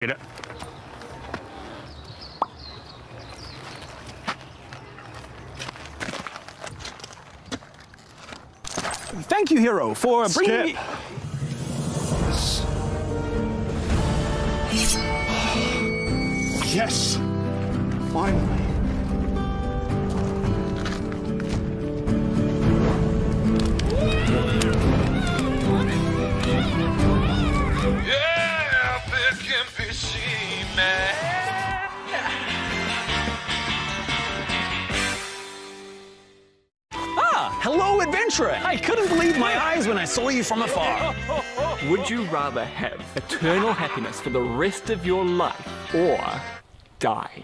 Get it? Thank you, Hero, for bringing me... Yes! Finally. Yeah, big NPC, man. Ah, hello, adventurer! I couldn't believe my eyes when I saw you from afar. Would you rather have eternal happiness for the rest of your life or die?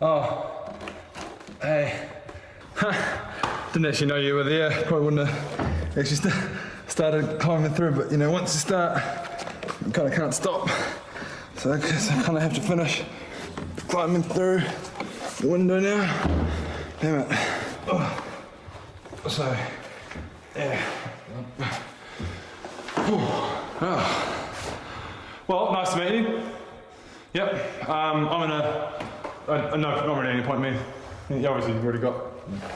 Oh, hey. Didn't actually know you were there. Probably wouldn't have actually started climbing through, but you know, once you start, you kind of can't stop. So I guess I kind of have to finish climbing through the window now. Damn it. Oh. So, yeah. Oh. Well, nice to meet you. Yep. I'm gonna. No, not really any point me. Obviously you've already got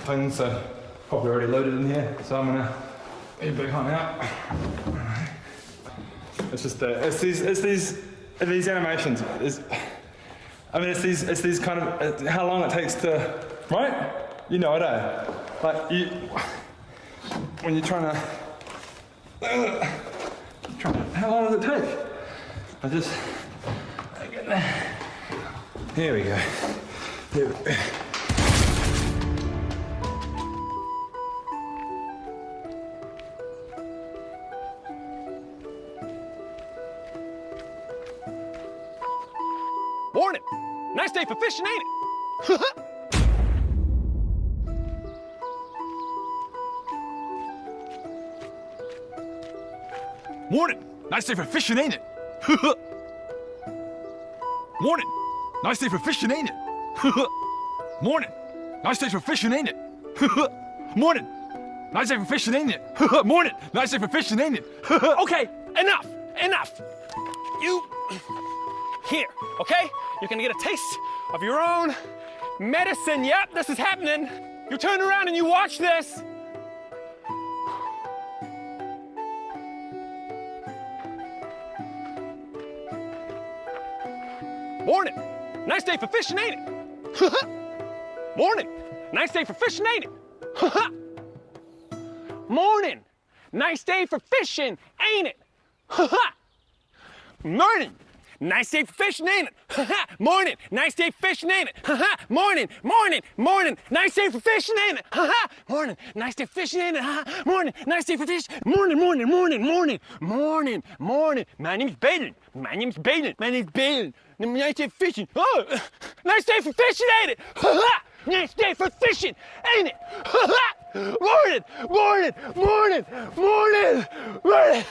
things, so probably already loaded in here. So I'm gonna be a bit hung out. It's just it's these animations. It's these kind of how long it takes to, right? You know it, eh? Like you when you're trying to. How long does it take? I get there. Here we go. Here we go. Morning! Nice day for fishing, ain't it? Morning! Nice day for fishing, ain't it? Morning. Nice day for fishing, ain't it? Morning. Nice day for fishing, ain't it? Morning. Nice day for fishing, ain't it? Morning. Nice day for fishing, ain't it? Okay, enough, enough. You, here, okay? You're gonna get a taste of your own medicine. Yep, this is happening. You turn around and you watch this. Morning. Nice day for fishing, ain't it? Morning. Nice day for fishing, ain't it? Morning. Nice day for fishing, ain't it? Morning. Nice day for fishing, ain't it? Morning. Nice day for fishing, ain't it? Morning. Morning. Morning. Nice day for fishing, ain't it? Morning. Nice day for fishing, ain't it? Morning. Nice day for fishing. Morning. Morning. Morning. Morning. Morning. Morning. My name's Baden. My name's Baden. My name's Baden. Nice day for fishing. Oh, nice day for fishing, ain't it? Nice day for fishing, ain't it? Morning. Morning. Morning. Morning. Morning.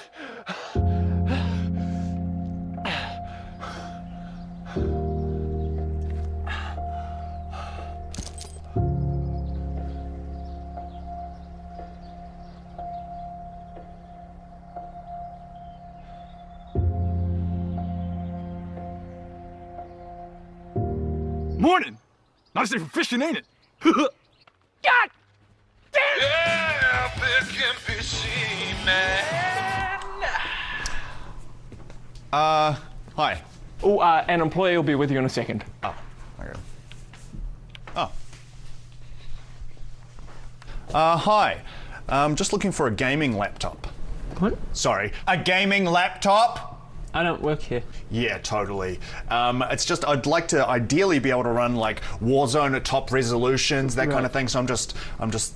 Morning. Nice day for fishing, ain't it? God damn! Yeah, big and fishy, man. Hi. Oh, an employee will be with you in a second. Oh, okay. Oh. Hi. Just looking for a gaming laptop. What? Sorry, a gaming laptop? I don't work here. Yeah, totally. It's just I'd like to ideally be able to run like Warzone at top resolutions, that kind of thing. So I'm just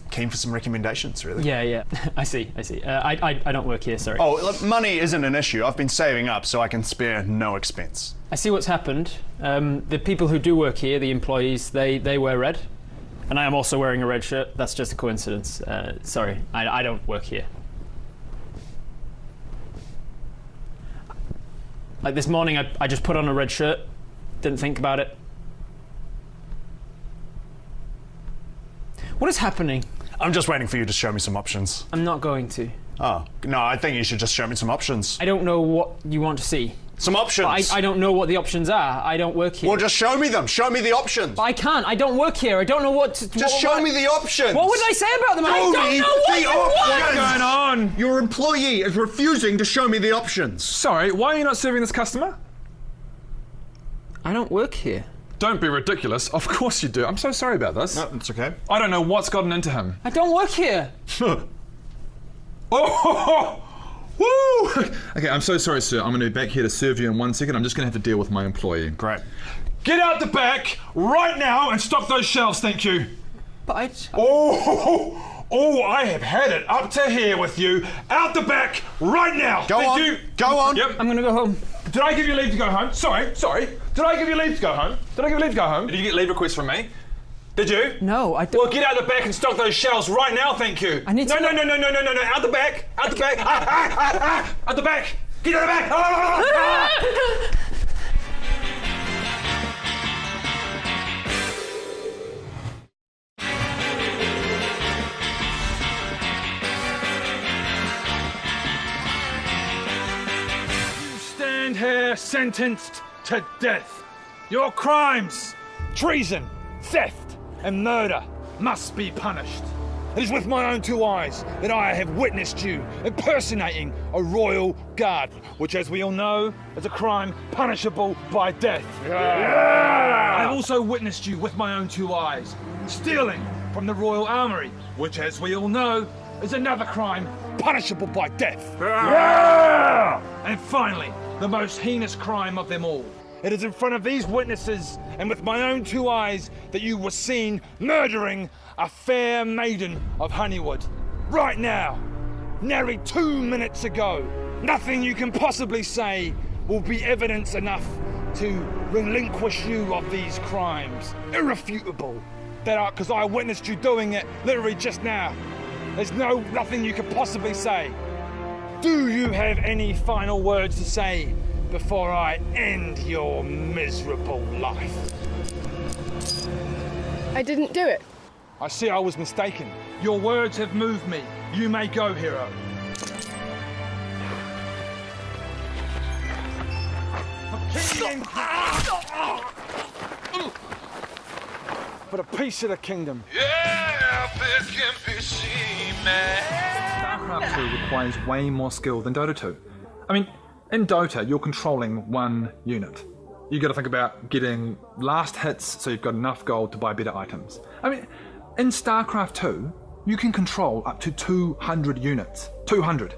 keen for some recommendations, really. Yeah. I see. I don't work here, sorry. Oh, look, money isn't an issue. I've been saving up so I can spare no expense. I see what's happened. The people who do work here, the employees, they wear red. And I am also wearing a red shirt. That's just a coincidence. Sorry, I don't work here. Like this morning, I just put on a red shirt, didn't think about it. What is happening? I'm just waiting for you to show me some options. I'm not going to. Oh, no, I think you should just show me some options. I don't know what you want to see. Some options. I don't know what the options are. I don't work here. Well, just show me them. Show me the options. But I can't. I don't work here. I don't know what to... Just show me the options. What would I say about them? I don't know what the options. What's going on? Your employee is refusing to show me the options. Sorry, why are you not serving this customer? I don't work here. Don't be ridiculous. Of course you do. I'm so sorry about this. No, it's okay. I don't know what's gotten into him. I don't work here. Oh! Woo! Okay, I'm so sorry, sir. I'm going to be back here to serve you in 1 second. I'm just going to have to deal with my employee. Great. Get out the back right now and stock those shelves, thank you. But I... Oh, I have had it up to here with you. Out the back right now. Go on. Go on. Yep. I'm going to go home. Did I give you leave to go home? Sorry. Did I give you leave to go home? Did you get leave requests from me? Did you? No, I don't... Well, get out the back and stock those shelves right now, thank you. I need to... No. Out the back. Out the back. Out the back. Get out the back. You stand here sentenced to death. Your crimes, treason, theft, and murder must be punished. It is with my own two eyes that I have witnessed you impersonating a royal guard, which, as we all know, is a crime punishable by death. I have also witnessed you with my own two eyes stealing from the royal armory, which, as we all know, is another crime punishable by death. And finally, the most heinous crime of them all. It is in front of these witnesses and with my own two eyes that you were seen murdering a fair maiden of Honeywood. Right now, nearly 2 minutes ago. Nothing you can possibly say will be evidence enough to relinquish you of these crimes. Irrefutable. Because I witnessed you doing it literally just now. There's nothing you can possibly say. Do you have any final words to say before I end your miserable life. I didn't do it. I see I was mistaken. Your words have moved me. You may go, hero. For a piece of the kingdom. Yeah, it can be seen, man. StarCraft 2 requires way more skill than Dota 2. I mean, in Dota, you're controlling one unit. You got to think about getting last hits so you've got enough gold to buy better items. I mean, in StarCraft 2, you can control up to 200 units. 200.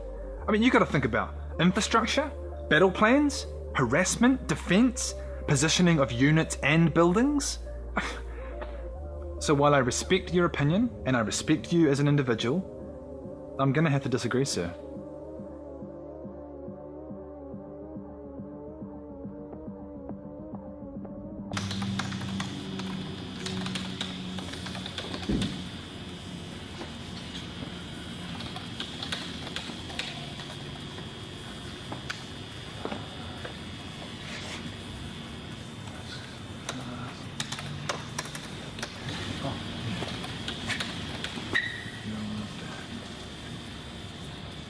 I mean, you got to think about infrastructure, battle plans, harassment, defense, positioning of units and buildings. So while I respect your opinion, and I respect you as an individual, I'm gonna have to disagree, sir.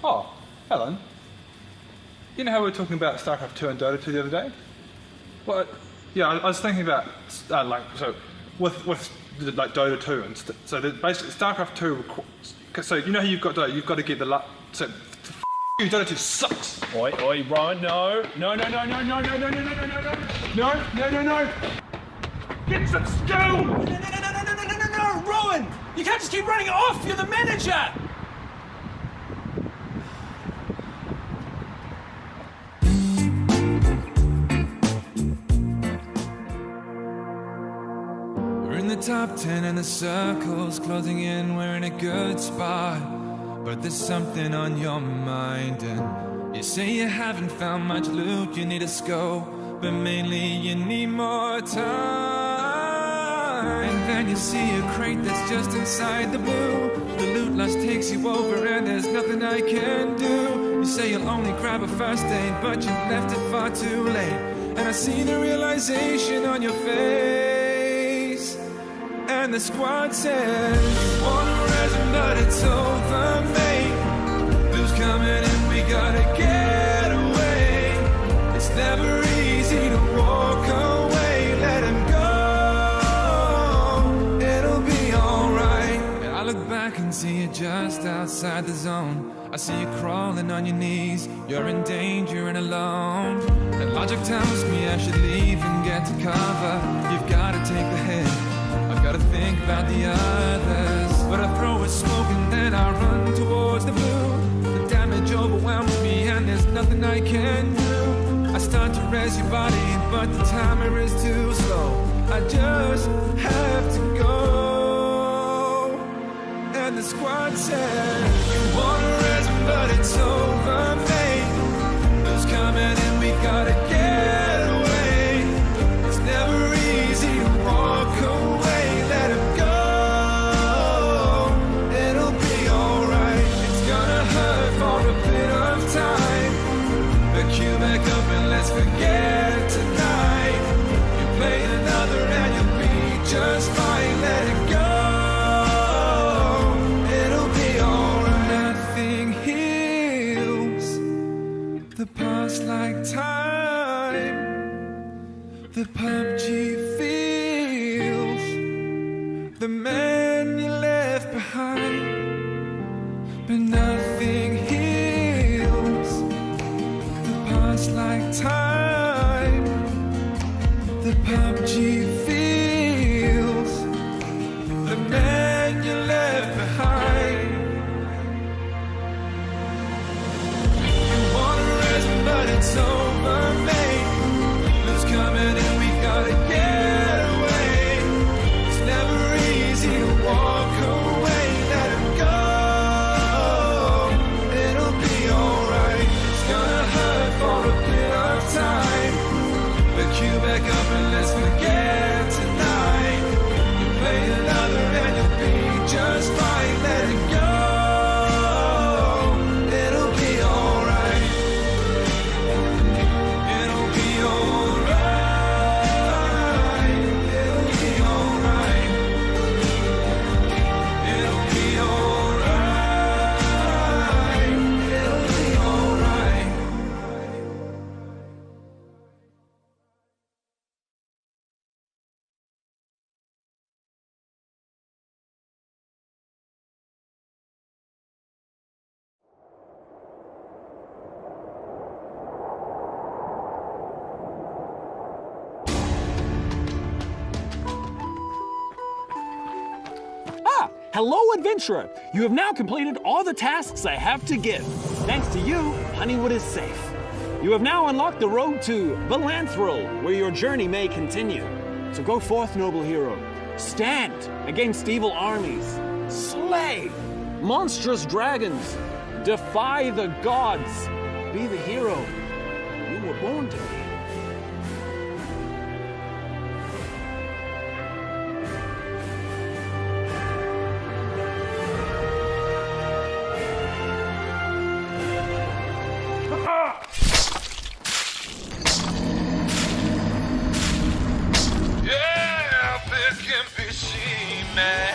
Oh, Helen. You know how we were talking about StarCraft 2 and Dota 2 the other day? Well, yeah, I was thinking about with like Dota 2 and so basically StarCraft 2. So you know how you've got to get the so you Dota 2 sucks. Oi, Rowan, no. Get some skill! No, Rowan! You can't just keep running it off! You're the manager! We're in the top 10 and the circle's closing in. We're in a good spot, but there's something on your mind. And you say you haven't found much loot, you need a scope, but mainly you need more time. And then you see a crate that's just inside the blue. The loot lust takes you over and there's nothing I can do. You say you'll only grab a first aid, but you've left it far too late. And I see the realization on your face. And the squad says, one resin, but it's over, mate. Blue's coming and we gotta get away. It's never easy to walk away. Let him go, it'll be alright. I look back and see you just outside the zone. I see you crawling on your knees. You're in danger and alone. And logic tells me I should leave and get to cover. You've gotta take the hit, I've gotta think about the others. But I throw a smoke and then I run towards the blue. The damage overwhelms me and there's nothing I can do. I start to res your body, but the timer is too slow. I just have to go. And the squad said, you wanna res, but it's over, mate. Blue's coming and we gotta get away. It's never easy to walk away. Let him go, it'll be alright. It's gonna hurt for a bit of time, but cue back up and let's forget tonight. You play another and you'll be just fine. Let it go, it'll be alright. Nothing heals the past like time. The PUBG feels the man you left behind, but nothing heals the past like time. The PUBG feels the man you left behind. You wanna rest, but it's over, mate. Blue's coming and we gotta get away. It's never easy to Hello, adventurer. You have now completed all the tasks I have to give. Thanks to you, Honeywood is safe. You have now unlocked the road to Valanthril, where your journey may continue. So go forth, noble hero. Stand against evil armies. Slay monstrous dragons. Defy the gods. Be the hero you were born to be. Yeah, big and busy, man.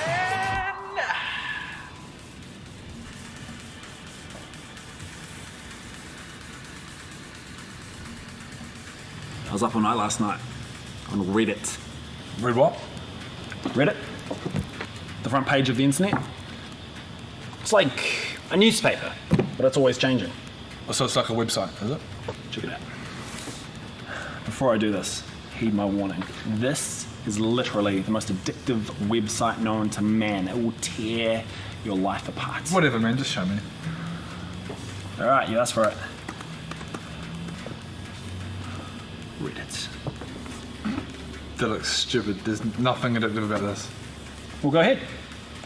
I was up all night last night on Reddit. Read what? Reddit? The front page of the internet? It's like a newspaper, but it's always changing. So it's like a website, is it? Check it out. Before I do this, heed my warning. This is literally the most addictive website known to man. It will tear your life apart. Whatever, man, just show me. All right, you asked for it. Reddit. That looks stupid. There's nothing addictive about this. Well, go ahead.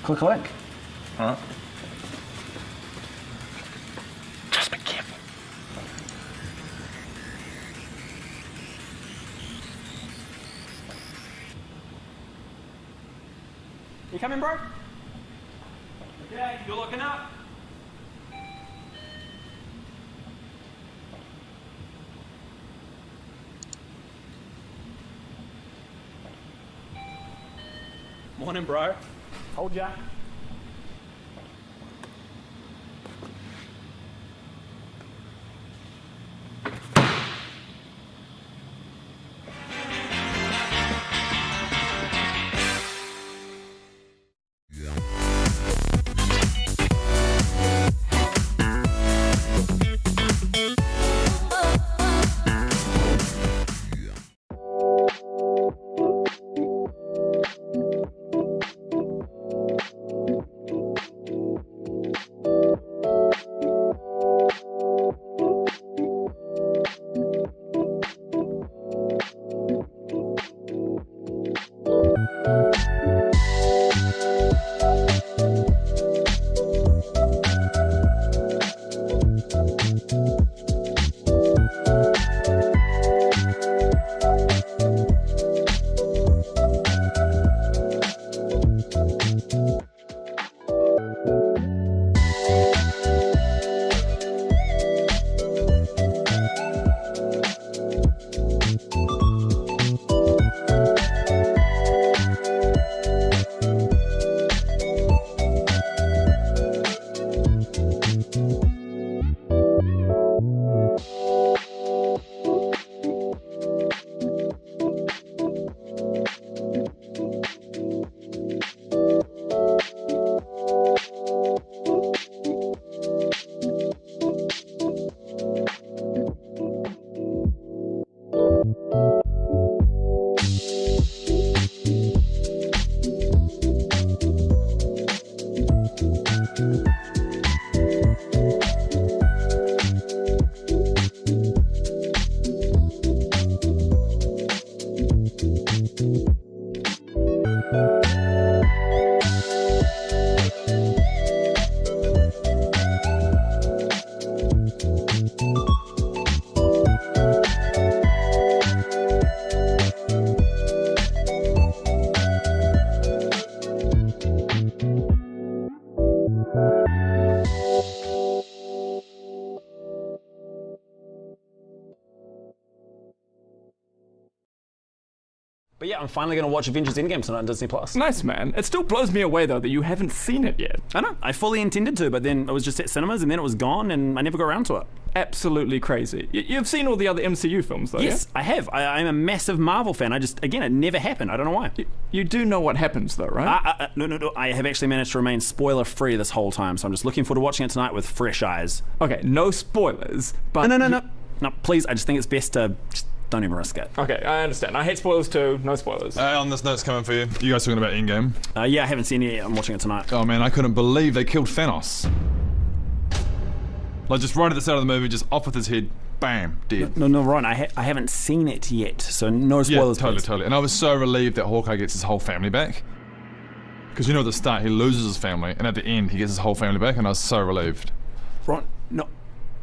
Click a link. All right. Just be careful. You coming, bro? Okay, you're looking up. Morning, bro. Hold ya. But yeah, I'm finally going to watch Avengers Endgame tonight on Disney+. Nice, man. It still blows me away, though, that you haven't seen it yet. I know. I fully intended to, but then it was just at cinemas, and then it was gone, and I never got around to it. Absolutely crazy. You've seen all the other MCU films, though, Yes, yeah? I have. I'm a massive Marvel fan. Again, it never happened. I don't know why. You do know what happens, though, right? No. I have actually managed to remain spoiler-free this whole time, so I'm just looking forward to watching it tonight with fresh eyes. Okay, no spoilers, but... No, please, I just think it's best to just don't even risk it. Okay, I understand. I hate spoilers too. No spoilers. On this note's coming for you. You guys talking about Endgame? Yeah, I haven't seen it yet. I'm watching it tonight. Oh man, I couldn't believe they killed Thanos. Like just right at the start of the movie, just off with his head, bam, dead. No, Ron, I haven't seen it yet, so no spoilers. Yeah, please. totally. And I was so relieved that Hawkeye gets his whole family back. Because you know at the start he loses his family, and at the end he gets his whole family back, and I was so relieved. Ron, no,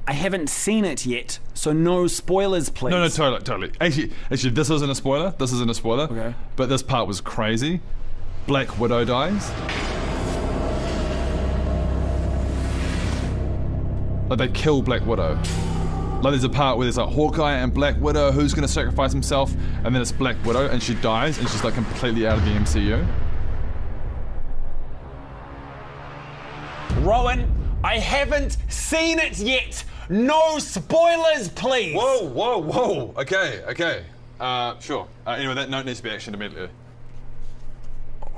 I haven't seen it yet, so no spoilers, please. No, totally. Actually, this isn't a spoiler. This isn't a spoiler. Okay. But this part was crazy. Black Widow dies. Like they kill Black Widow. Like there's a part where there's like Hawkeye and Black Widow, who's gonna sacrifice himself, and then it's Black Widow and she dies and she's like completely out of the MCU. Rowan, I haven't seen it yet. No spoilers, please. Whoa. Okay. Sure. Anyway, that note needs to be actioned immediately.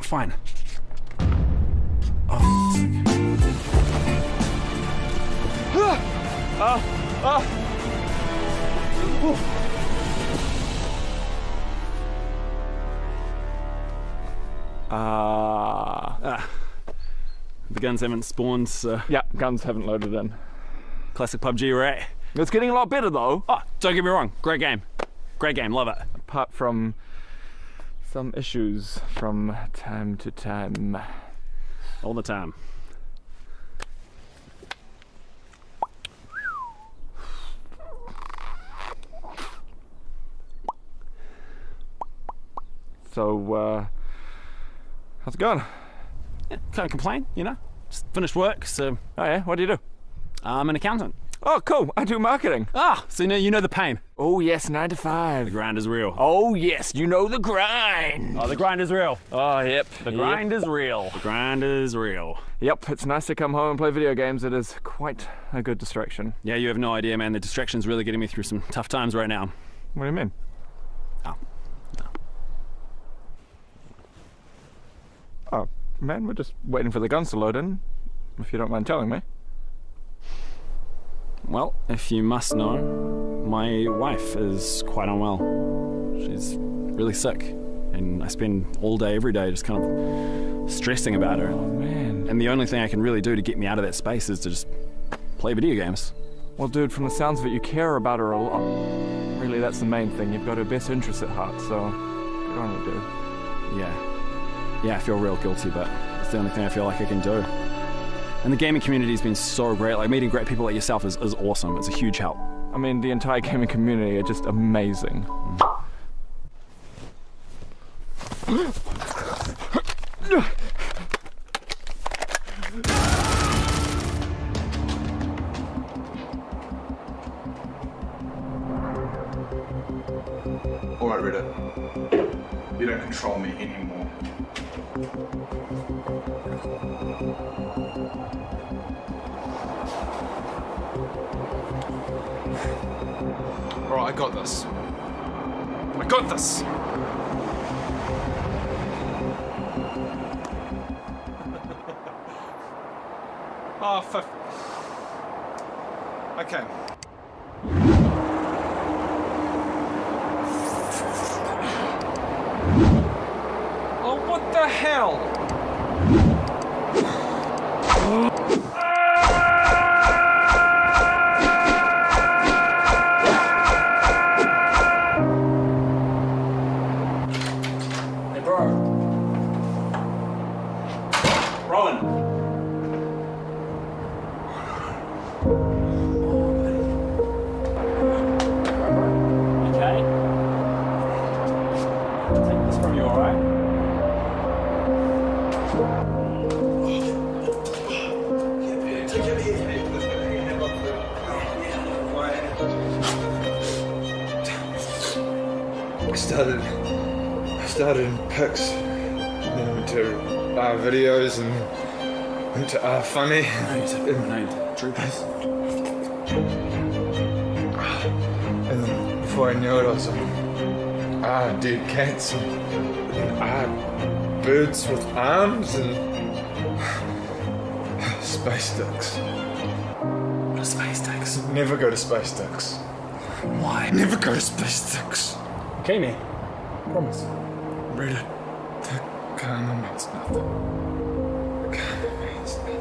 Fine. The guns haven't spawned, so... Yeah, guns haven't loaded in. Classic PUBG, right? It's getting a lot better though. Oh, don't get me wrong. Great game. Great game, love it. Apart from some issues from time to time. All the time. So, how's it going? Yeah, can't complain, you know? Just finished work, so... Oh yeah, what do you do? I'm an accountant. Oh, cool. I do marketing. Ah, so you know the pain. Oh yes, 9 to 5. The grind is real. Oh yes, you know the grind. Oh, the grind is real. Oh yep, The grind is real. The grind is real. Yep, it's nice to come home and play video games. It is quite a good distraction. Yeah, you have no idea, man. The distraction's really getting me through some tough times right now. What do you mean? Oh. Oh, man, we're just waiting for the guns to load in, if you don't mind telling me. Well, if you must know, my wife is quite unwell. She's really sick, and I spend all day, every day, just kind of stressing about her. Oh, man. And the only thing I can really do to get me out of that space is to just play video games. Well, dude, from the sounds of it, you care about her a lot. Really, that's the main thing. You've got her best interests at heart, so good on you, dude. Yeah, I feel real guilty, but it's the only thing I feel like I can do. And the gaming community's been so great. Like, meeting great people like yourself is awesome. It's a huge help. I mean, the entire gaming community are just amazing. All right, Reddit. You don't control me anymore. All right, I got this. I got this. Oh, okay. Oh, what the hell? Hey, bro. Rowan. Okay. Take this from you, all right? I started in pics, then went to videos, and went to funny. Troopers. And then before I knew it, I was like, dead cats, and birds with arms, and space ducks. What are space ducks? Never go to space ducks. Why? Never go to space 6. Okay, man. Promise. Read it. The karma means nothing. The karma means nothing.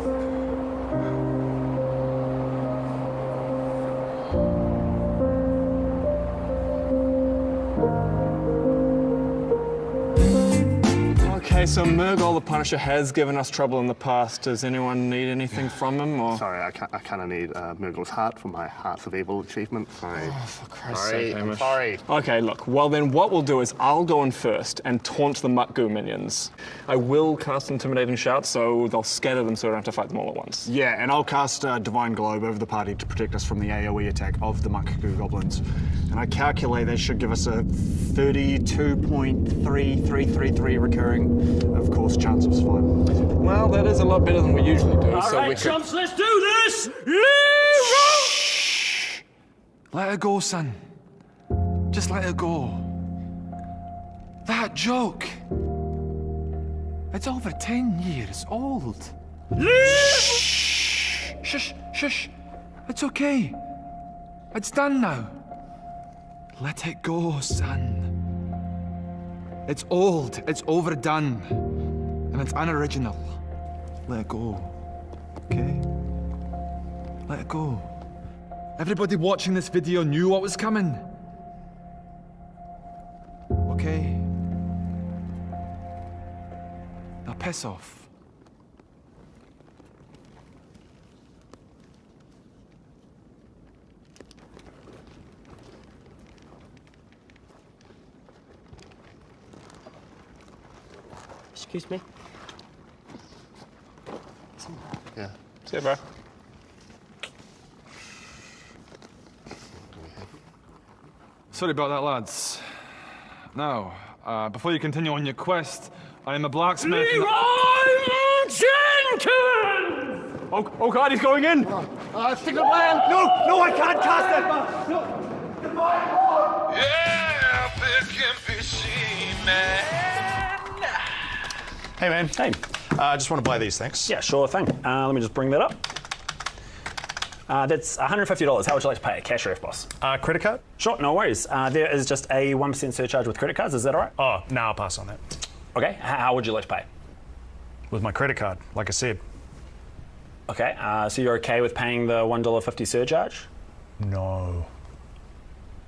Okay, so Murgle the Punisher has given us trouble in the past. Does anyone need anything from him, or? Sorry, I kind of need Murgle's heart for my Hearts of Evil achievement. Sorry. Oh, for Christ's Sorry, sake, I'm Hamish. sorry. Okay, look, well then what we'll do is I'll go in first and taunt the Muck-Goo minions. I will cast Intimidating Shout, so they'll scatter them so I don't have to fight them all at once. Yeah, and I'll cast Divine Globe over the party to protect us from the AoE attack of the Muck-Goo goblins. And I calculate they should give us a 32.3333 recurring, of course, chance of survival. Well, that is a lot better than we usually do, All so right, we could... chumps, let's do this! Let it go, son. Just let it go. That joke. It's over 10 years old. Shh! Shush, shush. It's okay. It's done now. Let it go, son. It's old, it's overdone, and it's unoriginal. Let it go, okay? Let it go. Everybody watching this video knew what was coming. Okay? Now piss off. Excuse me. Yeah. See ya, bro. Sorry about that, lads. Now, before you continue on your quest, I am a blacksmith. Jenkins! Oh God, he's going in! Single man! No, I can't cast that! No! Yeah, big and fishy, man. Hey, man. Hey. I just want to buy these, thanks. Yeah, sure thing. Let me just bring that up. That's $150. How would you like to pay it? Cash or F, boss? Credit card? Sure, no worries. There is just a 1% surcharge with credit cards. Is that all right? Oh, no, I'll pass on that. Okay. How would you like to pay? With my credit card, like I said. Okay. So you're okay with paying the $1.50 surcharge? No.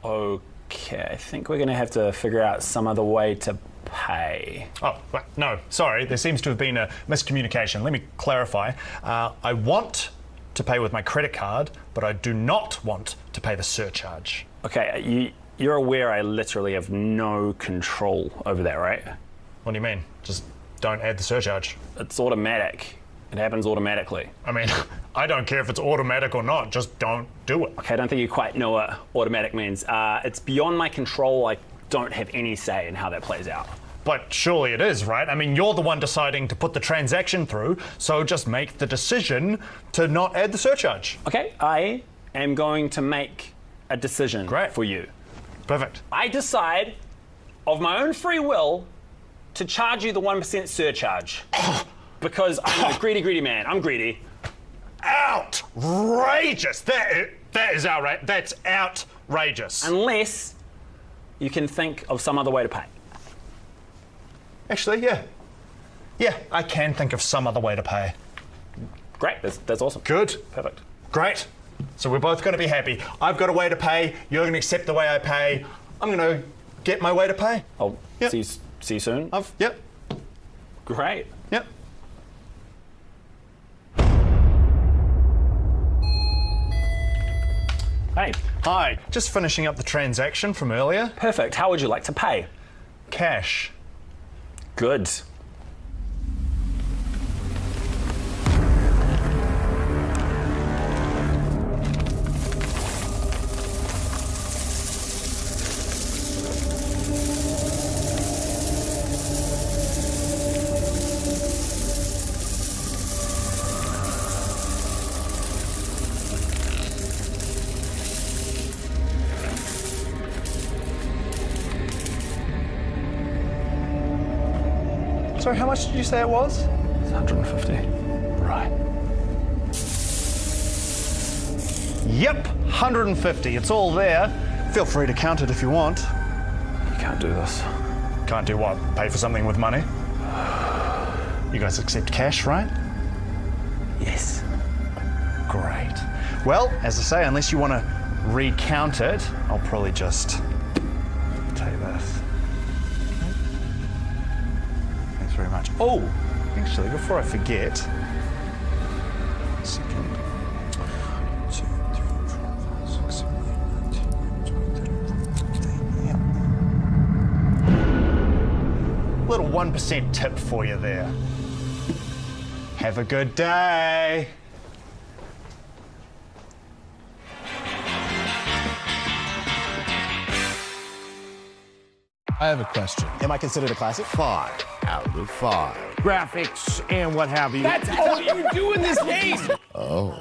Okay. I think we're going to have to figure out some other way to pay. Oh, no, sorry. There seems to have been a miscommunication. Let me clarify. I want to pay with my credit card, but I do not want to pay the surcharge. Okay, you're aware I literally have no control over that, right? What do you mean? Just don't add the surcharge. It's automatic. It happens automatically. I mean, I don't care if it's automatic or not, just don't do it. Okay, I don't think you quite know what automatic means. It's beyond my control. I don't have any say in how that plays out. But surely it is, right? I mean, you're the one deciding to put the transaction through, so just make the decision to not add the surcharge. Okay, I am going to make a decision for you. Perfect. I decide, of my own free will, to charge you the 1% surcharge. Because I'm a greedy man. I'm greedy. Outrageous! That is outrageous. That's outrageous. Unless you can think of some other way to pay. Actually, yeah. Yeah, I can think of some other way to pay. Great, that's awesome. Good. Perfect. Great. So we're both going to be happy. I've got a way to pay. You're going to accept the way I pay. I'm going to get my way to pay. I'll see you soon. Yep. Great. Yep. Hey. Hi. Just finishing up the transaction from earlier. Perfect. How would you like to pay? Cash. Good. Sorry, how much did you say it was? It's 150. Right. Yep, 150. It's all there. Feel free to count it if you want. You can't do this. Can't do what? Pay for something with money? You guys accept cash, right? Yes. Great. Well, as I say, unless you want to recount it, I'll probably just take this. Thanks very much. Oh, actually, before I forget, second. 2, 3, 4, 5, 6, 7, 8, 9, 10, 11. Little 1% tip for you there. Have a good day. I have a question. Am I considered a classic? 5 out of 5. Graphics and what have you. That's all you do in this game. Oh.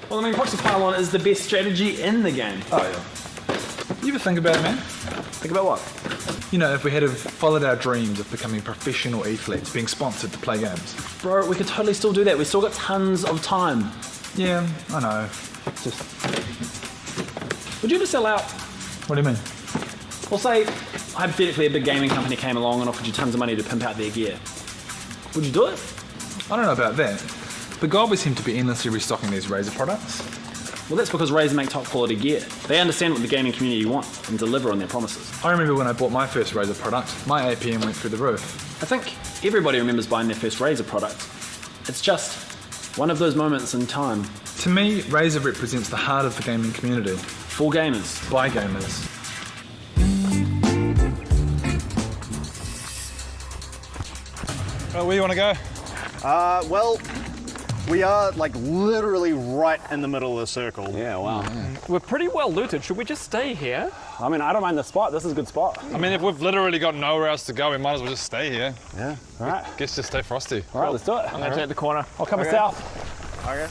Well, I mean, proxy pylon is the best strategy in the game. Oh, yeah. You ever think about it, man? Think about what? You know, if we had have followed our dreams of becoming professional athletes, being sponsored to play games. Bro, we could totally still do that. We've still got tons of time. Yeah, I know. Just... Would you ever sell out? What do you mean? Well, say, hypothetically, a big gaming company came along and offered you tons of money to pimp out their gear. Would you do it? I don't know about that. But God, we seem to be endlessly restocking these Razer products. Well, that's because Razer make top quality gear. They understand what the gaming community want and deliver on their promises. I remember when I bought my first Razer product, my APM went through the roof. I think everybody remembers buying their first Razer product. It's just one of those moments in time. To me, Razer represents the heart of the gaming community. For gamers. By gamers. Where you want to go? Well, we are like literally right in the middle of the circle. Yeah, wow. We're pretty well looted. Should we just stay here? I mean, I don't mind the spot. This is a good spot. I mean, if we've literally got nowhere else to go, we might as well just stay here. Yeah. All right. Guess just stay frosty. All right, let's do it. I'm going to take the corner. I'll cover south. Okay.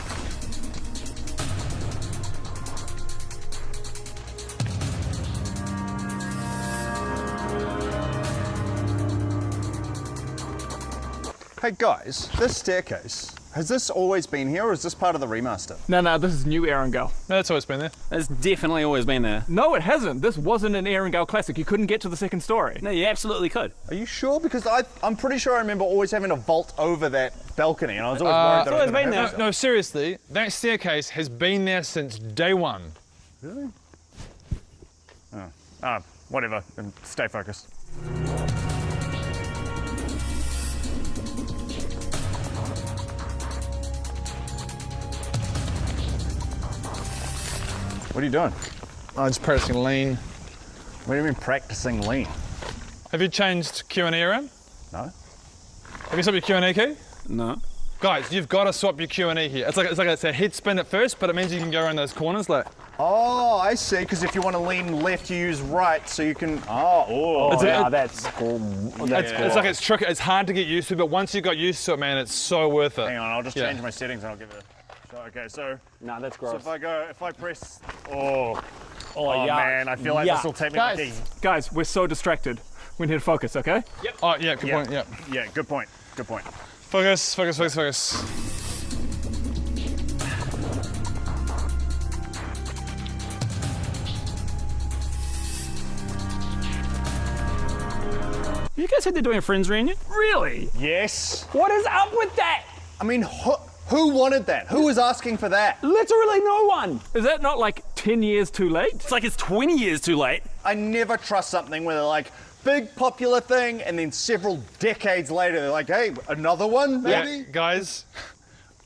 Hey guys, this staircase, has this always been here or is this part of the remaster? No, this is new Erangel. No, it's always been there. It's definitely always been there. No, it hasn't. This wasn't an Erangel classic. You couldn't get to the second story. No, you absolutely could. Are you sure? Because I'm pretty sure I remember always having a vault over that balcony and I was always worried that always I was been gonna there. have No, seriously, that staircase has been there since day one. Really? Oh, whatever, and stay focused. What are you doing? I'm just practicing lean. What do you mean practicing lean? Have you changed Q&E around? No. Have you swapped your Q&E key? No. Guys, you've got to swap your Q&E here. It's like it's a head spin at first, but it means you can go around those corners like. Oh, I see. Because if you want to lean left, you use right, so you can. That's cool. It's like it's tricky. It's hard to get used to, but once you got used to it, man, it's so worth it. Hang on, I'll just change my settings and I'll give it a shot. Okay, so. No, that's gross. So if I press. Oh man, I feel like this will take me back. Guys, we're so distracted. We need to focus, okay? Yep. Oh, yeah, good point, yeah. Yeah, good point. Good point. Focus, focus, focus, focus. You guys said they're doing a Friends reunion? Really? Yes. What is up with that? I mean, who wanted that? Who was asking for that? Literally no one. Is that not like 10 years too late? It's like it's 20 years too late. I never trust something where they're like, big popular thing, and then several decades later, they're like, hey, another one, maybe? Yeah, guys,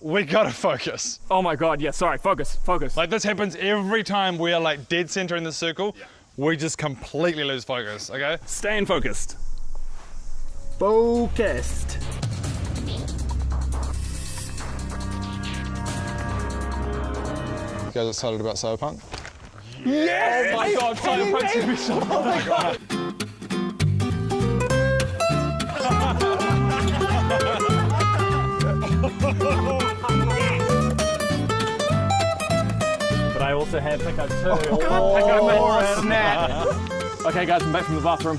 we gotta focus. Oh my God, yeah, sorry, focus. Like this happens every time we are like dead center in the circle, we just completely lose focus, okay? Staying focused. Focused. You guys excited about Cyberpunk? Yes! Oh my God, Cyberpunk's gonna be so fun. Oh my God. But I also have pickup too. Oh, snap. Okay, guys, I'm back from the bathroom.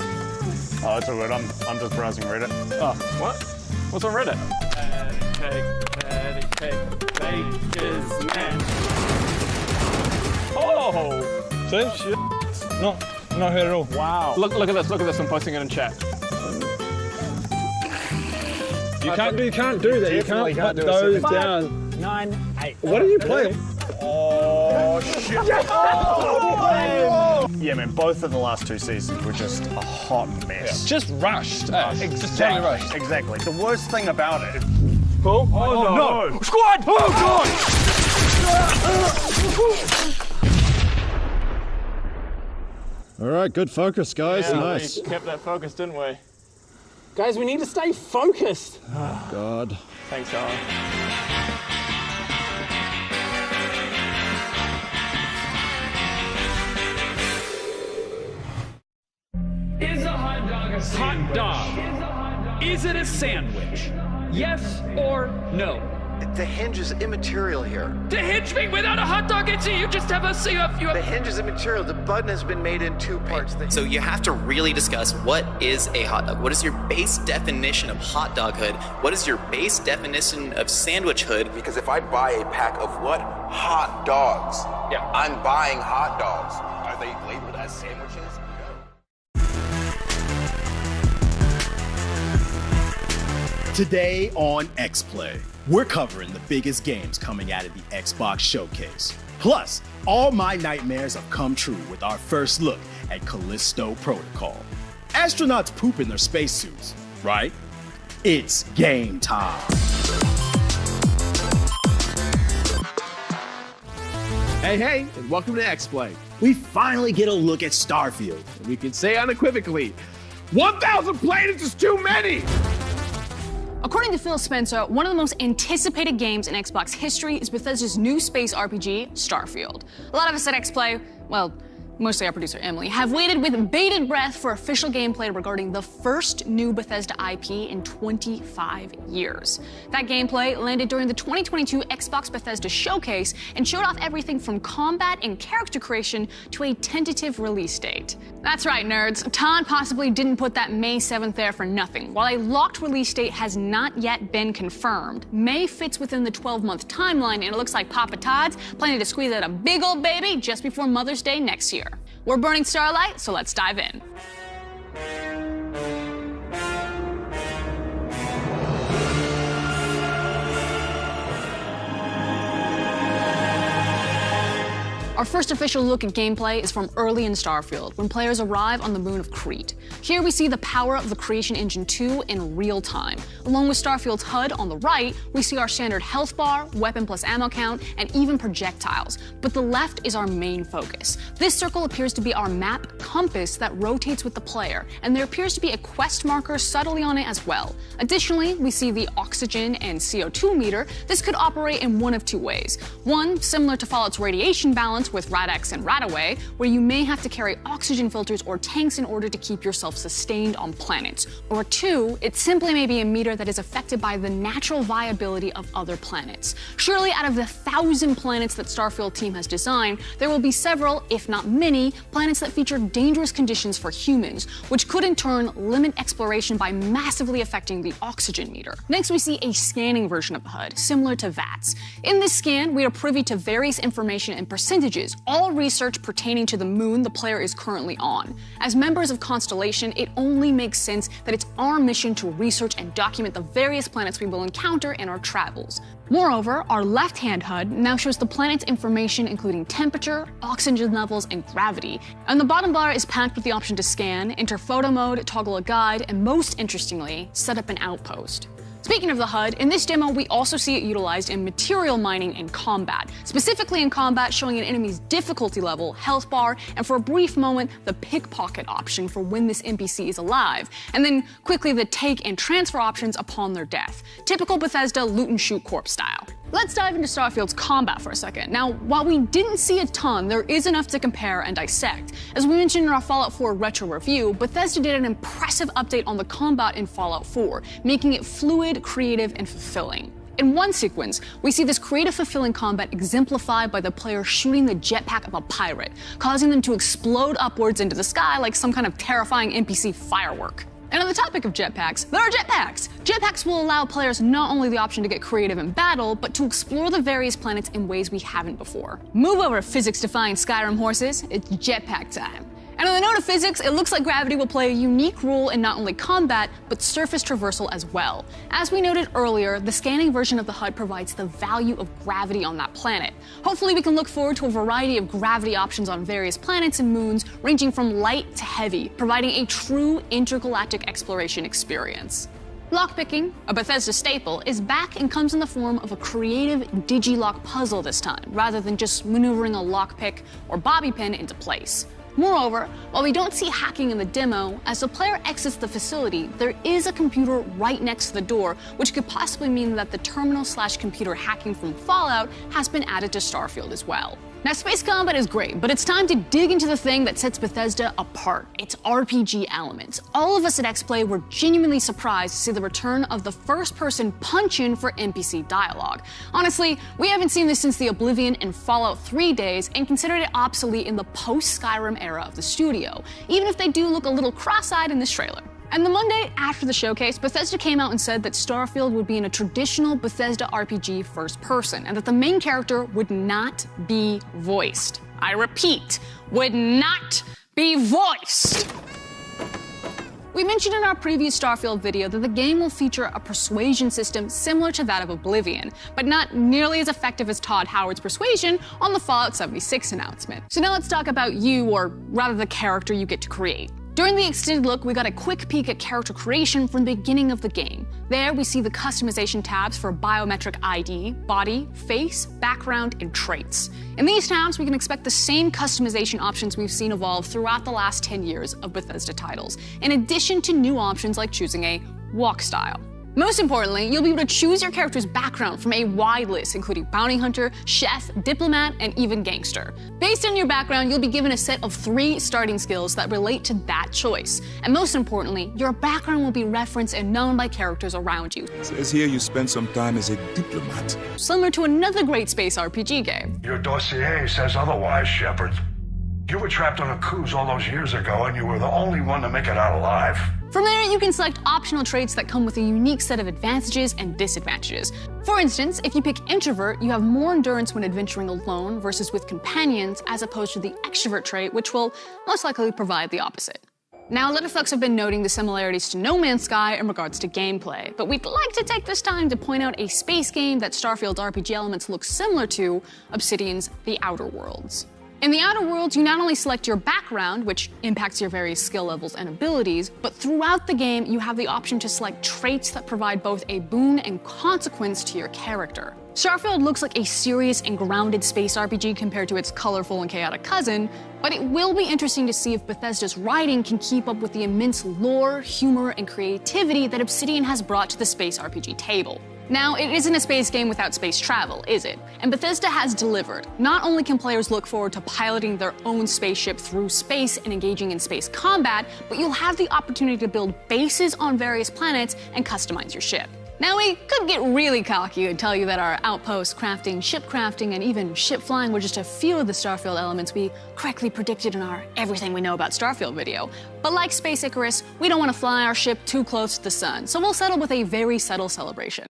Oh, it's all good. I'm just browsing Reddit. Oh, what? What's on Reddit? Patty cake, baker's man. Oh! See? Shit. Not hurt at all. Wow. Look at this. I'm posting it in chat. You can't do that. You can't put those down. 9, 8. What are you playing? Oh, shit. Oh, yeah, man, both of the last 2 seasons were just a hot mess. Just rushed. Just totally rushed. Exactly. The worst thing about it. Oh no! Squad! Oh God! All right, good focus, guys. Nice. We kept that focus, didn't we? Guys, we need to stay focused. God. Thanks, Alan. Is a hot dog a sandwich? Hot dog. Is it a sandwich? Yes or no? The hinge is immaterial here. The hinge being without a hot dog, it's you just have a The hinge is immaterial. The button has been made in 2 parts. So you have to really discuss what is a hot dog. What is your base definition of hot doghood? What is your base definition of sandwichhood? Because if I buy a pack of what? Hot dogs. Yeah. I'm buying hot dogs. Are they labeled as sandwiches? Today on X-Play, we're covering the biggest games coming out of the Xbox Showcase. Plus, all my nightmares have come true with our first look at Callisto Protocol. Astronauts poop in their spacesuits, right? It's game time. Hey, and welcome to X-Play. We finally get a look at Starfield. We can say unequivocally, 1,000 planets is too many! According to Phil Spencer, one of the most anticipated games in Xbox history is Bethesda's new space RPG, Starfield. A lot of us at X-Play, well, mostly our producer Emily, have waited with bated breath for official gameplay regarding the first new Bethesda IP in 25 years. That gameplay landed during the 2022 Xbox Bethesda Showcase and showed off everything from combat and character creation to a tentative release date. That's right, nerds. Todd possibly didn't put that May 7th there for nothing. While a locked release date has not yet been confirmed, May fits within the 12-month timeline, and it looks like Papa Todd's planning to squeeze out a big old baby just before Mother's Day next year. We're burning starlight, so let's dive in. Our first official look at gameplay is from early in Starfield, when players arrive on the moon of Crete. Here we see the power of the Creation Engine 2 in real time. Along with Starfield's HUD on the right, we see our standard health bar, weapon plus ammo count, and even projectiles. But the left is our main focus. This circle appears to be our map compass that rotates with the player, and there appears to be a quest marker subtly on it as well. Additionally, we see the oxygen and CO2 meter. This could operate in one of two ways. One, similar to Fallout's radiation balance with Rad-X and Radaway, where you may have to carry oxygen filters or tanks in order to keep yourself sustained on planets. Or two, it simply may be a meter that is affected by the natural viability of other planets. Surely out of the 1,000 planets that Starfield team has designed, there will be several, if not many, planets that feature dangerous conditions for humans, which could in turn limit exploration by massively affecting the oxygen meter. Next, we see a scanning version of the HUD, similar to VATS. In this scan, we are privy to various information and percentages, all research pertaining to the moon the player is currently on. As members of Constellation, it only makes sense that it's our mission to research and document the various planets we will encounter in our travels. Moreover, our left-hand HUD now shows the planet's information including temperature, oxygen levels, and gravity. And the bottom bar is packed with the option to scan, enter photo mode, toggle a guide, and most interestingly, set up an outpost. Speaking of the HUD, in this demo we also see it utilized in material mining and combat. Specifically in combat, showing an enemy's difficulty level, health bar, and for a brief moment, the pickpocket option for when this NPC is alive, and then quickly the take and transfer options upon their death. Typical Bethesda loot and shoot corpse style. Let's dive into Starfield's combat for a second. Now, while we didn't see a ton, there is enough to compare and dissect. As we mentioned in our Fallout 4 retro review, Bethesda did an impressive update on the combat in Fallout 4, making it fluid, creative, and fulfilling. In one sequence, we see this creative, fulfilling combat exemplified by the player shooting the jetpack of a pirate, causing them to explode upwards into the sky like some kind of terrifying NPC firework. And on the topic of jetpacks, there are jetpacks! Jetpacks will allow players not only the option to get creative in battle, but to explore the various planets in ways we haven't before. Move over, physics-defying Skyrim horses, it's jetpack time. And on the note of physics, it looks like gravity will play a unique role in not only combat, but surface traversal as well. As we noted earlier, the scanning version of the HUD provides the value of gravity on that planet. Hopefully we can look forward to a variety of gravity options on various planets and moons, ranging from light to heavy, providing a true intergalactic exploration experience. Lockpicking, a Bethesda staple, is back and comes in the form of a creative digilock puzzle this time, rather than just maneuvering a lockpick or bobby pin into place. Moreover, while we don't see hacking in the demo, as the player exits the facility, there is a computer right next to the door, which could possibly mean that the terminal/computer hacking from Fallout has been added to Starfield as well. Now, space combat is great, but it's time to dig into the thing that sets Bethesda apart, its RPG elements. All of us at XPlay were genuinely surprised to see the return of the first-person punch-in for NPC dialogue. Honestly, we haven't seen this since the Oblivion and Fallout 3 days and considered it obsolete in the post-Skyrim era of the studio, even if they do look a little cross-eyed in this trailer. And the Monday after the showcase, Bethesda came out and said that Starfield would be in a traditional Bethesda RPG first person, and that the main character would not be voiced. I repeat, would not be voiced! We mentioned in our previous Starfield video that the game will feature a persuasion system similar to that of Oblivion, but not nearly as effective as Todd Howard's persuasion on the Fallout 76 announcement. So now let's talk about you, or rather the character you get to create. During the extended look, we got a quick peek at character creation from the beginning of the game. There, we see the customization tabs for biometric ID, body, face, background, and traits. In these tabs, we can expect the same customization options we've seen evolve throughout the last 10 years of Bethesda titles, in addition to new options like choosing a walk style. Most importantly, you'll be able to choose your character's background from a wide list, including bounty hunter, chef, diplomat, and even gangster. Based on your background, you'll be given a set of 3 starting skills that relate to that choice. And most importantly, your background will be referenced and known by characters around you. It says here you spent some time as a diplomat. Similar to another great space RPG game. Your dossier says otherwise, Shepard. You were trapped on a cruise all those years ago, and you were the only one to make it out alive. From there, you can select optional traits that come with a unique set of advantages and disadvantages. For instance, if you pick introvert, you have more endurance when adventuring alone versus with companions, as opposed to the extrovert trait, which will most likely provide the opposite. Now, a lot of folks have been noting the similarities to No Man's Sky in regards to gameplay, but we'd like to take this time to point out a space game that Starfield's RPG elements look similar to, Obsidian's The Outer Worlds. In the Outer Worlds, you not only select your background, which impacts your various skill levels and abilities, but throughout the game, you have the option to select traits that provide both a boon and consequence to your character. Starfield looks like a serious and grounded space RPG compared to its colorful and chaotic cousin, but it will be interesting to see if Bethesda's writing can keep up with the immense lore, humor, and creativity that Obsidian has brought to the space RPG table. Now, it isn't a space game without space travel, is it? And Bethesda has delivered. Not only can players look forward to piloting their own spaceship through space and engaging in space combat, but you'll have the opportunity to build bases on various planets and customize your ship. Now, we could get really cocky and tell you that our outpost crafting, and even ship flying were just a few of the Starfield elements we correctly predicted in our Everything We Know About Starfield video. But like Space Icarus, we don't want to fly our ship too close to the sun, so we'll settle with a very subtle celebration.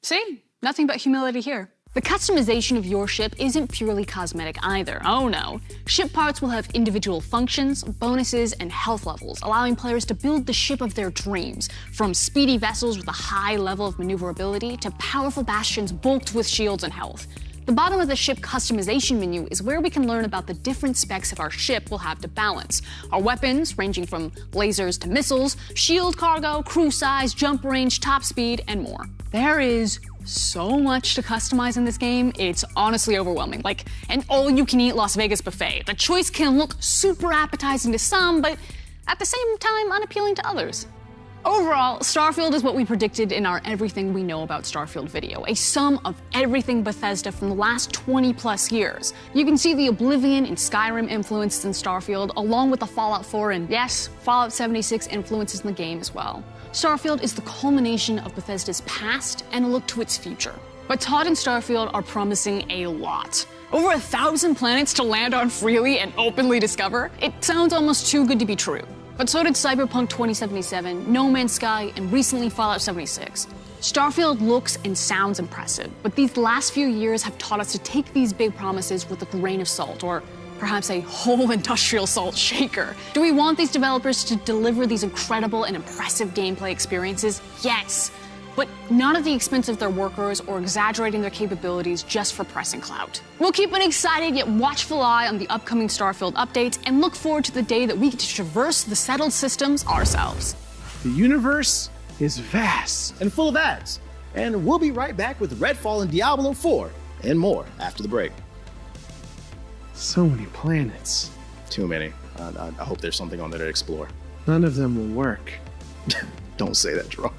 See? Nothing but humility here. The customization of your ship isn't purely cosmetic either. Oh no. Ship parts will have individual functions, bonuses, and health levels, allowing players to build the ship of their dreams, from speedy vessels with a high level of maneuverability to powerful bastions bulked with shields and health. The bottom of the ship customization menu is where we can learn about the different specs of our ship will have to balance. Our weapons, ranging from lasers to missiles, shield cargo, crew size, jump range, top speed, and more. There is so much to customize in this game, it's honestly overwhelming. Like an all-you-can-eat Las Vegas buffet. The choice can look super appetizing to some, but at the same time unappealing to others. Overall, Starfield is what we predicted in our Everything We Know About Starfield video, a sum of everything Bethesda from the last 20 plus years. You can see the Oblivion and Skyrim influences in Starfield, along with the Fallout 4 and, yes, Fallout 76 influences in the game as well. Starfield is the culmination of Bethesda's past and a look to its future. But Todd and Starfield are promising a lot. Over 1,000 planets to land on freely and openly discover? It sounds almost too good to be true. But so did Cyberpunk 2077, No Man's Sky, and recently Fallout 76. Starfield looks and sounds impressive, but these last few years have taught us to take these big promises with a grain of salt, or perhaps a whole industrial salt shaker. Do we want these developers to deliver these incredible and impressive gameplay experiences? Yes, but not at the expense of their workers or exaggerating their capabilities just for press and clout. We'll keep an excited yet watchful eye on the upcoming Starfield updates and look forward to the day that we get to traverse the settled systems ourselves. The universe is vast and full of ads, and we'll be right back with Redfall and Diablo 4 and more after the break. So many planets. Too many. I hope there's something on there to explore. None of them will work. Don't say that, Jerome.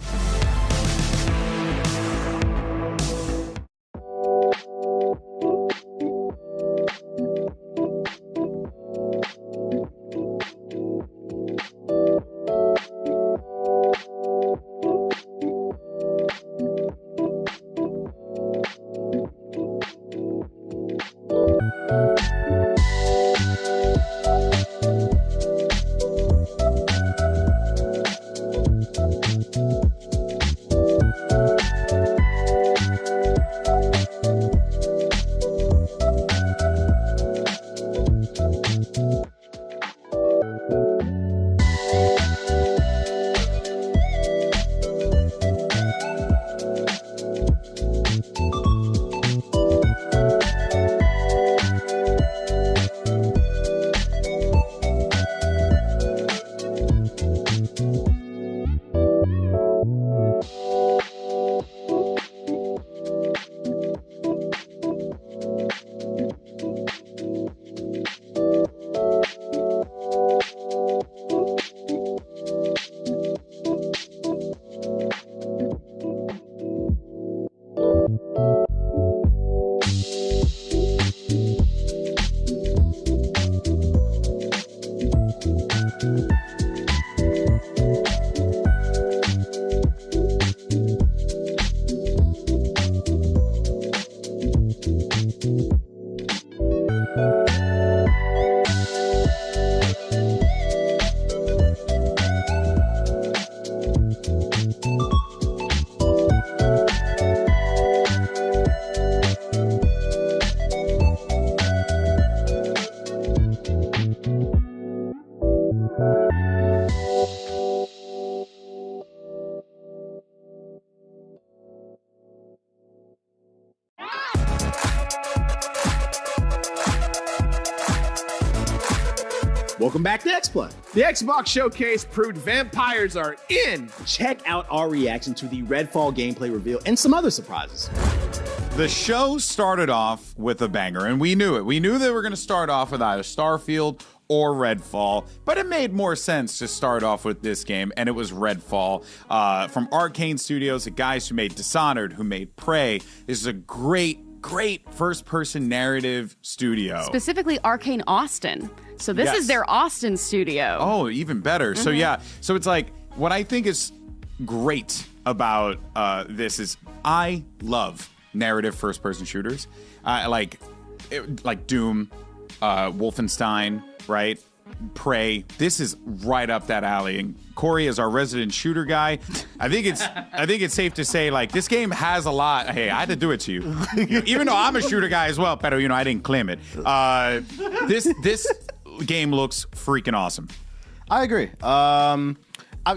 Welcome back to XPlay. The Xbox Showcase proved vampires are in. Check out our reaction to the Redfall gameplay reveal and some other surprises. The show started off with a banger, and we knew it. We knew they were going to start off with either Starfield or Redfall, but it made more sense to start off with this game, and it was Redfall from Arcane Studios, the guys who made Dishonored, who made Prey. This is a great first-person narrative studio. Specifically Arcane Austin. So this is their Austin studio. Oh, even better. So yeah, so it's like, what I think is great about this is I love narrative first-person shooters. Like Doom, Wolfenstein, right? Prey. This is right up that alley. And Corey is our resident shooter guy. I think it's safe to say, like, this game has a lot. Hey, I had to do it to you. Even though I'm a shooter guy as well, but I didn't claim it. This game looks freaking awesome. I agree.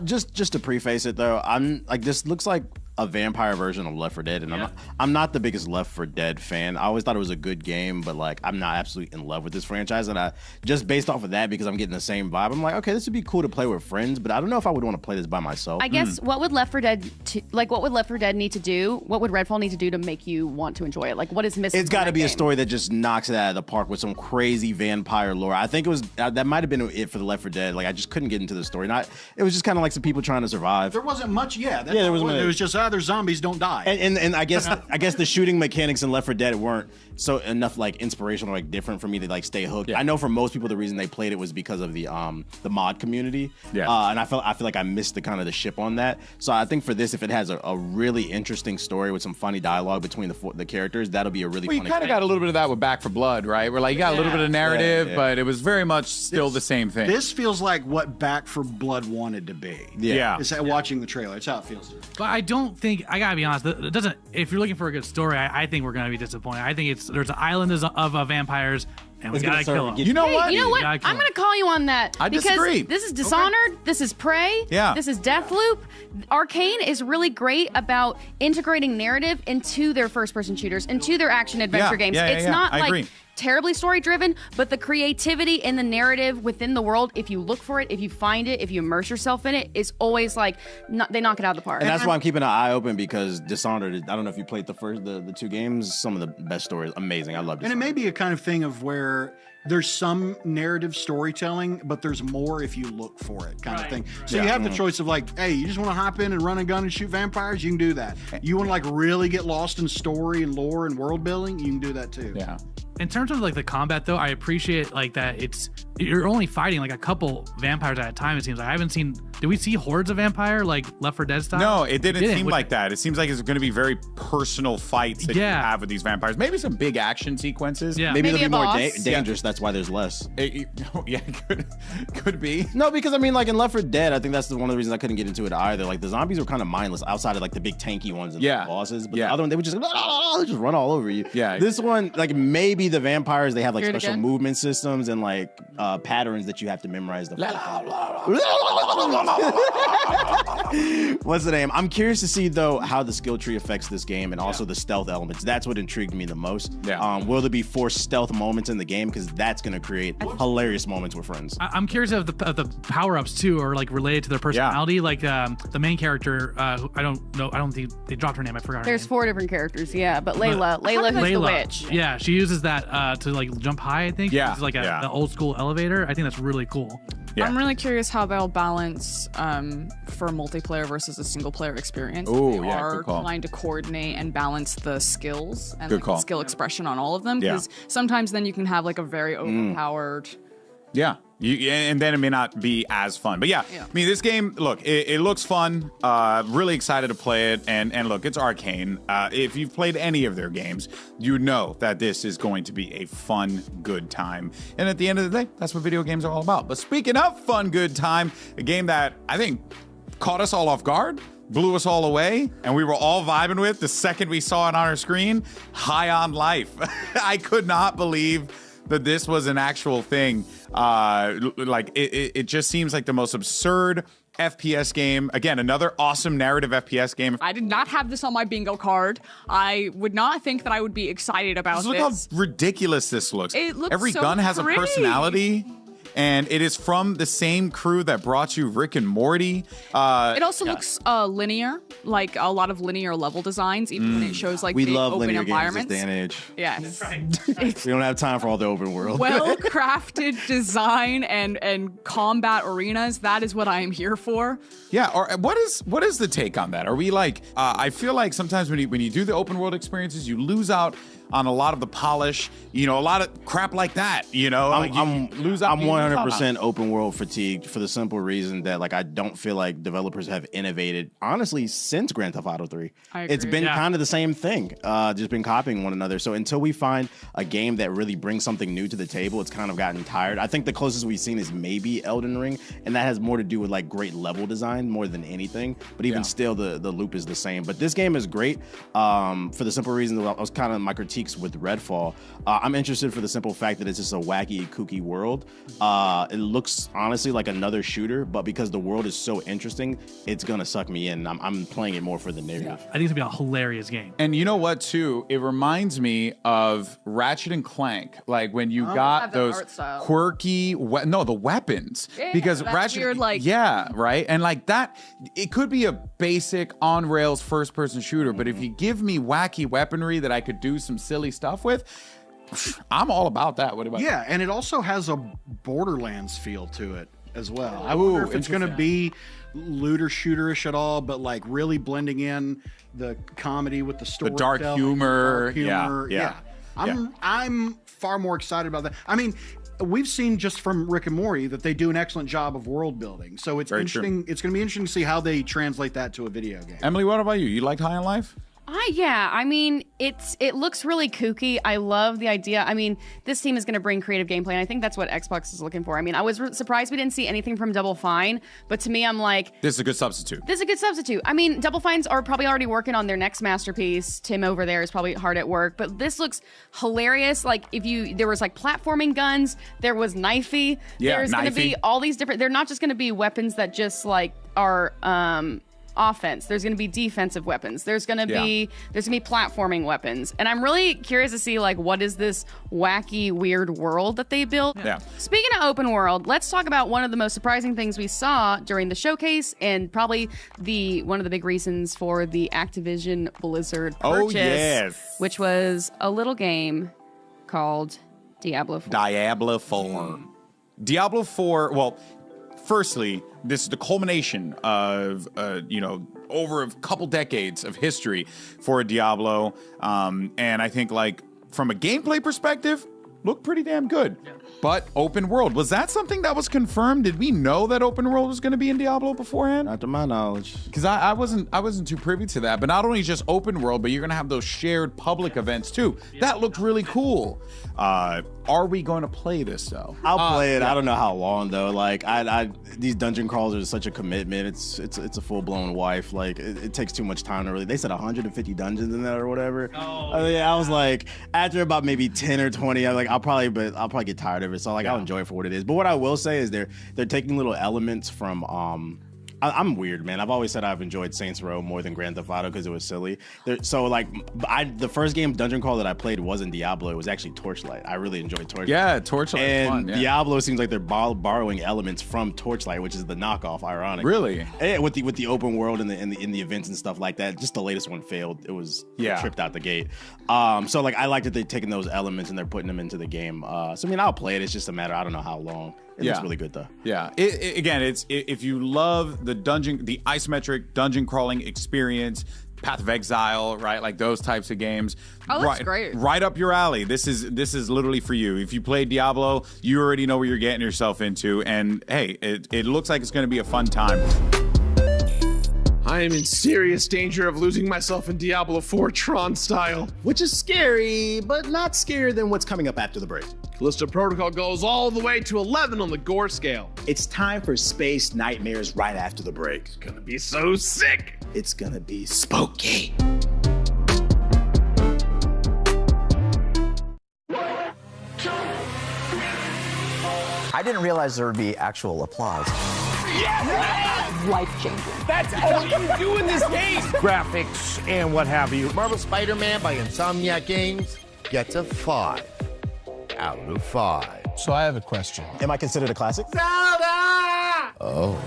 Just to preface it though, I'm like, this looks like a vampire version of Left 4 Dead, and I'm not the biggest Left 4 Dead fan. I always thought it was a good game, but like I'm not absolutely in love with this franchise, and I just based off of that, because I'm getting the same vibe, I'm like, okay, this would be cool to play with friends, but I don't know if I would want to play this by myself. I guess what would Left 4 Dead what would Left 4 Dead need to do? What would Redfall need to do to make you want to enjoy it? Like, what is missing? It's got to be a story that just knocks it out of the park with some crazy vampire lore. I think it was that might have been it for the Left 4 Dead. Like I just couldn't get into the story. It was just kind of like some people trying to survive. There wasn't much. There wasn't. It was just other zombies don't die. And I guess the shooting mechanics in Left 4 Dead weren't so enough like inspirational, like different for me to like stay hooked. I know for most people the reason they played it was because of the mod community. And I feel like I missed the ship on that. So I think for this, if it has a really interesting story with some funny dialogue between the characters, that'll be a really funny. You kind of got a little bit of that with Back 4 Blood, right? Where like you got a little bit of narrative, but it was very much still the same thing. This feels like what Back 4 Blood wanted to be. It's watching the trailer. It's how it feels. But I don't think, I gotta be honest, it doesn't. If you're looking for a good story, I think we're gonna be disappointed. I think there's an island of vampires, and we gotta kill them. You know what? I'm gonna call you on that. I disagree. This is Dishonored. This is Prey. This is Deathloop. Arcane is really great about integrating narrative into their first-person shooters, into their action-adventure games. It's not like terribly story-driven, but the creativity in the narrative within the world, if you look for it, if you find it, if you immerse yourself in it, is always like, they knock it out of the park. And that's why I'm keeping an eye open, because Dishonored, I don't know if you played the two games, some of the best stories, amazing. I loved it. And it may be a kind of thing of where there's some narrative storytelling, but there's more if you look for it, kind of thing. So you have the choice of like, hey, you just want to hop in and run a gun and shoot vampires? You can do that. You want to like really get lost in story and lore and world building? You can do that too. Yeah. In terms of like the combat though, I appreciate like that you're only fighting like a couple vampires at a time, it seems like. I haven't seen, did we see hordes of vampire like Left 4 Dead style? No, it didn't seem like that. It seems like it's going to be very personal fights that you have with these vampires. Maybe some big action sequences. Maybe they'll be more dangerous. That's why there's less. Could be. No, because I mean, like in Left 4 Dead, I think that's one of the reasons I couldn't get into it either. Like the zombies were kind of mindless outside of like the big tanky ones and the bosses. But the other one, they would just run all over you. This one, like maybe the vampires, they have like special movement systems and like patterns that you have to memorize. What's the name? I'm curious to see though how the skill tree affects this game and also the stealth elements. That's what intrigued me the most. Will there be forced stealth moments in the game? Because that's going to create hilarious moments with friends. I'm curious if the power-ups too are like related to their personality. Like the main character, I don't know. I don't think they dropped her name. I forgot her name. There's 4 different characters, but Layla, who's the witch. Yeah, she uses that to like jump high, I think. It's like the old school elevator. I think that's really cool. I'm really curious how they'll balance for a multiplayer versus a single player experience. They are trying to coordinate and balance the skills and the skill expression on all of them, because sometimes then you can have like a very overpowered. And then it may not be as fun. But I mean, this game, look, it looks fun. Really excited to play it. And look, it's Arcane. If you've played any of their games, you know that this is going to be a fun, good time. And at the end of the day, that's what video games are all about. But speaking of fun, good time, a game that I think caught us all off guard, blew us all away, and we were all vibing with the second we saw it on our screen, High on Life. I could not believe that this was an actual thing. It just seems like the most absurd FPS game. Again, another awesome narrative FPS game. I did not have this on my bingo card. I would not think that I would be excited about this. Look how ridiculous this looks. It looks Every so gun has pretty. a personality. and it is from the same crew that brought you Rick and Morty. It also looks linear, like a lot of linear level designs, even when it shows like we big love open linear environments. games this day and age. Yes. We don't have time for all the open world. Well-crafted design and combat arenas. That is what I am here for. Yeah, or what is the take on that? Are we like, I feel like sometimes when you do the open world experiences, you lose out on a lot of the polish, a lot of crap like that, I'm lose out. I'm 100% open world fatigued for the simple reason that like I don't feel like developers have innovated honestly since Grand Theft Auto 3. It's been kind of the same thing, just been copying one another. So until we find a game that really brings something new to the table, it's kind of gotten tired. I think the closest we've seen is maybe Elden Ring, and that has more to do with like great level design more than anything. But even still, the loop is the same. But this game is great for the simple reason that I was kind of my critiques with Redfall. I'm interested for the simple fact that it's just a wacky, kooky world. It looks honestly like another shooter, but because the world is so interesting, it's gonna suck me in. I'm playing it more for the narrative. I think it's gonna be a hilarious game. And you know what, too? It reminds me of Ratchet and Clank, like when you got those quirky, the weapons. Because Ratchet, weird, right? And like that, it could be a basic on rails first person shooter, but if you give me wacky weaponry that I could do some silly stuff with, I'm all about that. What about you? And it also has a Borderlands feel to it as well. I wonder if it's going to be looter shooterish at all, but like really blending in the comedy with the story, the dark humor. Yeah. I'm far more excited about that. I mean, we've seen just from Rick and Morty that they do an excellent job of world building. So it's interesting. It's going to be interesting to see how they translate that to a video game. Emily, what about you? You liked High on Life? I mean, it looks really kooky. I love the idea. I mean, this team is going to bring creative gameplay, and I think that's what Xbox is looking for. I mean, I was surprised we didn't see anything from Double Fine, but to me, I'm like, this is a good substitute. I mean, Double Fines are probably already working on their next masterpiece. Tim over there is probably hard at work, but this looks hilarious. Like, there was like platforming guns, there was knifey. There's going to be all these different. They're not just going to be weapons that just like are offense. There's going to be defensive weapons. There's going to be platforming weapons. And I'm really curious to see like what is this wacky weird world that they built. Speaking of open world, let's talk about one of the most surprising things we saw during the showcase, and probably one of the big reasons for the Activision Blizzard purchase, which was a little game called Diablo 4. Diablo 4, well, firstly, this is the culmination of, over a couple decades of history for Diablo. And I think, like, from a gameplay perspective, looked pretty damn good. But open world, was that something that was confirmed? Did we know that open world was going to be in Diablo beforehand? Not to my knowledge. Because I wasn't too privy to that. But not only just open world, but you're going to have those shared public events too. That looked really cool. Are we going to play this though? I'll play it. I don't know how long though. Like these dungeon crawls are such a commitment. It's a full blown wife. Like it takes too much time to really. They said 150 dungeons in that or whatever. I was like, after about maybe 10 or 20, I'm like, I'll probably get tired of it. So like I'll enjoy it for what it is. But what I will say is they're taking little elements from I'm weird, man. I've always said I've enjoyed Saints Row more than Grand Theft Auto because it was silly. So like, the first game dungeon crawl that I played wasn't Diablo. It was actually Torchlight. I really enjoyed Torchlight. Yeah, Torchlight is fun. Yeah. Diablo seems like they're borrowing elements from Torchlight, which is the knockoff. Ironic. Really? Yeah, with the open world and the events and stuff like that. Just the latest one failed. It was tripped out the gate. So like, I like that they're taking those elements and they're putting them into the game. So I mean, I'll play it. It's just a matter. I don't know how long. It looks really good though. Yeah. It's if you love the isometric dungeon crawling experience, Path of Exile, right? Like those types of games. Oh, that's great. Right up your alley. This is literally for you. If you play Diablo, you already know what you're getting yourself into. And hey, it looks like it's going to be a fun time. I am in serious danger of losing myself in Diablo 4 Tron style. Which is scary, but not scarier than what's coming up after the break. Callisto Protocol goes all the way to 11 on the gore scale. It's time for Space Nightmares right after the break. It's gonna be so sick. It's gonna be spooky. I didn't realize there would be actual applause. Yes! Life-changing. That's all you do in this game. Graphics and what have you. Marvel Spider-Man by Insomniac Games gets a 5 out of 5. So I have a question. Am I considered a classic? Zelda! Oh.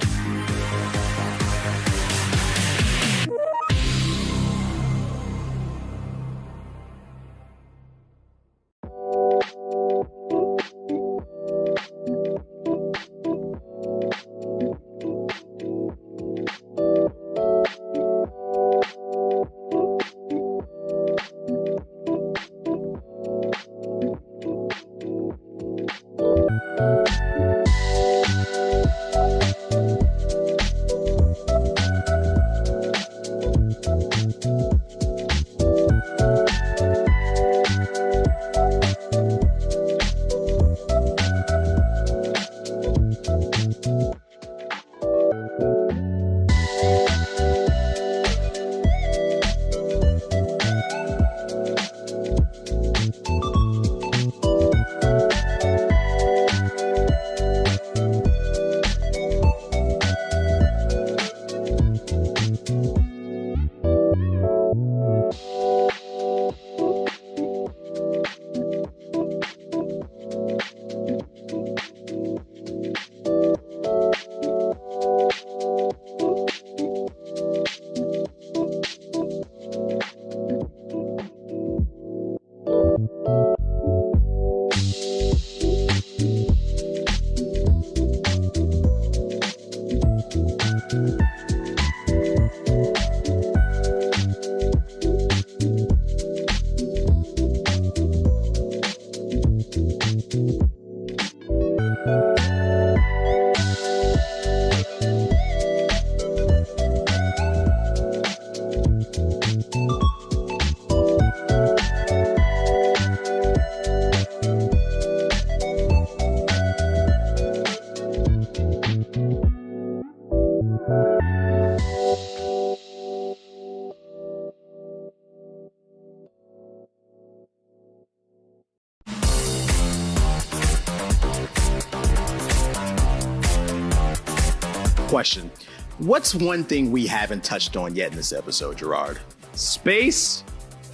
Question. What's one thing we haven't touched on yet in this episode, Gerard? Space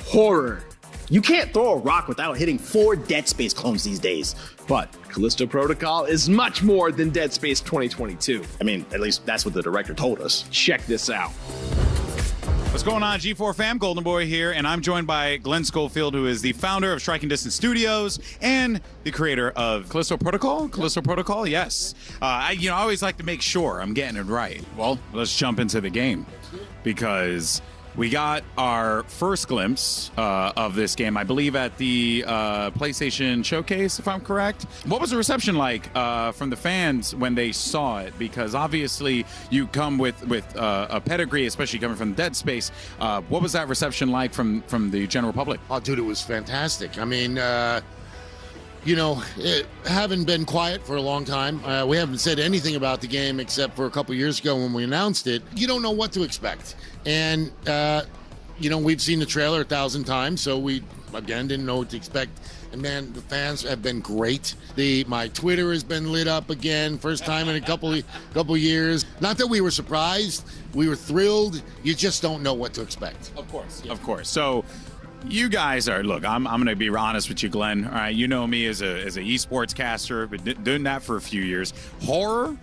horror. You can't throw a rock without hitting 4 Dead Space clones these days. But Callisto Protocol is much more than Dead Space 2022. I mean, at least that's what the director told us. Check this out. What's going on, G4 fam? Golden Boy here, and I'm joined by Glenn Schofield, who is the founder of Striking Distance Studios and the creator of Callisto Protocol. Callisto Protocol, yes. I always like to make sure I'm getting it right. Well, let's jump into the game because we got our first glimpse of this game, I believe, at the PlayStation Showcase, if I'm correct. What was the reception like from the fans when they saw it? Because obviously you come with a pedigree, especially coming from Dead Space. What was that reception like from the general public? Oh, dude, it was fantastic. I mean, haven't been quiet for a long time. We haven't said anything about the game except for a couple years ago when we announced it. You don't know what to expect. And, we've seen the trailer 1,000 times, so we, again, didn't know what to expect. And, man, the fans have been great. My Twitter has been lit up again, first time in a couple years. Not that we were surprised. We were thrilled. You just don't know what to expect. Of course. Yeah. Of course. So you guys are, look, I'm going to be honest with you, Glenn. All right, you know me as a esports caster, been doing that for a few years. Horror,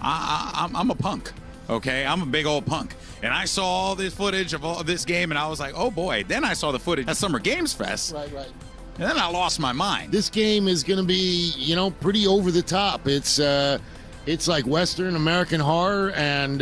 I'm a punk. Okay, I'm a big old punk. And I saw all this footage of all this game, and I was like, oh boy. Then I saw the footage at Summer Games Fest. Right. And then I lost my mind. This game is going to be, pretty over the top. It's like Western American horror, and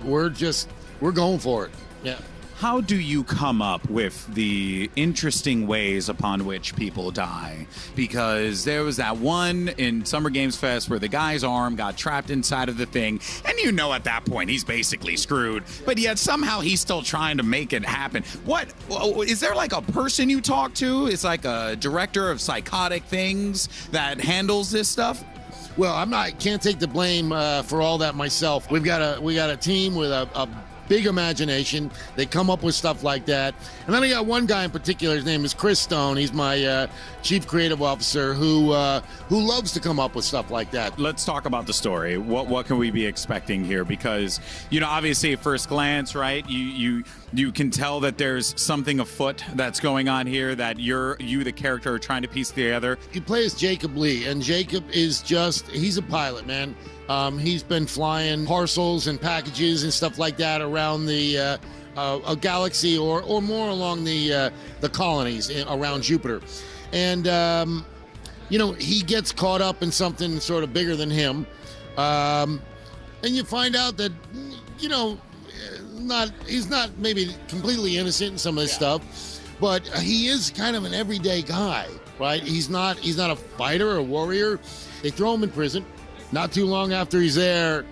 we're going for it. Yeah. How do you come up with the interesting ways upon which people die? Because there was that one in Summer Games Fest where the guy's arm got trapped inside of the thing, and at that point he's basically screwed, but yet somehow he's still trying to make it happen. What is there like a person you talk to? It's like a director of psychotic things that handles this stuff? Well, can't take the blame for all that myself. We got a team with a big imagination. They come up with stuff like that. And then I got one guy in particular. His name is Chris Stone. He's my chief creative officer who loves to come up with stuff like that. Let's talk about the story. What can we be expecting here? Because, you know, obviously at first glance, right, you can tell that there's something afoot that's going on here that you, the character, are trying to piece together. You play as Jacob Lee, and Jacob is he's a pilot, man. He's been flying parcels and packages and stuff like that around the a galaxy or more along the colonies around Jupiter. And, you know, he gets caught up in something sort of bigger than him. And you find out that, you know, he's not maybe completely innocent in some of this stuff, but he is kind of an everyday guy, right? He's not a fighter or a warrior. They throw him in prison. Not too long after he's there,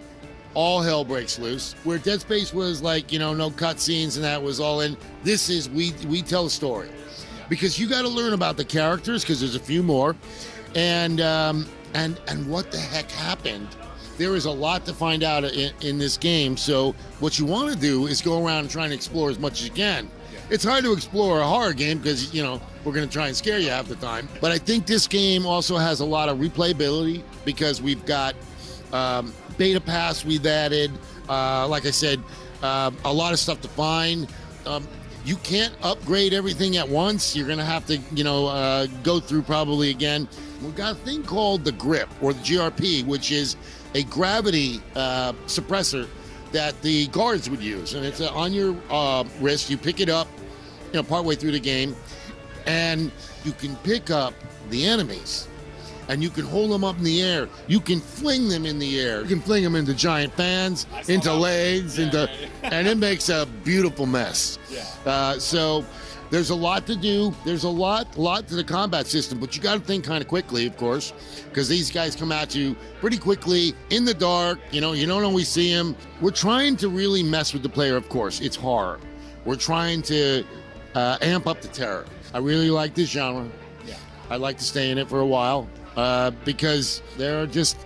all hell breaks loose. Where Dead Space was like, you know, no cutscenes and that was all in. This is we tell a story, because you got to learn about the characters, because there's a few more, and what the heck happened. There is a lot to find out in this game. So what you want to do is go around and try and explore as much as you can. It's hard to explore a horror game because, you know, we're going to try and scare you half the time. But I think this game also has a lot of replayability because we've got beta pass we've added. Like I said, a lot of stuff to find. You can't upgrade everything at once. You're going to have to, you know, go through probably again. We've got a thing called the grip, or the GRP, which is a gravity suppressor that the guards would use. And it's on your wrist. You pick it up, you know, partway through the game, and you can pick up the enemies. And you can hold them up in the air. You can fling them in the air. You can fling them into giant fans, into legs, and it makes a beautiful mess. So there's a lot to do. There's a lot to the combat system, but you got to think kind of quickly, of course, because these guys come at you pretty quickly in the dark. You know, you don't always see them. We're trying to really mess with the player, of course. It's horror. We're trying to amp up the terror. I really like this genre. I'd like to stay in it for a while. Because there are just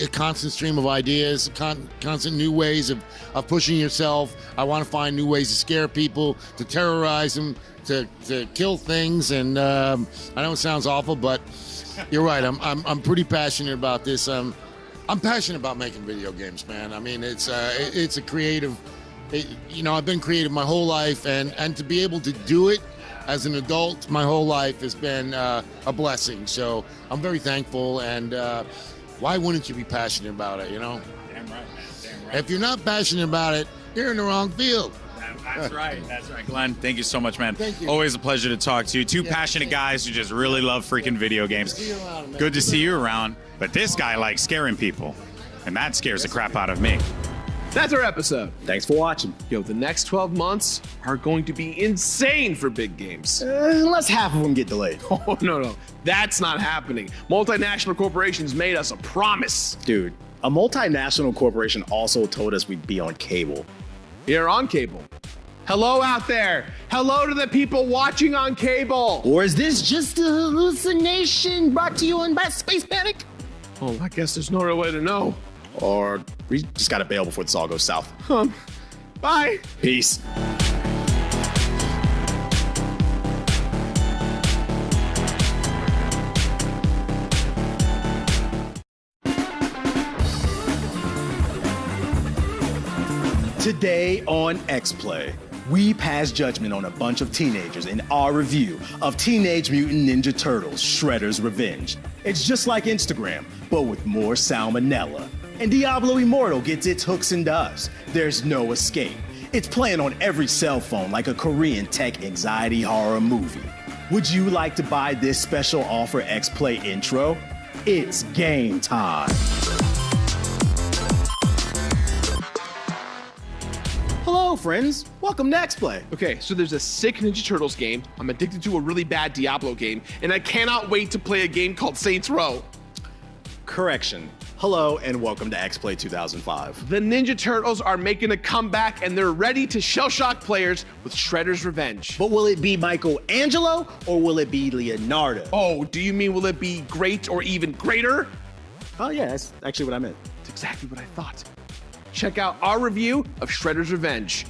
a constant stream of ideas, constant new ways of pushing yourself. I want to find new ways to scare people, to terrorize them, to kill things. And I know it sounds awful, but you're right. I'm pretty passionate about this. I'm passionate about making video games, man. I mean, it's a creative. You know, I've been creative my whole life, and to be able to do it as an adult, my whole life has been a blessing. So I'm very thankful, and why wouldn't you be passionate about it, you know? Damn right, man. Damn right. If you're not passionate about it, you're in the wrong field. That's right. That's right. Glenn, thank you so much, man. Thank you. Always a pleasure to talk to you. Two passionate guys who just really love freaking video games. See you around, man. Good to see you around. But this guy likes scaring people, and that scares the crap out of me. That's our episode. Thanks for watching. Yo, the next 12 months are going to be insane for big games. Unless half of them get delayed. Oh, no. That's not happening. Multinational corporations made us a promise. Dude, a multinational corporation also told us we'd be on cable. You're on cable. Hello out there. Hello to the people watching on cable. Or is this just a hallucination brought to you by Space Panic? Oh, I guess there's no real way to know. Or we just gotta bail before this all goes south. Bye. Peace. Today on X-Play, we pass judgment on a bunch of teenagers in our review of Teenage Mutant Ninja Turtles: Shredder's Revenge. It's just like Instagram, but with more salmonella. And Diablo Immortal gets its hooks into us. There's no escape. It's playing on every cell phone like a Korean tech anxiety horror movie. Would you like to buy this special offer X-Play intro? It's game time. Hello, friends. Welcome to X-Play. Okay, so there's a sick Ninja Turtles game. I'm addicted to a really bad Diablo game, and I cannot wait to play a game called Saints Row. Correction. Hello, and welcome to X-Play 2005. The Ninja Turtles are making a comeback, and they're ready to shell-shock players with Shredder's Revenge. But will it be Michelangelo, or will it be Leonardo? Oh, do you mean will it be great or even greater? Oh yeah, that's actually what I meant. That's exactly what I thought. check out our review of Shredder's Revenge.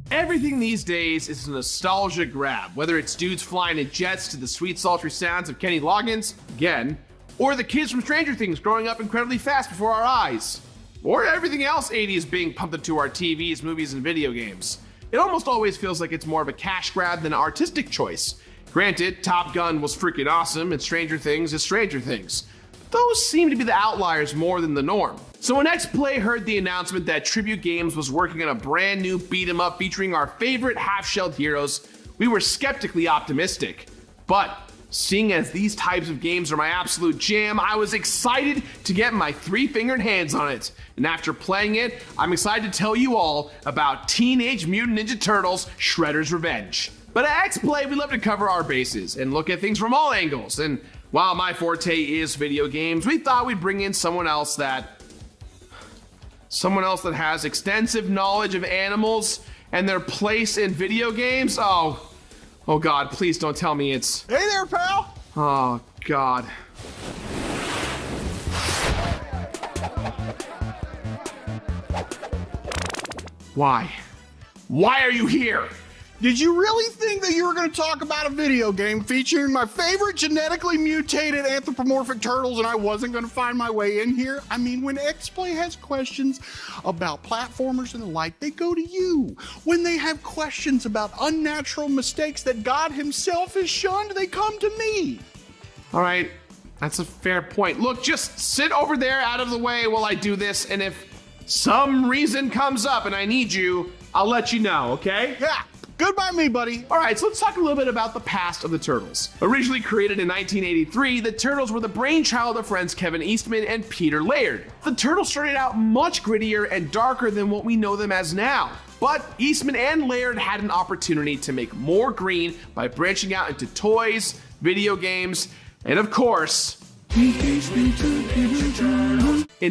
Everything these days is a nostalgia grab, whether it's dudes flying in jets to the sweet sultry sounds of Kenny Loggins, again, or the kids from Stranger Things growing up incredibly fast before our eyes, or everything else 80s being pumped into our TVs, movies, and video games. It almost always feels like it's more of a cash grab than an artistic choice. Granted, Top Gun was freaking awesome, and Stranger Things is Stranger Things. But those seem to be the outliers more than the norm. So when XPlay heard the announcement that Tribute Games was working on a brand new beat-em-up featuring our favorite half-shelled heroes, we were skeptically optimistic. But seeing as these types of games are my absolute jam, I was excited to get my three-fingered hands on it. And after playing it, I'm excited to tell you all about Teenage Mutant Ninja Turtles Shredder's Revenge. But at XPlay, we love to cover our bases and look at things from all angles. And while my forte is video games, we thought we'd bring in someone else that has extensive knowledge of animals and their place in video games. Oh God, please don't tell me it's... Hey there, pal! Oh, God. Why? Why are you here? Did you really think that you were going to talk about a video game featuring my favorite genetically mutated anthropomorphic turtles and I wasn't going to find my way in here? I mean, when XPlay has questions about platformers and the like, they go to you. When they have questions about unnatural mistakes that God himself has shunned, they come to me. All right, that's a fair point. Look, just sit over there out of the way while I do this, and if some reason comes up and I need you, I'll let you know, okay? Yeah. Goodbye, me, buddy. All right, so let's talk a little bit about the past of the Turtles. Originally created in 1983, the Turtles were the brainchild of friends Kevin Eastman and Peter Laird. The Turtles started out much grittier and darker than what we know them as now. But Eastman and Laird had an opportunity to make more green by branching out into toys, video games, and of course... In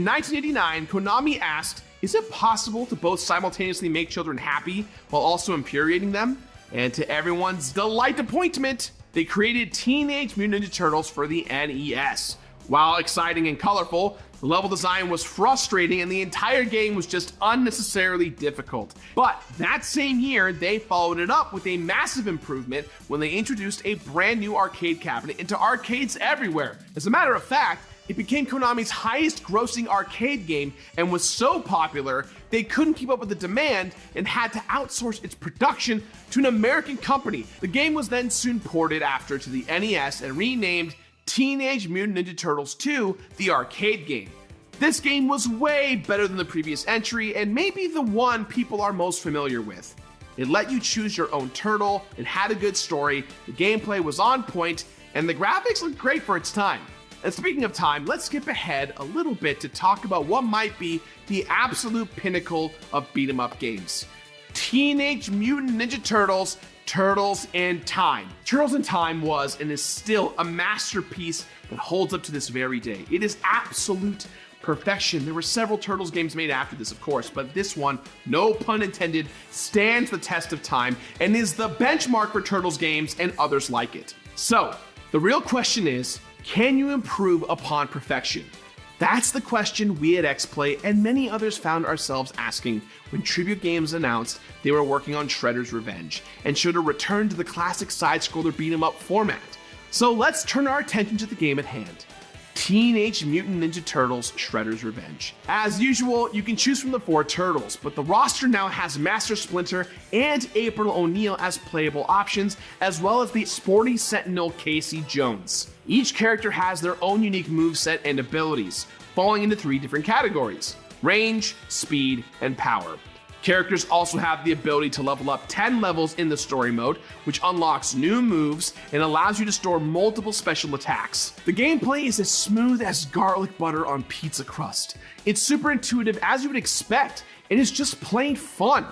1989, Konami asked, is it possible to both simultaneously make children happy while also infuriating them? And to everyone's delight appointment, they created Teenage Mutant Ninja Turtles for the NES. While exciting and colorful, the level design was frustrating and the entire game was just unnecessarily difficult. But that same year, they followed it up with a massive improvement when they introduced a brand new arcade cabinet into arcades everywhere. As a matter of fact, it became Konami's highest grossing arcade game and was so popular, they couldn't keep up with the demand and had to outsource its production to an American company. The game was then soon ported after to the NES and renamed Teenage Mutant Ninja Turtles 2, the arcade game. This game was way better than the previous entry and maybe the one people are most familiar with. It let you choose your own turtle, it had a good story, the gameplay was on point, and the graphics looked great for its time. And speaking of time, let's skip ahead a little bit to talk about what might be the absolute pinnacle of beat-em-up games. Teenage Mutant Ninja Turtles, Turtles in Time. Turtles in Time was and is still a masterpiece that holds up to this very day. It is absolute perfection. There were several Turtles games made after this, of course, but this one, no pun intended, stands the test of time and is the benchmark for Turtles games and others like it. So, the real question is, can you improve upon perfection? That's the question we at XPlay and many others found ourselves asking when Tribute Games announced they were working on Shredder's Revenge and showed a return to the classic side-scroller beat-em-up format. So let's turn our attention to the game at hand. Teenage Mutant Ninja Turtles Shredder's Revenge. As usual, you can choose from the 4 turtles, but the roster now has Master Splinter and April O'Neil as playable options, as well as the sporty Sentinel Casey Jones. Each character has their own unique moveset and abilities, falling into 3 different categories: range, speed, and power. Characters also have the ability to level up 10 levels in the story mode, which unlocks new moves and allows you to store multiple special attacks. The gameplay is as smooth as garlic butter on pizza crust. It's super intuitive as you would expect, and it's just plain fun.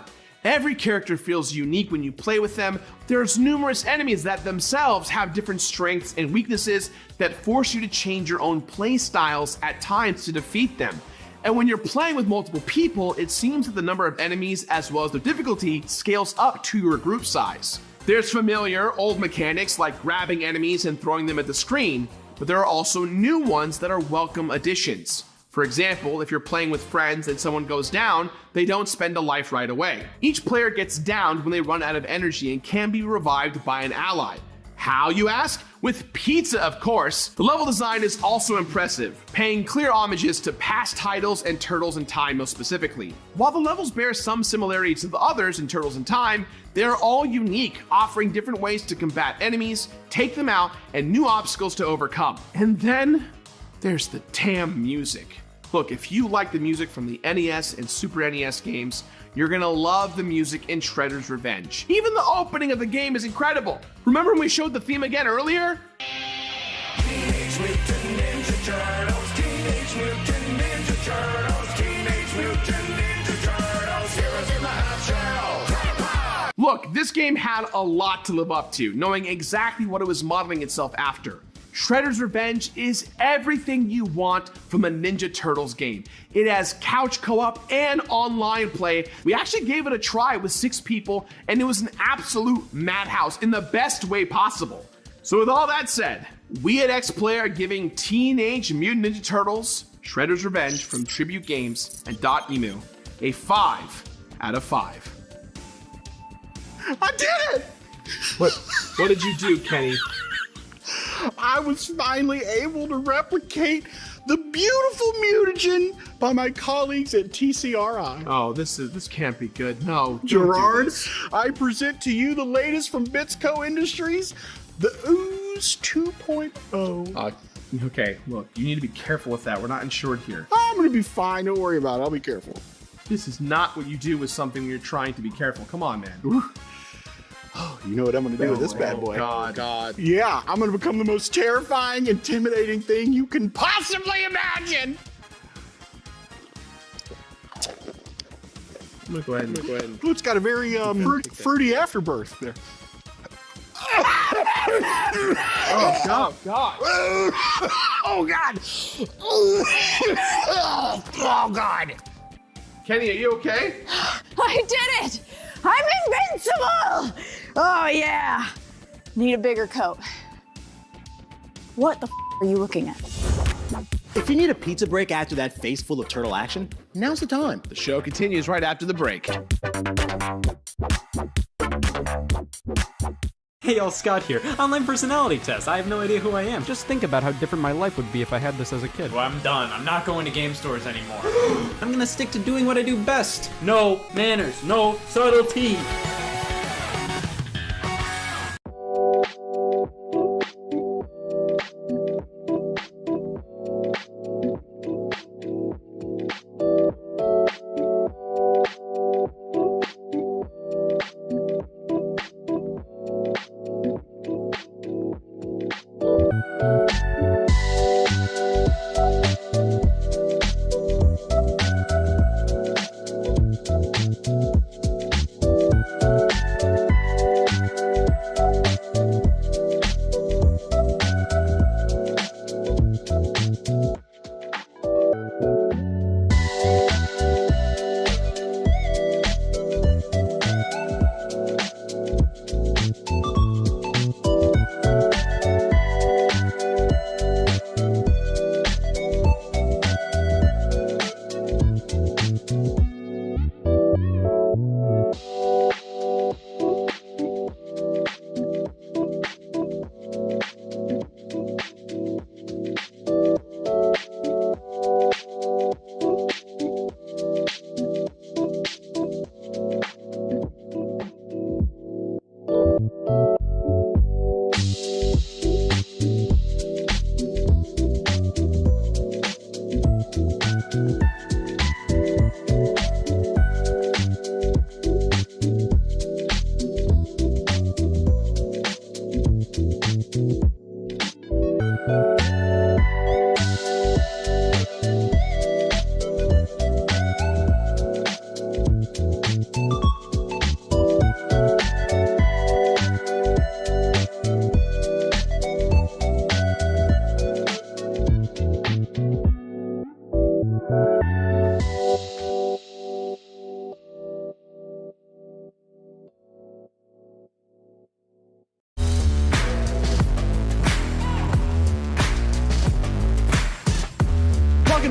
Every character feels unique when you play with them. There's numerous enemies that themselves have different strengths and weaknesses that force you to change your own play styles at times to defeat them. And when you're playing with multiple people, it seems that the number of enemies as well as their difficulty scales up to your group size. There's familiar, old mechanics like grabbing enemies and throwing them at the screen, but there are also new ones that are welcome additions. For example, if you're playing with friends and someone goes down, they don't spend a life right away. Each player gets downed when they run out of energy and can be revived by an ally. How, you ask? With pizza, of course. The level design is also impressive, paying clear homages to past titles and Turtles in Time most specifically. While the levels bear some similarities to the others in Turtles in Time, they are all unique, offering different ways to combat enemies, take them out, and new obstacles to overcome. And then there's the damn music. Look, if you like the music from the NES and Super NES games, you're gonna love the music in Shredder's Revenge. Even the opening of the game is incredible. Remember when we showed the theme again earlier? Teenage Mutant Ninja Turtles, Teenage Mutant Ninja Turtles, Teenage Mutant Ninja Turtles, heroes in the half shell. Look, this game had a lot to live up to, knowing exactly what it was modeling itself after. Shredder's Revenge is everything you want from a Ninja Turtles game. It has couch co-op and online play. We actually gave it a try with 6 people, and it was an absolute madhouse in the best way possible. So with all that said, we at XPlay are giving Teenage Mutant Ninja Turtles Shredder's Revenge from Tribute Games and .emu a 5 out of 5. I did it! What did you do, Kenny? I was finally able to replicate the beautiful mutagen by my colleagues at TCRI. Oh, this can't be good. No, Gerard, I present to you the latest from Bitsco Industries, the Ooze 2.0. Okay, look, you need to be careful with that. We're not insured here. I'm gonna be fine. Don't worry about it. I'll be careful. This is not what you do with something when you're trying to be careful. Come on, man. Ooh. Oh, you know what I'm gonna do with this bad boy? God. Yeah, I'm gonna become the most terrifying, intimidating thing you can possibly imagine. I'm gonna go ahead. Ooh, it's got a very fruity afterbirth there. Oh God! Oh God! Oh God! Kenny, are you okay? I did it! I'm invincible! Oh yeah! Need a bigger coat. What the are you looking at? If you need a pizza break after that face full of turtle action, now's the time. The show continues right after the break. Hey y'all, Scott here. Online personality test. I have no idea who I am. Just think about how different my life would be if I had this as a kid. Well, I'm done. I'm not going to game stores anymore. I'm gonna stick to doing what I do best. No manners, no subtlety.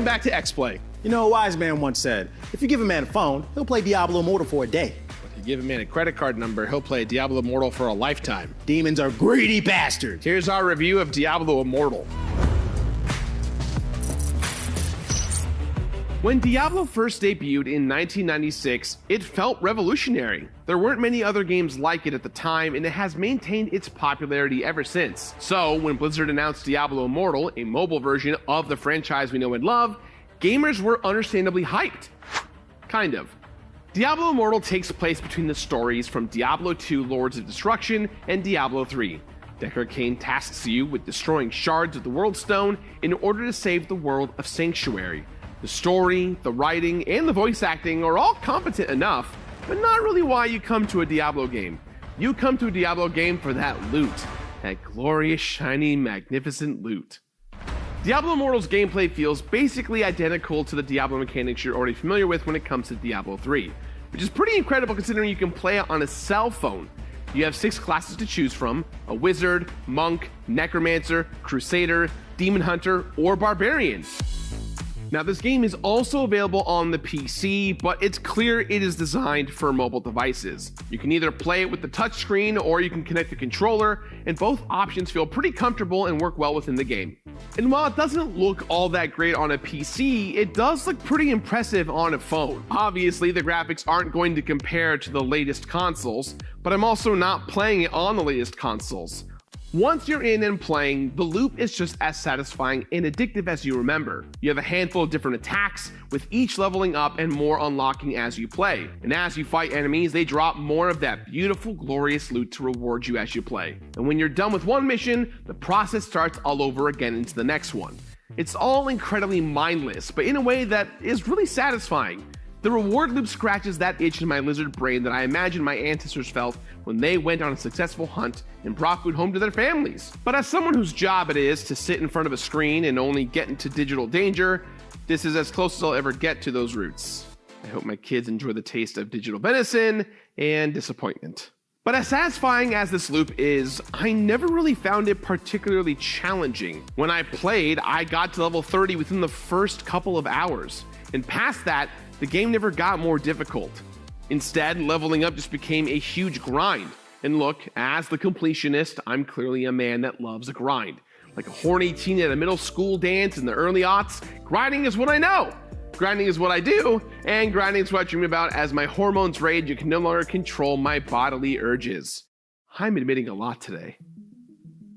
Welcome back to X-Play. You know, a wise man once said, if you give a man a phone, he'll play Diablo Immortal for a day. If you give a man a credit card number, he'll play Diablo Immortal for a lifetime. Demons are greedy bastards. Here's our review of Diablo Immortal. When Diablo first debuted in 1996, it felt revolutionary. There weren't many other games like it at the time, and it has maintained its popularity ever since. So, when Blizzard announced Diablo Immortal, a mobile version of the franchise we know and love, gamers were understandably hyped. Kind of. Diablo Immortal takes place between the stories from Diablo 2 Lords of Destruction and Diablo 3. Deckard Cain tasks you with destroying shards of the World Stone in order to save the world of Sanctuary. The story, the writing, and the voice acting are all competent enough, but not really why you come to a Diablo game. You come to a Diablo game for that loot. That glorious, shiny, magnificent loot. Diablo Immortal's gameplay feels basically identical to the Diablo mechanics you're already familiar with when it comes to Diablo 3, which is pretty incredible considering you can play it on a cell phone. You have 6 classes to choose from: a wizard, monk, necromancer, crusader, demon hunter, or barbarian. Now, this game is also available on the PC, but it's clear it is designed for mobile devices. You can either play it with the touchscreen or you can connect the controller, and both options feel pretty comfortable and work well within the game. And while it doesn't look all that great on a PC, it does look pretty impressive on a phone. Obviously, the graphics aren't going to compare to the latest consoles, but I'm also not playing it on the latest consoles. Once you're in and playing, the loop is just as satisfying and addictive as you remember. You have a handful of different attacks, with each leveling up and more unlocking as you play. And as you fight enemies, they drop more of that beautiful, glorious loot to reward you as you play. And when you're done with one mission, the process starts all over again into the next one. It's all incredibly mindless, but in a way that is really satisfying. The reward loop scratches that itch in my lizard brain that I imagine my ancestors felt when they went on a successful hunt and brought food home to their families. But as someone whose job it is to sit in front of a screen and only get into digital danger, this is as close as I'll ever get to those roots. I hope my kids enjoy the taste of digital venison and disappointment. But as satisfying as this loop is, I never really found it particularly challenging. When I played, I got to level 30 within the first couple of hours, and past that, the game never got more difficult. Instead, leveling up just became a huge grind. And look, as the completionist, I'm clearly a man that loves a grind. Like a horny teen at a middle school dance in the early aughts, grinding is what I know. Grinding is what I do, and grinding is what I dream about as my hormones rage and can no longer control my bodily urges. I'm admitting a lot today.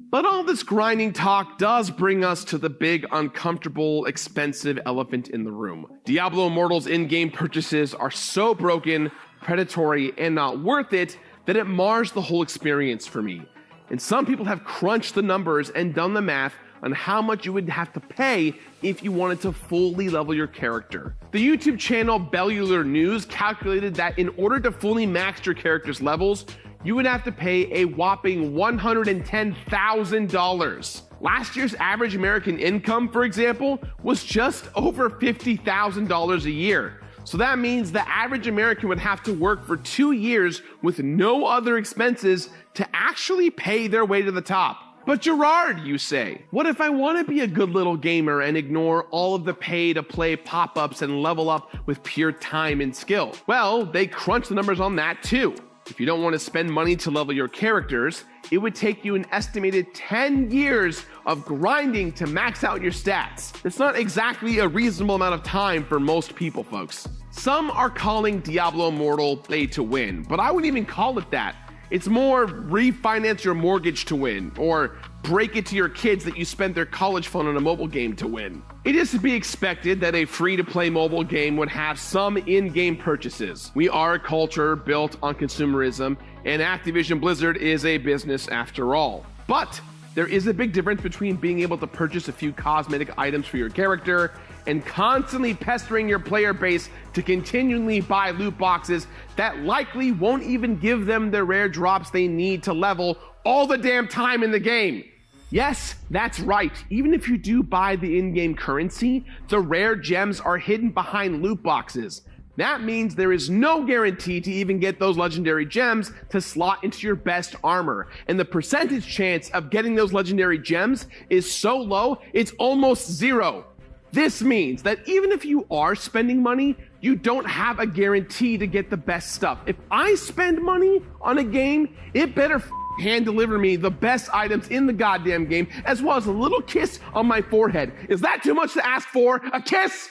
But all this grinding talk does bring us to the big, uncomfortable, expensive elephant in the room. Diablo Immortal's in-game purchases are so broken, predatory, and not worth it that it mars the whole experience for me. And some people have crunched the numbers and done the math on how much you would have to pay if you wanted to fully level your character. The YouTube channel Bellular News calculated that in order to fully max your character's levels, you would have to pay a whopping $110,000. Last year's average American income, for example, was just over $50,000 a year. So that means the average American would have to work for 2 years with no other expenses to actually pay their way to the top. But Gerard, you say, what if I want to be a good little gamer and ignore all of the pay-to-play pop-ups and level up with pure time and skill? Well, they crunch the numbers on that too. If you don't want to spend money to level your characters, it would take you an estimated 10 years of grinding to max out your stats. That's not exactly a reasonable amount of time for most people, folks. Some are calling Diablo Immortal pay to win, but I wouldn't even call it that. It's more refinance your mortgage to win, or break it to your kids that you spent their college fund on a mobile game to win. It is to be expected that a free-to-play mobile game would have some in-game purchases. We are a culture built on consumerism, and Activision Blizzard is a business after all. But there is a big difference between being able to purchase a few cosmetic items for your character and constantly pestering your player base to continually buy loot boxes that likely won't even give them the rare drops they need to level all the damn time in the game. Yes, that's right. Even if you do buy the in-game currency, the rare gems are hidden behind loot boxes. That means there is no guarantee to even get those legendary gems to slot into your best armor. And the percentage chance of getting those legendary gems is so low, it's almost zero. This means that even if you are spending money, you don't have a guarantee to get the best stuff. If I spend money on a game, it better hand deliver me the best items in the goddamn game, as well as a little kiss on my forehead. Is that too much to ask for? A kiss?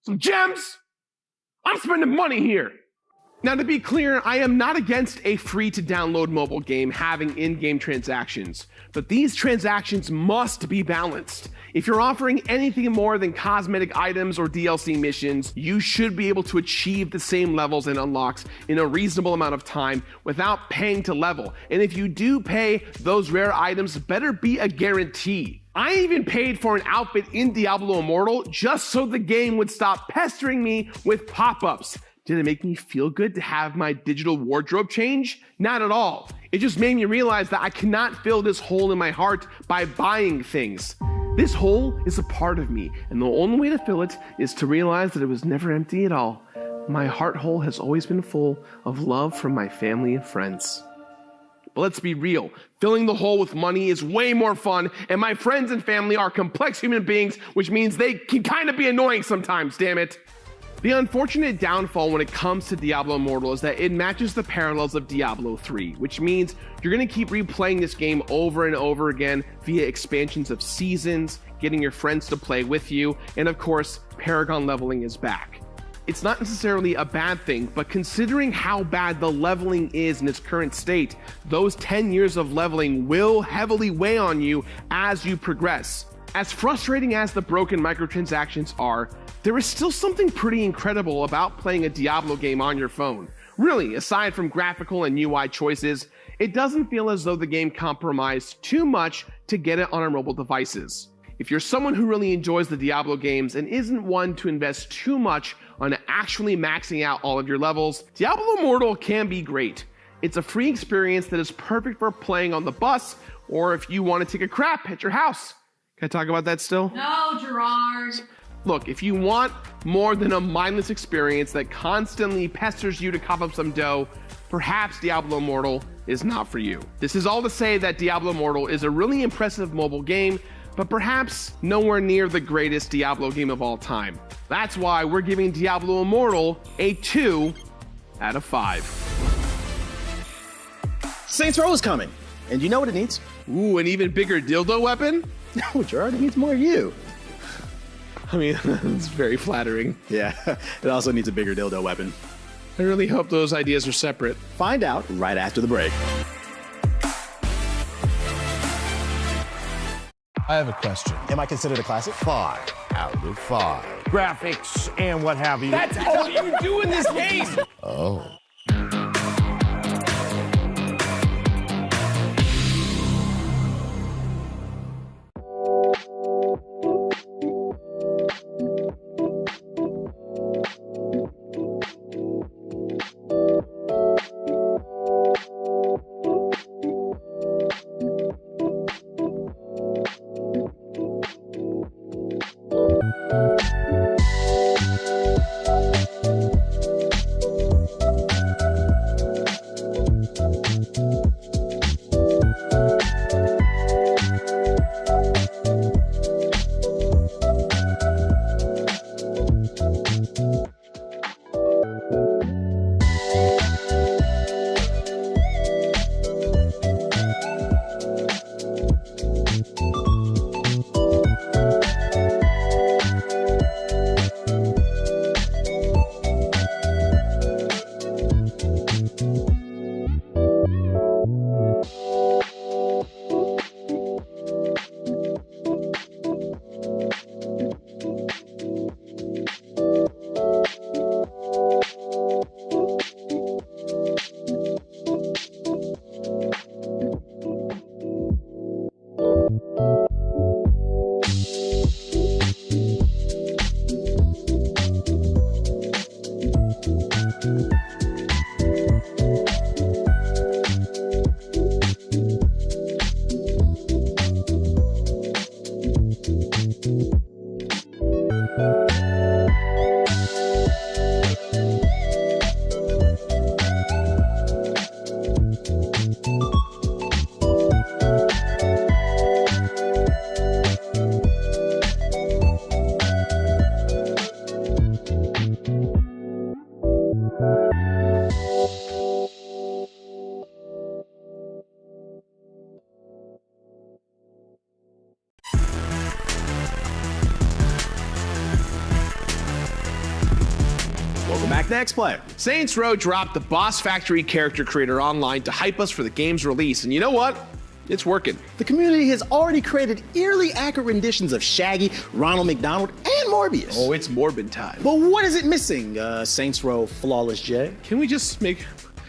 Some gems? I'm spending money here. Now, to be clear, I am not against a free-to-download mobile game having in-game transactions, but these transactions must be balanced. If you're offering anything more than cosmetic items or DLC missions, you should be able to achieve the same levels and unlocks in a reasonable amount of time without paying to level. And if you do pay, those rare items better be a guarantee. I even paid for an outfit in Diablo Immortal just so the game would stop pestering me with pop-ups. Did it make me feel good to have my digital wardrobe change? Not at all. It just made me realize that I cannot fill this hole in my heart by buying things. This hole is a part of me, and the only way to fill it is to realize that it was never empty at all. My heart hole has always been full of love from my family and friends. But let's be real, filling the hole with money is way more fun, and my friends and family are complex human beings, which means they can kind of be annoying sometimes, damn it. The unfortunate downfall when it comes to Diablo Immortal is that it matches the parallels of Diablo 3, which means you're going to keep replaying this game over and over again via expansions of seasons, getting your friends to play with you, and of course, Paragon leveling is back. It's not necessarily a bad thing, but considering how bad the leveling is in its current state, those 10 years of leveling will heavily weigh on you as you progress. As frustrating as the broken microtransactions are, there is still something pretty incredible about playing a Diablo game on your phone. Really, aside from graphical and UI choices, it doesn't feel as though the game compromised too much to get it on our mobile devices. If you're someone who really enjoys the Diablo games and isn't one to invest too much on actually maxing out all of your levels, Diablo Immortal can be great. It's a free experience that is perfect for playing on the bus or if you want to take a crap at your house. Can I talk about that still? No, Gerard. Look, if you want more than a mindless experience that constantly pesters you to cough up some dough, perhaps Diablo Immortal is not for you. This is all to say that Diablo Immortal is a really impressive mobile game, but perhaps nowhere near the greatest Diablo game of all time. That's why we're giving Diablo Immortal a 2 out of 5. Saints Row is coming, and you know what it needs? Ooh, an even bigger dildo weapon? No, Gerard, it needs more of you. I mean, it's very flattering. Yeah, it also needs a bigger dildo weapon. I really hope those ideas are separate. Find out right after the break. I have a question. Am I considered a classic? 5 out of 5. Graphics and what have you. That's all you do in this game! Oh. Back to X-Play. Saints Row dropped the Boss Factory character creator online to hype us for the game's release, and you know what? It's working. The community has already created eerily accurate renditions of Shaggy, Ronald McDonald, and Morbius. Oh, it's Morbid time. But what is it missing, Saints Row Flawless J? Can we just make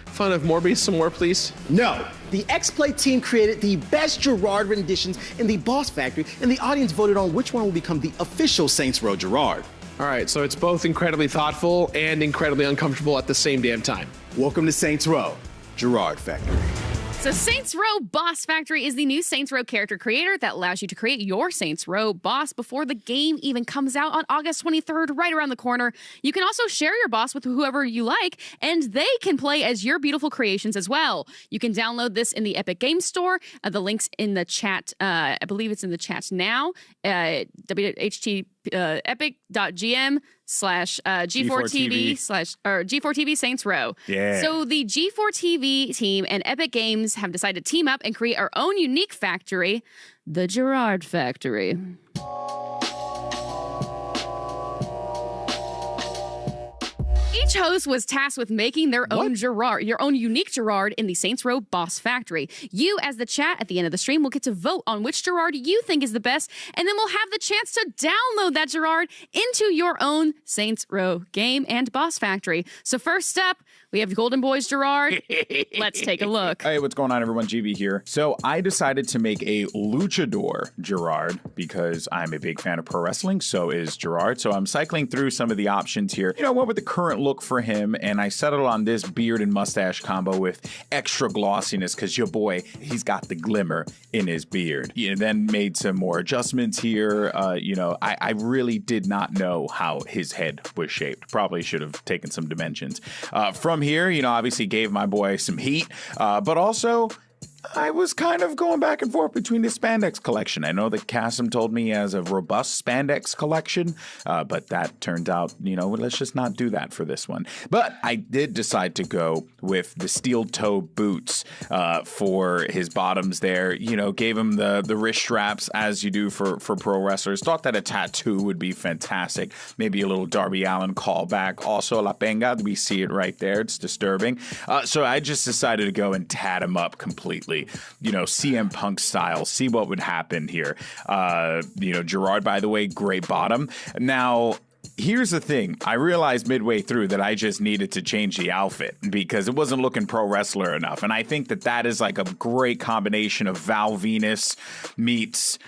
fun of Morbius some more, please? No. The X-Play team created the best Gerard renditions in the Boss Factory, and the audience voted on which one will become the official Saints Row Gerard. All right, so it's both incredibly thoughtful and incredibly uncomfortable at the same damn time. Welcome to Saints Row Gerard Factory. So Saints Row Boss Factory is the new Saints Row character creator that allows you to create your Saints Row boss before the game even comes out on August 23rd, right around the corner. You can also share your boss with whoever you like, and they can play as your beautiful creations as well. You can download this in the Epic Games Store. The link's in the chat. I believe it's in the chat now. epic.gm/G4TV/G4TV Saints Row. Yeah. So the G4TV team and Epic Games have decided to team up and create our own unique factory, the Gerard Factory. Each host was tasked with making their own Gerard, your own unique Gerard in the Saints Row Boss Factory. You, as the chat at the end of the stream, will get to vote on which Gerard you think is the best, and then we'll have the chance to download that Gerard into your own Saints Row game and Boss Factory. So first up, we have Golden Boy's Gerard. Let's take a look. Hey, what's going on, everyone? GB here. So I decided to make a luchador Gerard because I'm a big fan of pro wrestling. So is Gerard. So I'm cycling through some of the options here. You know, what would the current look for him? And I settled on this beard and mustache combo with extra glossiness because your boy, he's got the glimmer in his beard. Then made some more adjustments here. I really did not know how his head was shaped. Probably should have taken some dimensions. From here, obviously gave my boy some heat, but also I was kind of going back and forth between the spandex collection. I know that Kasim told me he has a robust spandex collection, but that turned out, let's just not do that for this one. But I did decide to go with the steel toe boots for his bottoms there. Gave him the wrist straps as you do for pro wrestlers. Thought that a tattoo would be fantastic. Maybe a little Darby Allin callback. Also La Penga, we see it right there. It's disturbing. So I just decided to go and tat him up completely. CM Punk style, see what would happen here. Gerard, by the way, great bottom. Now, here's the thing. I realized midway through that I just needed to change the outfit because it wasn't looking pro wrestler enough. And I think that is like a great combination of Val Venus meets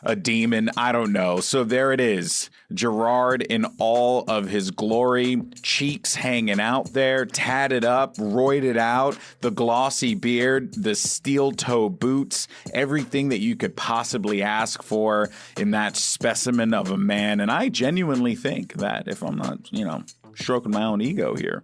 a demon. I don't know. So there it is. Gerard in all of his glory, cheeks hanging out there, tatted up, roided out, the glossy beard, the steel toe boots, everything that you could possibly ask for in that specimen of a man. And I genuinely think that if I'm not, stroking my own ego here,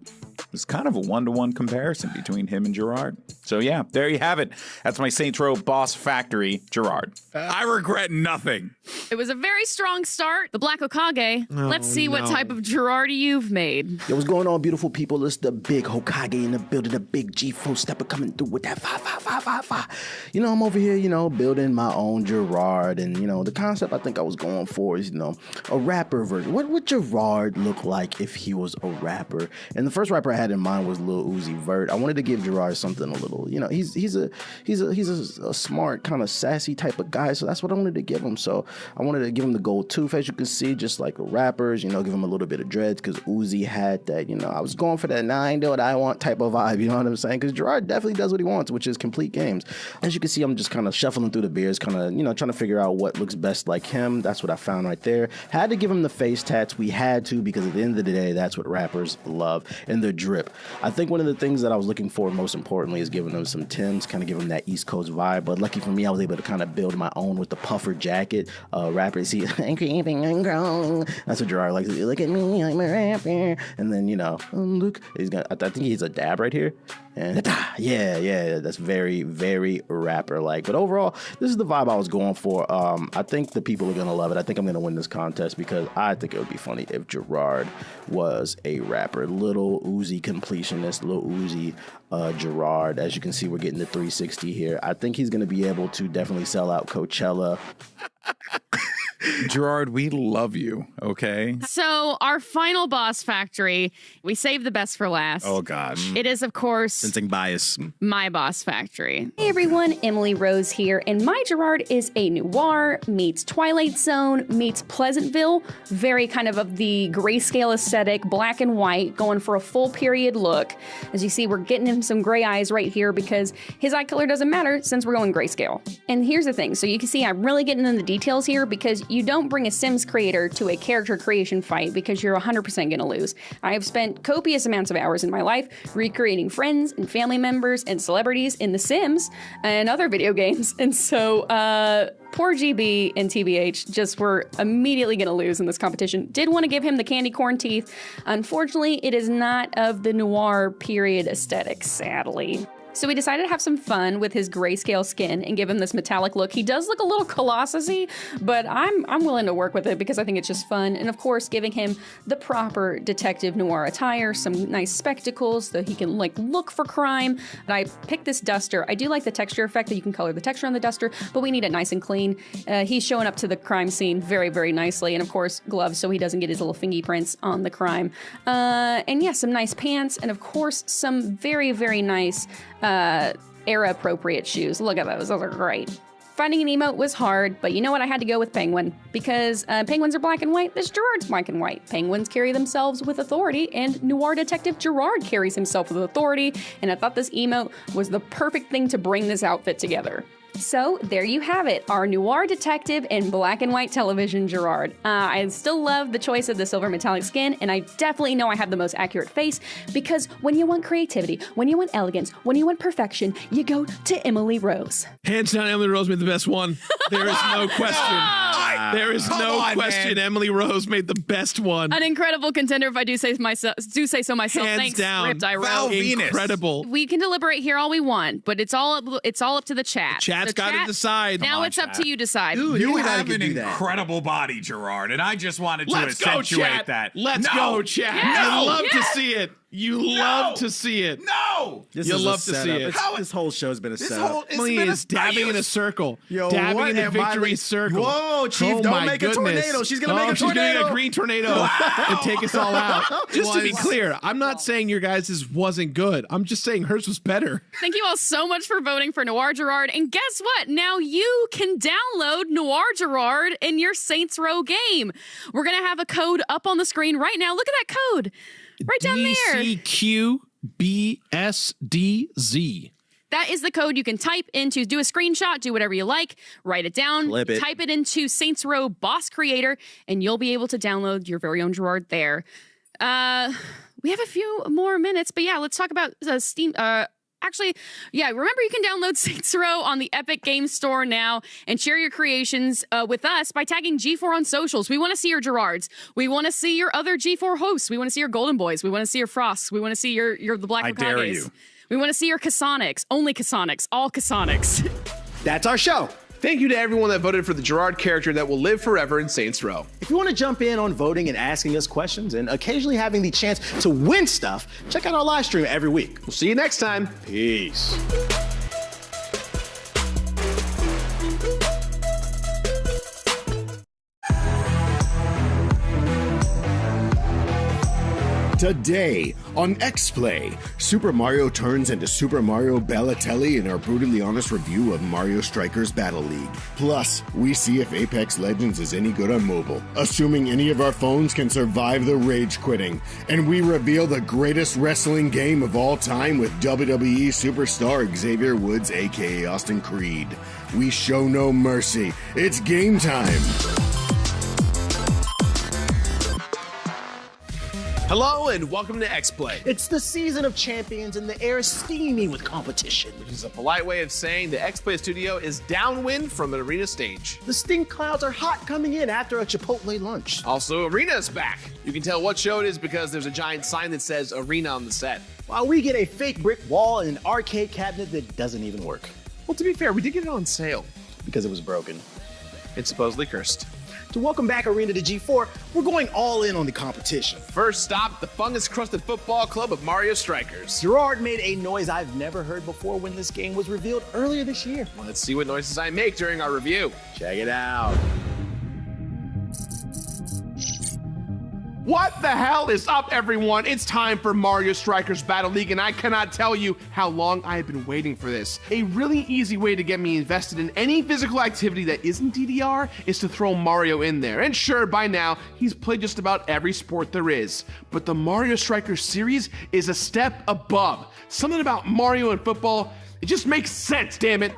it's kind of a one-to-one comparison between him and Gerard. So yeah, there you have it. That's my Saints Row Boss Factory Gerard. I regret nothing. It was a very strong start. The Black Hokage. Let's see what type of Gerard you've made. Yo, what's going on, beautiful people? It's the big Hokage in the building, the big G4 stepper coming through with that 5. I'm over here, building my own Gerard. And, the concept I think I was going for is, a rapper version. What would Gerard look like if he was a rapper? And the first rapper I had in mind was Lil Uzi Vert. I wanted to give Gerard something a little, he's a smart, kind of sassy type of guy. So that's what I wanted to give him. So I wanted to give him the gold tooth, as you can see, just like a rapper's, give him a little bit of dreads because Uzi had that, I was going for that now I know what I want type of vibe, you know what I'm saying? Because Gerard definitely does what he wants, which is complete games. As you can see, I'm just kind of shuffling through the beards, kind of, trying to figure out what looks best like him. That's what I found right there. Had to give him the face tats. We had to, because at the end of the day, that's what rappers love, and the drip. I think one of the things that I was looking for most importantly is giving them some Timbs, kind of give them that East Coast vibe. But lucky for me, I was able to kind of build my own with the puffer jacket. Rappers see, I'm creeping and growing. That's what Gerard likes to do. Look at me, I'm a rapper. And then, look, I think he's a dab right here. And yeah, that's very, very rapper-like. But overall, this is the vibe I was going for. I think the people are going to love it. I think I'm going to win this contest because I think it would be funny if Gerard was a rapper. Little Uzi completionist, Lil Uzi Gerard. As you can see, we're getting the 360 here. I think he's going to be able to definitely sell out Coachella. Gerard, we love you, okay? So our final boss factory, we saved the best for last. Oh, gosh. It is, of course, Sensing bias. my boss factory. Hey everyone, Emily Rose here, and my Gerard is a noir meets Twilight Zone meets Pleasantville, very kind of the grayscale aesthetic, black and white, going for a full period look. As you see, we're getting him some gray eyes right here because his eye color doesn't matter since we're going grayscale. And here's the thing, so you can see I'm really getting into the details here because you don't bring a Sims creator to a character creation fight because you're 100% gonna lose. I have spent copious amounts of hours in my life recreating friends and family members and celebrities in The Sims and other video games, and so poor GB and TBH just were immediately gonna lose in this competition. Did want to give him the candy corn teeth. Unfortunately, it is not of the noir period aesthetic, sadly. So we decided to have some fun with his grayscale skin and give him this metallic look. He does look a little Colossus-y, but I'm willing to work with it because I think it's just fun. And of course, giving him the proper detective noir attire, some nice spectacles so he can like look for crime. And I picked this duster. I do like the texture effect that you can color the texture on the duster, but we need it nice and clean. He's showing up to the crime scene very, very nicely. And of course, gloves so he doesn't get his little fingy prints on the crime. And yeah, some nice pants. And of course, some very, very nice era-appropriate shoes. Look at those. Those are great. Finding an emote was hard, but you know what? I had to go with Penguin because penguins are black and white. This Gerard's black and white. Penguins carry themselves with authority, and noir detective Gerard carries himself with authority, and I thought this emote was the perfect thing to bring this outfit together. So there you have it, our noir detective in black and white television Gerard. I still love the choice of the silver metallic skin, and I definitely know I have the most accurate face because when you want creativity, when you want elegance, when you want perfection, you go to Emily Rose. Hands down, Emily Rose made the best one. There is no question. There is no question. Man. Emily Rose made the best one. An incredible contender, if I do say so myself. Hands Thanks, down. Ripped Eye Val Rose. Venus. Incredible. We can deliberate here all we want, but it's all up to the chat. Chat's got to decide. Now it's up to you to decide. Dude, you have an incredible body, Gerard, and I just wanted to accentuate that. Let's go, chat. Yeah. You love to see it. You love to see it. No! This you is love a to setup. see it. This whole show's been a setup. Emily is dabbing in a circle. Yo, dabbing what in the am I victory circle. Whoa, Chief, don't make a tornado. She's going to make a tornado. She's going to make a green tornado and take us all out. Just to be clear, I'm not saying your guys' wasn't good. I'm just saying hers was better. Thank you all so much for voting for Noir Gerard. And guess what? Now you can download Noir Gerard in your Saints Row game. We're going to have a code up on the screen right now. Look at that code. Right down there. DCQBSDZ. That is the code you can type into, do a screenshot, do whatever you like, write it down, type it into Saints Row Boss Creator, and you'll be able to download your very own Gerard there. We have a few more minutes, but yeah, let's talk about Steam. Actually, yeah, remember you can download Saints Row on the Epic Games Store now and share your creations with us by tagging G4 on socials. We want to see your Gerards. We want to see your other G4 hosts. We want to see your Golden Boys. We want to see your Frosts. We want to see your the Black Hokages. I dare you. We want to see your Cassonics. Only Cassonics. All Cassonics. That's our show. Thank you to everyone that voted for the Gerard character that will live forever in Saints Row. If you want to jump in on voting and asking us questions and occasionally having the chance to win stuff, check out our live stream every week. We'll see you next time. Peace. Today on X-Play, Super Mario turns into Super Mario Balotelli in our brutally honest review of Mario Strikers Battle League. Plus, we see if Apex Legends is any good on mobile, assuming any of our phones can survive the rage quitting. And we reveal the greatest wrestling game of all time with WWE superstar Xavier Woods, aka Austin Creed. We show no mercy. It's game time. Hello and welcome to X-Play. It's the season of champions and the air is steamy with competition. Which is a polite way of saying the X-Play studio is downwind from an arena stage. The stink clouds are hot coming in after a Chipotle lunch. Also, Arena is back. You can tell what show it is because there's a giant sign that says Arena on the set. While we get a fake brick wall and an arcade cabinet that doesn't even work. Well, to be fair, we did get it on sale. Because it was broken. It's supposedly cursed. To welcome back Arena to G4, we're going all in on the competition. First stop, the fungus-crusted football club of Mario Strikers. Gerard made a noise I've never heard before when this game was revealed earlier this year. Let's see what noises I make during our review. Check it out. What the hell is up, everyone? It's time for Mario Strikers Battle League, and I cannot tell you how long I have been waiting for this. A really easy way to get me invested in any physical activity that isn't DDR is to throw Mario in there. And sure, by now, he's played just about every sport there is. But the Mario Strikers series is a step above. Something about Mario and football, it just makes sense, damn it.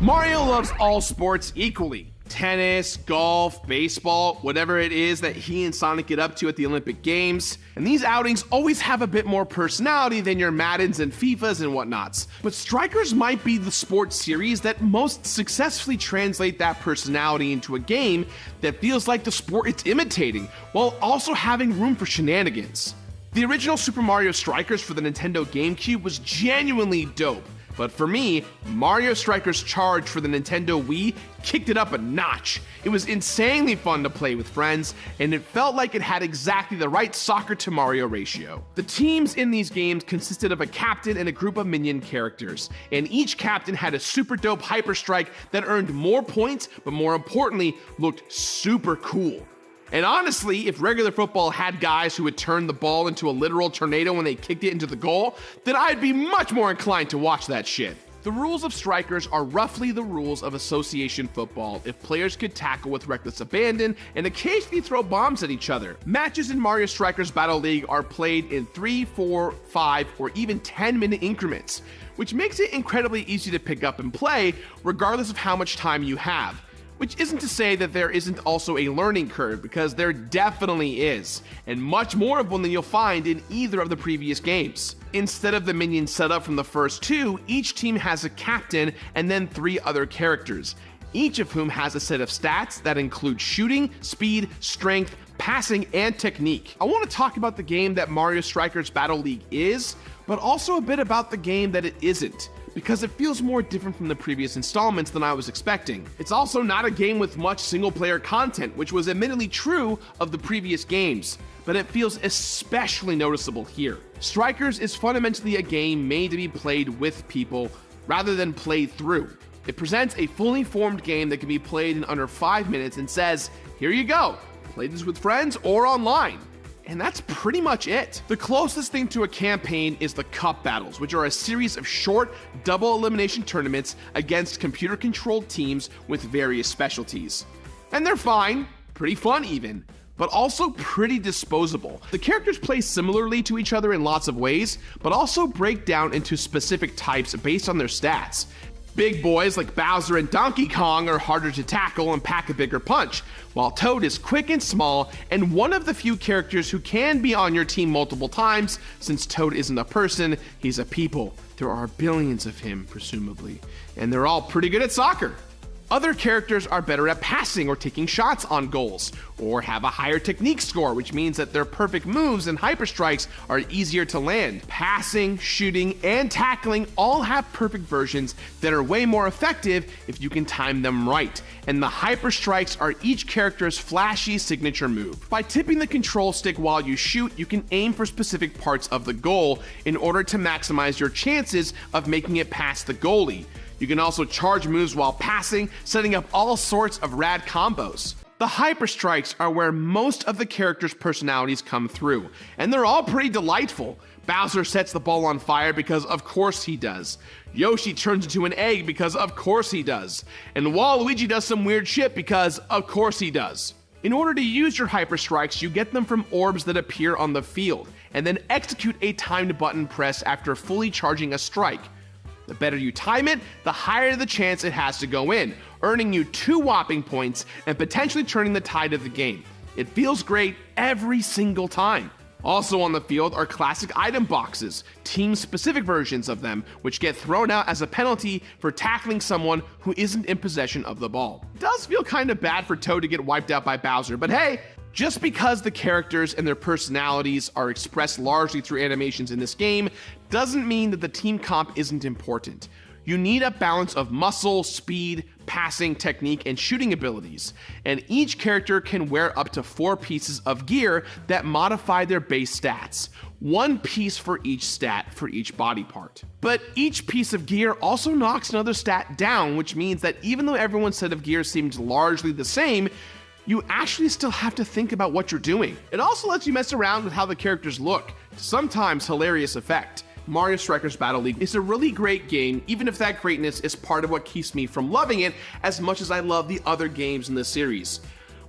Mario loves all sports equally. Tennis, golf, baseball, whatever it is that he and Sonic get up to at the Olympic Games. And these outings always have a bit more personality than your Maddens and FIFAs and whatnots. But Strikers might be the sports series that most successfully translate that personality into a game that feels like the sport it's imitating, while also having room for shenanigans. The original Super Mario Strikers for the Nintendo GameCube was genuinely dope. But for me, Mario Strikers Charge for the Nintendo Wii kicked it up a notch. It was insanely fun to play with friends, and it felt like it had exactly the right soccer to Mario ratio. The teams in these games consisted of a captain and a group of minion characters, and each captain had a super dope hyper strike that earned more points, but more importantly, looked super cool. And honestly, if regular football had guys who would turn the ball into a literal tornado when they kicked it into the goal, then I'd be much more inclined to watch that shit. The rules of Strikers are roughly the rules of association football if players could tackle with reckless abandon and occasionally throw bombs at each other. Matches in Mario Strikers Battle League are played in 3, 4, 5, or even 10-minute increments, which makes it incredibly easy to pick up and play regardless of how much time you have. Which isn't to say that there isn't also a learning curve, because there definitely is, and much more of one than you'll find in either of the previous games. Instead of the minions set up from the first two, each team has a captain and then 3 other characters, each of whom has a set of stats that include shooting, speed, strength, passing, and technique. I want to talk about the game that Mario Strikers Battle League is, but also a bit about the game that it isn't, because it feels more different from the previous installments than I was expecting. It's also not a game with much single-player content, which was admittedly true of the previous games, but it feels especially noticeable here. Strikers is fundamentally a game made to be played with people rather than played through. It presents a fully formed game that can be played in under 5 minutes and says, here you go, play this with friends or online. And that's pretty much it. The closest thing to a campaign is the Cup Battles, which are a series of short, double elimination tournaments against computer-controlled teams with various specialties. And they're fine, pretty fun even, but also pretty disposable. The characters play similarly to each other in lots of ways, but also break down into specific types based on their stats. Big boys like Bowser and Donkey Kong are harder to tackle and pack a bigger punch, while Toad is quick and small and one of the few characters who can be on your team multiple times. Since Toad isn't a person, he's a people. There are billions of him, presumably, and they're all pretty good at soccer. Other characters are better at passing or taking shots on goals, or have a higher technique score, which means that their perfect moves and hyper strikes are easier to land. Passing, shooting, and tackling all have perfect versions that are way more effective if you can time them right, and the hyper strikes are each character's flashy signature move. By tipping the control stick while you shoot, you can aim for specific parts of the goal in order to maximize your chances of making it past the goalie. You can also charge moves while passing, setting up all sorts of rad combos. The hyper strikes are where most of the characters' personalities come through, and they're all pretty delightful. Bowser sets the ball on fire because of course he does. Yoshi turns into an egg because of course he does. And Waluigi does some weird shit because of course he does. In order to use your hyper strikes, you get them from orbs that appear on the field, and then execute a timed button press after fully charging a strike. The better you time it, the higher the chance it has to go in, earning you 2 whopping points and potentially turning the tide of the game. It feels great every single time. Also on the field are classic item boxes, team-specific versions of them, which get thrown out as a penalty for tackling someone who isn't in possession of the ball. It does feel kind of bad for Toad to get wiped out by Bowser, but hey, just because the characters and their personalities are expressed largely through animations in this game doesn't mean that the team comp isn't important. You need a balance of muscle, speed, passing, technique, and shooting abilities, and each character can wear up to 4 pieces of gear that modify their base stats. 1 piece for each stat for each body part. But each piece of gear also knocks another stat down, which means that even though everyone's set of gear seems largely the same, you actually still have to think about what you're doing. It also lets you mess around with how the characters look, to sometimes hilarious effect. Mario Strikers Battle League is a really great game, even if that greatness is part of what keeps me from loving it as much as I love the other games in the series.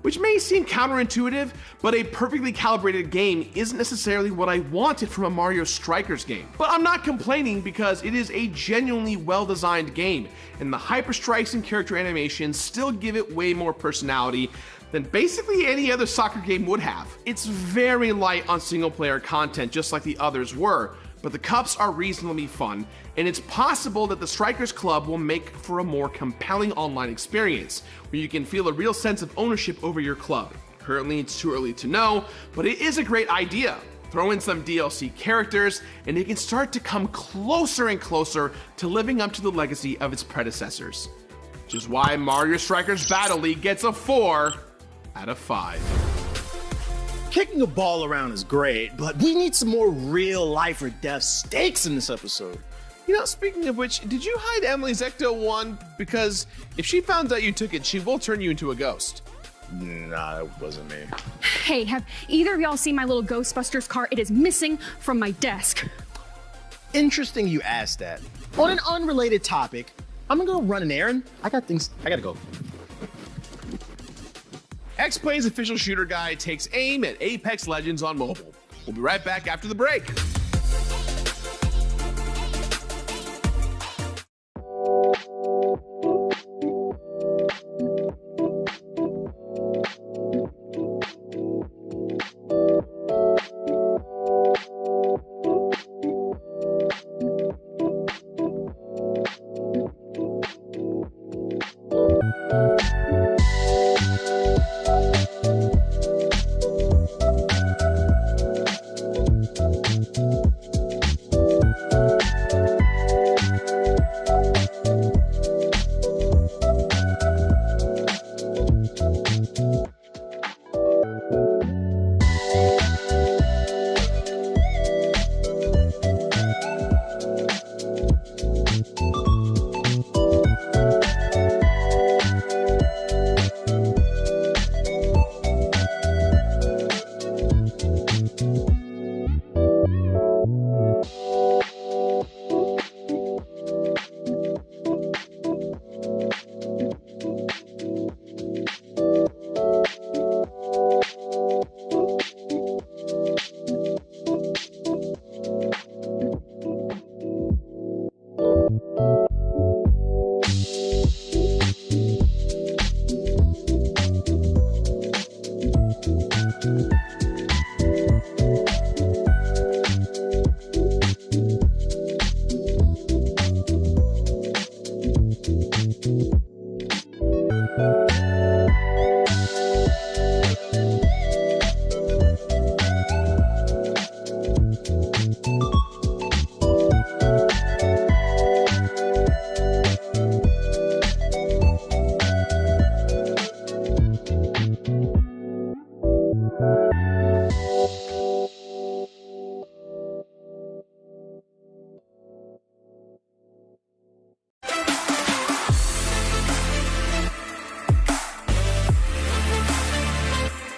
Which may seem counterintuitive, but a perfectly calibrated game isn't necessarily what I wanted from a Mario Strikers game. But I'm not complaining because it is a genuinely well-designed game, and the hyper strikes and character animations still give it way more personality than basically any other soccer game would have. It's very light on single-player content, just like the others were, but the cups are reasonably fun, and it's possible that the Strikers Club will make for a more compelling online experience, where you can feel a real sense of ownership over your club. Currently, it's too early to know, but it is a great idea. Throw in some DLC characters, and it can start to come closer and closer to living up to the legacy of its predecessors. Which is why Mario Strikers Battle League gets a 4 out of 5. Kicking a ball around is great, but we need some more real life or death stakes in this episode. You know, speaking of which, did you hide Emily's Ecto-1? Because if she finds out you took it, she will turn you into a ghost. Nah, that wasn't me. Hey, have either of y'all seen my little Ghostbusters car? It is missing from my desk. Interesting you asked that. On an unrelated topic, I'm gonna go run an errand. I gotta go. X-Play's official shooter guide takes aim at Apex Legends on mobile. We'll be right back after the break.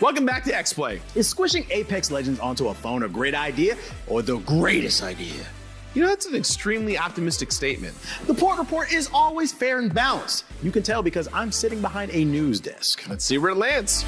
Welcome back to X-Play. Is squishing Apex Legends onto a phone a great idea or the greatest idea? You know, that's an extremely optimistic statement. The Port Report is always fair and balanced. You can tell because I'm sitting behind a news desk. Let's see where it lands.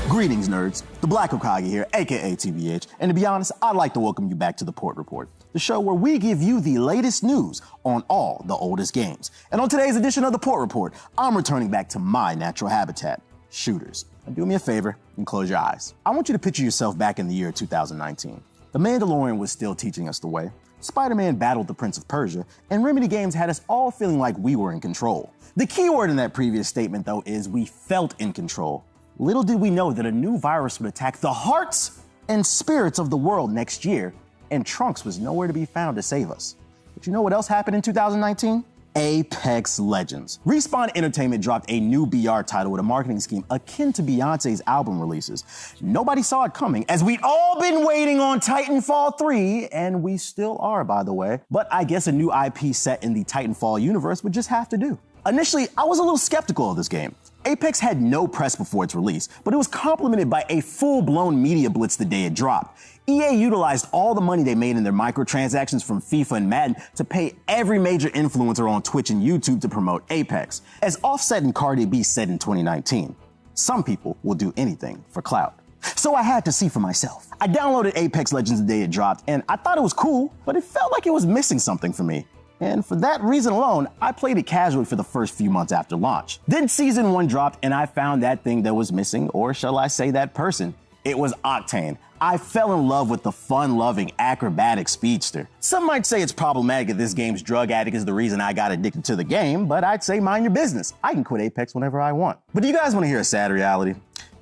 Greetings, nerds. The Black Okage here, aka TBH, and to be honest, I'd like to welcome you back to the Port Report, the show where we give you the latest news on all the oldest games. And on today's edition of the Port Report, I'm returning back to my natural habitat, shooters. Now do me a favor and close your eyes. I want you to picture yourself back in the year 2019. The Mandalorian was still teaching us the way, Spider-Man battled the Prince of Persia, and Remedy Games had us all feeling like we were in control. The key word in that previous statement, though, is we felt in control. Little did we know that a new virus would attack the hearts and spirits of the world next year, and Trunks was nowhere to be found to save us. But you know what else happened in 2019? Apex Legends. Respawn Entertainment dropped a new BR title with a marketing scheme akin to Beyonce's album releases. Nobody saw it coming, as we'd all been waiting on Titanfall 3, and we still are, by the way. But I guess a new IP set in the Titanfall universe would just have to do. Initially, I was a little skeptical of this game. Apex had no press before its release, but it was complemented by a full-blown media blitz the day it dropped. EA utilized all the money they made in their microtransactions from FIFA and Madden to pay every major influencer on Twitch and YouTube to promote Apex. As Offset and Cardi B said in 2019, some people will do anything for clout. So I had to see for myself. I downloaded Apex Legends the day it dropped, and I thought it was cool, but it felt like it was missing something for me. And for that reason alone, I played it casually for the first few months after launch. Then Season 1 dropped, and I found that thing that was missing, or shall I say that person. It was Octane. I fell in love with the fun-loving, acrobatic speedster. Some might say it's problematic if this game's drug addict is the reason I got addicted to the game, but I'd say mind your business. I can quit Apex whenever I want. But do you guys want to hear a sad reality?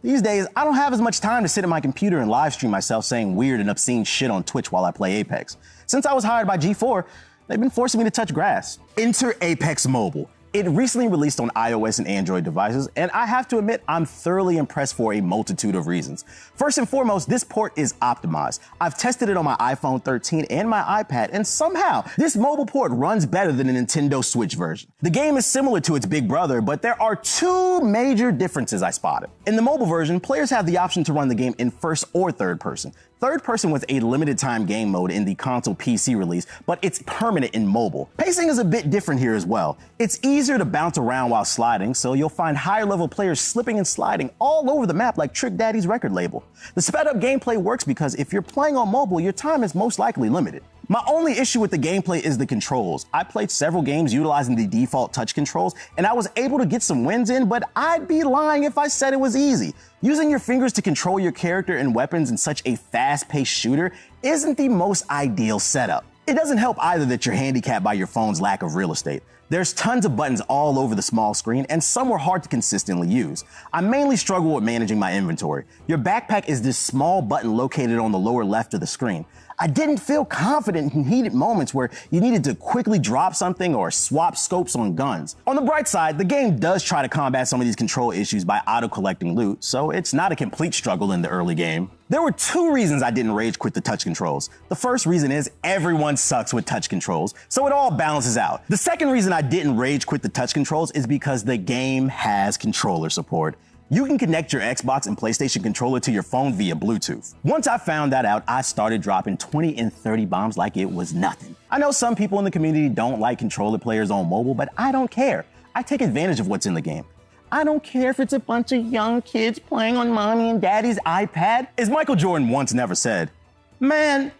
These days, I don't have as much time to sit at my computer and live stream myself saying weird and obscene shit on Twitch while I play Apex. Since I was hired by G4, they've been forcing me to touch grass. Enter Apex Mobile. It recently released on iOS and Android devices, and I have to admit, I'm thoroughly impressed for a multitude of reasons. First and foremost, this port is optimized. I've tested it on my iPhone 13 and my iPad, and somehow, this mobile port runs better than the Nintendo Switch version. The game is similar to its big brother, but there are two major differences I spotted. In the mobile version, players have the option to run the game in first or third person. Third person with a limited time game mode in the console PC release, but it's permanent in mobile. Pacing is a bit different here as well. It's easier to bounce around while sliding, so you'll find higher level players slipping and sliding all over the map like Trick Daddy's record label. The sped up gameplay works because if you're playing on mobile, your time is most likely limited. My only issue with the gameplay is the controls. I played several games utilizing the default touch controls, and I was able to get some wins in, but I'd be lying if I said it was easy. Using your fingers to control your character and weapons in such a fast-paced shooter isn't the most ideal setup. It doesn't help either that you're handicapped by your phone's lack of real estate. There's tons of buttons all over the small screen, and some were hard to consistently use. I mainly struggle with managing my inventory. Your backpack is this small button located on the lower left of the screen. I didn't feel confident in heated moments where you needed to quickly drop something or swap scopes on guns. On the bright side, the game does try to combat some of these control issues by auto-collecting loot, so it's not a complete struggle in the early game. There were two reasons I didn't rage quit the touch controls. The first reason is everyone sucks with touch controls, so it all balances out. The second reason I didn't rage quit the touch controls is because the game has controller support. You can connect your Xbox and PlayStation controller to your phone via Bluetooth. Once I found that out, I started dropping 20 and 30 bombs like it was nothing. I know some people in the community don't like controller players on mobile, but I don't care. I take advantage of what's in the game. I don't care if it's a bunch of young kids playing on mommy and daddy's iPad. As Michael Jordan once never said, man,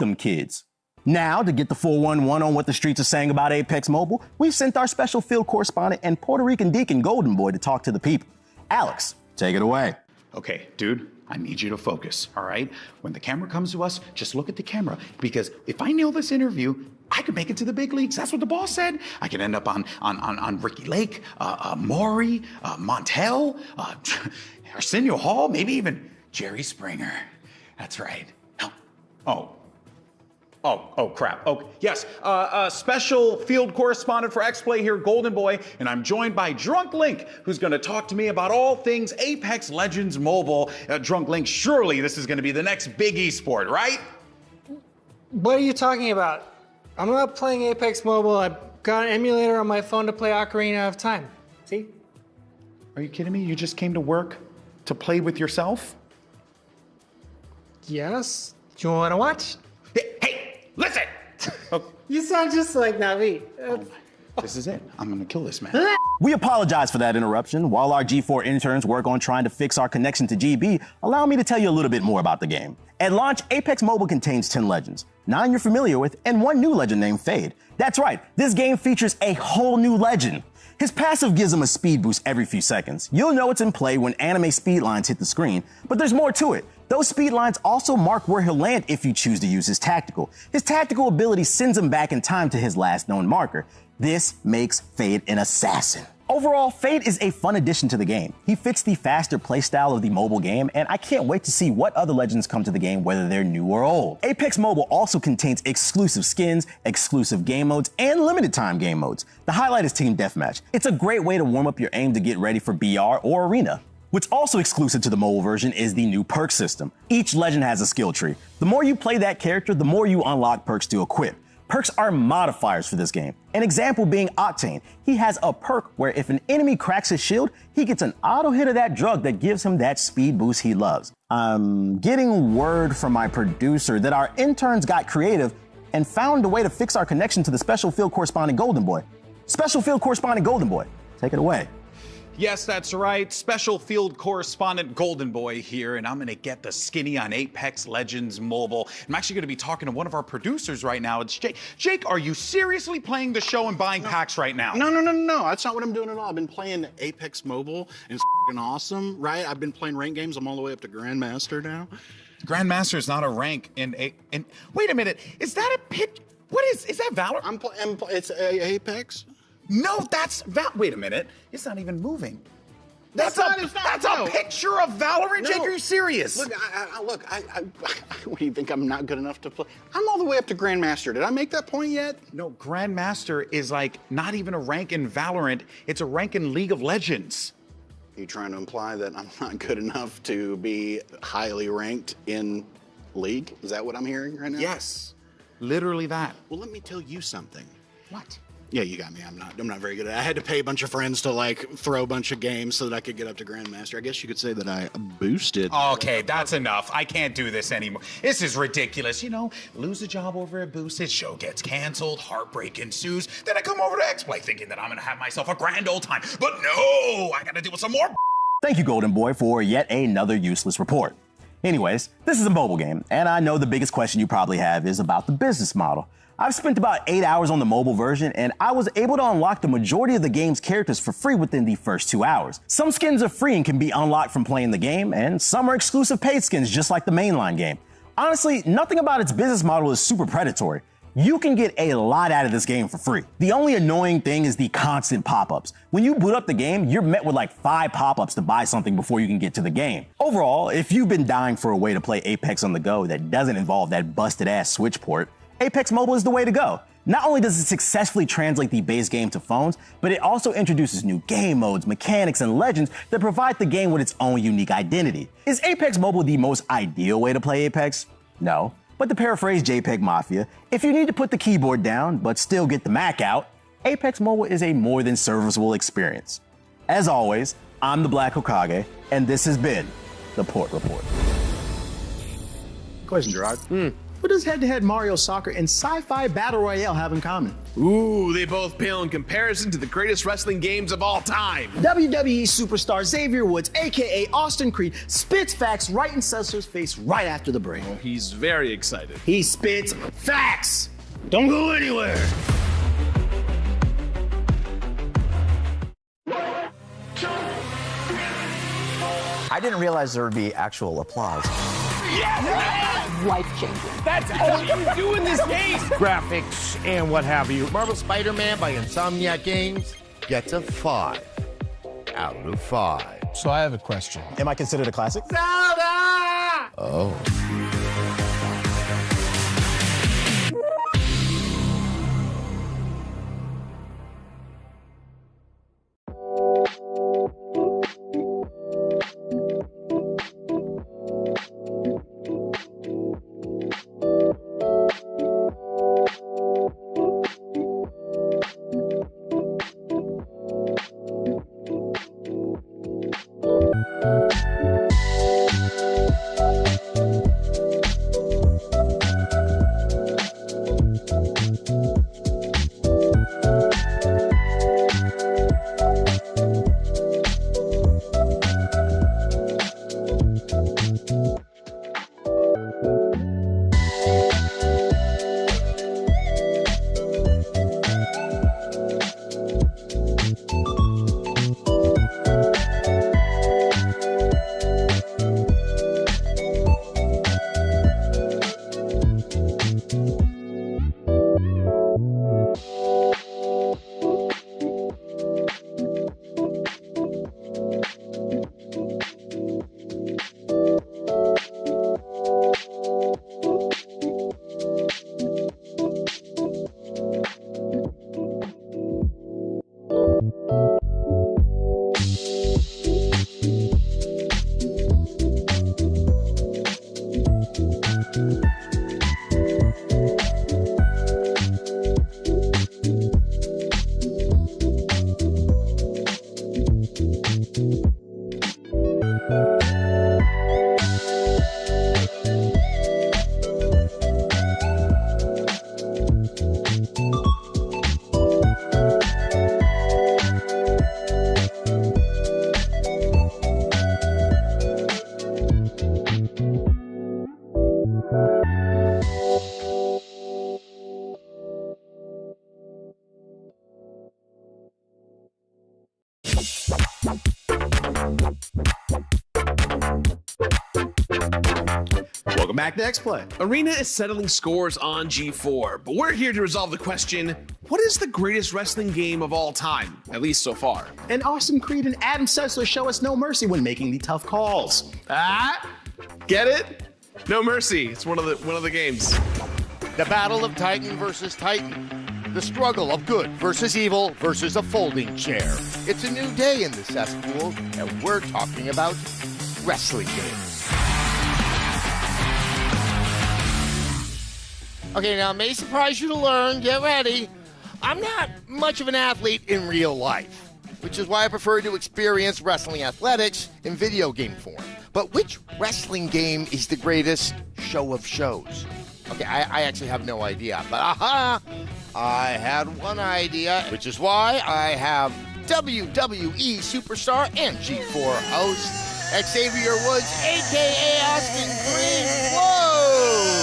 them kids. Now, to get the 411 on what the streets are saying about Apex Mobile, we've sent our special field correspondent and Puerto Rican Deacon Golden Boy to talk to the people. Alex, take it away. Okay, dude, I need you to focus, all right? When the camera comes to us, just look at the camera, because if I nail this interview, I could make it to the big leagues. That's what the boss said. I could end up on Ricky Lake, Maury, Montel, Arsenio Hall, maybe even Jerry Springer. That's right. Oh, crap. Oh, yes. Special field correspondent for X-Play here, Golden Boy, and I'm joined by Drunk Link, who's going to talk to me about all things Apex Legends Mobile. Drunk Link, surely this is going to be the next big esport, right? What are you talking about? I'm not playing Apex Mobile. I've got an emulator on my phone to play Ocarina of Time. See? Are you kidding me? You just came to work to play with yourself? Yes. Do you want to watch? Hey, listen! You sound just like Navi. This is it. I'm gonna kill this man. We apologize for that interruption. While our G4 interns work on trying to fix our connection to GB, allow me to tell you a little bit more about the game. At launch, Apex Mobile contains 10 legends, 9 you're familiar with, and 1 new legend named Fade. That's right, this game features a whole new legend. His passive gives him a speed boost every few seconds. You'll know it's in play when anime speed lines hit the screen, but there's more to it. Those speed lines also mark where he'll land if you choose to use his tactical. His tactical ability sends him back in time to his last known marker. This makes Fade an assassin. Overall, Fade is a fun addition to the game. He fits the faster playstyle of the mobile game, and I can't wait to see what other legends come to the game, whether they're new or old. Apex Mobile also contains exclusive skins, exclusive game modes, and limited time game modes. The highlight is Team Deathmatch. It's a great way to warm up your aim to get ready for BR or Arena. What's also exclusive to the mobile version is the new perk system. Each legend has a skill tree. The more you play that character, the more you unlock perks to equip. Perks are modifiers for this game. An example being Octane. He has a perk where if an enemy cracks his shield, he gets an auto hit of that drug that gives him that speed boost he loves. I'm getting word from my producer that our interns got creative and found a way to fix our connection to the Special Field Correspondent Golden Boy. Special Field Correspondent Golden Boy, take it away. Yes, that's right. Special Field Correspondent Golden Boy here, and I'm going to get the skinny on Apex Legends Mobile. I'm actually going to be talking to one of our producers right now. It's Jake. Jake, are you seriously playing the show and buying packs right now? No. That's not what I'm doing at all. I've been playing Apex Mobile, and it's f***ing awesome, right? I've been playing ranked games. I'm all the way up to Grandmaster now. Grandmaster is not a rank in wait a minute. Is that a pic? What is that Valorant? It's Apex. No, that's wait a minute. It's not even moving. That's a picture of Valorant, Jake. Are you serious? Look, what do you think? I'm not good enough to play? I'm all the way up to Grandmaster. Did I make that point yet? No, Grandmaster is like not even a rank in Valorant. It's a rank in League of Legends. Are you trying to imply that I'm not good enough to be highly ranked in League? Is that what I'm hearing right now? Yes, literally that. Well, let me tell you something. What? Yeah, you got me. I'm not very good at it. I had to pay a bunch of friends to like throw a bunch of games so that I could get up to Grandmaster. I guess you could say that I boosted. Okay, that's enough. I can't do this anymore. This is ridiculous. You know, lose a job over a boosted, show gets canceled, heartbreak ensues. Then I come over to X-Play thinking that I'm gonna have myself a grand old time. But no, I gotta deal with some more. Thank you, Golden Boy, for yet another useless report. Anyways, this is a mobile game, and I know the biggest question you probably have is about the business model. I've spent about 8 hours on the mobile version, and I was able to unlock the majority of the game's characters for free within the first 2 hours. Some skins are free and can be unlocked from playing the game, and some are exclusive paid skins just like the mainline game. Honestly, nothing about its business model is super predatory. You can get a lot out of this game for free. The only annoying thing is the constant pop-ups. When you boot up the game, you're met with like 5 pop-ups to buy something before you can get to the game. Overall, if you've been dying for a way to play Apex on the go that doesn't involve that busted-ass Switch port, Apex Mobile is the way to go. Not only does it successfully translate the base game to phones, but it also introduces new game modes, mechanics, and legends that provide the game with its own unique identity. Is Apex Mobile the most ideal way to play Apex? No. But to paraphrase JPEG Mafia, if you need to put the keyboard down but still get the Mac out, Apex Mobile is a more than serviceable experience. As always, I'm the Black Hokage, and this has been the Port Report. Question, Gerard. What does head-to-head Mario Soccer and sci-fi battle royale have in common? Ooh, they both pale in comparison to the greatest wrestling games of all time. WWE superstar Xavier Woods, aka Austin Creed, spits facts right in Cesar's face right after the break. Oh, he's very excited. He spits facts! Don't go anywhere! I didn't realize there would be actual applause. Yes! Life-changing. That's all you do in this game. Graphics and what have you. Marvel Spider-Man by Insomniac Games gets a 5 out of 5. So I have a question. Am I considered a classic? Zelda! Oh. Welcome back to X-Play. Arena is settling scores on G4, but we're here to resolve the question, what is the greatest wrestling game of all time, at least so far? And Austin Creed and Adam Sessler show us no mercy when making the tough calls. Get it? No mercy. It's one of the games. The battle of Titan versus Titan. The struggle of good versus evil versus a folding chair. It's a new day in the cesspool, and we're talking about wrestling games. Okay, now it may surprise you to learn, get ready, I'm not much of an athlete in real life, which is why I prefer to experience wrestling athletics in video game form. But which wrestling game is the greatest show of shows? Okay, I actually have no idea, but I had one idea, which is why I have WWE superstar and G4 host, Xavier Woods, a.k.a. Austin Creed. Whoa!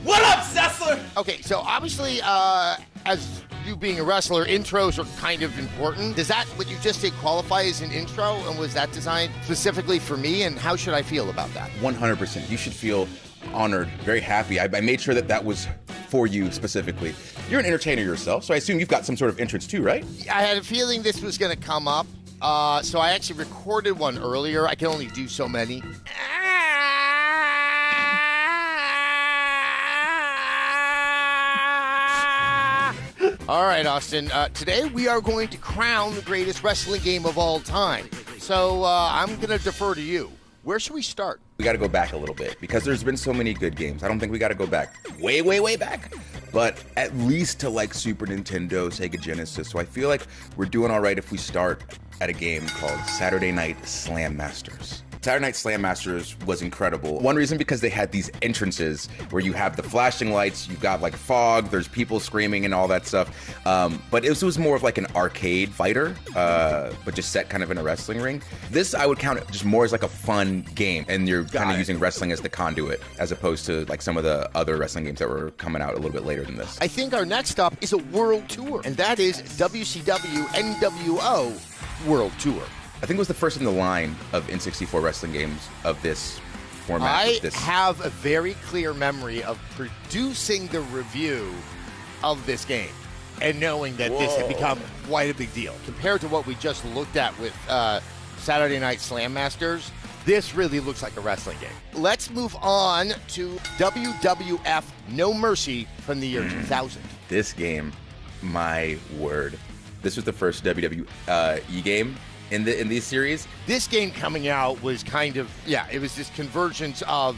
What up, Sessler? Okay, so obviously, as you being a wrestler, intros are kind of important. Does that, what you just did, qualify as an intro? And was that designed specifically for me? And how should I feel about that? 100%. You should feel honored, very happy. I made sure that was for you specifically. You're an entertainer yourself, so I assume you've got some sort of entrance too, right? I had a feeling this was going to come up, so I actually recorded one earlier. I can only do so many. All right, Austin. Today we are going to crown the greatest wrestling game of all time. So I'm going to defer to you. Where should we start? We got to go back a little bit because there's been so many good games. I don't think we got to go back way, way, way back, but at least to like Super Nintendo, Sega Genesis. So I feel like we're doing all right if we start at a game called Saturday Night Slam Masters. Saturday Night Slam Masters was incredible. One reason because they had these entrances where you have the flashing lights, you've got like fog, there's people screaming and all that stuff. But it was more of like an arcade fighter, but just set kind of in a wrestling ring. This I would count it just more as like a fun game, and you're kind of using wrestling as the conduit, as opposed to like some of the other wrestling games that were coming out a little bit later than this. I think our next up is a world tour, and that is WCW NWO World Tour. I think it was the first in the line of N64 wrestling games of this format. I have a very clear memory of producing the review of this game and knowing that this had become quite a big deal. Compared to what we just looked at with Saturday Night Slam Masters, this really looks like a wrestling game. Let's move on to WWF No Mercy from the year 2000. This game, my word. This was the first WWE game in these series. This game coming out was kind of, it was this convergence of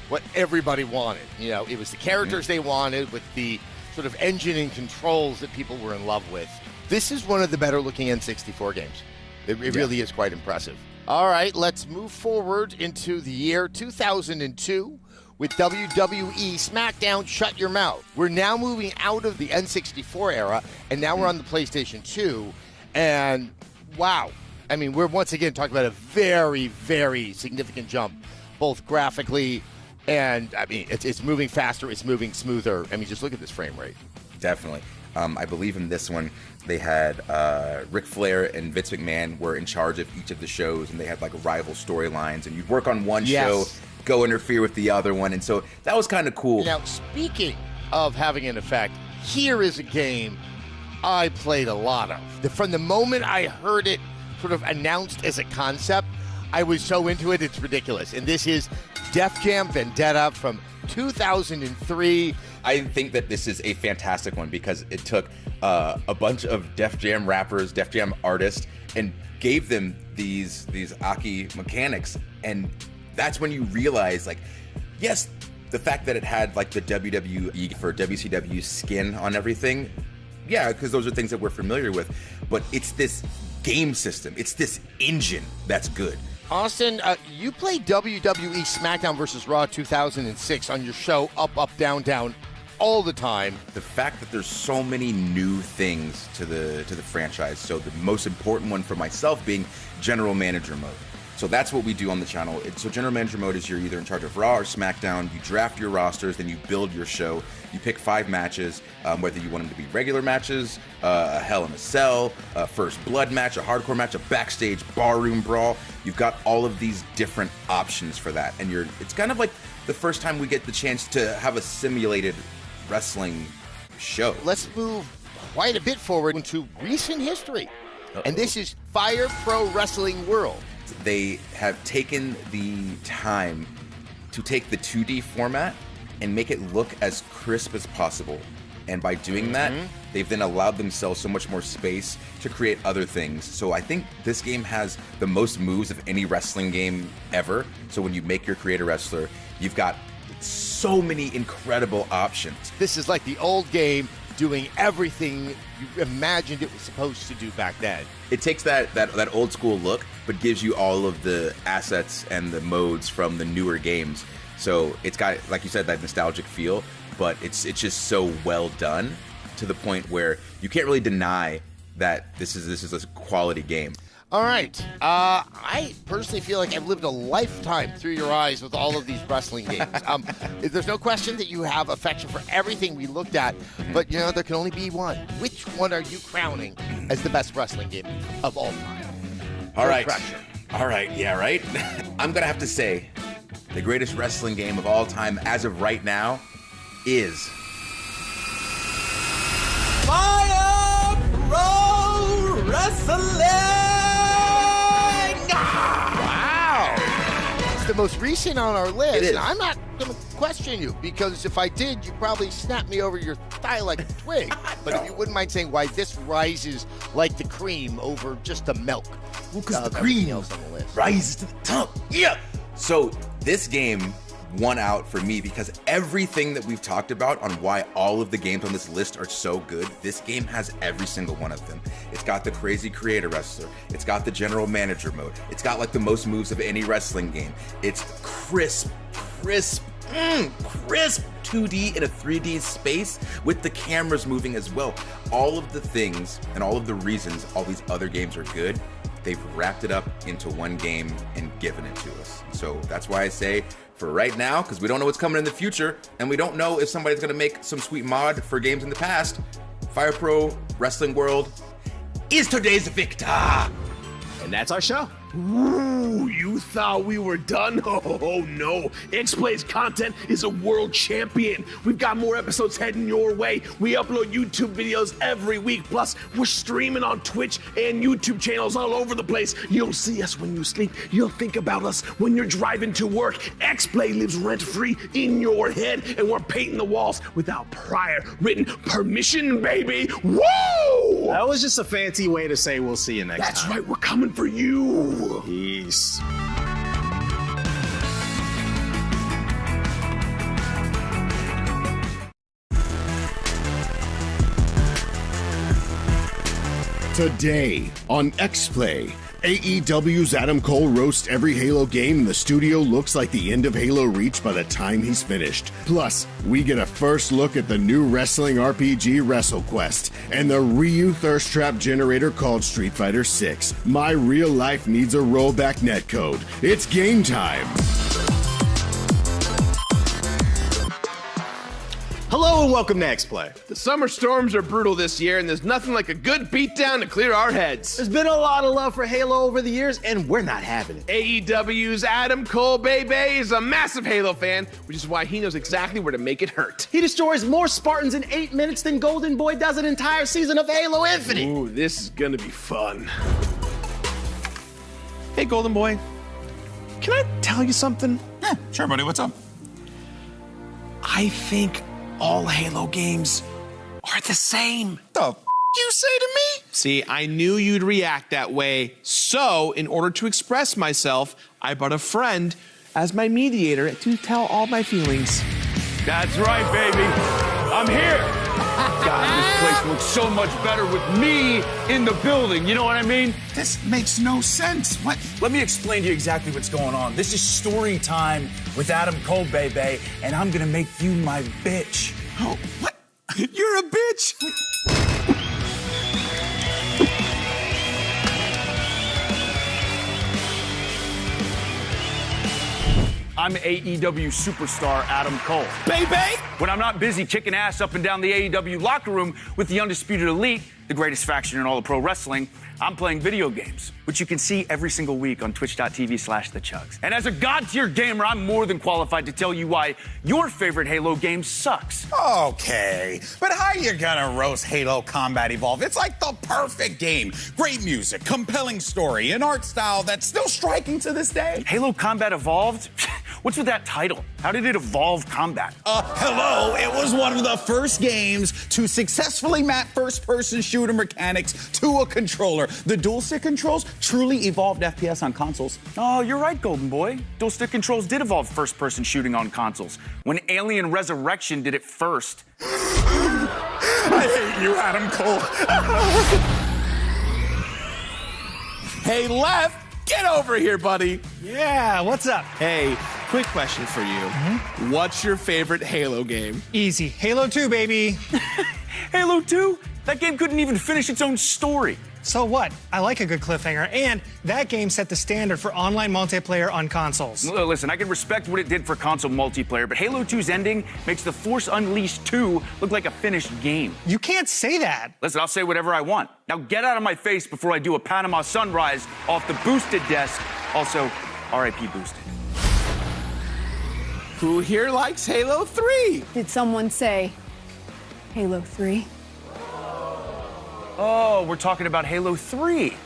what everybody wanted. You know, it was the characters they wanted with the sort of engine and controls that people were in love with. This is one of the better looking N64 games. It really is quite impressive. All right, let's move forward into the year 2002 with WWE SmackDown Shut Your Mouth. We're now moving out of the N64 era, and now we're on the PlayStation 2, and wow. I mean, we're once again talking about a very, very significant jump, both graphically and, I mean, it's moving faster, it's moving smoother. I mean, just look at this frame rate. Definitely. I believe in this one, they had Ric Flair and Vince McMahon were in charge of each of the shows, and they had like rival storylines, and you'd work on one show, go interfere with the other one, and so that was kind of cool. Now, speaking of having an effect, here is a game I played a lot of. From the moment I heard it sort of announced as a concept, I was so into it, it's ridiculous. And this is Def Jam Vendetta from 2003. I think that this is a fantastic one because it took a bunch of Def Jam rappers, Def Jam artists, and gave them these Aki mechanics. And that's when you realize, like, yes, the fact that it had like the WWE for WCW skin on everything, yeah, because those are things that we're familiar with, but it's this game system, it's this engine that's good. Austin, you played WWE SmackDown vs. Raw 2006 on your show Up, Up, Down, Down all the time. The fact that there's so many new things to the franchise, so the most important one for myself being general manager mode. So that's what we do on the channel. So general manager mode is you're either in charge of Raw or SmackDown. You draft your rosters, then you build your show. You pick 5 matches, whether you want them to be regular matches, a Hell in a Cell, a First Blood match, a hardcore match, a backstage barroom brawl. You've got all of these different options for that. And it's kind of like the first time we get the chance to have a simulated wrestling show. Let's move quite a bit forward into recent history. And this is Fire Pro Wrestling World. They have taken the time to take the 2D format and make it look as crisp as possible. And by doing that, they've then allowed themselves so much more space to create other things. So I think this game has the most moves of any wrestling game ever. So when you make your creator wrestler, you've got so many incredible options. This is like the old game doing everything you imagined it was supposed to do back then. It takes that old school look, but gives you all of the assets and the modes from the newer games. So it's got, like you said, that nostalgic feel, but it's just so well done to the point where you can't really deny that this is a quality game. All right. I personally feel like I've lived a lifetime through your eyes with all of these wrestling games. There's no question that you have affection for everything we looked at, but you know there can only be one. Which one are you crowning as the best wrestling game of all time? All right. Yeah, right? I'm going to have to say the greatest wrestling game of all time as of right now is Fire Pro Wrestling! Wow! It's the most recent on our list. It is. And I'm not going to question you, because if I did, you'd probably snap me over your thigh like a twig. But if you wouldn't mind saying why this rises like the cream over just the milk. Well, because the cream else on the list rises to the top. Yeah! So this game won out for me because everything that we've talked about on why all of the games on this list are so good, this game has every single one of them. It's got the crazy creator wrestler. It's got the general manager mode. It's got like the most moves of any wrestling game. It's crisp 2D in a 3D space with the cameras moving as well. All of the things and all of the reasons all these other games are good, they've wrapped it up into one game and given it to us. So that's why I say, for right now, because we don't know what's coming in the future, and we don't know if somebody's going to make some sweet mod for games in the past, Fire Pro Wrestling World is today's victor. And that's our show. Ooh, you thought we were done? Oh no. X-Play's content is a world champion. We've got more episodes heading your way. We upload YouTube videos every week. Plus, we're streaming on Twitch and YouTube channels all over the place. You'll see us when you sleep. You'll think about us when you're driving to work. X-Play lives rent-free in your head, and we're painting the walls without prior written permission, baby. Woo! That was just a fancy way to say we'll see you next time. That's right, we're coming for you. Peace. Today on X-Play, AEW's Adam Cole roasts every Halo game and the studio looks like the end of Halo Reach by the time he's finished. Plus, we get a first look at the new wrestling RPG WrestleQuest and the Ryu thirst trap generator called Street Fighter 6. My real life needs a rollback netcode. It's game time! Hello and welcome to X-Play. The summer storms are brutal this year, and there's nothing like a good beatdown to clear our heads. There's been a lot of love for Halo over the years, and we're not having it. AEW's Adam Cole Baby is a massive Halo fan, which is why he knows exactly where to make it hurt. He destroys more Spartans in 8 minutes than Golden Boy does an entire season of Halo Infinite. Ooh, this is gonna be fun. Hey, Golden Boy, can I tell you something? Yeah, sure, buddy. What's up? I think all Halo games are the same. The you say to me? See, I knew you'd react that way. So, in order to express myself, I brought a friend as my mediator to tell all my feelings. That's right, baby. I'm here. God, this place looks so much better with me in the building. You know what I mean? This makes no sense. What? Let me explain to you exactly what's going on. This is story time with Adam Cole, baby, and I'm gonna make you my bitch. Oh, what? You're a bitch? I'm AEW superstar Adam Cole. Baby! When I'm not busy kicking ass up and down the AEW locker room with the Undisputed Elite, the greatest faction in all of pro wrestling, I'm playing video games, which you can see every single week on twitch.tv/thechugs. And as a god-tier gamer, I'm more than qualified to tell you why your favorite Halo game sucks. Okay, but how you gonna roast Halo Combat Evolved? It's like the perfect game. Great music, compelling story, an art style that's still striking to this day. Halo Combat Evolved? What's with that title? How did it evolve combat? Hello, it was one of the first games to successfully map first-person shooter mechanics to a controller. The dual-stick controls truly evolved FPS on consoles. Oh, you're right, Golden Boy. Dual-stick controls did evolve first-person shooting on consoles. When Alien Resurrection did it first. I hate you, Adam Cole. Hey, Left, get over here, buddy. Yeah, what's up? Hey, quick question for you. What's your favorite Halo game? Easy. Halo 2, baby. Halo 2? That game couldn't even finish its own story. So what? I like a good cliffhanger, and that game set the standard for online multiplayer on consoles. Listen, I can respect what it did for console multiplayer, but Halo 2's ending makes The Force Unleashed 2 look like a finished game. You can't say that. Listen, I'll say whatever I want. Now get out of my face before I do a Panama Sunrise off the boosted desk. Also, RIP boosted. Who here likes Halo 3? Did someone say Halo 3? Oh, we're talking about Halo 3,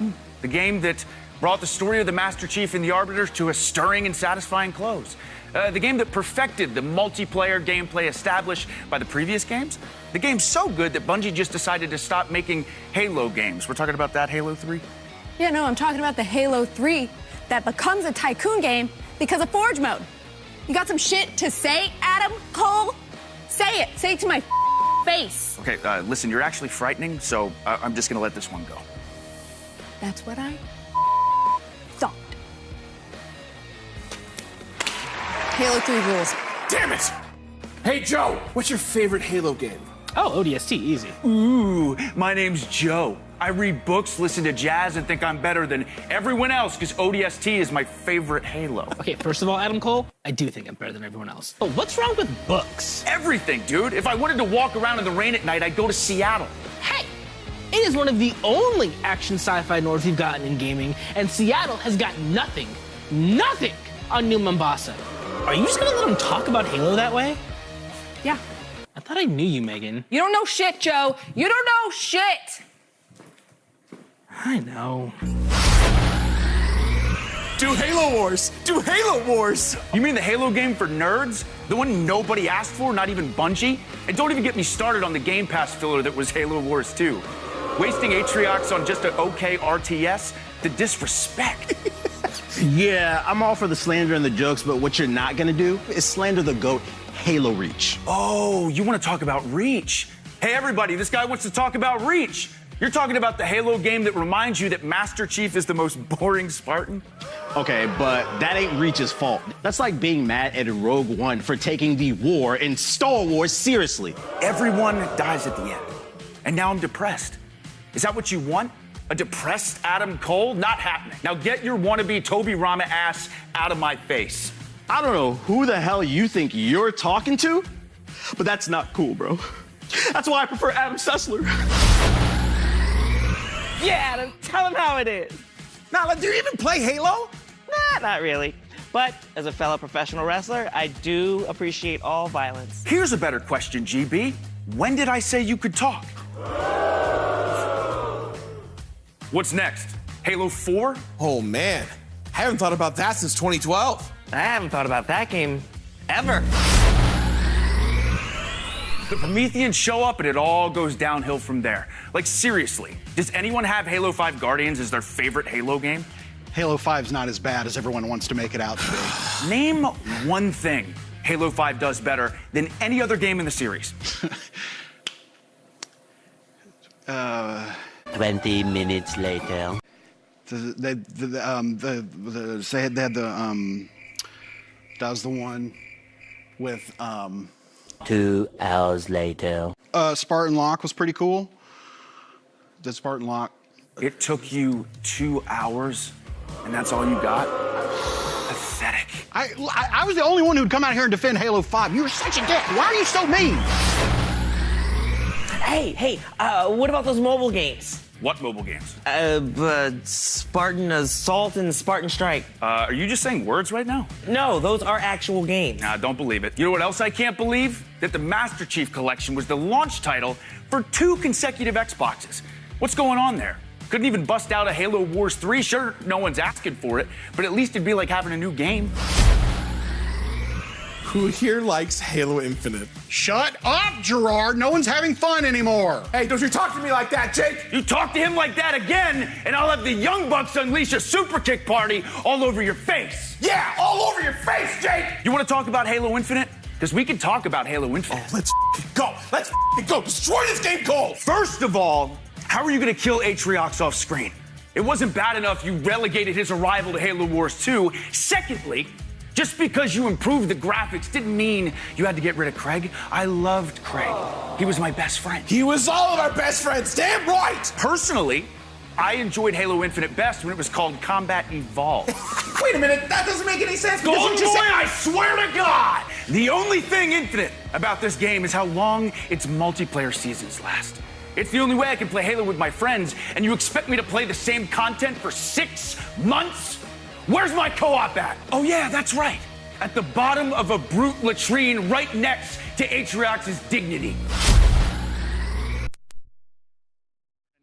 the game that brought the story of the Master Chief and the Arbiters to a stirring and satisfying close. The game that perfected the multiplayer gameplay established by the previous games. The game's so good that Bungie just decided to stop making Halo games. We're talking about that Halo 3? Yeah, no, I'm talking about the Halo 3 that becomes a tycoon game because of Forge mode. You got some shit to say, Adam Cole? Say it. Say it to my face. Okay, listen, you're actually frightening, so I'm just gonna let this one go. That's what I thought. Halo 3 rules. Damn it! Hey, Joe, what's your favorite Halo game? Oh, ODST, easy. Ooh, my name's Joe. I read books, listen to jazz, and think I'm better than everyone else because ODST is my favorite Halo. Okay, first of all, Adam Cole, I do think I'm better than everyone else. Oh, what's wrong with books? Everything, dude. If I wanted to walk around in the rain at night, I'd go to Seattle. Hey! It is one of the only action sci-fi nods we've gotten in gaming, and Seattle has got nothing on New Mombasa. Are you just gonna let him talk about Halo that way? Yeah. I thought I knew you, Megan. You don't know shit, Joe. You don't know shit. I know. Do Halo Wars! Do Halo Wars! You mean the Halo game for nerds? The one nobody asked for, not even Bungie? And don't even get me started on the Game Pass filler that was Halo Wars 2. Wasting Atriox on just an okay RTS? The disrespect. Yeah, I'm all for the slander and the jokes, but what you're not gonna do is slander the GOAT, Halo Reach. Oh, you want to talk about Reach? Hey, everybody, this guy wants to talk about Reach. You're talking about the Halo game that reminds you that Master Chief is the most boring Spartan? Okay, but that ain't Reach's fault. That's like being mad at Rogue One for taking the war in Star Wars seriously. Everyone dies at the end. And now I'm depressed. Is that what you want? A depressed Adam Cole? Not happening. Now get your wannabe Toby Rama ass out of my face. I don't know who the hell you think you're talking to, but that's not cool, bro. That's why I prefer Adam Sessler. Yeah, Adam, tell him how it is. Now, do you even play Halo? Nah, not really. But as a fellow professional wrestler, I do appreciate all violence. Here's a better question, GB. When did I say you could talk? What's next? Halo 4? Oh, man. I haven't thought about that since 2012. I haven't thought about that game ever. The Prometheans show up and it all goes downhill from there. Like, seriously, does anyone have Halo 5 Guardians as their favorite Halo game? Halo 5's not as bad as everyone wants to make it out to be. Name one thing Halo 5 does better than any other game in the series. 20 minutes later. They had that was the one with 2 hours later. Spartan Lock was pretty cool. The Spartan Lock. It took you 2 hours, and that's all you got? Pathetic. I was the only one who'd come out here and defend Halo 5. You were such a dick. Why are you so mean? Hey, what about those mobile games? What mobile games? Spartan Assault and Spartan Strike. Are you just saying words right now? No, those are actual games. Nah, don't believe it. You know what else I can't believe? That the Master Chief Collection was the launch title for 2 consecutive Xboxes. What's going on there? Couldn't even bust out a Halo Wars 3. Sure, no one's asking for it, but at least it'd be like having a new game. Who here likes Halo Infinite? Shut up, Gerard. No one's having fun anymore. Hey, don't you talk to me like that, Jake. You talk to him like that again, and I'll have the Young Bucks unleash a super kick party all over your face. Yeah, all over your face, Jake. You want to talk about Halo Infinite? Because we can talk about Halo Infinite. Oh, let's go. Let's go. Destroy this game cold. First of all, how are you going to kill Atriox off screen? It wasn't bad enough you relegated his arrival to Halo Wars 2. Secondly, just because you improved the graphics didn't mean you had to get rid of Craig. I loved Craig. He was my best friend. He was all of our best friends. Damn right. Personally, I enjoyed Halo Infinite best when it was called Combat Evolved. Wait a minute. That doesn't make any sense. Golden Boy, I swear to God! The only thing infinite about this game is how long its multiplayer seasons last. It's the only way I can play Halo with my friends, and you expect me to play the same content for 6 months? Where's my co-op at? Oh yeah, that's right. At the bottom of a brute latrine right next to Atriox's dignity.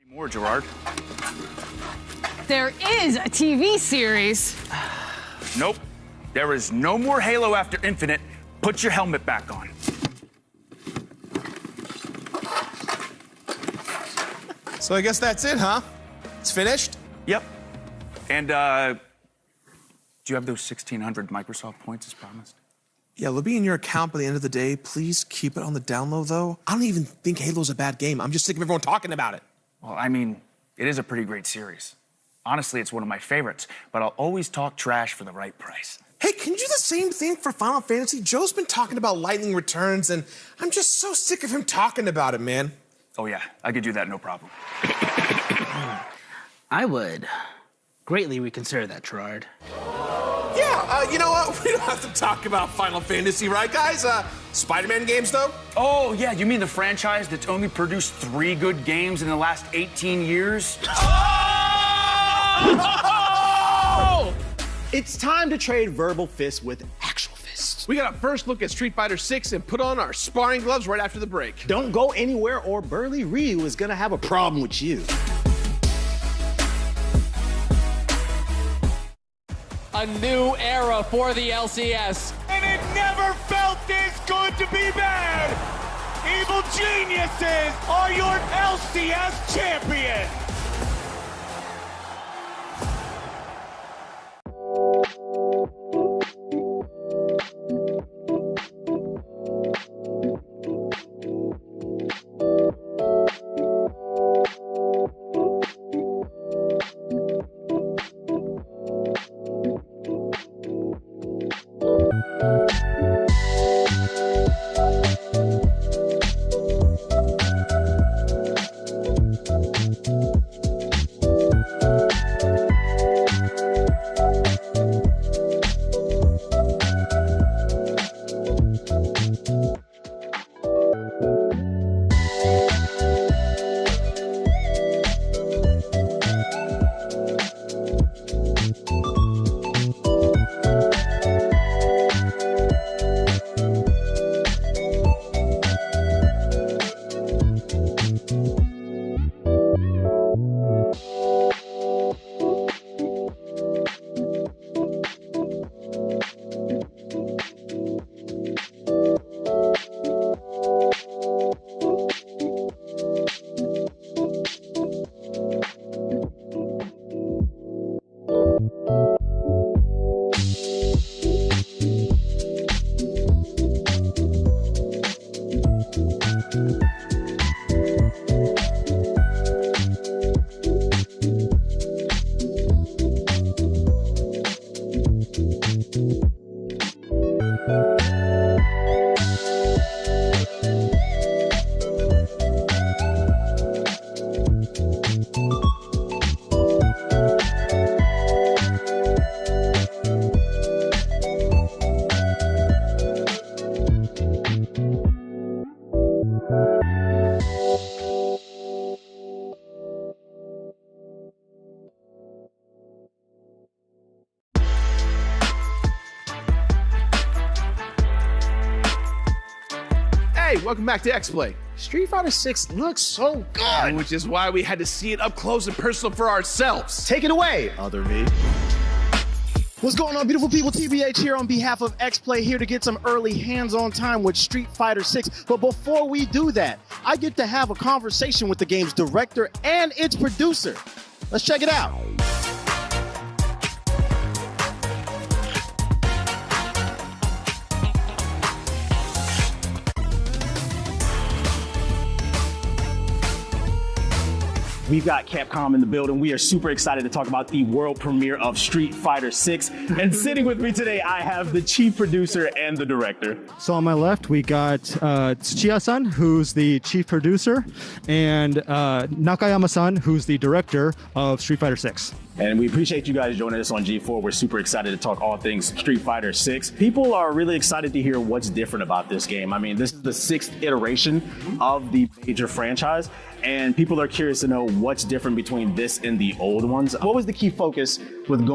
Any more, Gerard? There is a TV series. Nope. There is no more Halo after Infinite. Put your helmet back on. So I guess that's it, huh? It's finished? Yep. And, do you have those 1,600 Microsoft points as promised? Yeah, it'll be in your account by the end of the day. Please keep it on the down low, though. I don't even think Halo's a bad game. I'm just sick of everyone talking about it. Well, I mean, it is a pretty great series. Honestly, it's one of my favorites, but I'll always talk trash for the right price. Hey, can you do the same thing for Final Fantasy? Joe's been talking about Lightning Returns, and I'm just so sick of him talking about it, man. Oh, yeah, I could do that, no problem. I would greatly reconsider that, Gerard. Yeah, you know what? We don't have to talk about Final Fantasy, right, guys? Spider-Man games, though? Oh, yeah, you mean the franchise that's only produced 3 good games in the last 18 years? Oh! It's time to trade verbal fists with actual fists. We got a first look at Street Fighter 6 and put on our sparring gloves right after the break. Don't go anywhere or Burly Ryu is gonna have a problem with you. A new era for the LCS. And it never felt this good to be bad. Evil Geniuses are your LCS champions. Hey, welcome back to X-Play. Street Fighter 6 looks so good. Which is why we had to see it up close and personal for ourselves. Take it away, Other V. What's going on, beautiful people? TBH here on behalf of X-Play, here to get some early hands-on time with Street Fighter 6. But before we do that, I get to have a conversation with the game's director and its producer. Let's check it out. We've got Capcom in the building. We are super excited to talk about the world premiere of Street Fighter 6. And sitting with me today, I have the chief producer and the director. So on my left, we got Tsuchiya-san, who's the chief producer, and Nakayama-san, who's the director of Street Fighter 6. And we appreciate you guys joining us on G4. We're super excited to talk all things Street Fighter 6. People are really excited to hear what's different about this game. I mean, this is the 6th iteration of the major franchise, and people are curious to know what's different between this and the old ones. What was the key focus with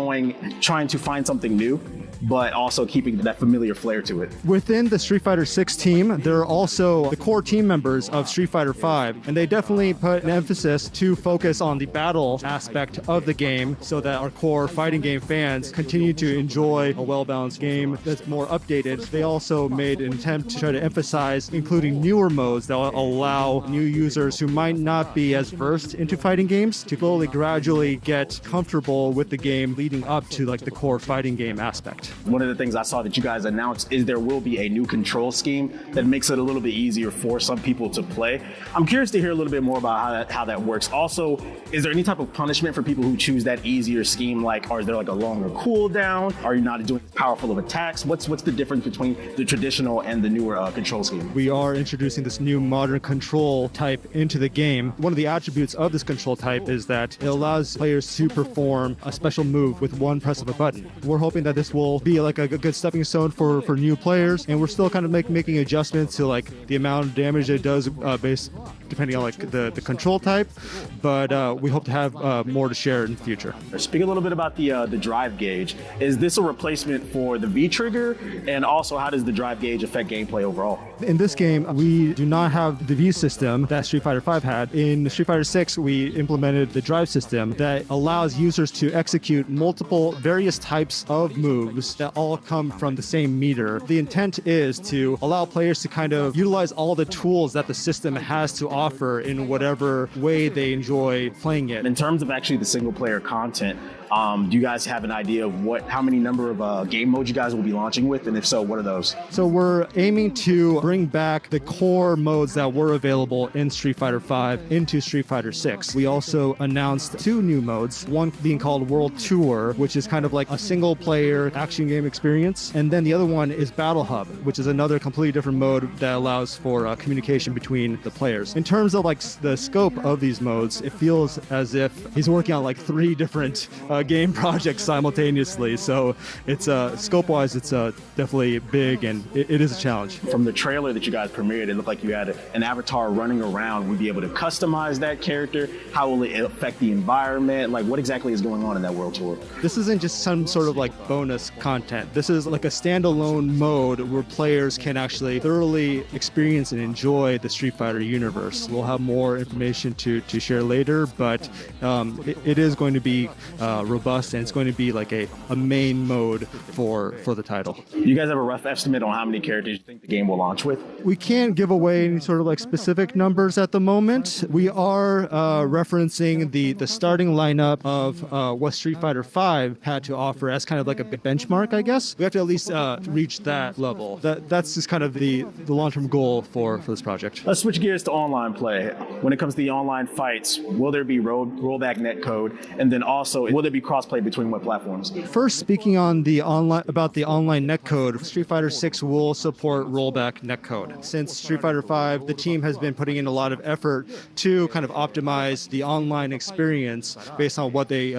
trying to find something new, but also keeping that familiar flair to it? Within the Street Fighter 6 team, there are also the core team members of Street Fighter 5, and they definitely put an emphasis to focus on the battle aspect of the game so that our core fighting game fans continue to enjoy a well-balanced game that's more updated. They also made an attempt to try to emphasize including newer modes that will allow new users who might not be as versed into fighting games to slowly, gradually get comfortable with the game leading up to like the core fighting game aspect. One of the things I saw that you guys announced is there will be a new control scheme that makes it a little bit easier for some people to play. I'm curious to hear a little bit more about how that works. Also, is there any type of punishment for people who choose that easier scheme? Or is there like a longer cooldown? Are you not doing as powerful of attacks? What's the difference between the traditional and the newer control scheme? We are introducing this new modern control type into the game. One of the attributes of this control type is that it allows players to perform a special move with one press of a button. We're hoping that this will be like a good stepping stone for new players, and we're still kind of making adjustments to like the amount of damage it does based depending on like the control type, but we hope to have more to share in the future. Speak a little bit about the drive gauge. Is this a replacement for the V-trigger? And also, how does the drive gauge affect gameplay overall? In this game, we do not have the V system that Street Fighter 5 had. In Street Fighter 6, we implemented the drive system that allows users to execute multiple various types of moves that all come from the same meter. The intent is to allow players to kind of utilize all the tools that the system has to offer in whatever way they enjoy playing it. In terms of actually the single player content, do you guys have an idea of how many number of game modes you guys will be launching with? And if so, what are those? So we're aiming to bring back the core modes that were available in Street Fighter 5 into Street Fighter 6. We also announced 2 new modes, one being called World Tour, which is kind of like a single player action game experience. And then the other one is Battle Hub, which is another completely different mode that allows for communication between the players. In terms of like the scope of these modes, it feels as if he's working on like 3 different game projects simultaneously. So it's scope-wise, it's definitely big, and it is a challenge. From the trailer that you guys premiered, it looked like you had an avatar running around. We'd be able to customize that character. How will it affect the environment? Like, what exactly is going on in that world tour? This isn't just some sort of like bonus content. This is like a standalone mode where players can actually thoroughly experience and enjoy the Street Fighter universe. We'll have more information to share later, but it is going to be robust, and it's going to be like a main mode for the title. You guys have a rough estimate on how many characters you think the game will launch with? We can't give away any sort of like specific numbers at the moment. We are referencing the starting lineup of what Street Fighter 5 had to offer as kind of like a benchmark, I guess. We have to at least reach that level. That's just kind of the long-term goal for this project. Let's switch gears to online play. When it comes to the online fights, will there be rollback netcode? And then also, will there be crossplay between what platforms? First, speaking on the online netcode, Street Fighter 6 will support rollback netcode. Since Street Fighter 5, the team has been putting in a lot of effort to kind of optimize the online experience based on what they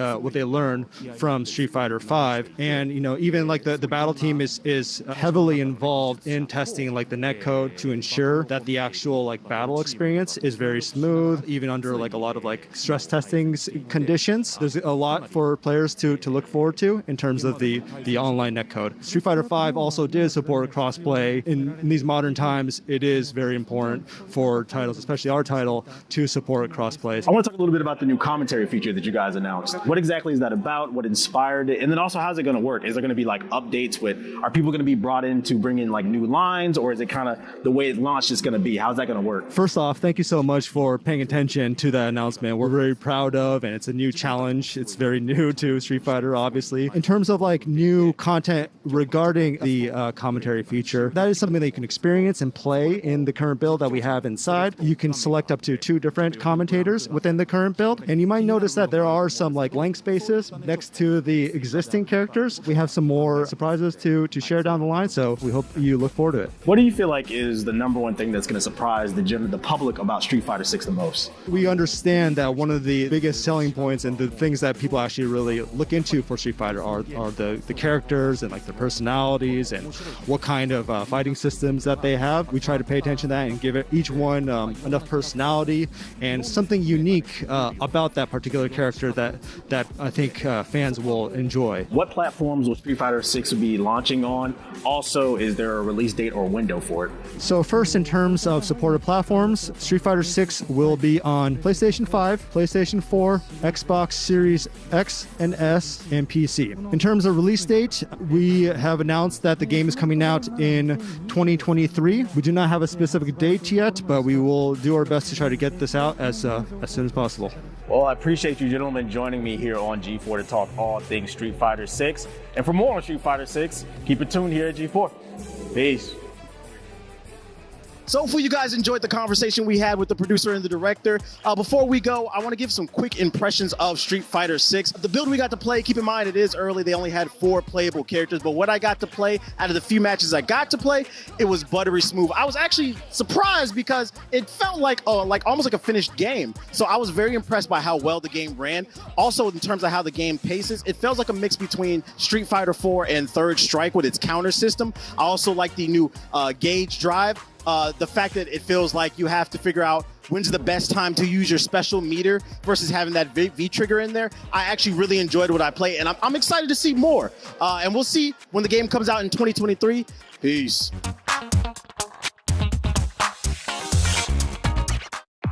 learned from Street Fighter 5. And even like the battle team is heavily involved in testing like the netcode to ensure that the actual like battle experience is very smooth, even under like a lot of like stress testing conditions. There's a lot for for players to look forward to in terms of the online netcode. Street Fighter V also did support crossplay. In these modern times, it is very important for titles, especially our title, to support crossplay. I want to talk a little bit about the new commentary feature that you guys announced. What exactly is that about? What inspired it? And then also, how's it going to work? Is there going to be like updates are people going to be brought in to bring in like new lines, or is it kind of the way it launched is going to be? How's that going to work? First off, thank you so much for paying attention to that announcement. We're very proud of, and it's a new challenge. It's very new to Street Fighter, obviously. In terms of like new content regarding the commentary feature, that is something that you can experience and play in the current build that we have inside. You can select up to 2 different commentators within the current build, and you might notice that there are some like blank spaces next to the existing characters. We have some more surprises to share down the line, so we hope you look forward to it. What do you feel like is the number one thing that's going to surprise the public about Street Fighter 6 the most? We understand that one of the biggest selling points and the things that people actually really look into for Street Fighter are the characters and like their personalities and what kind of fighting systems that they have. We try to pay attention to that and give each one enough personality and something unique about that particular character that I think fans will enjoy. What platforms will Street Fighter 6 be launching on? Also, is there a release date or window for it? So first, in terms of supported platforms, Street Fighter 6 will be on PlayStation 5, PlayStation 4, Xbox Series X and S, and PC. In terms of release date, we have announced that the game is coming out in 2023. We do not have a specific date yet, but we will do our best to try to get this out as soon as possible. Well, I appreciate you gentlemen joining me here on G4 to talk all things Street Fighter 6. And for more on Street Fighter 6, keep it tuned here at G4. Peace. So hopefully you guys enjoyed the conversation we had with the producer and the director. Before we go, I want to give some quick impressions of Street Fighter 6. The build we got to play, keep in mind it is early. They only had 4 playable characters, but what I got to play, out of the few matches I got to play, it was buttery smooth. I was actually surprised because it felt like almost like a finished game. So I was very impressed by how well the game ran. Also, in terms of how the game paces, it feels like a mix between Street Fighter 4 and Third Strike with its counter system. I also like the new gauge drive. The fact that it feels like you have to figure out when's the best time to use your special meter versus having that V trigger in there. I actually really enjoyed what I played, and I'm excited to see more. And we'll see when the game comes out in 2023. Peace.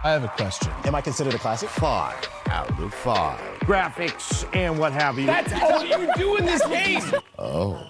I have a question. Am I considered a classic? 5 out of 5. Graphics and what have you. That's all you do in this game. Oh.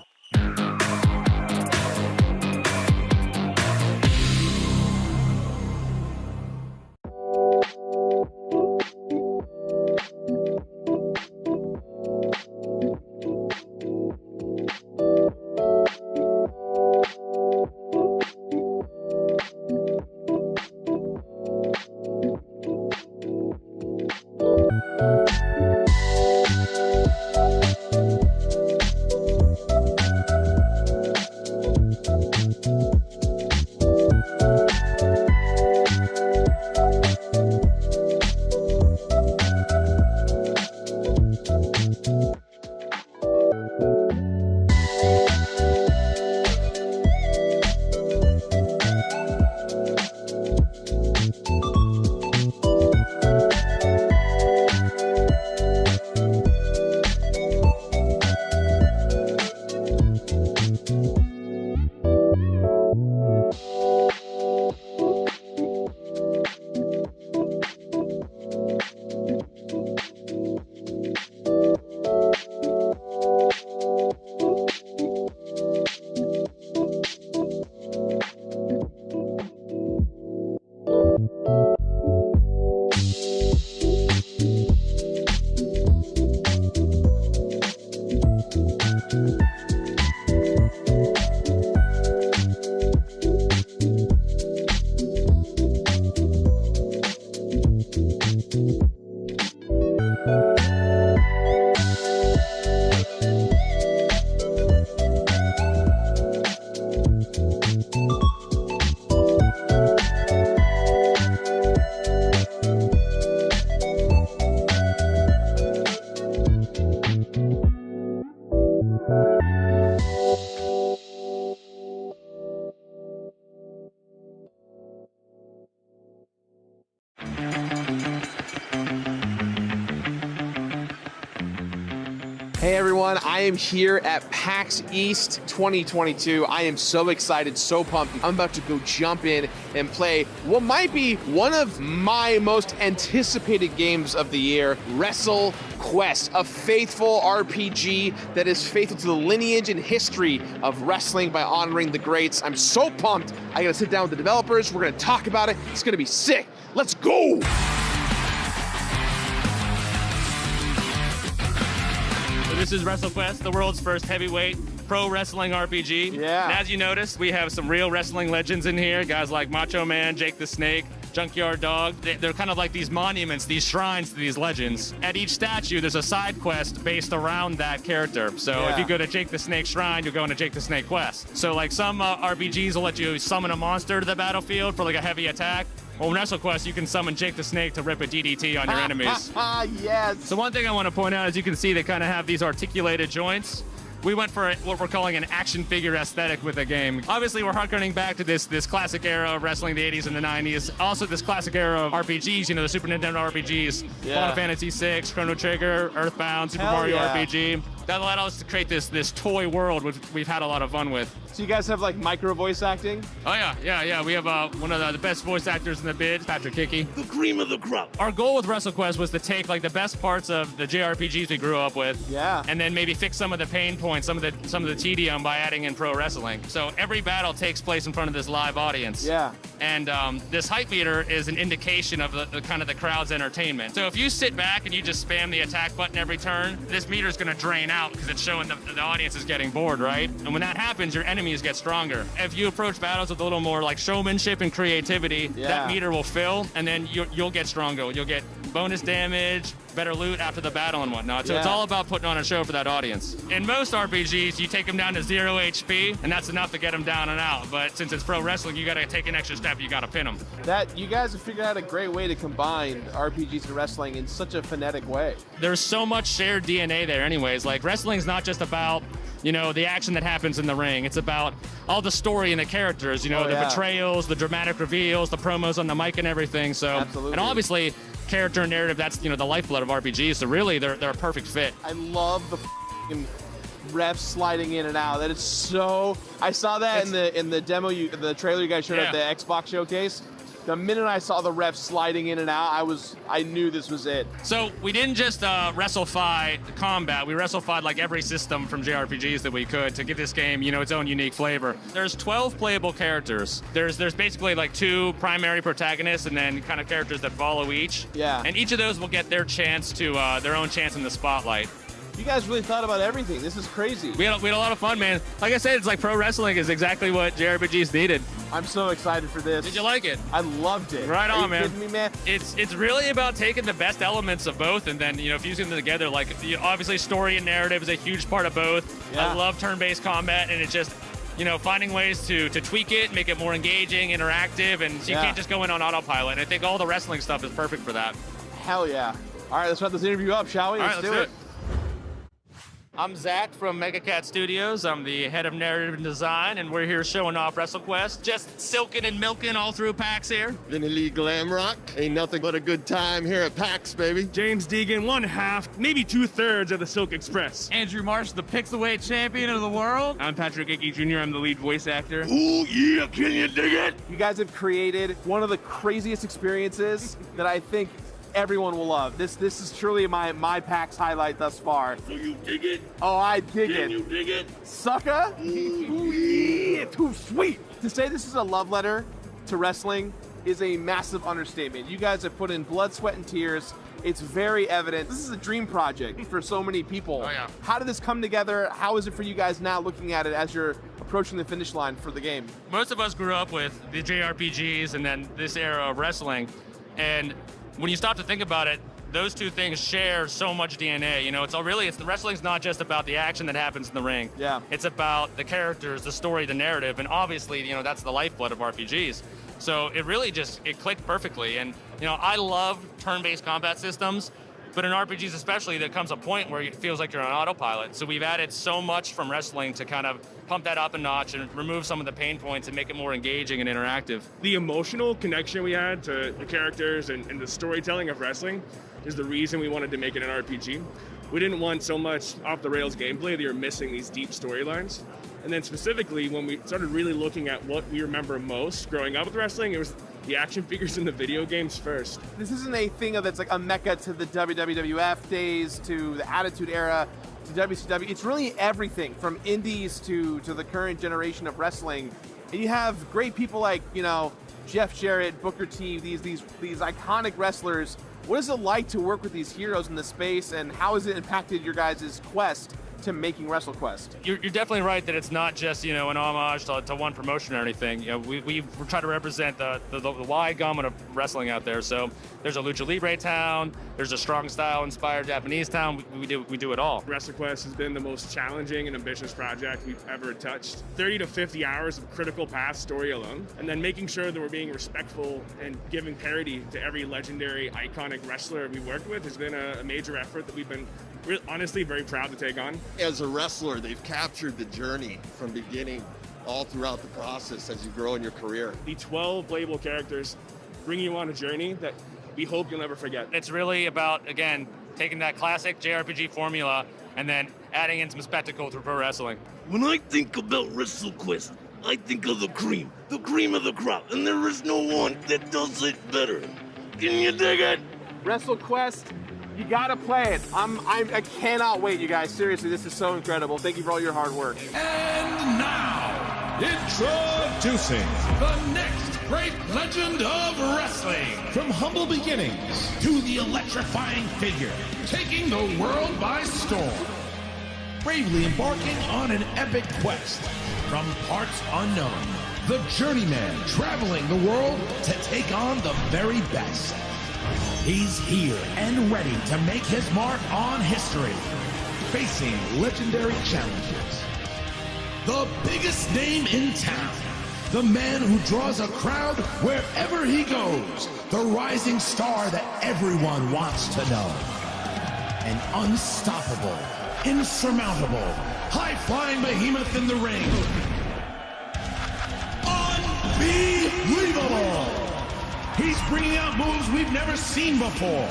everyone? I am here at PAX East 2022. I am so excited, so pumped. I'm about to go jump in and play what might be one of my most anticipated games of the year, Wrestle Quest, a faithful RPG that is faithful to the lineage and history of wrestling by honoring the greats. I'm so pumped. I gotta sit down with the developers. We're gonna talk about it. It's gonna be sick. Let's go! So this is WrestleQuest, the world's first heavyweight pro wrestling RPG. Yeah. And as you noticed, we have some real wrestling legends in here. Guys like Macho Man, Jake the Snake, Junkyard Dog. They're kind of like these monuments, these shrines to these legends. At each statue, there's a side quest based around that character. So if you go to Jake the Snake Shrine, you'll go into Jake the Snake Quest. So like some RPGs will let you summon a monster to the battlefield for like a heavy attack. Well, in WrestleQuest, you can summon Jake the Snake to rip a DDT on your enemies. Yes. So one thing I want to point out is you can see they kind of have these articulated joints. We went for what we're calling an action figure aesthetic with the game. Obviously, we're harkening back to this classic era of wrestling, the 80s and the 90s. Also, this classic era of RPGs, you know, the Super Nintendo RPGs. Final Fantasy VI, Chrono Trigger, Earthbound, Super Mario RPG. That allowed us to create this toy world, which we've had a lot of fun with. So you guys have like micro voice acting? Oh yeah. We have one of the best voice actors in the biz, Patrick Hickey. The cream of the crop. Our goal with WrestleQuest was to take like the best parts of the JRPGs we grew up with, and then maybe fix some of the pain points, some of the tedium by adding in pro wrestling. So every battle takes place in front of this live audience. Yeah. And this hype meter is an indication of the kind of the crowd's entertainment. So if you sit back and you just spam the attack button every turn, this meter is going to drain out because it's showing the audience is getting bored, right? And when that happens, your enemies get stronger. If you approach battles with a little more like showmanship and creativity, that meter will fill, and then you'll get stronger. You'll get bonus damage, better loot after the battle and whatnot. So it's all about putting on a show for that audience. In most RPGs, you take them down to 0 HP, and that's enough to get them down and out. But since it's pro wrestling, you got to take an extra step. You got to pin them. That you guys have figured out a great way to combine RPGs and wrestling in such a phonetic way. There's so much shared DNA there anyways. Like, wrestling's not just about, you know, the action that happens in the ring. It's about all the story and the characters, you know, the betrayals, the dramatic reveals, the promos on the mic and everything. So, and obviously, character and narrative, that's, you know, the lifeblood of RPGs. So really, they're a perfect fit. I love the f***ing refs sliding in and out. That is so... I saw that in the demo, the trailer you guys showed at the Xbox showcase. The minute I saw the refs sliding in and out, I knew this was it. So we didn't just WrestleFi combat. We WrestleFi'd like every system from JRPGs that we could to give this game, you know, its own unique flavor. There's 12 playable characters. There's basically like 2 primary protagonists and then kind of characters that follow each. Yeah. And each of those will get their chance to their own chance in the spotlight. You guys really thought about everything. This is crazy. We had a lot of fun, man. Like I said, it's like pro wrestling is exactly what JRPGs needed. I'm so excited for this. Did you like it? I loved it. Right on, man. Are you kidding me, man? It's really about taking the best elements of both and then, you know, fusing them together. Like, obviously, story and narrative is a huge part of both. Yeah. I love turn-based combat, and it's just, you know, finding ways to tweak it, make it more engaging, interactive, and so you can't just go in on autopilot. And I think all the wrestling stuff is perfect for that. Hell yeah. All right, let's wrap this interview up, shall we? All right, let's do it. I'm Zach from MegaCat Studios. I'm the head of narrative and design, and we're here showing off WrestleQuest. Just silking and milking all through PAX here. Vinny Lee Glamrock. Ain't nothing but a good time here at PAX, baby. James Deegan, 1/2, maybe 2/3 of the Silk Express. Andrew Marsh, the Pixelweight champion of the world. I'm Patrick Hickey Jr. I'm the lead voice actor. Ooh, yeah, can you dig it? You guys have created one of the craziest experiences that I think everyone will love. This is truly my PAX highlight thus far. So you dig it? Oh, I dig it. Can you dig it? Sucker? Ooh, yeah, too sweet. To say this is a love letter to wrestling is a massive understatement. You guys have put in blood, sweat, and tears. It's very evident. This is a dream project for so many people. Oh, yeah. How did this come together? How is it for you guys now looking at it as you're approaching the finish line for the game? Most of us grew up with the JRPGs and then this era of wrestling, and when you stop to think about it, those two things share so much DNA. You know, wrestling's not just about the action that happens in the ring. Yeah. It's about the characters, the story, the narrative, and obviously, you know, that's the lifeblood of RPGs. So it really it clicked perfectly. And, you know, I love turn-based combat systems, but in RPGs especially, there comes a point where it feels like you're on autopilot. So we've added so much from wrestling to kind of pump that up a notch and remove some of the pain points and make it more engaging and interactive. The emotional connection we had to the characters and the storytelling of wrestling is the reason we wanted to make it an RPG. We didn't want so much off-the-rails gameplay that you're missing these deep storylines. And then specifically, when we started really looking at what we remember most growing up with wrestling, it was the action figures in the video games first. This isn't a thing that's like a mecca to the WWF days, to the Attitude Era, to WCW. It's really everything from indies to the current generation of wrestling. And you have great people like, you know, Jeff Jarrett, Booker T, these iconic wrestlers. What is it like to work with these heroes in the space, and how has it impacted your guys' quest to making WrestleQuest? You're definitely right that it's not just, you know, an homage to one promotion or anything. You know, we try to represent the wide gamut of wrestling out there. So there's a Lucha Libre town, there's a strong style inspired Japanese town. We do it all. WrestleQuest has been the most challenging and ambitious project we've ever touched. 30 to 50 hours of critical path story alone, and then making sure that we're being respectful and giving parity to every legendary, iconic wrestler we worked with has been a major effort that we've been honestly very proud to take on. As a wrestler, they've captured the journey from beginning all throughout the process as you grow in your career. The 12 playable characters bring you on a journey that we hope you'll never forget. It's really about, again, taking that classic JRPG formula and then adding in some spectacle through pro wrestling. When I think about WrestleQuest, I think of the cream of the crop, and there is no one that does it better. Can you dig it? WrestleQuest, you gotta play it. I cannot wait, you guys. Seriously, this is so incredible. Thank you for all your hard work. And now, introducing the next great legend of wrestling. From humble beginnings to the electrifying figure, taking the world by storm. Bravely embarking on an epic quest from parts unknown. The journeyman traveling the world to take on the very best. He's here and ready to make his mark on history, facing legendary challenges. The biggest name in town, the man who draws a crowd wherever he goes, the rising star that everyone wants to know. An unstoppable, insurmountable, high-flying behemoth in the ring. Unbelievable! He's bringing out moves we've never seen before.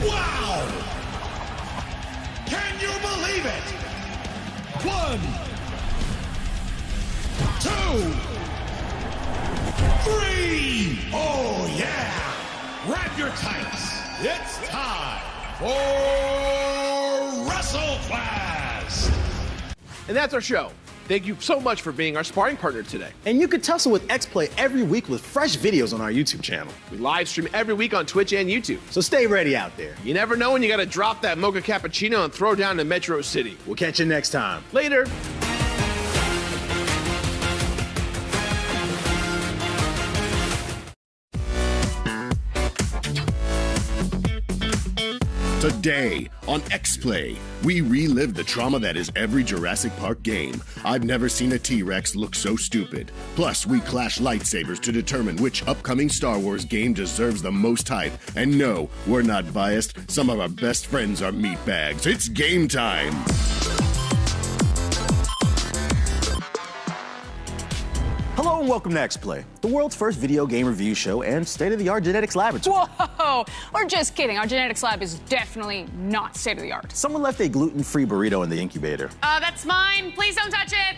Wow! Can you believe it? 1, 2, 3! Oh yeah! Grab your tights. It's time for WrestleQuest! And that's our show. Thank you so much for being our sparring partner today. And you can tussle with X-Play every week with fresh videos on our YouTube channel. We live stream every week on Twitch and YouTube. So stay ready out there. You never know when you gotta drop that mocha cappuccino and throw down to Metro City. We'll catch you next time. Later. Today on X-Play, we relive the trauma that is every Jurassic Park game. I've never seen a T-Rex look so stupid. Plus, we clash lightsabers to determine which upcoming Star Wars game deserves the most hype. And no, we're not biased. Some of our best friends are meatbags. It's game time! Hello and welcome to X-Play, the world's first video game review show and state-of-the-art genetics laboratory. Whoa! We're just kidding. Our genetics lab is definitely not state-of-the-art. Someone left a gluten-free burrito in the incubator. That's mine. Please don't touch it.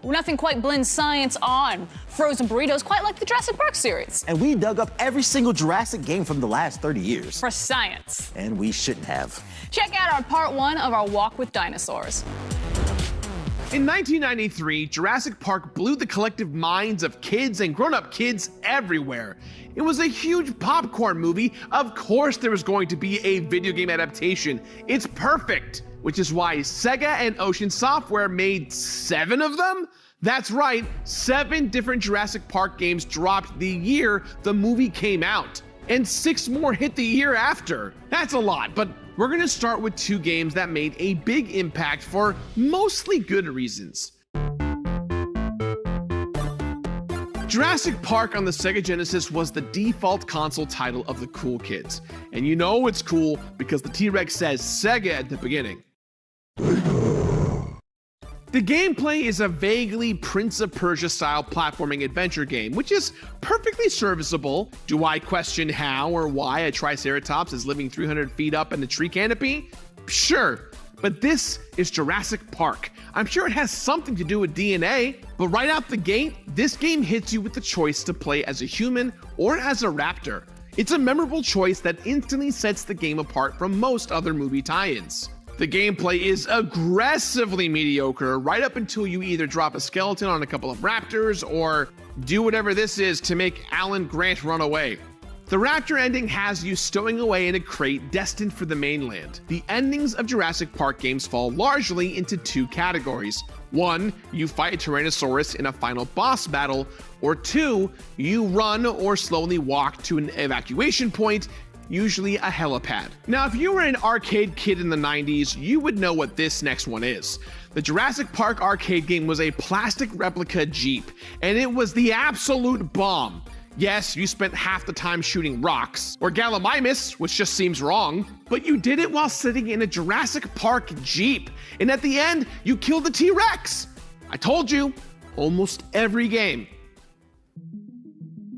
Nothing quite blends science on frozen burritos quite like the Jurassic Park series. And we dug up every single Jurassic game from the last 30 years. For science. And we shouldn't have. Check out our part 1 of our walk with dinosaurs. In 1993, Jurassic Park blew the collective minds of kids and grown-up kids everywhere. It was a huge popcorn movie. Of course there was going to be a video game adaptation. It's perfect, which is why Sega and Ocean Software made 7 of them? That's right, 7 different Jurassic Park games dropped the year the movie came out. And 6 more hit the year after. That's a lot, but we're gonna start with 2 games that made a big impact for mostly good reasons. Jurassic Park on the Sega Genesis was the default console title of the cool kids. And you know it's cool because the T-Rex says Sega at the beginning. The gameplay is a vaguely Prince of Persia style platforming adventure game, which is perfectly serviceable. Do I question how or why a Triceratops is living 300 feet up in the tree canopy? Sure, but this is Jurassic Park. I'm sure it has something to do with DNA, but right out the gate, this game hits you with the choice to play as a human or as a raptor. It's a memorable choice that instantly sets the game apart from most other movie tie-ins. The gameplay is aggressively mediocre right up until you either drop a skeleton on a couple of raptors or do whatever this is to make Alan Grant run away. The raptor ending has you stowing away in a crate destined for the mainland. The endings of Jurassic Park games fall largely into two categories. 1, you fight a Tyrannosaurus in a final boss battle, or 2, you run or slowly walk to an evacuation point, usually a helipad. Now, if you were an arcade kid in the 90s, you would know what this next one is. The Jurassic Park arcade game was a plastic replica Jeep, and it was the absolute bomb. Yes, you spent half the time shooting rocks, or Gallimimus, which just seems wrong, but you did it while sitting in a Jurassic Park Jeep, and at the end, you killed the T-Rex. I told you, almost every game.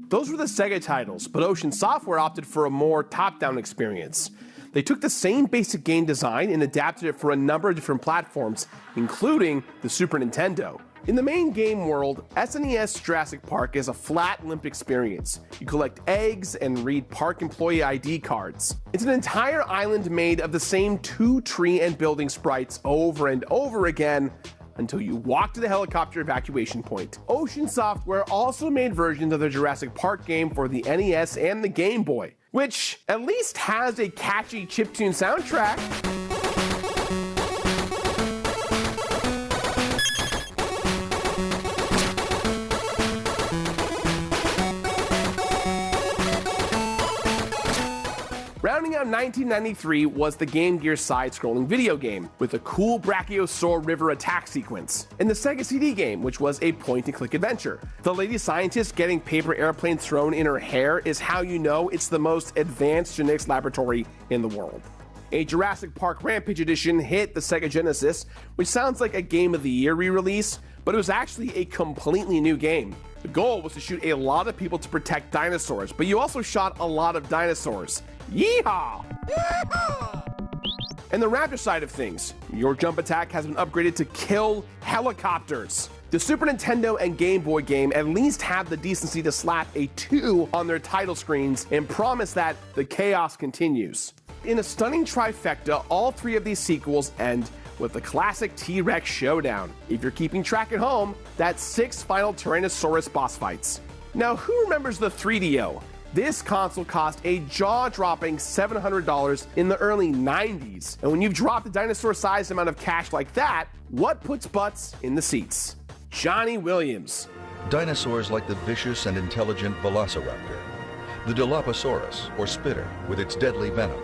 Those were the Sega titles, but Ocean Software opted for a more top-down experience. They took the same basic game design and adapted it for a number of different platforms, including the Super Nintendo. In the main game world, SNES Jurassic Park is a flat, limp experience. You collect eggs and read park employee ID cards. It's an entire island made of the same 2 tree and building sprites over and over again until you walk to the helicopter evacuation point. Ocean Software also made versions of the Jurassic Park game for the NES and the Game Boy, which at least has a catchy chiptune soundtrack. Rounding out 1993 was the Game Gear side-scrolling video game, with a cool Brachiosaur River attack sequence, and the Sega CD game, which was a point-and-click adventure. The lady scientist getting paper airplanes thrown in her hair is how you know it's the most advanced genetics laboratory in the world. A Jurassic Park Rampage edition hit the Sega Genesis, which sounds like a Game of the Year re-release, but it was actually a completely new game. The goal was to shoot a lot of people to protect dinosaurs, but you also shot a lot of dinosaurs. Yeehaw! And the raptor side of things, your jump attack has been upgraded to kill helicopters. The Super Nintendo and Game Boy game at least have the decency to slap a 2 on their title screens and promise that the chaos continues. In a stunning trifecta, all 3 of these sequels end with the classic T-Rex showdown. If you're keeping track at home, that's 6 final Tyrannosaurus boss fights. Now, who remembers the 3DO? This console cost a jaw-dropping $700 in the early 90s. And when you've dropped a dinosaur-sized amount of cash like that, what puts butts in the seats? Johnny Williams. Dinosaurs like the vicious and intelligent Velociraptor, the Dilophosaurus, or Spitter, with its deadly venom,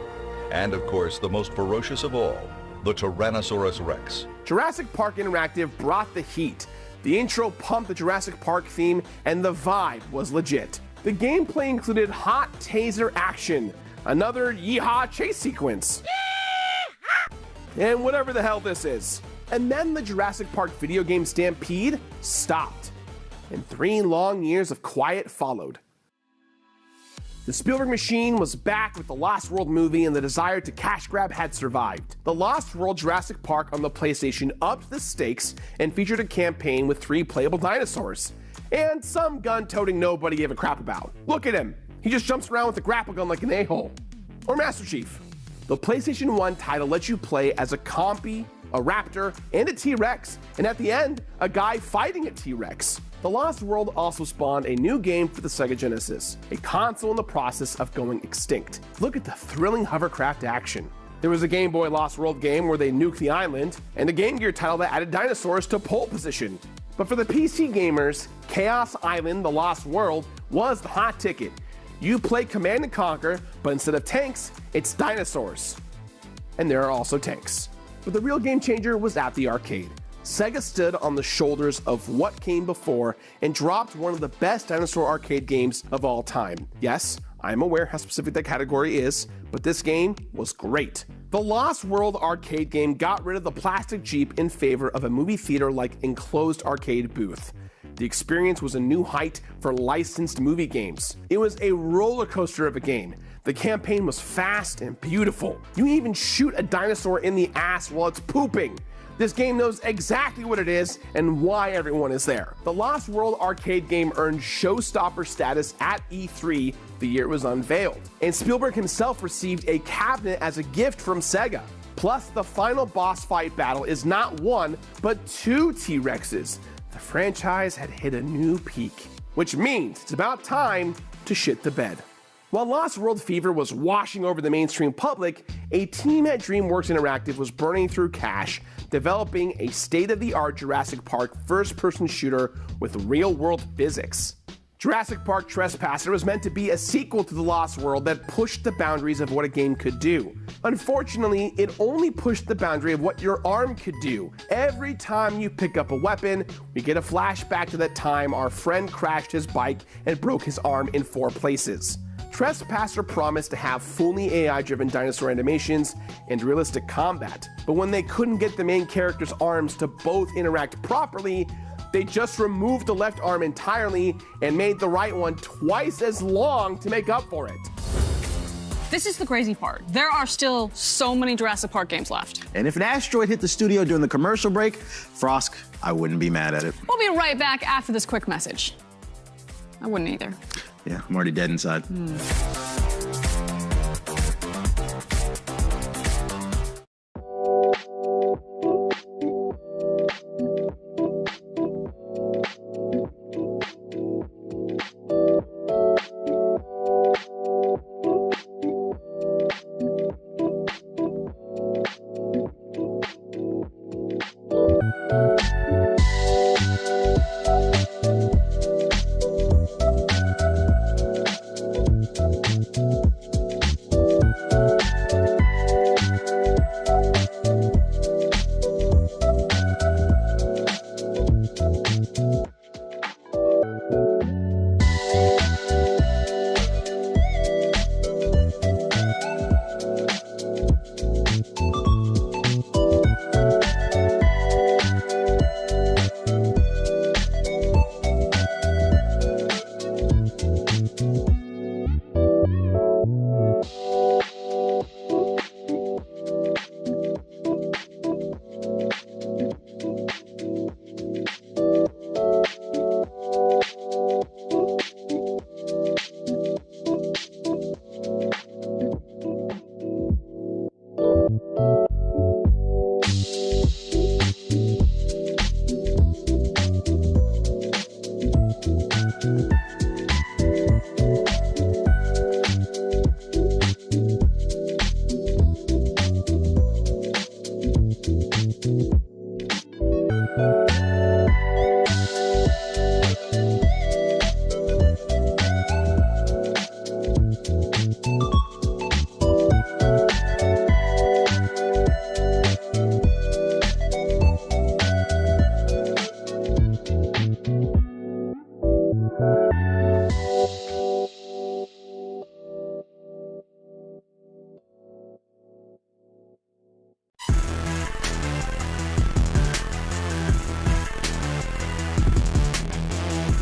and of course the most ferocious of all, the Tyrannosaurus Rex. Jurassic Park Interactive brought the heat. The intro pumped the Jurassic Park theme, and the vibe was legit. The gameplay included hot taser action, another yeehaw chase sequence, and whatever the hell this is. And then the Jurassic Park video game stampede stopped, and 3 long years of quiet followed. The Spielberg machine was back with the Lost World movie, and the desire to cash grab had survived. The Lost World Jurassic Park on the PlayStation upped the stakes and featured a campaign with 3 playable dinosaurs. And some gun-toting nobody gave a crap about. Look at him. He just jumps around with a grapple gun like an a-hole. Or Master Chief. The PlayStation 1 title lets you play as a compy, a raptor, and a T-Rex, and at the end, a guy fighting a T-Rex. The Lost World also spawned a new game for the Sega Genesis, a console in the process of going extinct. Look at the thrilling hovercraft action. There was a Game Boy Lost World game where they nuked the island, and a Game Gear title that added dinosaurs to pole position. But for the PC gamers, Chaos Island: The Lost World was the hot ticket. You play Command & Conquer, but instead of tanks, it's dinosaurs. And there are also tanks. But the real game changer was at the arcade. Sega stood on the shoulders of what came before and dropped one of the best dinosaur arcade games of all time. Yes, I'm aware how specific that category is, but this game was great. The Lost World arcade game got rid of the plastic Jeep in favor of a movie theater-like enclosed arcade booth. The experience was a new height for licensed movie games. It was a roller coaster of a game. The campaign was fast and beautiful. You even shoot a dinosaur in the ass while it's pooping. This game knows exactly what it is and why everyone is there. The Lost World arcade game earned showstopper status at E3 the year it was unveiled, and Spielberg himself received a cabinet as a gift from Sega. Plus, the final boss fight battle is not one, but two T-Rexes. The franchise had hit a new peak, which means it's about time to shit the bed. While Lost World fever was washing over the mainstream public, a team at DreamWorks Interactive was burning through cash, developing a state-of-the-art Jurassic Park first-person shooter with real-world physics. Jurassic Park Trespasser was meant to be a sequel to The Lost World that pushed the boundaries of what a game could do. Unfortunately, it only pushed the boundary of what your arm could do. Every time you pick up a weapon, we get a flashback to that time our friend crashed his bike and broke his arm in 4 places. Trespasser promised to have fully AI-driven dinosaur animations and realistic combat, but when they couldn't get the main character's arms to both interact properly, they just removed the left arm entirely and made the right one twice as long to make up for it. This is the crazy part. There are still so many Jurassic Park games left. And if an asteroid hit the studio during the commercial break, Frosk, I wouldn't be mad at it. We'll be right back after this quick message. I wouldn't either. Yeah, I'm already dead inside.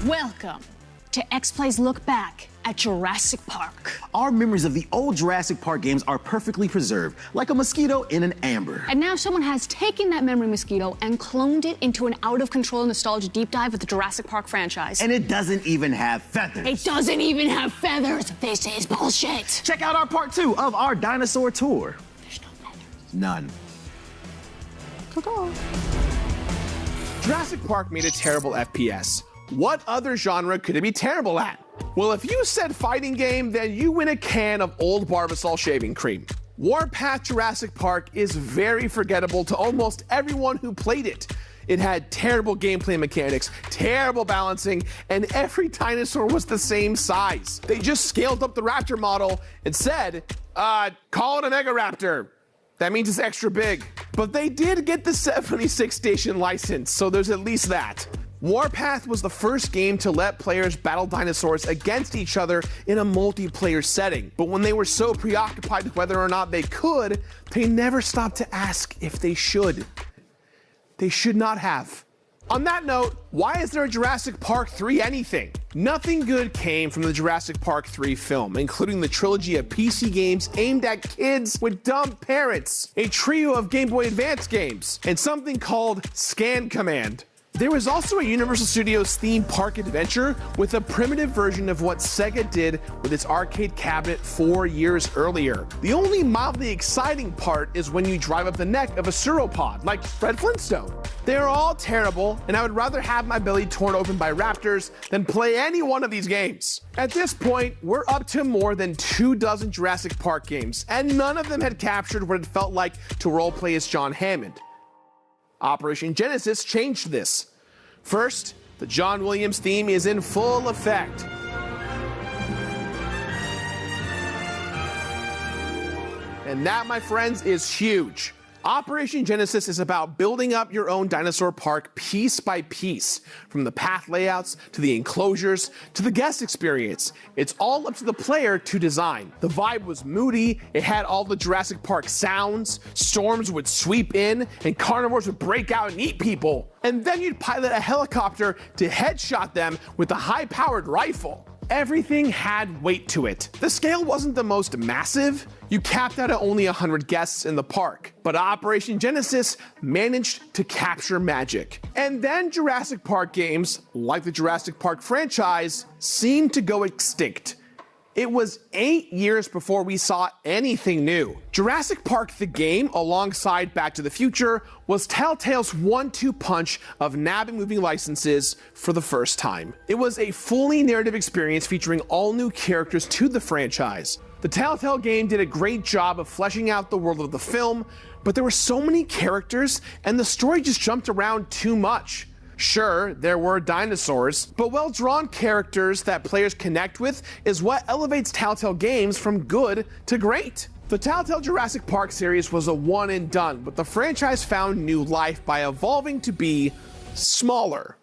Welcome to X-Play's look back at Jurassic Park. Our memories of the old Jurassic Park games are perfectly preserved, like a mosquito in an amber. And now someone has taken that memory mosquito and cloned it into an out-of-control nostalgia deep dive with the Jurassic Park franchise. And it doesn't even have feathers. It doesn't even have feathers. This is bullshit. Check out our part 2 of our dinosaur tour. There's no feathers. None. Jurassic Park made a terrible FPS. What other genre could it be terrible at? Well, if you said fighting game, then you win a can of Old Barbasol shaving cream. Warpath Jurassic Park is very forgettable to almost everyone who played it. It had terrible gameplay mechanics, terrible balancing, and every dinosaur was the same size. They just scaled up the raptor model and said, call it an Egoraptor. That means it's extra big. But they did get the 76 station license, so there's at least that. Warpath was the first game to let players battle dinosaurs against each other in a multiplayer setting. But when they were so preoccupied with whether or not they could, they never stopped to ask if they should. They should not have. On that note, why is there a Jurassic Park 3 anything? Nothing good came from the Jurassic Park 3 film, including the trilogy of PC games aimed at kids with dumb parents, a trio of Game Boy Advance games, and something called Scan Command. There was also a Universal Studios theme park adventure with a primitive version of what Sega did with its arcade cabinet 4 years earlier. The only mildly exciting part is when you drive up the neck of a sauropod, like Fred Flintstone. They're all terrible, and I would rather have my belly torn open by raptors than play any one of these games. At this point, we're up to more than 24 Jurassic Park games, and none of them had captured what it felt like to roleplay as John Hammond. Operation Genesis changed this. First, the John Williams theme is in full effect. And that, my friends, is huge. Operation Genesis is about building up your own dinosaur park piece by piece, from the path layouts to the enclosures to the guest experience. It's all up to the player to design. The vibe was moody, it had all the Jurassic Park sounds, storms would sweep in, and carnivores would break out and eat people. And then you'd pilot a helicopter to headshot them with a high-powered rifle. Everything had weight to it. The scale wasn't the most massive. You capped out at only 100 guests in the park. But Operation Genesis managed to capture magic. And then Jurassic Park games, like the Jurassic Park franchise, seemed to go extinct. It was 8 years before we saw anything new. Jurassic Park the game, alongside Back to the Future, was Telltale's 1-2 punch of nabbing movie licenses for the first time. It was a fully narrative experience featuring all new characters to the franchise. The Telltale game did a great job of fleshing out the world of the film, but there were so many characters and the story just jumped around too much. Sure, there were dinosaurs, but well-drawn characters that players connect with is what elevates Telltale games from good to great. The Telltale Jurassic Park series was a one and done, but the franchise found new life by evolving to be smaller.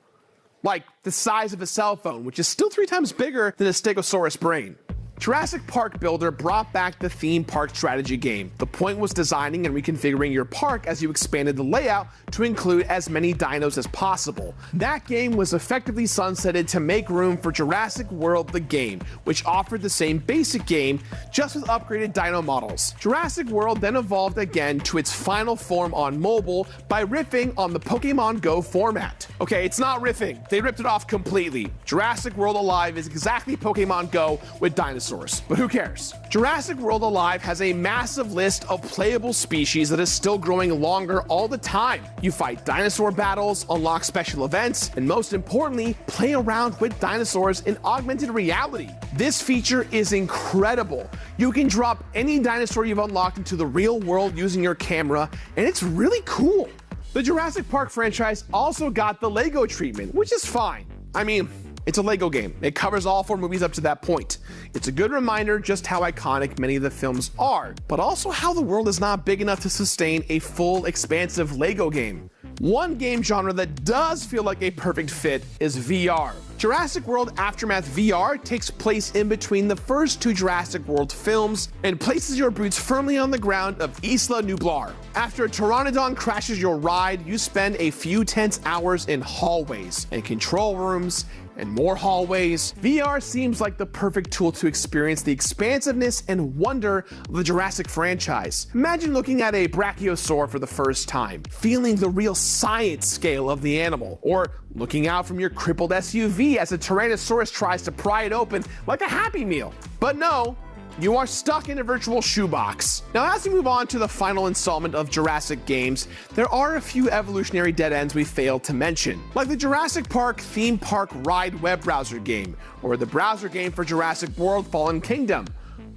Like the size of a cell phone, which is still 3 times bigger than a Stegosaurus brain. Jurassic Park Builder brought back the theme park strategy game. The point was designing and reconfiguring your park as you expanded the layout to include as many dinos as possible. That game was effectively sunsetted to make room for Jurassic World the game, which offered the same basic game, just with upgraded dino models. Jurassic World then evolved again to its final form on mobile by riffing on the Pokemon Go format. Okay, it's not riffing, they ripped it off completely. Jurassic World Alive is exactly Pokemon Go with dinosaurs. But who cares? Jurassic World Alive has a massive list of playable species that is still growing longer all the time. You fight dinosaur battles, unlock special events, and most importantly, play around with dinosaurs in augmented reality. This feature is incredible. You can drop any dinosaur you've unlocked into the real world using your camera, and it's really cool. The Jurassic Park franchise also got the Lego treatment, which is fine. I mean, it's a Lego game. It covers all 4 movies up to that point. It's a good reminder just how iconic many of the films are, but also how the world is not big enough to sustain a full, expansive Lego game. One game genre that does feel like a perfect fit is VR. Jurassic World Aftermath VR takes place in between the first 2 Jurassic World films and places your boots firmly on the ground of Isla Nublar. After a Pteranodon crashes your ride, you spend a few tense hours in hallways and control rooms and more hallways. VR seems like the perfect tool to experience the expansiveness and wonder of the Jurassic franchise. Imagine looking at a brachiosaur for the first time, feeling the real science scale of the animal, or looking out from your crippled SUV as a Tyrannosaurus tries to pry it open like a Happy Meal. But no, you are stuck in a virtual shoebox. Now, as we move on to the final installment of Jurassic games, there are a few evolutionary dead ends we failed to mention, like the Jurassic Park theme park ride web browser game, or the browser game for Jurassic World Fallen Kingdom.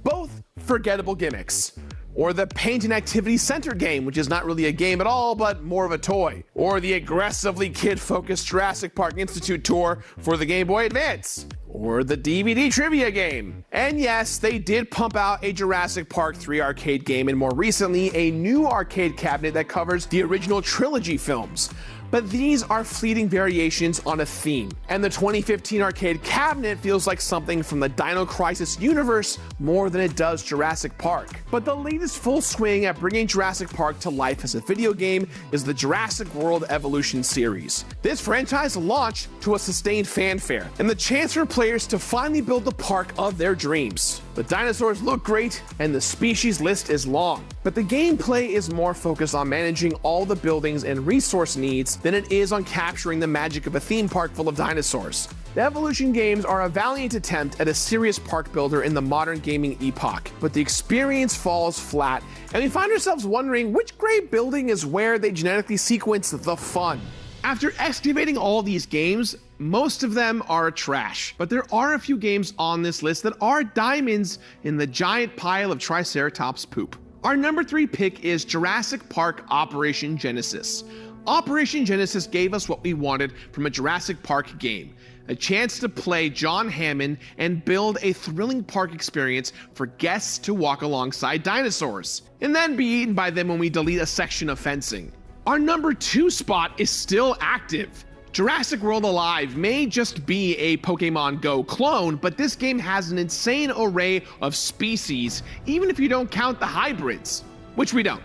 Both forgettable gimmicks. Or the Paint and Activity Center game, which is not really a game at all, but more of a toy. Or the aggressively kid-focused Jurassic Park Institute tour for the Game Boy Advance. Or the DVD trivia game. And yes, they did pump out a Jurassic Park 3 arcade game, and more recently, a new arcade cabinet that covers the original trilogy films. But these are fleeting variations on a theme, and the 2015 arcade cabinet feels like something from the Dino Crisis universe more than it does Jurassic Park. But the latest full swing at bringing Jurassic Park to life as a video game is the Jurassic World Evolution series. This franchise launched to a sustained fanfare, and the chance for players to finally build the park of their dreams. The dinosaurs look great, and the species list is long, but the gameplay is more focused on managing all the buildings and resource needs than it is on capturing the magic of a theme park full of dinosaurs. The Evolution games are a valiant attempt at a serious park builder in the modern gaming epoch, but the experience falls flat, and we find ourselves wondering which great building is where they genetically sequence the fun. After excavating all these games, most of them are trash, but there are a few games on this list that are diamonds in the giant pile of Triceratops poop. Our number 3 pick is Jurassic Park Operation Genesis. Operation Genesis gave us what we wanted from a Jurassic Park game. A chance to play John Hammond and build a thrilling park experience for guests to walk alongside dinosaurs, and then be eaten by them when we delete a section of fencing. Our number 2 spot is still active. Jurassic World Alive may just be a Pokemon Go clone, but this game has an insane array of species, even if you don't count the hybrids, which we don't.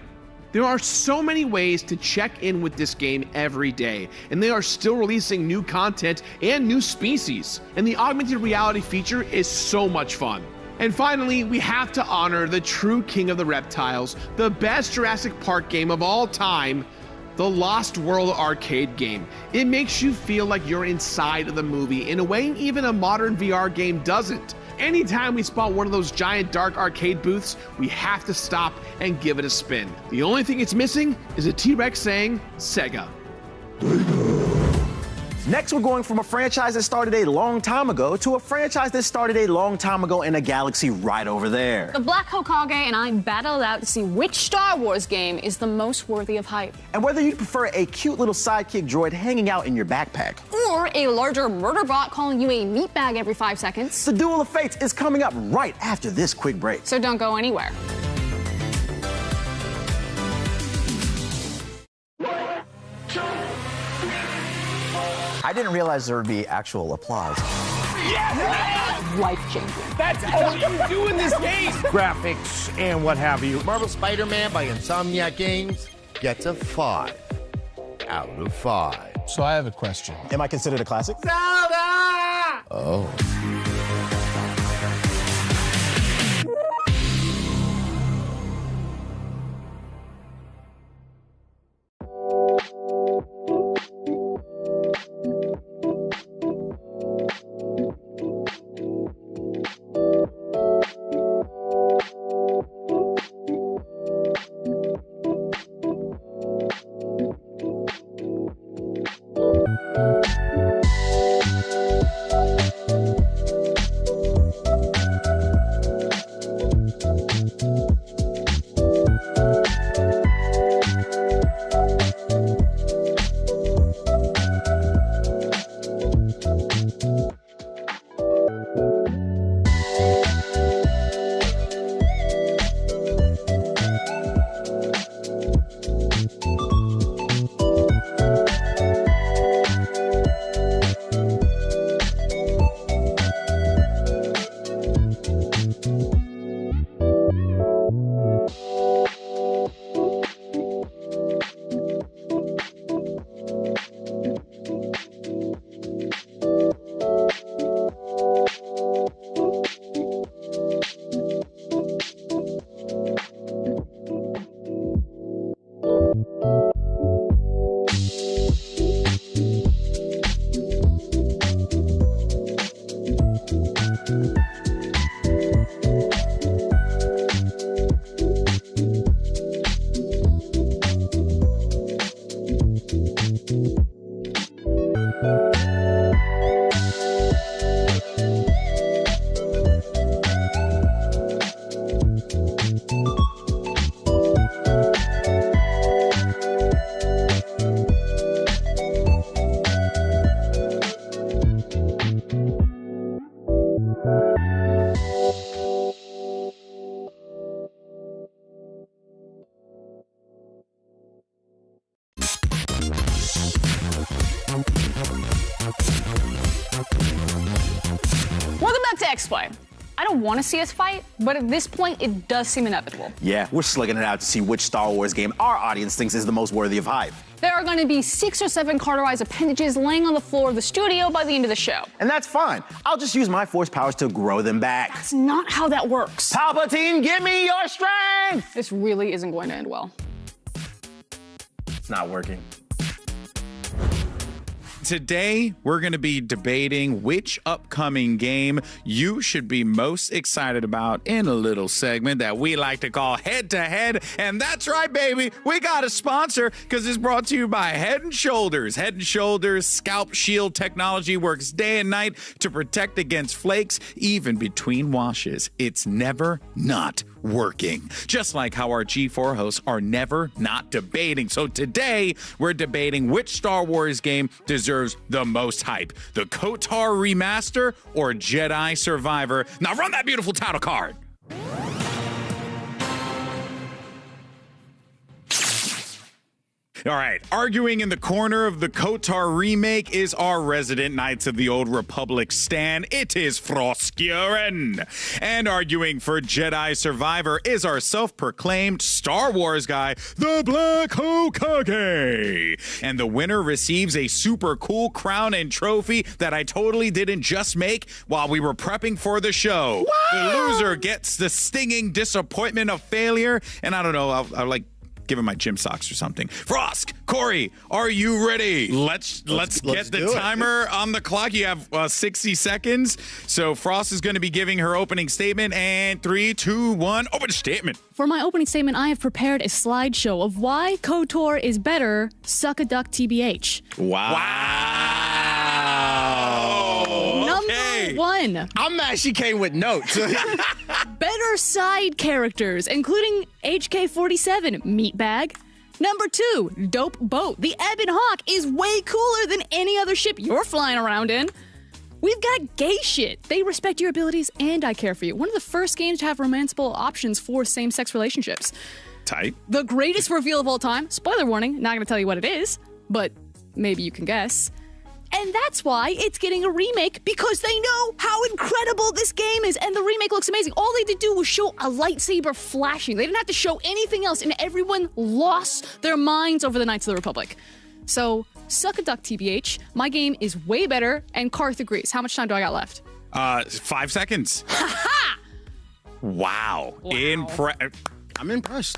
There are so many ways to check in with this game every day, and they are still releasing new content and new species, and the augmented reality feature is so much fun. And finally, we have to honor the true king of the reptiles, the best Jurassic Park game of all time, the Lost World arcade game. It makes you feel like you're inside of the movie in a way even a modern VR game doesn't. Anytime we spot one of those giant dark arcade booths, we have to stop and give it a spin. The only thing it's missing is a T-Rex saying, Sega. Next, we're going from a franchise that started a long time ago to a franchise that started a long time ago in a galaxy right over there. The Black Hokage and I battled out to see which Star Wars game is the most worthy of hype. And whether you prefer a cute little sidekick droid hanging out in your backpack, or a larger murder bot calling you a meatbag every 5 seconds. The Duel of Fates is coming up right after this quick break. So don't go anywhere. I didn't realize there would be actual applause. Yes! Life-changing. That's all you do in this game! Graphics and what have you. Marvel Spider-Man by Insomniac Games gets a 5 out of 5. So I have a question. Am I considered a classic? Zelda! Oh. to X-Play. I don't want to see us fight, but at this point, it does seem inevitable. Yeah, we're slugging it out to see which Star Wars game our audience thinks is the most worthy of hype. There are going to be 6 or 7 carterized appendages laying on the floor of the studio by the end of the show. And that's fine. I'll just use my force powers to grow them back. That's not how that works. Palpatine, give me your strength! This really isn't going to end well. It's not working. Today, we're going to be debating which upcoming game you should be most excited about in a little segment that we like to call Head to Head. And that's right, baby. We got a sponsor because it's brought to you by Head & Shoulders. Head & Shoulders Scalp Shield technology works day and night to protect against flakes, even between washes. It's never not working. Just like how our G4 hosts are never not debating. So today, we're debating which Star Wars game deserves the most hype. The KOTOR remaster or Jedi Survivor? Now run that beautiful title card. All right, arguing in the corner of the KOTOR remake is our resident Knights of the Old Republic stan. It is Froskjuren. And arguing for Jedi Survivor is our self-proclaimed Star Wars guy, the Black Hokage. And the winner receives a super cool crown and trophy that I totally didn't just make while we were prepping for the show. Wow. The loser gets the stinging disappointment of failure. And I don't know, I'll like give him my gym socks or something. Frosk, Corey, are you ready? Let's get the timer on the clock. You have 60 seconds. So Frost is going to be giving her opening statement. And 3, 2, 1, open statement. For my opening statement, I have prepared a slideshow of why KOTOR is better. Suck a duck, TBH. Wow. Number 1. I'm mad she came with notes. Better side characters, including HK-47, Meatbag. Number 2, Dope Boat. The Ebon Hawk is way cooler than any other ship you're flying around in. We've got gay shit. They respect your abilities and I care for you. One of the first games to have romanceable options for same-sex relationships. Tight. The greatest reveal of all time. Spoiler warning, not gonna tell you what it is, but maybe you can guess. And that's why it's getting a remake, because they know how incredible this game is, and the remake looks amazing. All they did do was show a lightsaber flashing. They didn't have to show anything else, and everyone lost their minds over the Knights of the Republic. So, suck a duck, TBH. My game is way better, and Karth agrees. How much time do I got left? 5 seconds. Wow. I'm impressed.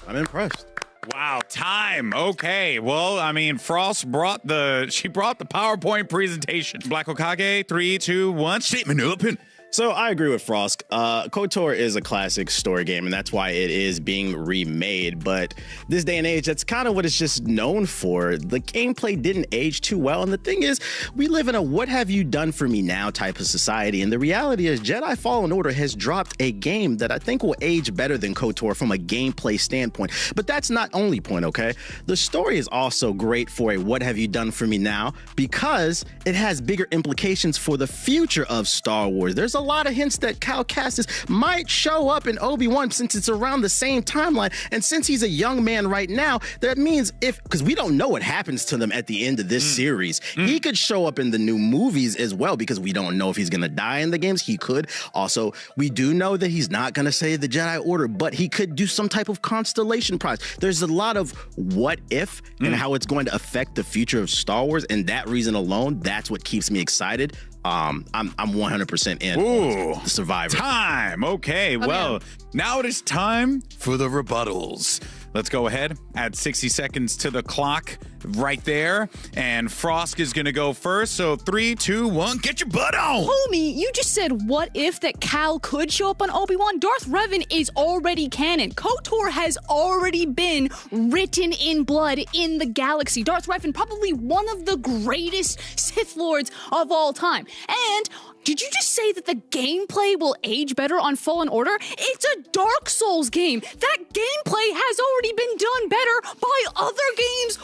Wow, time. Okay. Well, I mean, Frost brought the PowerPoint presentation. Black Hokage, 3, 2, 1. Statement open. So I agree with Frosk. KOTOR is a classic story game, and that's why it is being remade. But this day and age, that's kind of what it's just known for. The gameplay didn't age too well. And the thing is, we live in a what have you done for me now type of society. And the reality is Jedi Fallen Order has dropped a game that I think will age better than KOTOR from a gameplay standpoint. But that's not only point, okay? The story is also great for a what have you done for me now because it has bigger implications for the future of Star Wars. There's a lot of hints that Cal Kestis might show up in Obi-Wan since it's around the same timeline. And since he's a young man right now, that means because we don't know what happens to them at the end of this series, he could show up in the new movies as well because we don't know if he's going to die in the games. He could. Also, we do know that he's not going to save the Jedi Order, but he could do some type of Constellation Prize. There's a lot of what if and how it's going to affect the future of Star Wars. And that reason alone, that's what keeps me excited. I'm 100% in. Ooh, the Survivor. Time. Okay, well, now it is time for the rebuttals. Let's go ahead, add 60 seconds to the clock right there. And Frosk is going to go first. So 3, 2, 1, get your butt on. Homie, you just said what if that Cal could show up on Obi-Wan? Darth Revan is already canon. KOTOR has already been written in blood in the galaxy. Darth Revan, probably one of the greatest Sith Lords of all time. And did you just say that the gameplay will age better on Fallen Order? It's a Dark Souls game. That gameplay has already been done better by other games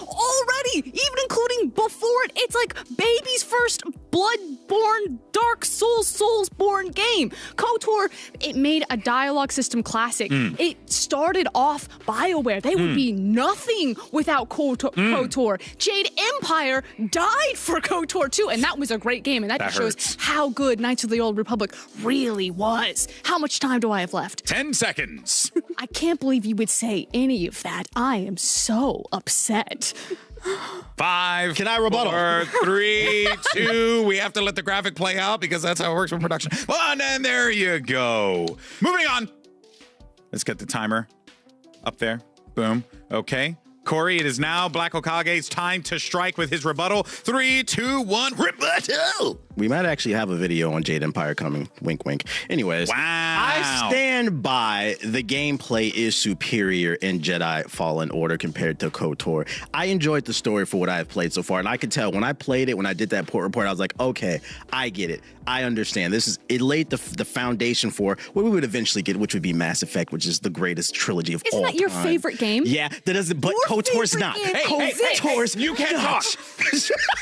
already, even including before it. It's like baby's first Bloodborne, Dark Soulsborne game. KOTOR, it made a dialogue system classic. It started off BioWare. They would be nothing without KOTOR. Jade Empire died for KOTOR too, and that was a great game, and that just shows how good Knights of the Old Republic really was. How much time do I have left? 10 seconds. I can't believe you would say any of that. I am so upset. 5. Can I rebuttal? 4, 3, 2. We have to let the graphic play out because that's how it works with production. 1, and there you go. Moving on. Let's get the timer up there. Boom. Okay. Corey, it is now Black Hokage's time to strike with his rebuttal. 3, 2, 1, rebuttal! We might actually have a video on Jade Empire coming. Wink, wink. Anyways, wow. I stand by the gameplay is superior in Jedi Fallen Order compared to KOTOR. I enjoyed the story for what I have played so far, and I could tell when I played it, when I did that port report, I was like, okay, I get it. I understand. It laid the foundation for what we would eventually get, which would be Mass Effect, which is the greatest trilogy of all time. Isn't that your favorite game? Yeah, that doesn't. But KOTOR's not. KOTOR's you can't talk.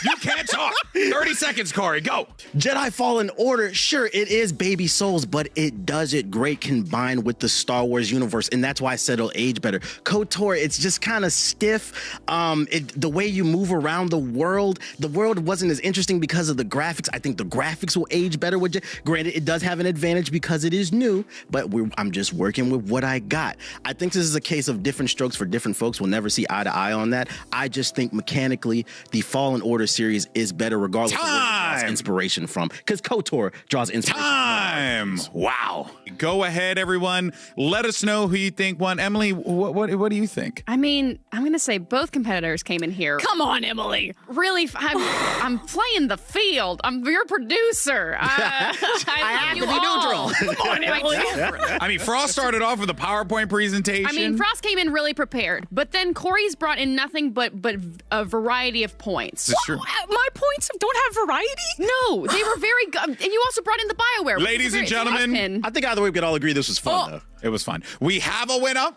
You can't talk. 30 seconds, Corey. Go. Jedi Fallen Order, sure, it is baby souls, but it does it great combined with the Star Wars universe, and that's why I said it'll age better. KOTOR, it's just kind of stiff. The way you move around the world wasn't as interesting because of the graphics. I think the graphics will age better with granted, it does have an advantage because it is new, but I'm just working with what I got. I think this is a case of different strokes for different folks. We'll never see eye to eye on that. I just think mechanically, the Fallen Order series is better regardless of where it draws inspiration from, because KOTOR draws inspiration. Wow. Go ahead, everyone. Let us know who you think won. Emily, what do you think? I mean, I'm going to say both competitors came in here. Come on, Emily. Really, I'm playing the field. I'm your producer. I have to be neutral. Come on, Emily. I mean, Frost started off with a PowerPoint presentation. I mean, Frost came in really prepared, but then Corey's brought in nothing but a variety of points. That's true. My points don't have variety? No, they were very good. And you also brought in the BioWare. Ladies and gentlemen, I think either way we could all agree this was fun, though. It was fun. We have a winner,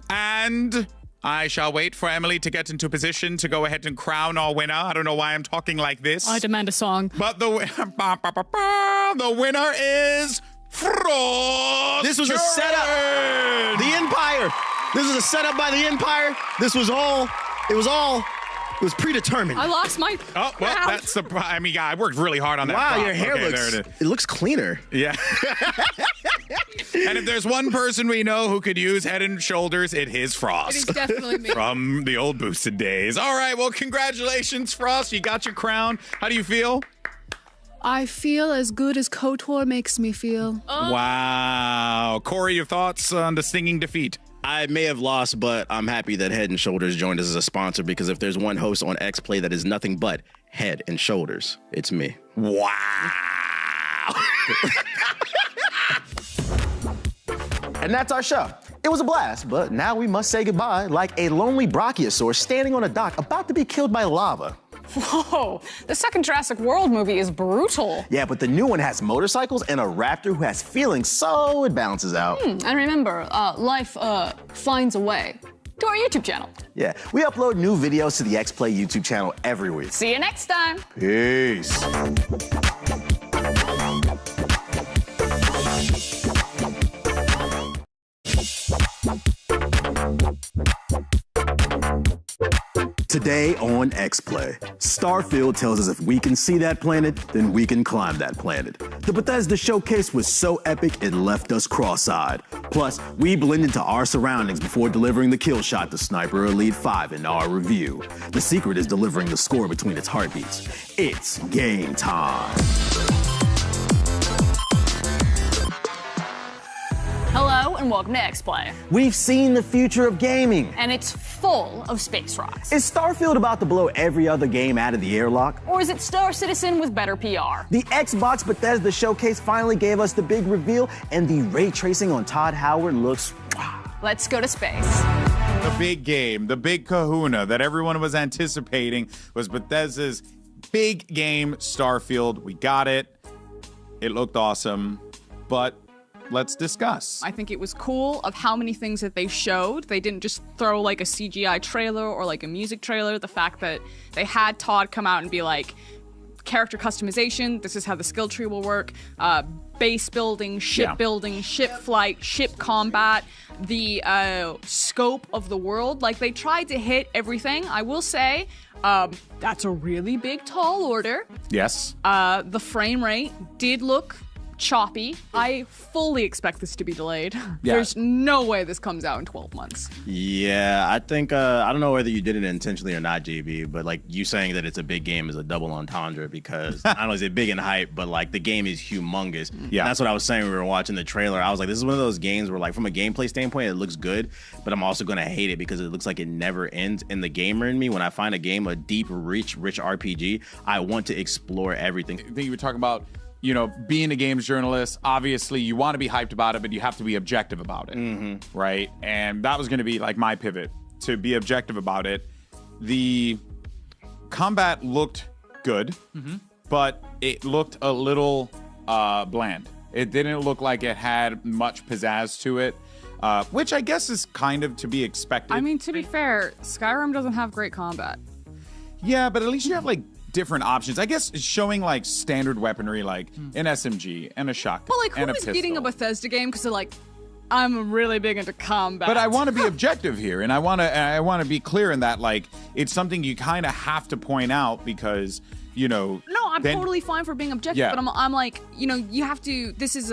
and I shall wait for Emily to get into position to go ahead and crown our winner. I don't know why I'm talking like this. I demand a song. But the winner is Frost. This was a setup. The Empire. This was a setup by the Empire. It was predetermined. I lost my well, that's the. I mean, I worked really hard on that. Wow, prop. your hair looks cleaner. Yeah. And if there's one person we know who could use Head and Shoulders, it is Frost. It is definitely me. From the old boosted days. All right, well, congratulations, Frost. You got your crown. How do you feel? I feel as good as KOTOR makes me feel. Wow. Corey, your thoughts on the stinging defeat? I may have lost, but I'm happy that Head and Shoulders joined us as a sponsor, because if there's one host on X-Play that is nothing but Head and Shoulders, it's me. Wow. And that's our show. It was a blast, but now we must say goodbye like a lonely brachiosaur standing on a dock about to be killed by lava. Whoa, the second Jurassic World movie is brutal. Yeah, but the new one has motorcycles and a raptor who has feelings, so it balances out. And remember, life finds a way. To our YouTube channel. Yeah, we upload new videos to the X-Play YouTube channel every week. See you next time. Peace. Today on X-Play, Starfield tells us if we can see that planet, then we can climb that planet. The Bethesda showcase was so epic it left us cross-eyed. Plus, we blend into our surroundings before delivering the kill shot to Sniper Elite 5 in our review. The secret is delivering the score between its heartbeats. It's game time. Hello and welcome to X-Play. We've seen the future of gaming. And it's full of space rocks. Is Starfield about to blow every other game out of the airlock? Or is it Star Citizen with better PR? The Xbox Bethesda showcase finally gave us the big reveal, and the ray tracing on Todd Howard looks wow. Let's go to space. The big game, the big kahuna that everyone was anticipating was Bethesda's big game, Starfield. We got it. It looked awesome, but let's discuss. I think it was cool of how many things that they showed. They didn't just throw like a CGI trailer or like a music trailer. The fact that they had Todd come out and be like, character customization, this is how the skill tree will work, base building, ship building, ship flight, ship combat, the scope of the world. Like, they tried to hit everything. I will say, that's a really big, tall order. Yes. The frame rate did look choppy. I fully expect this to be delayed. Yeah. There's no way this comes out in 12 months. Yeah, I think, I don't know whether you did it intentionally or not, JB, but like you saying that it's a big game is a double entendre because not only is it big in hype, but like the game is humongous. Yeah. And that's what I was saying when we were watching the trailer. I was like, this is one of those games where like from a gameplay standpoint, it looks good, but I'm also going to hate it because it looks like it never ends. And the gamer in me, when I find a game, a deep, rich RPG, I want to explore everything. I think you were talking about, you know, being a games journalist, obviously you want to be hyped about it, but you have to be objective about it, right? And that was going to be like my pivot, to be objective about it. The combat looked good, but it looked a little bland. It didn't look like it had much pizzazz to it, which I guess is kind of to be expected. I mean, to be fair, Skyrim doesn't have great combat. Yeah, but at least you have like different options. I guess showing like standard weaponry, like an SMG and a shotgun. But like, and who a is pistol. getting a Bethesda game because they're like, I'm really big into combat. But I want to be objective here, and I want to be clear in that, like, it's something you kind of have to point out because, you know. No, I'm totally fine for being objective, Yeah. but I'm like, you know, you have to. This is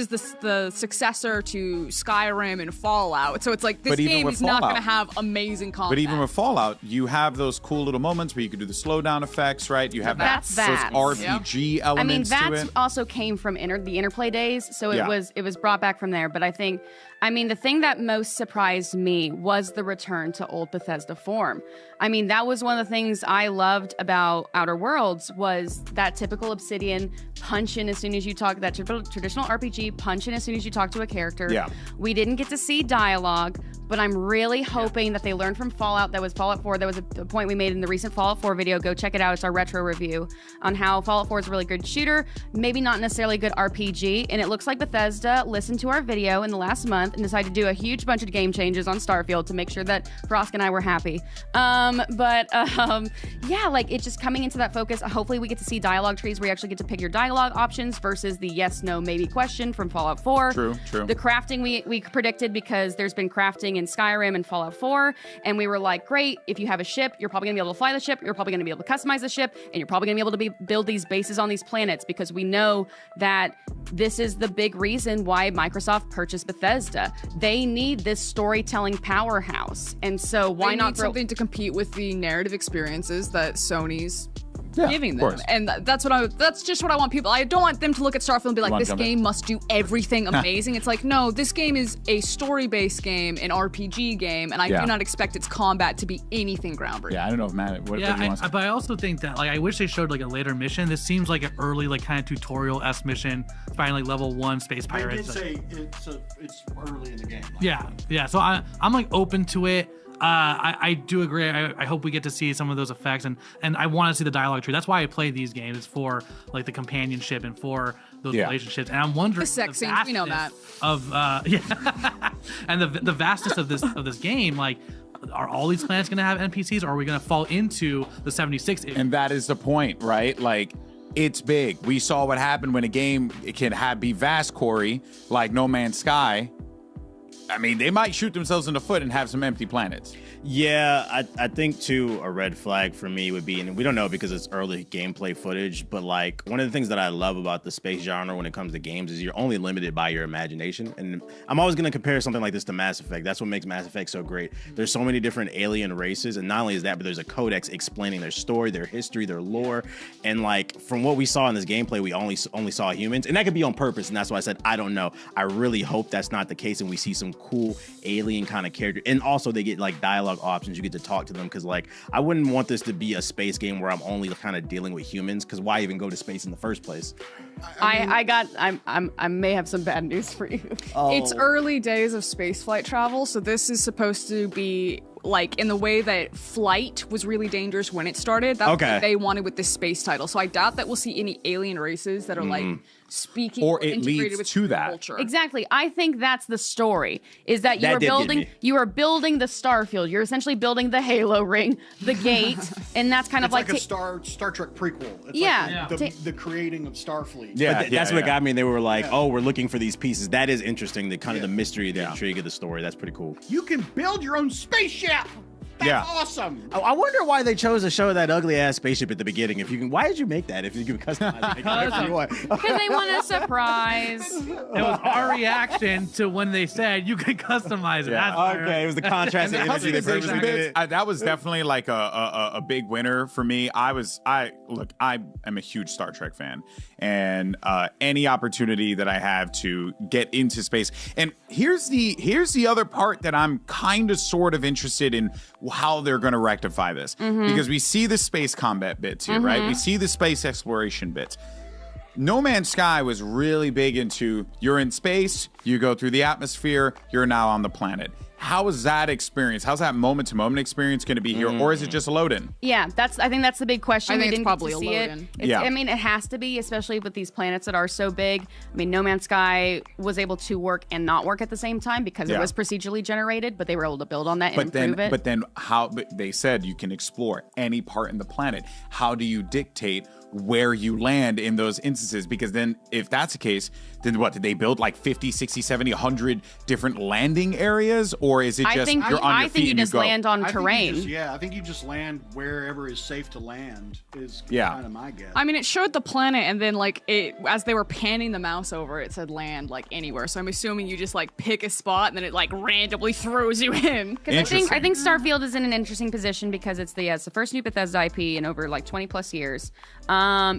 the successor to Skyrim and Fallout, so it's like this But even game with is not going to Fallout- have amazing combat. But even with Fallout, you have those cool little moments where you can do the slowdown effects, right? You have That's those that. RPG elements I mean, to that's it. also came from the interplay days, so it Yeah. was brought back from there. But I think, I mean, the thing that most surprised me was the return to old Bethesda form. I mean, that was one of the things I loved about Outer Worlds was that typical Obsidian punch in as soon as you talk, that traditional RPG punch in as soon as you talk to a character. Yeah. We didn't get to see dialogue, but I'm really hoping that they learned from Fallout. That was Fallout 4. That was a point we made in the recent Fallout 4 video. Go check it out. It's our retro review on how Fallout 4 is a really good shooter, maybe not necessarily a good RPG. And it looks like Bethesda listened to our video in the last month and decided to do a huge bunch of game changes on Starfield to make sure that Frosk and I were happy. Yeah, like it's just coming into that focus. Hopefully we get to see dialogue trees where you actually get to pick your dialogue options versus the yes, no, maybe question from Fallout 4. True. The crafting we predicted because there's been crafting in Skyrim and Fallout 4, and we were like, great, if you have a ship, you're probably gonna be able to fly the ship, you're probably gonna be able to customize the ship, and you're probably gonna be able to build these bases on these planets because we know that this is the big reason why Microsoft purchased Bethesda. They need this storytelling powerhouse, and so why They not need something to compete with the narrative experiences that Sony's giving them, course. and that's just what I want people. I don't want them to look at Starfield and be like, want this to jump game must do everything amazing. It's like, no, this game is a story-based game, an RPG game, and I do not expect its combat to be anything groundbreaking. Yeah, I don't know if Matt, what do you want to say? But I also think that, like, I wish they showed like a later mission. This seems like an early, like, kind of tutorial-esque mission. It's finally level 1 space They pirates. did say it's early in the game. Yeah. So I'm like open to it. I do agree. I hope we get to see some of those effects, and I want to see the dialogue tree. That's why I play these games. It's for like the companionship and for those relationships. And I'm wondering The sex scenes, we know that. Of and the vastness of this game. Like, are all these planets going to have NPCs, or are we going to fall into the 76? And that is the point, right? Like, it's big. We saw what happened when a game can be vast, Corey, like No Man's Sky. I mean, they might shoot themselves in the foot and have some empty planets. Yeah, I think too a red flag for me would be, and we don't know because it's early gameplay footage, but like one of the things that I love about the space genre when it comes to games is you're only limited by your imagination. And I'm always going to compare something like this to Mass Effect. That's what makes Mass Effect so great. There's so many different alien races, and not only is that, but there's a codex explaining their story, their history, their lore. And like from what we saw in this gameplay, we only saw humans, and that could be on purpose. And that's why I said I don't know. I really hope that's not the case, and we see some cool alien kind of character. And also they get like dialogue options. You get to talk to them, because like I wouldn't want this to be a space game where I'm only kind of dealing with humans, because why even go to space in the first place? I may have some bad news for you. It's early days of spaceflight travel, so this is supposed to be like in the way that Flight was really dangerous when it started. That's what they wanted with this space title. So I doubt that we'll see any alien races that are like speaking or it integrated leads with to that. culture. Exactly. I think that's the story. Is that That did get me. you are building the Starfield. You're essentially building the Halo ring, the gate, and that's kind of It's like a ta- Star Trek prequel. It's Yeah. like the creating of Starfleet. But that's what got me. They were like, Yeah. "Oh, we're looking for these pieces." That is interesting. The kind of the mystery, the intrigue of the story. That's pretty cool. You can build your own spaceship. That's awesome. I wonder why they chose to show that ugly ass spaceship at the beginning. If you can, why did you make that? If you can customize it, make it whatever you want. because they want a surprise. It was our reaction to when they said you can customize it. That's why, Okay, it was the contrast of And the energy that purposely customization did bits, it. that was definitely like a big winner for me. I am a huge Star Trek fan, and any opportunity that I have to get into space. And here's the other part that I'm kind of sort of interested in how they're going to rectify this, because we see the space combat bits here, right? We see the space exploration bits. No Man's Sky was really big into you're in space, you go through the atmosphere, you're now on the planet. How is that experience? How's that moment-to-moment experience going to be here, or is it just a load-in? Yeah, I think that's the big question. I think We it's didn't probably get to a see load-in. it. Yeah. I mean, it has to be, especially with these planets that are so big. I mean, No Man's Sky was able to work and not work at the same time because it Yeah. was procedurally generated, but they were able to build on that and improve it. But then but they said you can explore any part in the planet. How do you dictate where you land in those instances? Because then if that's the case, then what, did they build like 50, 60, 70, 100 different landing areas? Or is it just you're on your feet you and just you go? land on I think you terrain. just- I think you just land wherever is safe to land is Yeah. kind of my guess. I mean, it showed the planet, and then like it as they were panning the mouse over, it said land like anywhere. So I'm assuming you just like pick a spot, and then it like randomly throws you in. 'Cause I think Starfield is in an interesting position because it's the first new Bethesda IP in over like 20 plus years.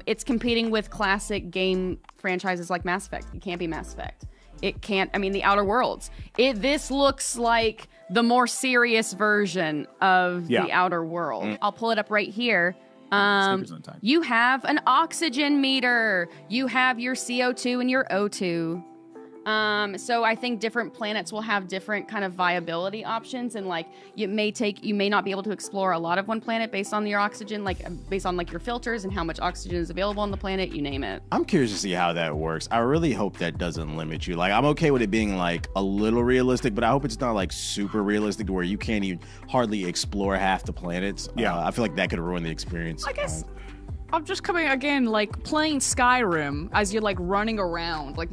It's competing with classic game franchises like Mass Effect. It can't be Mass Effect. It can't. I mean, the Outer Worlds. This looks like the more serious version of Yeah. the Outer World. I'll pull it up right here. Snickers on time. You have an oxygen meter. You have your CO2 and your O2. So I think different planets will have different kind of viability options, and like you may not be able to explore a lot of one planet based on your oxygen, like based on like your filters and how much oxygen is available on the planet, you name it. I'm curious to see how that works. I really hope that doesn't limit you. Like, I'm okay with it being like a little realistic, but I hope it's not like super realistic to where you can't even hardly explore half the planets. Yeah. I feel like that could ruin the experience. I guess I'm just coming again, like playing Skyrim as you're like running around, like.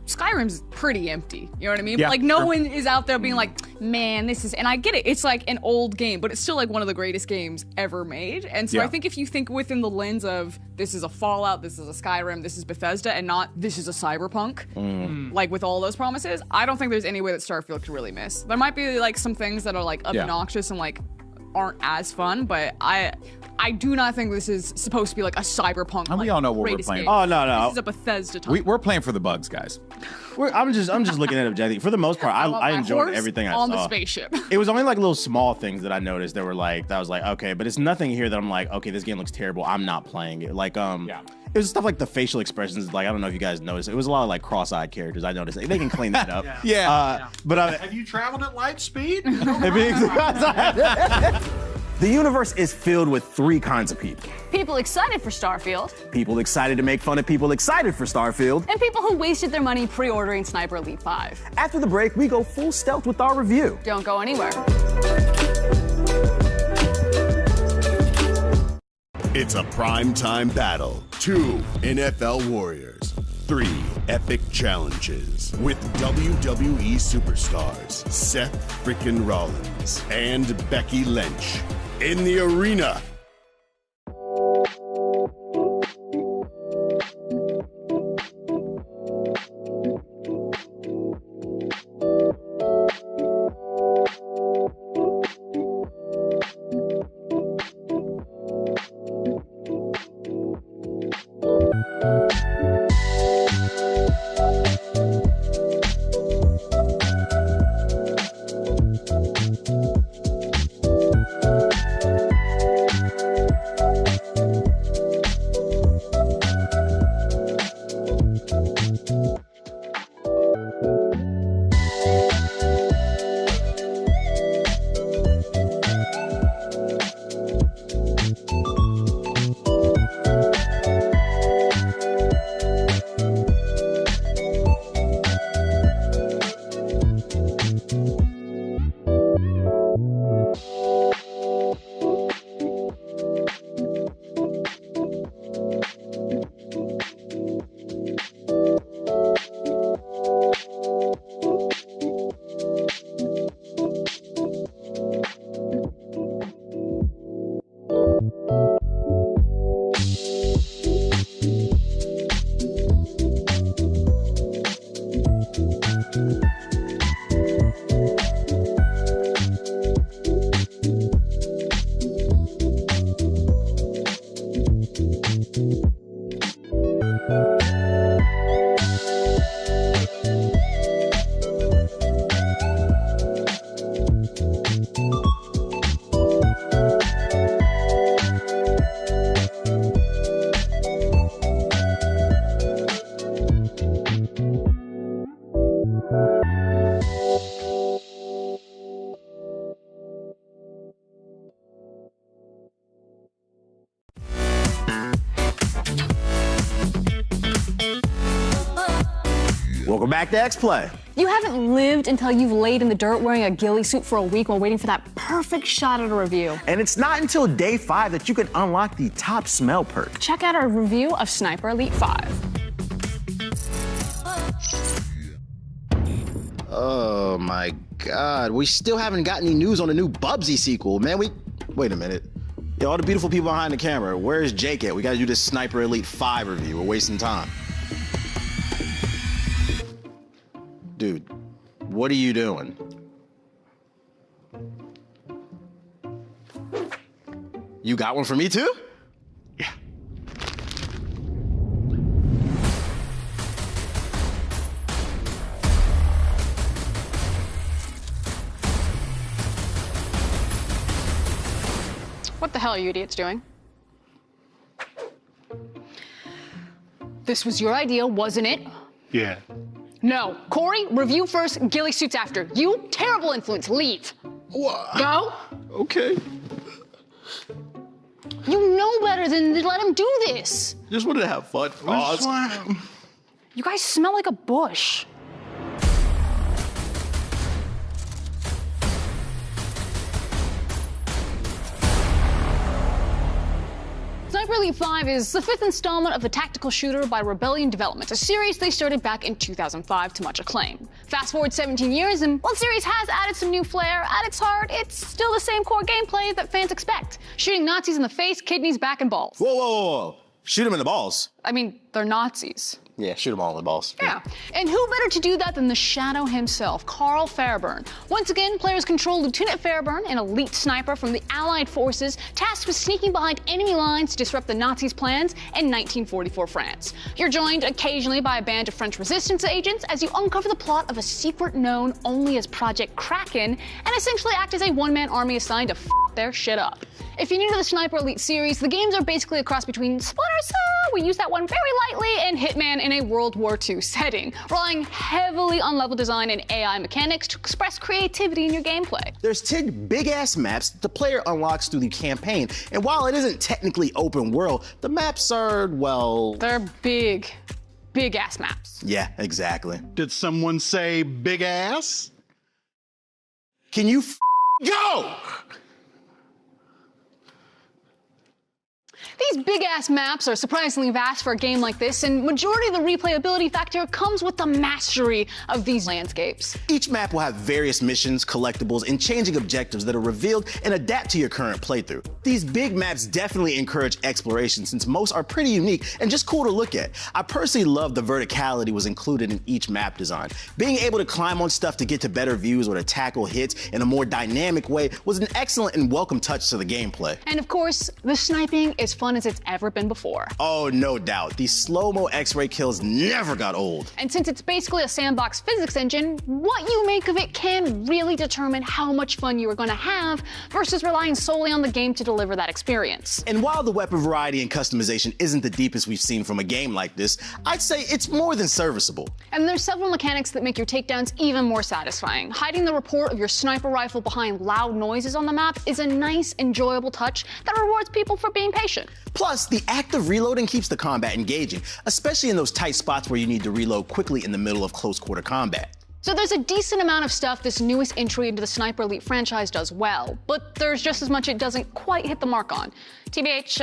Skyrim's pretty empty, you know what I mean? Yeah, Like no sure. one is out there being like, man, this is, and I get it. It's like an old game, but it's still like one of the greatest games ever made. And so Yeah. I think if you think within the lens of this is a Fallout, this is a Skyrim, this is Bethesda, and not this is a Cyberpunk, like with all those promises, I don't think there's any way that Starfield could really miss. There might be like some things that are like Yeah. obnoxious and like aren't as fun, but I do not think this is supposed to be like a Cyberpunk. And we like, all know what we're greatest playing. game. Oh, no. This is a Bethesda title. We're playing for the bugs, guys. I'm just looking at objectively. For the most part, I want I my enjoyed horse everything I on saw. the spaceship. It was only like little small things that I noticed that were like, that was like, okay, but it's nothing here that I'm like, okay, this game looks terrible. I'm not playing it. Like, it was stuff like the facial expressions. Like, I don't know if you guys noticed. It was a lot of like cross-eyed characters. I noticed. They can clean that up. But Have you traveled at light speed? The universe is filled with three kinds of people. People excited for Starfield, People excited to make fun of people excited for Starfield. and people who wasted their money pre-ordering Sniper Elite 5. After the break, we go full stealth with our review. Don't go anywhere. It's a primetime battle. 2 NFL Warriors. 3 epic challenges with WWE superstars Seth frickin' Rollins and Becky Lynch in the arena. Welcome back to X-Play. You haven't lived until you've laid in the dirt wearing a ghillie suit for a week while waiting for that perfect shot at a review. And it's not until day 5 that you can unlock the top smell perk. Check out our review of Sniper Elite 5. Oh my God, we still haven't got any news on the new Bubsy sequel, man. Wait a minute. Yo, all the beautiful people behind the camera, where's Jake at? We gotta do this Sniper Elite 5 review. We're wasting time. Dude, what are you doing? You got one for me too? Yeah. What the hell are you idiots doing? This was your idea, wasn't it? Yeah. No. Corey, review first, ghillie suits after. You, terrible influence, leave. Go. Okay. You know better than to let him do this. Just wanted to have fun. You guys smell like a bush. Sniper Elite 5 is the 5th installment of the tactical shooter by Rebellion Development, a series they started back in 2005 to much acclaim. Fast forward 17 years, and while the series has added some new flair, at its heart, it's still the same core gameplay that fans expect. Shooting Nazis in the face, kidneys, back, and balls. Whoa. Shoot them in the balls. I mean, they're Nazis. Yeah, shoot them all in the balls. Yeah, and who better to do that than the Shadow himself, Carl Fairburn. Once again, players control Lieutenant Fairburn, an elite sniper from the Allied forces, tasked with sneaking behind enemy lines to disrupt the Nazis' plans in 1944 France. You're joined occasionally by a band of French resistance agents as you uncover the plot of a secret known only as Project Kraken, and essentially act as a one-man army assigned to f*** their shit up. If you're new to the Sniper Elite series, the games are basically a cross between Splinter Cell, we use that one very lightly, and Hitman in a World War II setting, relying heavily on level design and AI mechanics to express creativity in your gameplay. There's 10 big-ass maps that the player unlocks through the campaign, and while it isn't technically open world, the maps are, well... They're big-ass maps. Yeah, exactly. Did someone say big ass? Can you go? These big-ass maps are surprisingly vast for a game like this, and majority of the replayability factor comes with the mastery of these landscapes. Each map will have various missions, collectibles, and changing objectives that are revealed and adapt to your current playthrough. These big maps definitely encourage exploration since most are pretty unique and just cool to look at. I personally love the verticality was included in each map design. Being able to climb on stuff to get to better views or to tackle hits in a more dynamic way was an excellent and welcome touch to the gameplay. And of course, the sniping is fun as it's ever been before. Oh, no doubt. These slow-mo X-ray kills never got old. And since it's basically a sandbox physics engine, what you make of it can really determine how much fun you are going to have versus relying solely on the game to deliver that experience. And while the weapon variety and customization isn't the deepest we've seen from a game like this, I'd say it's more than serviceable. And there's several mechanics that make your takedowns even more satisfying. Hiding the report of your sniper rifle behind loud noises on the map is a nice, enjoyable touch that rewards people for being patient. Plus, the act of reloading keeps the combat engaging, especially in those tight spots where you need to reload quickly in the middle of close quarter combat. So there's a decent amount of stuff this newest entry into the Sniper Elite franchise does well, but there's just as much it doesn't quite hit the mark on. TBH,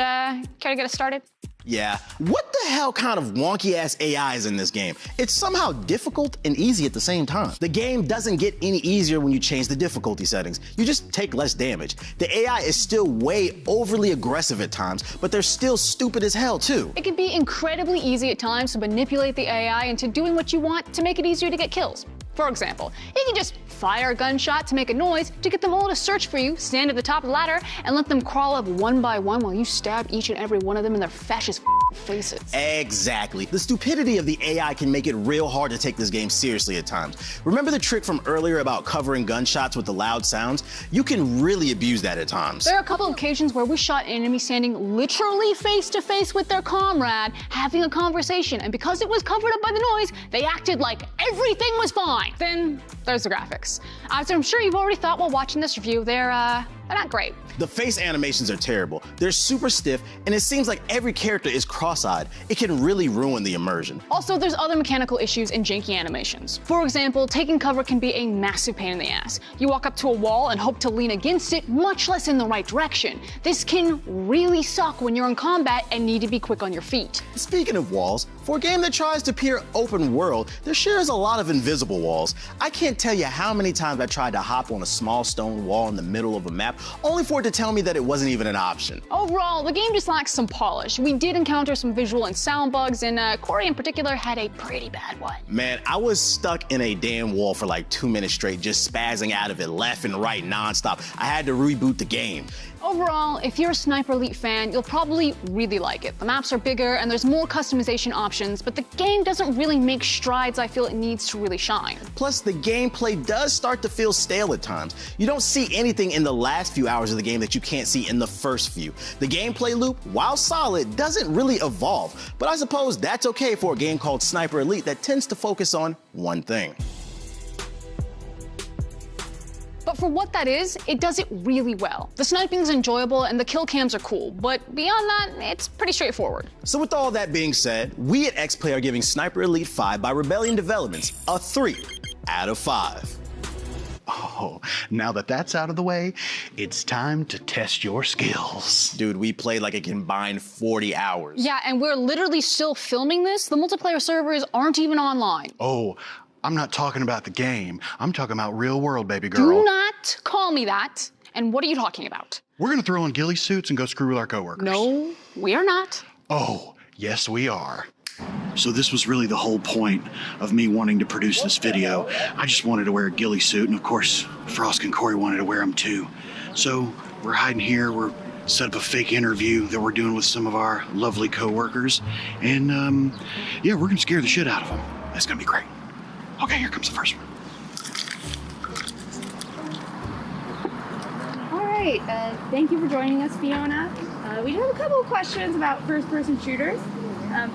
care to get us started? Yeah. What the hell kind of wonky-ass AI is in this game? It's somehow difficult and easy at the same time. The game doesn't get any easier when you change the difficulty settings. You just take less damage. The AI is still way overly aggressive at times, but they're still stupid as hell too. It can be incredibly easy at times to manipulate the AI into doing what you want to make it easier to get kills. For example, you can just fire a gunshot to make a noise to get them all to search for you, stand at the top of the ladder, and let them crawl up one by one while you stab each and every one of them in their fascist faces. Exactly. The stupidity of the AI can make it real hard to take this game seriously at times. Remember the trick from earlier about covering gunshots with the loud sounds? You can really abuse that at times. There are a couple of occasions where we shot an enemy standing literally face to face with their comrade, having a conversation, and because it was covered up by the noise, they acted like everything was fine. Then there's the graphics. As I'm sure you've already thought while watching this review, they're they're not great. The face animations are terrible. They're super stiff, and it seems like every character is cross-eyed. It can really ruin the immersion. Also, there's other mechanical issues in janky animations. For example, taking cover can be a massive pain in the ass. You walk up to a wall and hope to lean against it, much less in the right direction. This can really suck when you're in combat and need to be quick on your feet. Speaking of walls, for a game that tries to appear open world, there sure is a lot of invisible walls. I can't tell you how many times I tried to hop on a small stone wall in the middle of a map, only for it to tell me that it wasn't even an option. Overall, the game just lacks some polish. We did encounter some visual and sound bugs, and Corey in particular had a pretty bad one. Man, I was stuck in a damn wall for like 2 minutes straight, just spazzing out of it left and right nonstop. I had to reboot the game. Overall, if you're a Sniper Elite fan, you'll probably really like it. The maps are bigger and there's more customization options, but the game doesn't really make strides I feel it needs to really shine. Plus, the gameplay does start to feel stale at times. You don't see anything in the last few hours of the game that you can't see in the first few. The gameplay loop, while solid, doesn't really evolve, but I suppose that's okay for a game called Sniper Elite that tends to focus on one thing. But for what that is, it does it really well. The sniping's enjoyable and the kill cams are cool, but beyond that, it's pretty straightforward. So with all that being said, we at XPlay are giving Sniper Elite 5 by Rebellion Developments a 3 out of 5. Oh, now that that's out of the way, it's time to test your skills. Dude, we played like a combined 40 hours. Yeah, and we're literally still filming this. The multiplayer servers aren't even online. Oh, I'm not talking about the game. I'm talking about real world, baby girl. Do not call me that. And what are you talking about? We're gonna throw on ghillie suits and go screw with our coworkers. No, we are not. Oh, yes we are. So this was really the whole point of me wanting to produce this video. I just wanted to wear a ghillie suit, and of course, Frost and Corey wanted to wear them too. So we're hiding here, we're set up a fake interview that we're doing with some of our lovely coworkers, and yeah, we're gonna scare the shit out of them. That's gonna be great. Okay, here comes the first one. All right, thank you for joining us, Fiona. We do have a couple of questions about first-person shooters.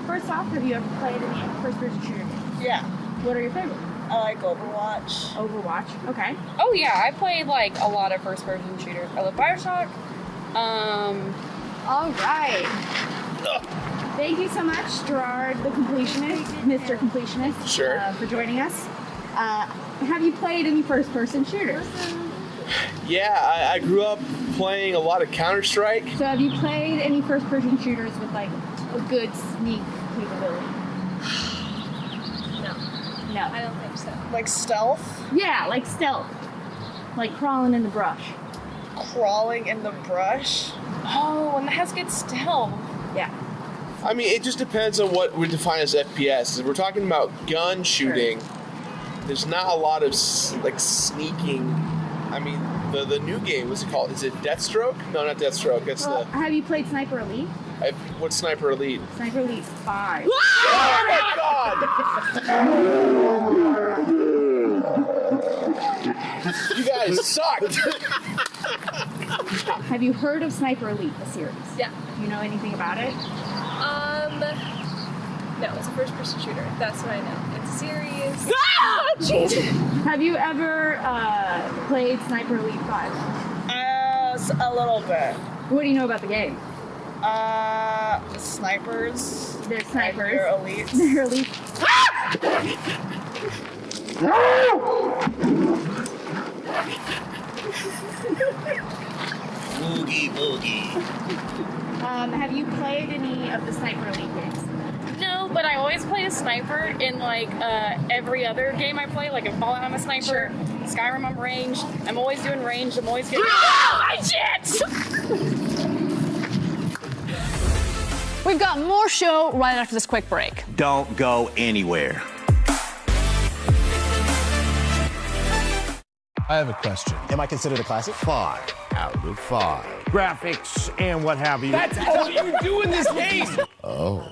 First off, have you ever played any first-person shooter games? Yeah. What are your favorites? I like Overwatch. Overwatch, okay. Oh yeah, I played like a lot of first-person shooters. I love Bioshock. All right. Thank you so much, Gerard, the completionist, Mr. Completionist, Sure. For joining us. Have you played any first-person shooters? Yeah, I grew up playing a lot of Counter-Strike. So have you played any first-person shooters with like a good sneak capability? No. I don't think so. Like stealth? Yeah, like stealth. Like crawling in the brush. Crawling in the brush? Oh, and that has good stealth. Yeah. I mean, it just depends on what we define as FPS. If we're talking about gun shooting, there's not a lot of like sneaking. I mean, the new game, what's it called? Is it Deathstroke? No, not Deathstroke. It's Have you played Sniper Elite? What's Sniper Elite? Sniper Elite 5. Oh my god! You guys suck! Have you heard of Sniper Elite, the series? Yeah. Do you know anything about it? No, it's a first-person shooter. That's what I know. It's a series. Ah! Jeez! Have you ever played Sniper Elite 5? A little bit. What do you know about the game? Snipers. They're snipers. They're elites. They're elites. Boogie, boogie. Have you played any of the Sniper Elite games? No, but I always play a sniper in like every other game I play. Like in Fallout, I'm a sniper. Sure. Skyrim, I'm ranged. I'm always doing ranged. I'm always getting. Oh, my shit! We've got more show right after this quick break. Don't go anywhere. I have a question. Am I considered a classic? 5 out of 5. Graphics and what have you. That's all you do in this game! Oh.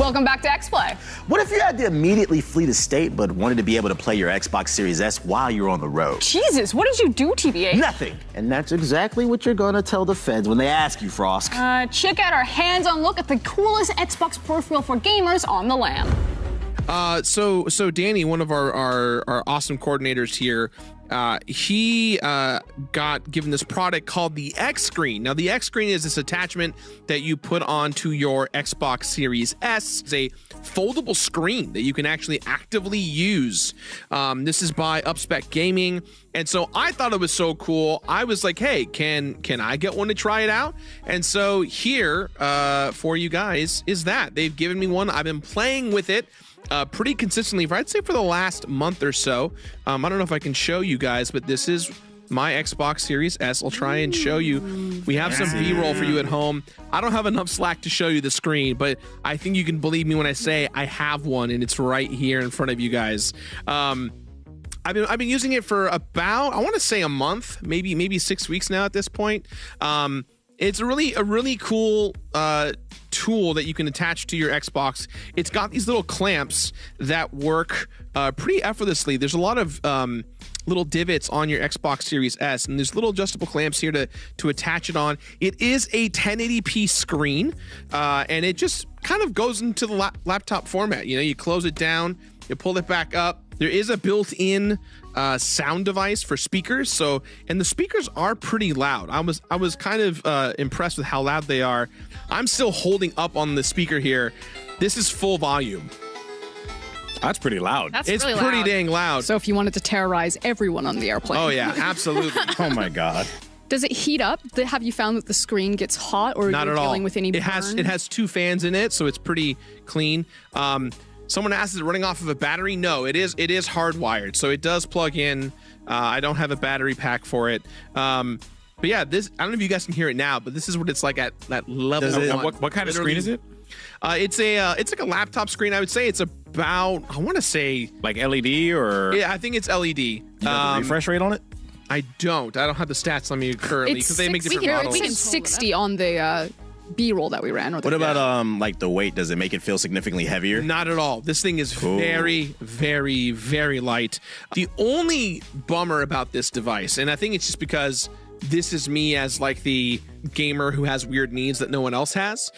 Welcome back to X-Play. What if you had to immediately flee the state but wanted to be able to play your Xbox Series S while you're on the road? Jesus, what did you do, TBA? Nothing. And that's exactly what you're gonna tell the feds when they ask you, Frost. Check out our hands-on look at the coolest Xbox peripheral for gamers on the lam. So Danny, one of our awesome coordinators here, he got given this product called the X Screen. Now, the X Screen is this attachment that you put onto your Xbox Series S. It's a foldable screen that you can actually actively use. This is by Upspec Gaming. And so I thought it was so cool. I was like, hey, can I get one to try it out? And so here for you guys is that. They've given me one. I've been playing with it pretty consistently I'd say for the last month or so. I don't know if I can show you guys, but this is my Xbox Series S. I'll try and show you. We have some B-roll for you at home. I don't have enough slack to show you the screen, but I think you can believe me when I say I have one, and it's right here in front of you guys. I've been using it for about, I want to say a month, maybe 6 weeks now at this point. It's a really cool tool that you can attach to your Xbox. It's got these little clamps that work pretty effortlessly. There's a lot of little divots on your Xbox Series S, and there's little adjustable clamps here to attach it on. It is a 1080p screen, and it just kind of goes into the laptop format. You know, you close it down, you pull it back up. There is a built-in sound device for speakers, and the speakers are pretty loud. I was kind of impressed with how loud they are. I'm still holding up on the speaker here. This is full volume. That's pretty loud. It's really pretty dang loud. So if you wanted to terrorize everyone on the airplane. Oh yeah, absolutely. Oh my God. Does it heat up? Have you found that the screen gets hot, or not are you at all dealing with any burn? It has 2 fans in it, so it's pretty clean. Someone asked, is it running off of a battery? No, it is hardwired, so it does plug in. I don't have a battery pack for it. But yeah, this, I don't know if you guys can hear it now, but this is what it's like at that level. What kind of screen is it? It's like a laptop screen. I would say it's about, I want to say like LED or yeah, I think it's LED. You have the refresh rate on it? I don't have the stats on me currently because they make different models. We can 60 on the B-roll that we ran. What about like the weight? Does it make it feel significantly heavier? Not at all. This thing is very, very, very light. The only bummer about this device, and I think it's just because this is me as like the gamer who has weird needs that no one else has,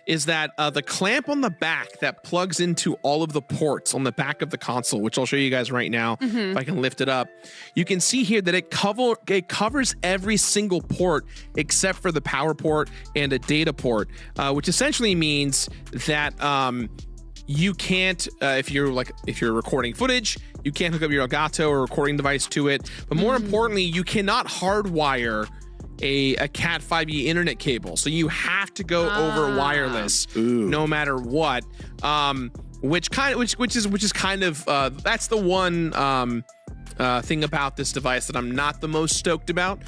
is that the clamp on the back that plugs into all of the ports on the back of the console, which I'll show you guys right now if I can lift it up. You can see here that it covers every single port except for the power port and a data port, which essentially means that you can't, if you're recording footage, you can't hook up your Elgato or recording device to it. But more importantly, you cannot hardwire a Cat 5e internet cable. So you have to go over wireless no matter what. Which is kind of that's the one thing about this device that I'm not the most stoked about.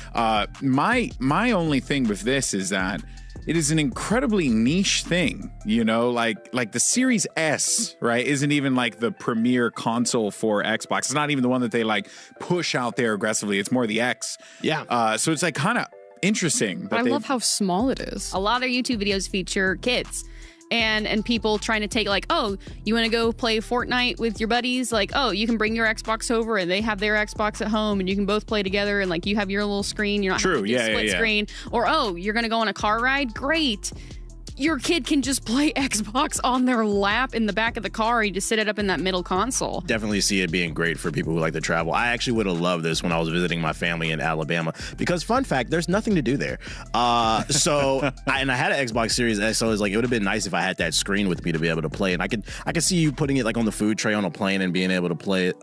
My only thing with this is that it is an incredibly niche thing, you know, like the Series S, right, isn't even like the premier console for Xbox. It's not even the one that they like push out there aggressively. It's more the X. Yeah. So it's like kind of interesting. I love how small it is. A lot of YouTube videos feature kids and people trying to take like, oh, you want to go play Fortnite with your buddies? Like, oh, you can bring your Xbox over and they have their Xbox at home and you can both play together and like you have your little screen. You're not having to do split screen. Or, oh, you're going to go on a car ride? Great. Your kid can just play Xbox on their lap in the back of the car. You just sit it up in that middle console. Definitely see it being great for people who like to travel. I actually would have loved this when I was visiting my family in Alabama because, fun fact, there's nothing to do there. I had an Xbox Series X, so it was like it would have been nice if I had that screen with me to be able to play. And I could see you putting it like on the food tray on a plane and being able to play it.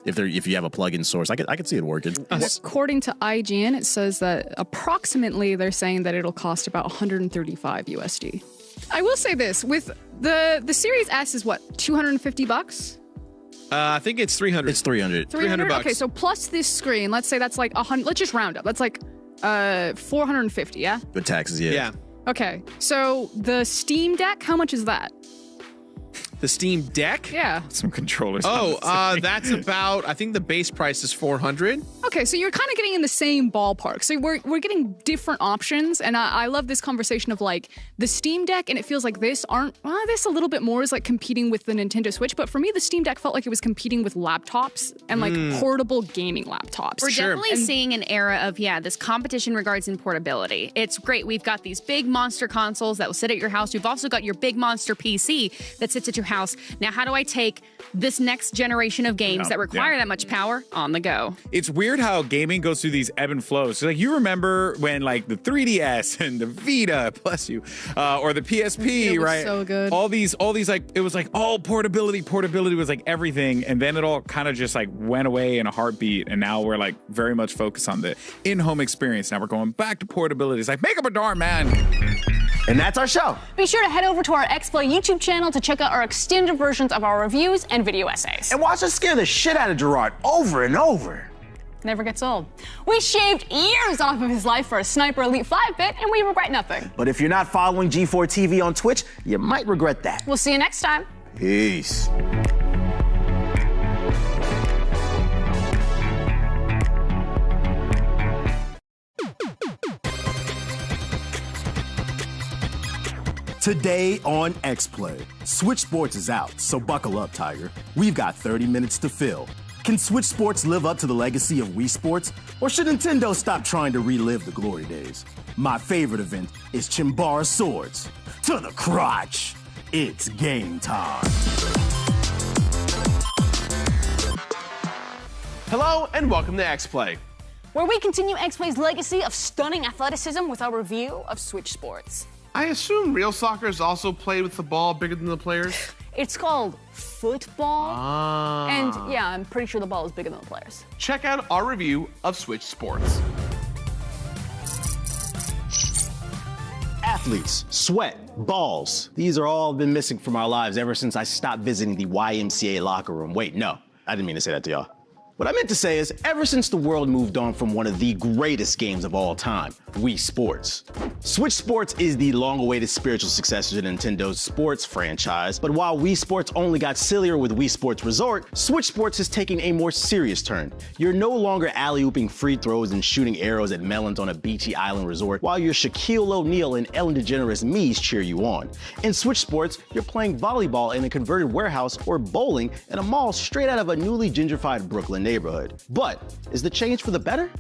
If you have a plug-in source, I could see it working. According to IGN, it says that approximately they're saying that it'll cost about $135 USD. I will say this, with the Series S is what, $250? I think it's 300. It's 300. 300 $300. Okay, so plus this screen, let's say that's like 100. Let's just round up. That's like 450, yeah? With taxes, yeah. Okay, so the Steam Deck, how much is that? The Steam Deck? Yeah. Some controllers. That's about, I think the base price is $400. Okay, so you're kind of getting in the same ballpark. So we're getting different options, and I love this conversation of like the Steam Deck, and it feels like this a little bit more is like competing with the Nintendo Switch, but for me the Steam Deck felt like it was competing with laptops and like portable gaming laptops. We're definitely seeing an era of, this competition regards in portability. It's great. We've got these big monster consoles that will sit at your house. You've also got your big monster PC that sits at your house. Now, how do I take this next generation of games that require that much power on the go? It's weird how gaming goes through these ebb and flows. So, like, you remember when like the 3DS and the Vita, bless you, or the PSP, right? So good. All these like, it was like, portability was like everything, and then it all kind of just like went away in a heartbeat, and now we're like very much focused on the in-home experience. Now we're going back to portability. It's like, make up a darn man. And that's our show. Be sure to head over to our XPlay YouTube channel to check out our extended versions of our reviews and video essays. And watch us scare the shit out of Gerard over and over. Never gets old. We shaved years off of his life for a Sniper Elite 5-bit, and we regret nothing. But if you're not following G4 TV on Twitch, you might regret that. We'll see you next time. Peace. Today on XPlay, Switch Sports is out, so buckle up, Tiger. We've got 30 minutes to fill. Can Switch Sports live up to the legacy of Wii Sports, or should Nintendo stop trying to relive the glory days? My favorite event is Chimbara Swords. To the crotch! It's game time. Hello and welcome to XPlay, where we continue XPlay's legacy of stunning athleticism with our review of Switch Sports. I assume real soccer is also played with the ball bigger than the players? It's called football. And yeah, I'm pretty sure the ball is bigger than the players. Check out our review of Switch Sports. Athletes, sweat, balls. These are all been missing from our lives ever since I stopped visiting the YMCA locker room. Wait, no, I didn't mean to say that to y'all. What I meant to say is, ever since the world moved on from one of the greatest games of all time, Wii Sports. Switch Sports is the long-awaited spiritual successor to Nintendo's sports franchise, but while Wii Sports only got sillier with Wii Sports Resort, Switch Sports has taken a more serious turn. You're no longer alley-ooping free throws and shooting arrows at melons on a beachy island resort while your Shaquille O'Neal and Ellen DeGeneres Mies cheer you on. In Switch Sports, you're playing volleyball in a converted warehouse or bowling in a mall straight out of a newly gentrified Brooklyn neighborhood. But is the change for the better?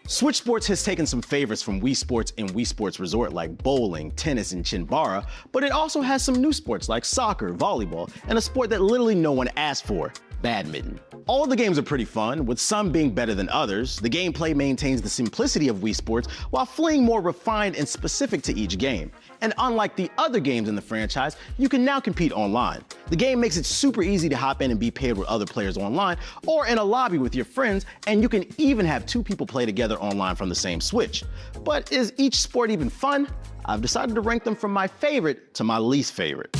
Switch Sports has taken some favorites from Wii Sports and Wii Sports Resort like bowling, tennis, and Chimbara, but it also has some new sports like soccer, volleyball, and a sport that literally no one asked for, badminton. All of the games are pretty fun, with some being better than others. The gameplay maintains the simplicity of Wii Sports while feeling more refined and specific to each game. And unlike the other games in the franchise, you can now compete online. The game makes it super easy to hop in and be paired with other players online or in a lobby with your friends, and you can even have two people play together online from the same Switch. But is each sport even fun? I've decided to rank them from my favorite to my least favorite.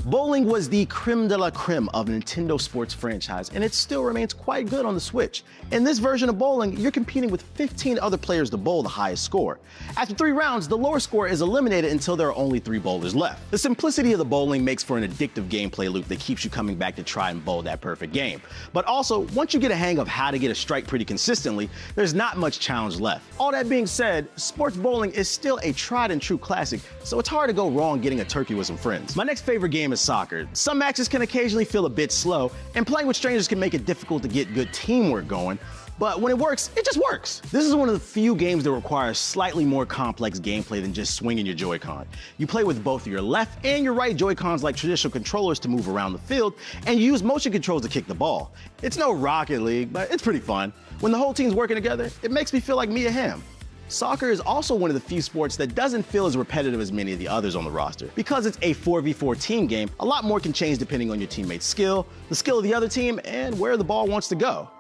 Bowling was the creme de la creme of Nintendo sports franchise, and it still remains quite good on the Switch. In this version of bowling, you're competing with 15 other players to bowl the highest score. After 3 rounds, the lower score is eliminated until there are only 3 bowlers left. The simplicity of the bowling makes for an addictive gameplay loop that keeps you coming back to try and bowl that perfect game. But also, once you get a hang of how to get a strike pretty consistently, there's not much challenge left. All that being said, sports bowling is still a tried and true classic, so it's hard to go wrong getting a turkey with some friends. My next favorite game is soccer. Some matches can occasionally feel a bit slow, and playing with strangers can make it difficult to get good teamwork going, but when it works, it just works. This is one of the few games that requires slightly more complex gameplay than just swinging your Joy-Con. You play with both your left and your right Joy-Cons like traditional controllers to move around the field, and you use motion controls to kick the ball. It's no Rocket League, but it's pretty fun. When the whole team's working together, it makes me feel like Mia Hamm. Soccer is also one of the few sports that doesn't feel as repetitive as many of the others on the roster. Because it's a 4v4 team game, a lot more can change depending on your teammate's skill, the skill of the other team, and where the ball wants to go.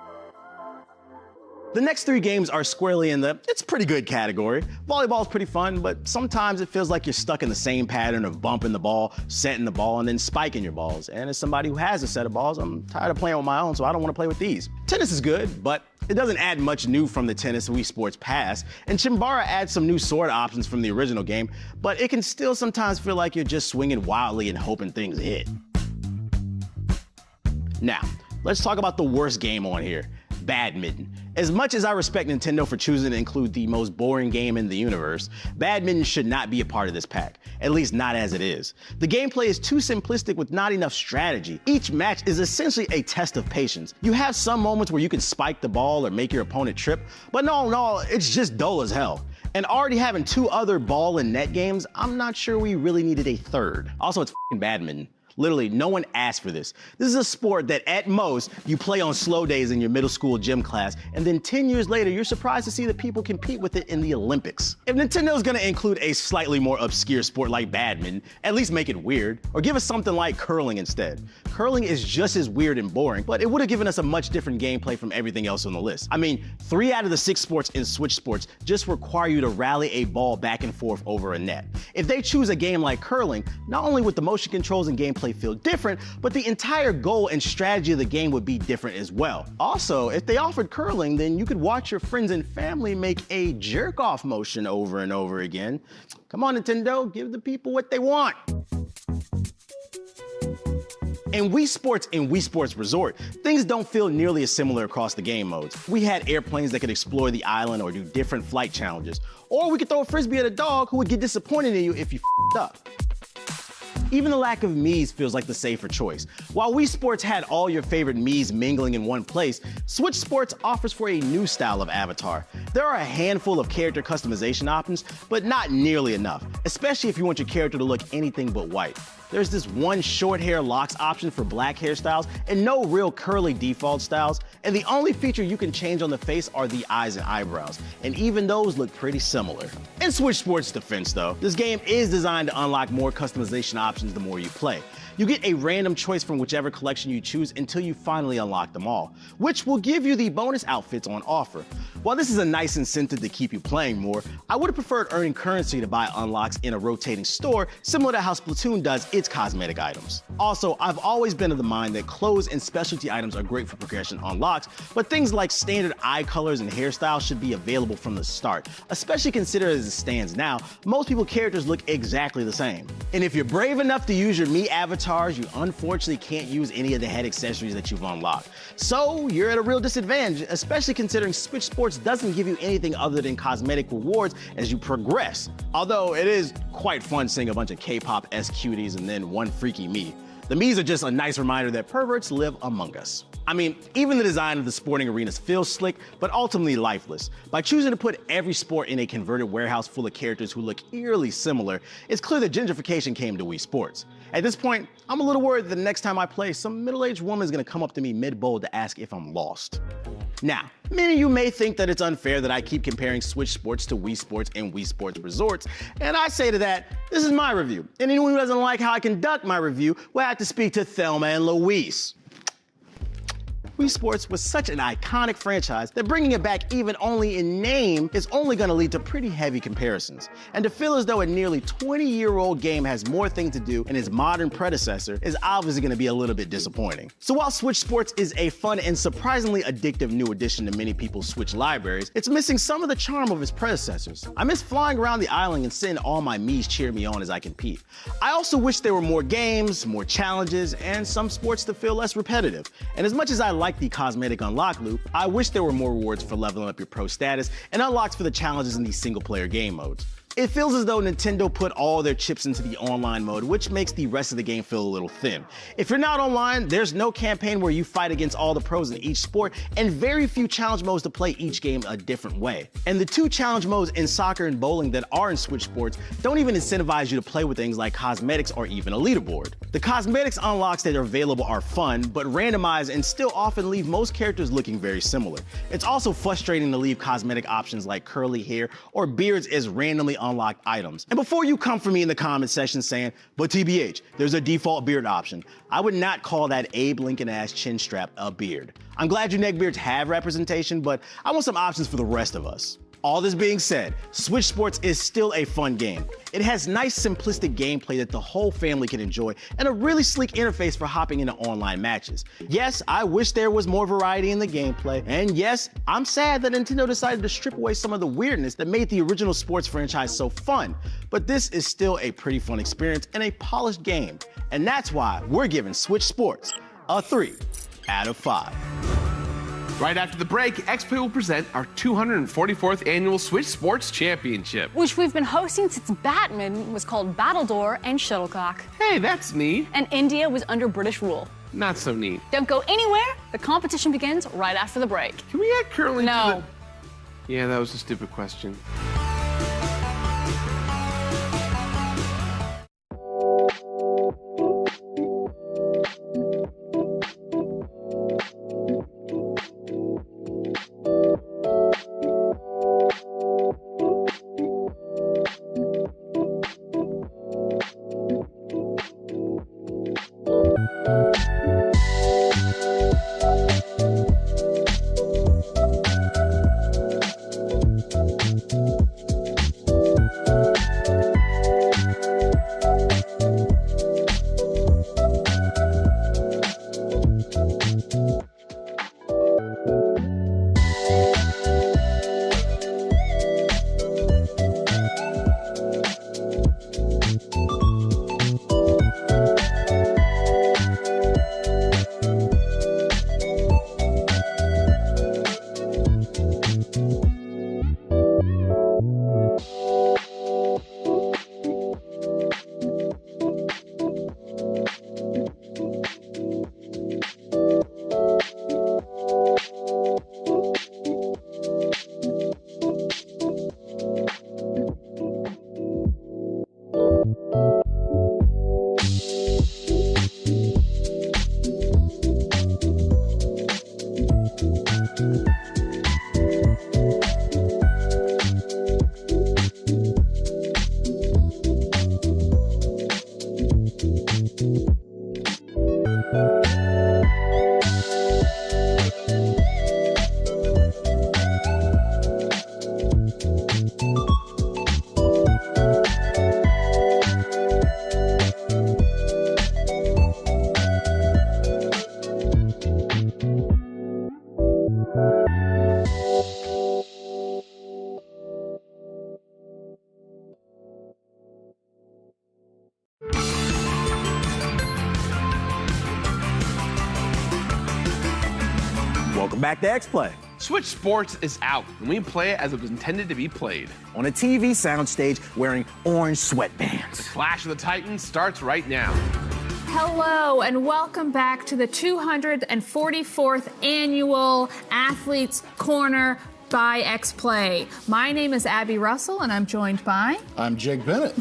The next 3 games are squarely in the it's pretty good category. Volleyball is pretty fun, but sometimes it feels like you're stuck in the same pattern of bumping the ball, setting the ball, and then spiking your balls. And as somebody who has a set of balls, I'm tired of playing with my own, so I don't want to play with these. Tennis is good, but it doesn't add much new from the tennis Wii Sports past, and Chimbara adds some new sword options from the original game, but it can still sometimes feel like you're just swinging wildly and hoping things hit. Now, let's talk about the worst game on here, badminton. As much as I respect Nintendo for choosing to include the most boring game in the universe, badminton should not be a part of this pack, at least not as it is. The gameplay is too simplistic with not enough strategy. Each match is essentially a test of patience. You have some moments where you can spike the ball or make your opponent trip, but no, it's just dull as hell. And already having 2 other ball and net games, I'm not sure we really needed a third. Also, it's f***ing badminton. Literally, no one asked for this. This is a sport that at most you play on slow days in your middle school gym class, and then 10 years later, you're surprised to see that people compete with it in the Olympics. If Nintendo's gonna include a slightly more obscure sport like badminton, at least make it weird, or give us something like curling instead. Curling is just as weird and boring, but it would have given us a much different gameplay from everything else on the list. I mean, 3 out of the 6 sports in Switch Sports just require you to rally a ball back and forth over a net. If they choose a game like curling, not only would the motion controls and gameplay feel different, but the entire goal and strategy of the game would be different as well. Also, if they offered curling, then you could watch your friends and family make a jerk-off motion over and over again. Come on, Nintendo, give the people what they want. In Wii Sports and Wii Sports Resort, things don't feel nearly as similar across the game modes. We had airplanes that could explore the island or do different flight challenges. Or we could throw a frisbee at a dog who would get disappointed in you if you f***ed up. Even the lack of Miis feels like the safer choice. While Wii Sports had all your favorite Miis mingling in one place, Switch Sports offers for a new style of avatar. There are a handful of character customization options, but not nearly enough, especially if you want your character to look anything but white. There's this one short hair locks option for black hairstyles and no real curly default styles, and the only feature you can change on the face are the eyes and eyebrows, and even those look pretty similar. In Switch Sports' defense though, this game is designed to unlock more customization options the more you play. You get a random choice from whichever collection you choose until you finally unlock them all, which will give you the bonus outfits on offer. While this is a nice incentive to keep you playing more, I would have preferred earning currency to buy unlocks in a rotating store, similar to how Splatoon does its cosmetic items. Also, I've always been of the mind that clothes and specialty items are great for progression unlocks, but things like standard eye colors and hairstyles should be available from the start, especially considering as it stands now, most people's characters look exactly the same. And if you're brave enough to use your Mii avatars, you unfortunately can't use any of the head accessories that you've unlocked. So you're at a real disadvantage, especially considering Switch Sports doesn't give you anything other than cosmetic rewards as you progress. Although it is quite fun seeing a bunch of K-pop-esque cuties and then one freaky Mii. The Miis are just a nice reminder that perverts live among us. I mean, even the design of the sporting arenas feels slick, but ultimately lifeless. By choosing to put every sport in a converted warehouse full of characters who look eerily similar, it's clear that gentrification came to Wii Sports. At this point, I'm a little worried that the next time I play, some middle-aged woman is gonna come up to me mid-bowl to ask if I'm lost. Now, many of you may think that it's unfair that I keep comparing Switch Sports to Wii Sports and Wii Sports Resorts, and I say to that, this is my review, and anyone who doesn't like how I conduct my review will have to speak to Thelma and Louise. Wii Sports was such an iconic franchise that bringing it back even only in name is only going to lead to pretty heavy comparisons. And to feel as though a nearly 20-year-old game has more things to do than its modern predecessor is obviously going to be a little bit disappointing. So while Switch Sports is a fun and surprisingly addictive new addition to many people's Switch libraries, it's missing some of the charm of its predecessors. I miss flying around the island and seeing all my Miis cheer me on as I compete. I also wish there were more games, more challenges, and some sports to feel less repetitive. And as much as I like the cosmetic unlock loop, I wish there were more rewards for leveling up your pro status and unlocks for the challenges in these single-player game modes. It feels as though Nintendo put all their chips into the online mode, which makes the rest of the game feel a little thin. If you're not online, there's no campaign where you fight against all the pros in each sport, and very few challenge modes to play each game a different way. And the 2 challenge modes in soccer and bowling that are in Switch Sports don't even incentivize you to play with things like cosmetics or even a leaderboard. The cosmetics unlocks that are available are fun, but randomized and still often leave most characters looking very similar. It's also frustrating to leave cosmetic options like curly hair or beards as randomly unlocked items. And before you come for me in the comment section saying, but TBH, there's a default beard option, I would not call that Abe Lincoln-ass chin strap a beard. I'm glad your neckbeards have representation, but I want some options for the rest of us. All this being said, Switch Sports is still a fun game. It has nice simplistic gameplay that the whole family can enjoy and a really sleek interface for hopping into online matches. Yes, I wish there was more variety in the gameplay, and yes, I'm sad that Nintendo decided to strip away some of the weirdness that made the original sports franchise so fun, but this is still a pretty fun experience and a polished game, and that's why we're giving Switch Sports a 3 out of 5. Right after the break, X-Play will present our 244th annual Switch Sports Championship. Which we've been hosting since Batman was called Battledore and Shuttlecock. Hey, that's neat. And India was under British rule. Not so neat. Don't go anywhere. The competition begins right after the break. Can we add curling to the... Yeah, that was a stupid question. Welcome back to X-Play. Switch Sports is out, and we play it as it was intended to be played. On a TV soundstage wearing orange sweatbands. The Clash of the Titans starts right now. Hello, and welcome back to the 244th annual Athletes Corner by X-Play. My name is Abby Russell, and I'm joined by... I'm Jake Bennett.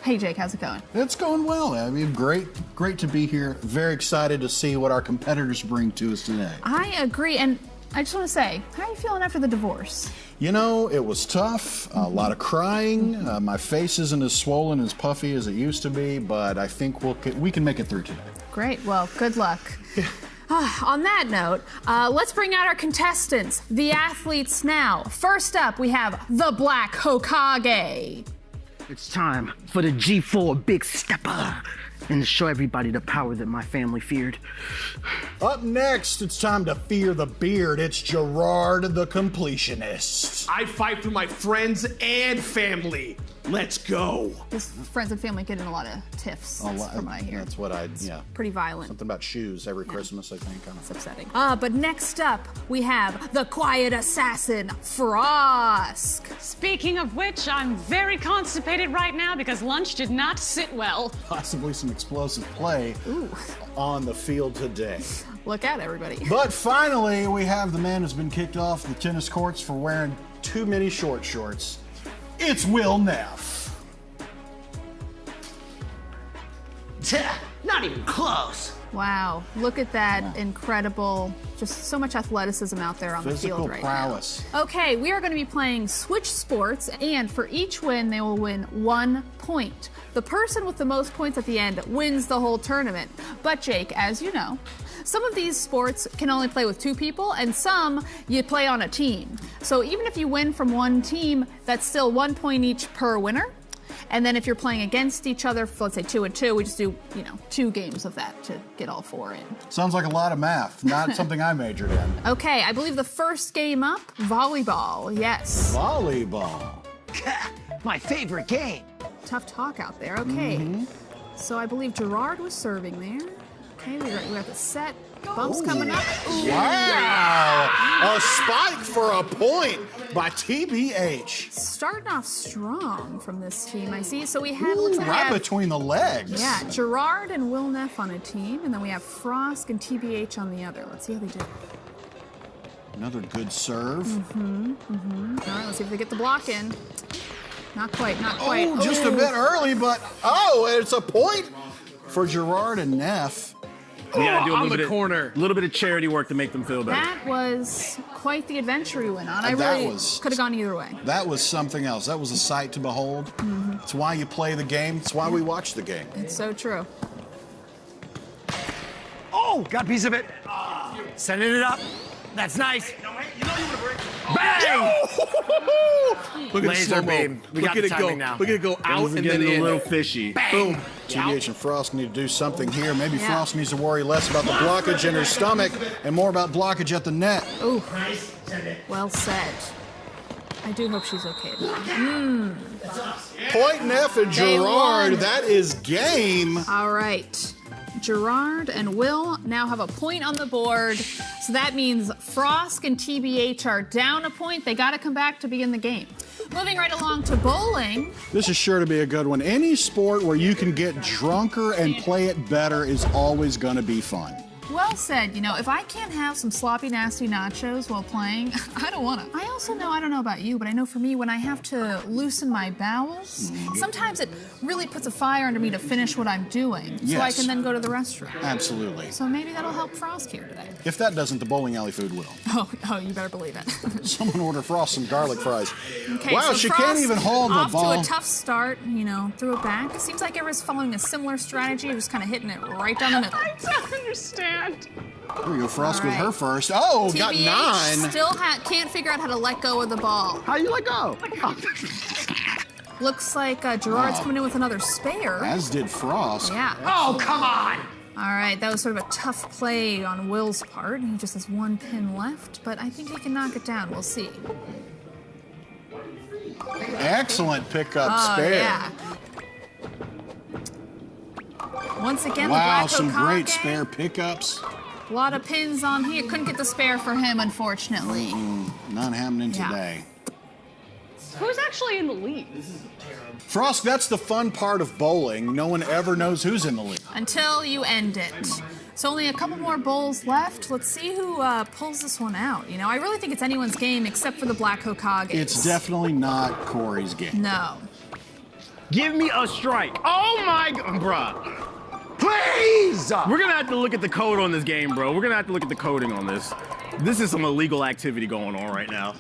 Hey, Jake, how's it going? It's going well, Abby. Great to be here. Very excited to see what our competitors bring to us today. I agree, and I just want to say, how are you feeling after the divorce? You know, it was tough, a lot of crying. My face isn't as swollen, as puffy as it used to be, but I think we can make it through today. Great. Well, good luck. On that note, let's bring out our contestants, the athletes now. First up, we have the Black Hokage. It's time for the G4 Big Stepper and to show everybody the power that my family feared. Up next, it's time to fear the beard. It's Gerard the Completionist. I fight for my friends and family. Let's go. His friends and family get in a lot of tiffs, from what I hear. That's what Pretty violent. Something about shoes every Christmas, I think. It's upsetting. But next up, we have the quiet assassin, Frosk. Speaking of which, I'm very constipated right now because lunch did not sit well. Possibly some explosive play on the field today. Look out, everybody. But finally, we have the man who's been kicked off the tennis courts for wearing too many short shorts. It's Will Neff. Not even close. Wow, look at that incredible, just so much athleticism out there on the field right prowess. now. Okay, we are going to be playing Switch Sports, and for each win, they will win 1 point. The person with the most points at the end wins the whole tournament. But Jake, as you know, some of these sports can only play with 2 people, and some you play on a team. So even if you win from one team, that's still 1 point each per winner. And then if you're playing against each other, for, let's say 2 and 2, we just do, 2 games of that to get all 4 in. Sounds like a lot of math, not something I majored in. Okay, I believe the first game up, volleyball, yes. Volleyball. My favorite game. Tough talk out there, okay. So I believe Gerard was serving there. Okay, we got the set. Bumps coming up. Ooh. Wow! A spike for a point by TBH. Starting off strong from this team, I see. So we have, looks like right between the legs. Yeah, Gerard and Will Neff on a team, and then we have Frosk and TBH on the other. Let's see how they do. Another good serve. All right, let's see if they get the block in. Not quite, not quite. Oh, just a bit early, but it's a point for Gerard and Neff. We gotta do a on little the bit, corner. little bit of charity work to make them feel better. That was quite the adventure we went on. I That really was- could have gone either way. That was something else. That was a sight to behold. It's why you play the game. It's why we watch the game. It's so true. Oh, got a piece of it. Sending it up. That's nice. Bang! Look at Laser the slow-mo. beam. We Look got at the it go. timing now. Look at it go out and then getting in. a little fishy. Boom. TBH and Frost need to do something here. Maybe Yeah. Frost needs to worry less about the blockage in her stomach and more about blockage at the net. Ooh, well said. I do hope she's okay though. Point Neff and They Gerard. won. That is game. All right. Gerard and Will now have a point on the board. So that means Frosk and TBH are down a point. They got to come back to begin the game. Moving right along to bowling. This is sure to be a good one. Any sport where you can get drunker and play it better is always going to be fun. Well said. If I can't have some sloppy, nasty nachos while playing, I don't want to. I also know, I don't know about you, but I know for me, when I have to loosen my bowels, sometimes it really puts a fire under me to finish what I'm doing. So I Yes. can then go to the restroom. Absolutely. So maybe that'll help Frost here today. If that doesn't, the bowling alley food will. Oh, you better believe it. Someone order Frost some garlic fries. Okay, Wow, so she Frost can't even hold the off ball. to a tough start, threw it back. Seems like everyone's following a similar strategy, just kind of hitting it right down the middle. I don't understand. Here we go, Frost All with right. her first. Oh, got TBH 9. still can't figure out how to let go of the ball. How you let go? Looks like Gerard's coming in with another spare. As did Frost. Yeah. Oh, come on! All right, that was sort of a tough play on Will's part. He just has 1 pin left, but I think he can knock it down. We'll see. Excellent pickup spare. Yeah. Once again, Wow, the Black some great Hokage. spare pickups. A lot of pins on here. Couldn't get the spare for him, unfortunately. Not happening Yeah. today. Who's actually in the lead? Frost, that's the fun part of bowling. No one ever knows who's in the lead. Until you end it. So only a couple more bowls left. Let's see who pulls this one out. I really think it's anyone's game except for the Black Hokage. It's definitely not Corey's game. No. Give me a strike. Oh my god, bruh. Please! We're gonna have to look at the code on this game, bro. We're gonna have to look at the coding on this. This is some illegal activity going on right now.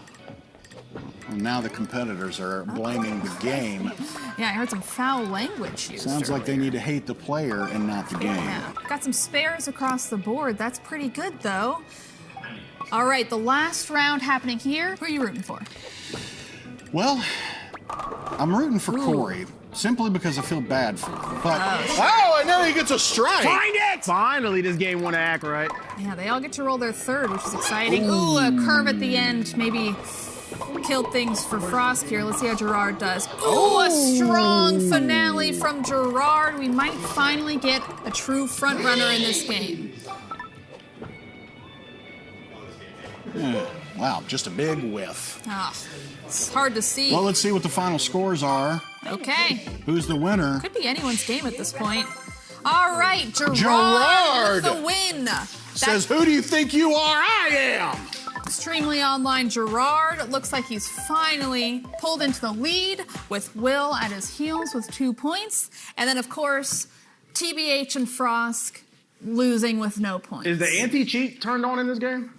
Well, now the competitors are blaming the game. Yeah, I heard some foul language used. Sounds like they need to hate the player and not the game. Yeah. Got some spares across the board. That's pretty good, though. All right, the last round happening here. Who are you rooting for? Well, I'm rooting for Corey. Simply because I feel bad for him. But I know he gets a strike. Find it! Finally, this game wanna act right. Yeah, they all get to roll their third, which is exciting. Ooh, a curve at the end. Maybe killed things for Frost here. Let's see how Gerard does. Ooh, a strong finale from Gerard. We might finally get a true front runner in this game. Wow, just a big whiff. Ah, it's hard to see. Well, let's see what the final scores are. Okay. Who's the winner? Could be anyone's game at this point. All right, Gerard, Gerard! with the win. Says, who do you think you are? I am! Extremely online Gerard. It looks like he's finally pulled into the lead with Will at his heels with 2 points. And then, of course, TBH and Frosk losing with no points. Is the anti-cheat turned on in this game?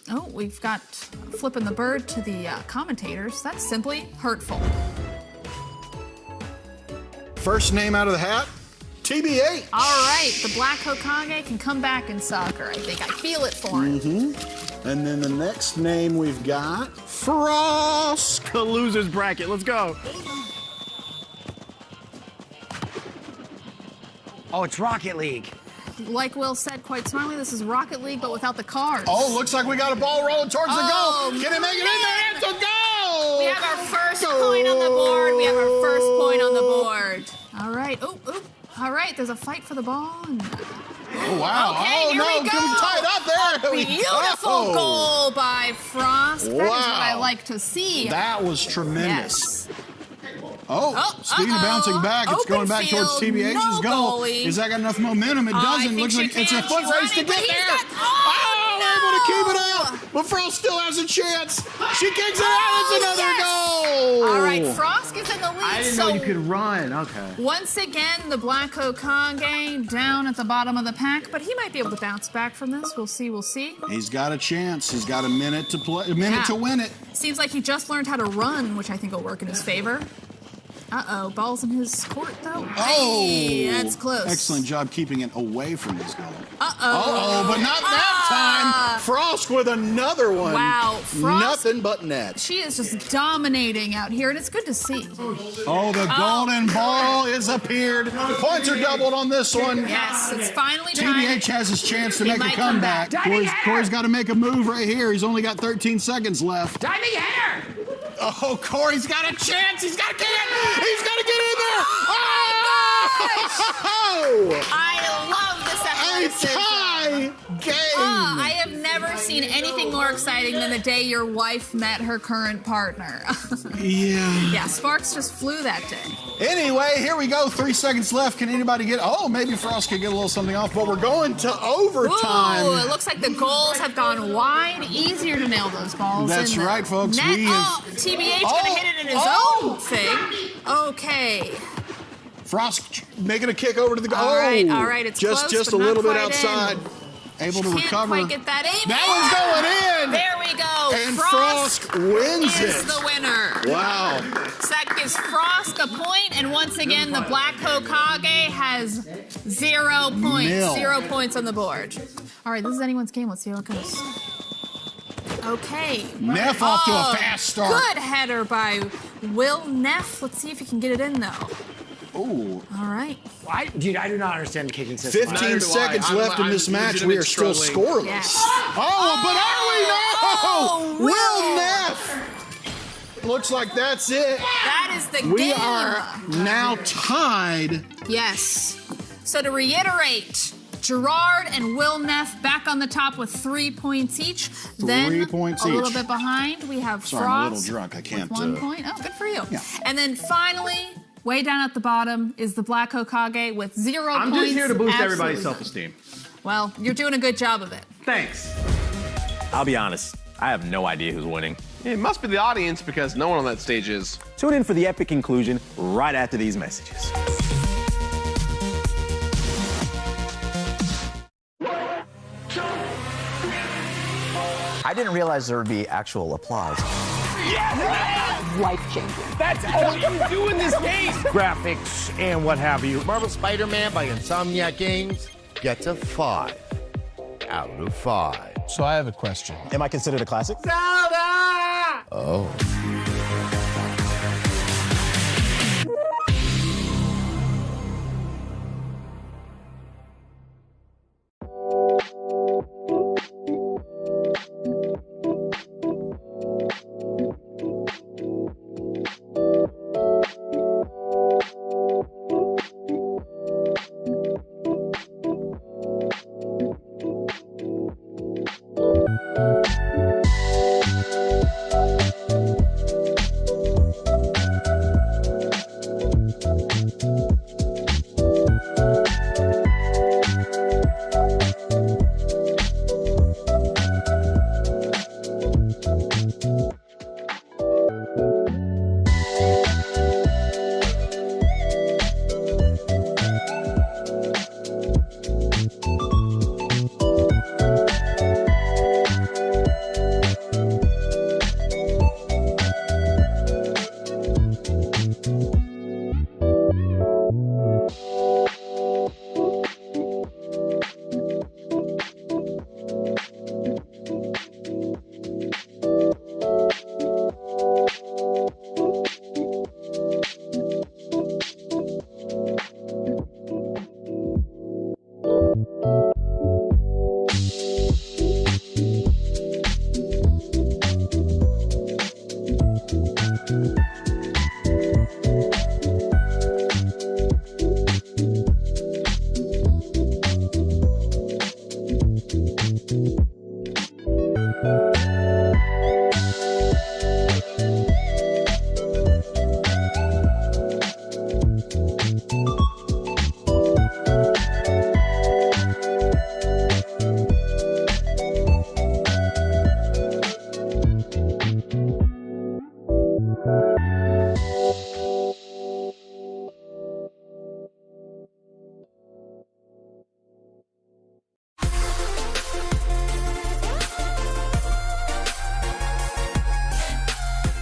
Oh, we've got flipping the bird to the commentators. That's simply hurtful. First name out of the hat, TBH. All right, the Black Hokage can come back in soccer, I think. I feel it for him. Mm-hmm. And then the next name we've got, Frost. The loser's bracket. Let's go. Oh, it's Rocket League. Like Will said quite smartly, this is Rocket League, but without the cars. Oh, looks like we got a ball rolling towards the goal. Can it make it in there? It's a goal! We have our first point on the board. We have our first point on the board. All right. Oh. All right, there's a fight for the ball. Oh, wow. Okay, here we go. Tied up there. Beautiful goal by Frost. That is what I like to see. That was tremendous. Yes. Speaking of bouncing back, it's going back towards TBH's goal. Is that got enough momentum? It doesn't. Looks like it's a foot race to get there. Able to keep it out. But Frost still has a chance. She kicks it out. It's another goal. All right, Frost gets in the lead. I didn't know you could run. Okay. Once again, the Black Hokage down at the bottom of the pack, but he might be able to bounce back from this. We'll see. He's got a chance. He's got a minute to play. A minute to win it. Seems like he just learned how to run, which I think will work in his favor. Uh-oh, ball's in his court, though. Oh! Hey, that's close. Excellent job keeping it away from his goal. Uh-oh. But not that time. Frost with another one. Wow, Frost. Nothing but net. She is just dominating out here, and it's good to see. Oh, the golden ball has appeared. Points are doubled on this one. Yes, it's finally time. TBH has his chance to make a comeback. Corey's got to make a move right here. He's only got 13 seconds left. Diving hair! Oh, Corey's got a chance. He's got to get in. He's got to get in there. Oh! I love this athleticism. A tie game. I have never seen anything more exciting than the day your wife met her current partner. Yeah. Yeah, sparks just flew that day. Anyway, here we go. 3 seconds left. Can anybody get... Oh, maybe Frost could get a little something off, but we're going to overtime. Ooh, it looks like the goals have gone wide. Easier to nail those balls. That's right, folks. Net. TBH gonna hit it in his own thing. Okay. Frost making a kick over to the goal. All right, it's just close, a but little not bit quite outside. in. Able to Can't recover. quite get that aim. That one's going in. There we go. And Frost wins is it. the winner. Wow. So that gives Frost a point, and once again, the Black Hokage has 0 points. Nil. 0 points on the board. All right, this is anyone's game. Let's see how it goes. Okay. Neff off to a fast start. Good header by Will Neff. Let's see if he can get it in, though. Ooh. All right. Dude, I do not understand the kicking system. 15 seconds left in this match. We are still scoreless. Yes. Oh, but are we? No! Will Neff! Looks like that's it. That is the game. We are now tied. Yes. So to reiterate, Gerard and Will Neff back on the top with 3 points each. 3 points a little each. bit behind, we have Sorry, Frost. I'm a little drunk. I can't. With 1 point. Oh, good for you. Yeah. And then finally, way down at the bottom is the Black Hokage with 0 points. I'm just here to boost Absolutely everybody's none. self-esteem. Well, you're doing a good job of it. Thanks. I'll be honest, I have no idea who's winning. It must be the audience because no one on that stage is. Tune in for the epic conclusion right after these messages. I didn't realize there would be actual applause. Yes! Life-changing. That's all you do in this game. Graphics and what have you. Marvel Spider-Man by Insomniac Games gets a 5 out of 5. So I have a question. Am I considered a classic? Zelda! Oh.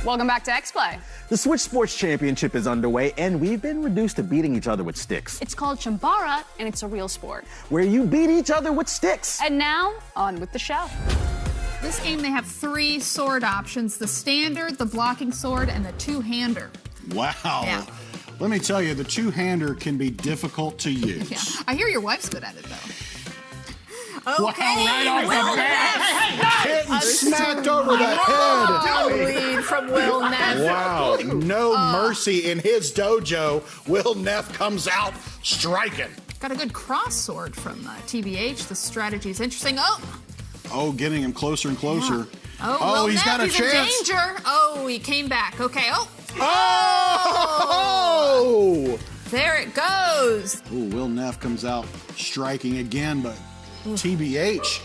Welcome back to X-Play. The Switch Sports Championship is underway, and we've been reduced to beating each other with sticks. It's called Chambara, and it's a real sport. Where you beat each other with sticks. And now, on with the show. This game, they have 3 sword options: the standard, the blocking sword, and the two-hander. Wow. Yeah. Let me tell you, the two-hander can be difficult to use. Yeah. I hear your wife's good at it, though. Wow, Okay, right off the Will bat. Neff. Hitting smacked over the head. Lead from Will Neff. Wow, no mercy in his dojo. Will Neff comes out striking. Got a good cross sword from TBH. The strategy is interesting. Oh, getting him closer and closer. Yeah. Will he's Neff, got a he's chance. in danger. Oh, he came back. Okay. Oh! There it goes. Ooh, Will Neff comes out striking again, but TBH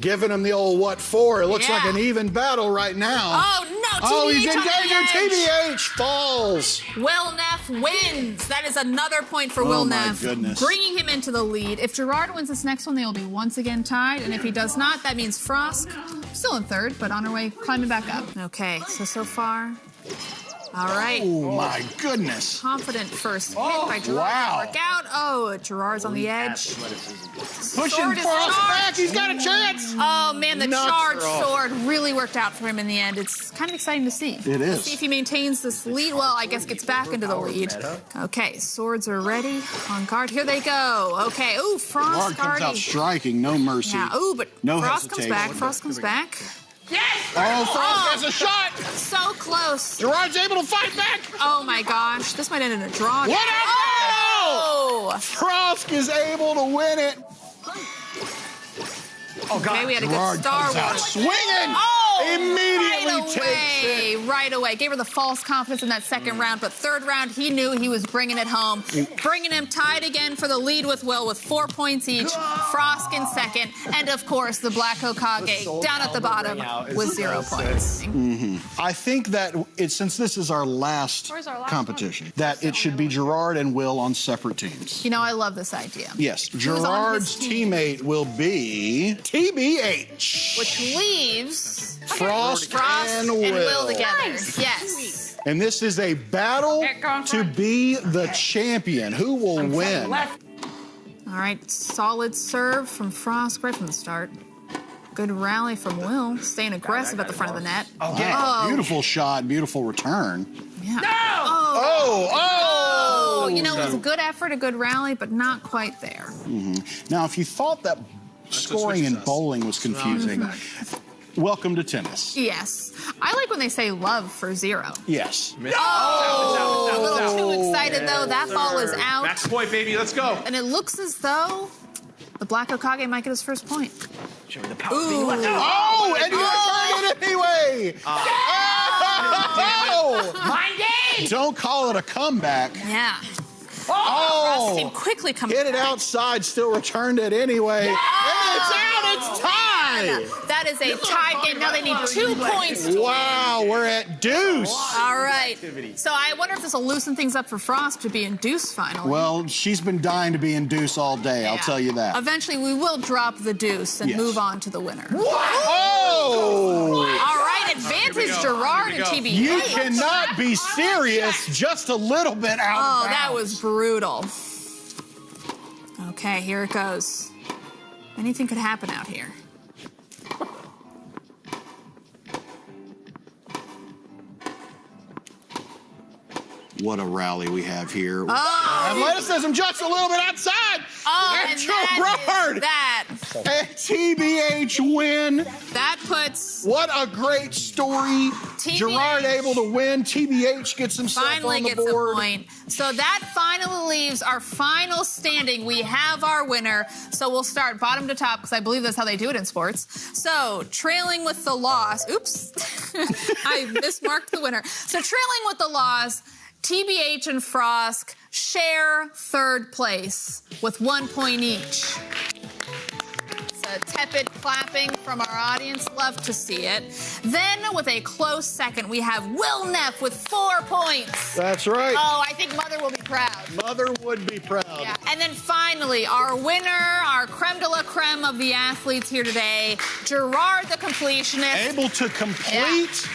giving him the old what for. It looks like an even battle right now. Oh, no, TBH Oh, he's in on the danger. edge. TBH falls. Will Neff wins. That is another point for Will Neff. Oh, my goodness. Bringing him into the lead. If Gerard wins this next one, they will be once again tied. And if he does not, that means Frosk, still in third, but on her way, climbing back up. Okay, so far. All right. Oh, my goodness. Confident first hit by Gerard. Wow. Work out. Oh, Gerard's on the edge. Pushing Frost back. He's got a chance. Oh, man, the Nuts charge are off. sword really worked out for him in the end. It's kind of exciting to see. It is. See if he maintains this lead. Well, I guess gets back into the lead. Okay, swords are ready. On guard. Here they go. Okay. Ooh, Frost Gerard comes already. out striking. No mercy. Yeah. Ooh, but no Frost comes hesitation. back. Frost comes back. Yes! Oh, Frost has a shot. So close. Gerard's able to fight back. Oh my gosh, this might end in a draw. What a Oh! Frost is able to win it. Oh, God. Okay, we had a good Gerard Star comes out Wars. swinging. Oh! Immediately right takes away. Right away. Gave her the false confidence in that second round, but third round, he knew he was bringing it home. Bringing him tied again for the lead with Will with 4 points each. Frosk in second. And, of course, the Black Hokage down at the bottom with 0 points. I think that since this is our last competition, that it should be Gerard and Will on separate teams. You know, I love this idea. Yes, Who's on Gerard's his team? teammate will be TBH. Which leaves Frost and Will. together. Yes. And this is a battle to be the champion. Who will win? All right, solid serve from Frost right from the start. Good rally from Will, staying aggressive at the front of the net. Wow, beautiful shot, beautiful return. Yeah. Oh! You know, it was a good effort, a good rally, but not quite there. Now, if you thought that scoring in bowling was confusing, welcome to tennis. Yes. I like when they say love for 0. Yes. Oh, a little too excited, though. That ball is out. Max point, baby. Let's go. And it looks as though the Black Hokage might get his first point. Ooh. Oh, and you turned it anyway. Oh! Mind game! Don't call it a comeback. Yeah. Oh! Frost team quickly coming Hit it back. outside, still returned it anyway. And it's out, it's tied! That is a tied game. Now they need 2 points. Wow, we're at deuce. All right. So I wonder if this will loosen things up for Frost to be in deuce finally. Well, she's been dying to be in deuce all day, I'll tell you that. Eventually, we will drop the deuce and Yes. move on to the winner. Oh! All right, advantage Gerard and TBH. You cannot be serious just a little bit out of Oh, that bounds. was brutal. Okay, here it goes. Anything could happen out here. What a rally we have here. Oh. Athleticism just a little bit outside. Oh, and and Gerard. that. And TBH win. That puts... What a great story. TBH. Gerard able to win. TBH gets himself Finally on the gets board. a point. So that finally leaves our final standing. We have our winner. So we'll start bottom to top because I believe that's how they do it in sports. So trailing with the loss. Oops. I mismarked the winner. So trailing with the loss, TBH and Frosk share third place with 1 point each. A tepid clapping from our audience. Love to see it. Then, with a close second, we have Will Neff with 4 points. That's right. Oh, I think Mother will be proud. Mother would be proud. Yeah. And then finally, our winner, our creme de la creme of the athletes here today, Gerard the completionist. Able to complete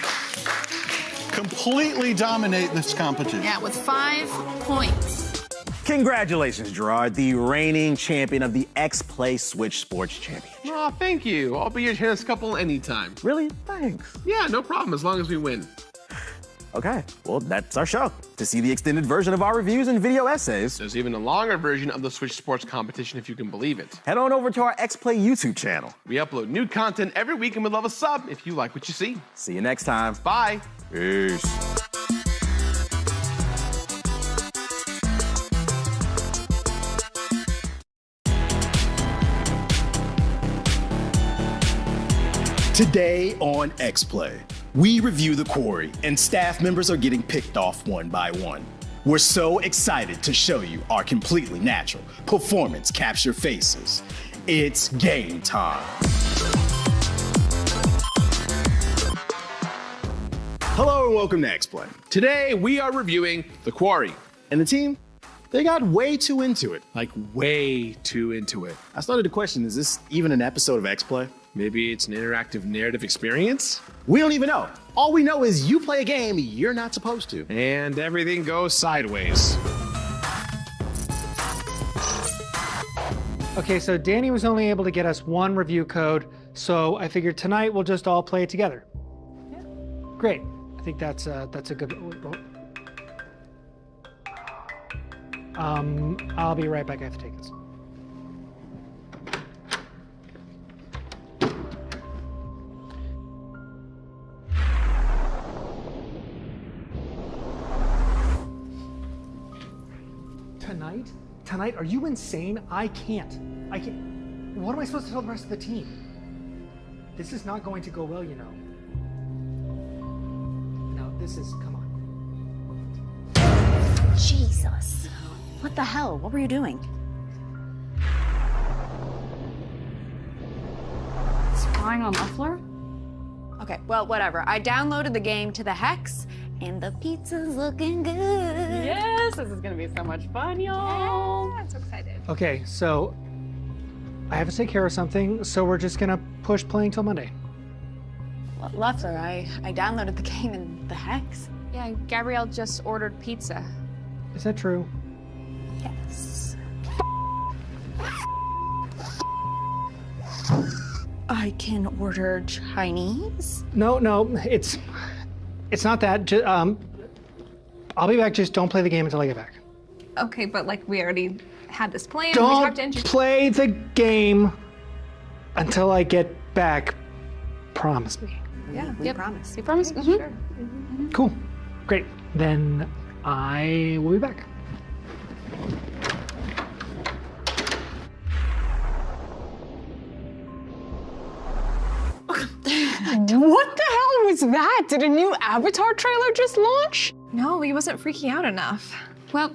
completely dominate this competition. Yeah, with 5 points. Congratulations, Gerard, the reigning champion of the X-Play Switch Sports Championship. Oh, thank you. I'll be your tennis couple anytime. Really? Thanks. Yeah, no problem, as long as we win. Okay, well, that's our show. To see the extended version of our reviews and video essays, there's even a longer version of the Switch Sports competition, if you can believe it. Head on over to our X-Play YouTube channel. We upload new content every week and would love a sub if you like what you see. See you next time. Bye. Peace. Today on X-Play, we review The Quarry, and staff members are getting picked off one by one. We're so excited to show you our completely natural performance capture faces. It's game time. Hello and welcome to X-Play. Today we are reviewing The Quarry. And the team, they got way too into it. Like way too into it. I started to question, is this even an episode of X-Play? Maybe it's an interactive narrative experience? We don't even know. All we know is you play a game you're not supposed to. And everything goes sideways. Okay, so Danny was only able to get us one review code, so I figured tonight we'll just all play it together. Yeah. Great. I think that's a good. I'll be right back. I have to take this. Tonight? Are you insane? I can't. What am I supposed to tell the rest of the team? This is not going to go well, you know. No, come on. Jesus. What the hell? What were you doing? Spying on Muffler? Okay, well, whatever. I downloaded the game to the Hex, and the pizza's looking good. Yes, this is gonna be so much fun, y'all. Yeah, I'm so excited. Okay, so I have to take care of something, so we're just gonna push playing till Monday. Leffler, I downloaded the game in the Hex. Yeah, Gabrielle just ordered pizza. Is that true? Yes. I can order Chinese? No, it's not that. I'll be back. Just don't play the game until I get back. Okay, but like we already had this plan. Don't play the game until I get back. Promise me. Yeah, we promise. You promise? Mm-hmm. Sure. Mm-hmm. Cool. Great. Then I will be back. What the hell was that? Did a new Avatar trailer just launch? No, he wasn't freaking out enough. Well,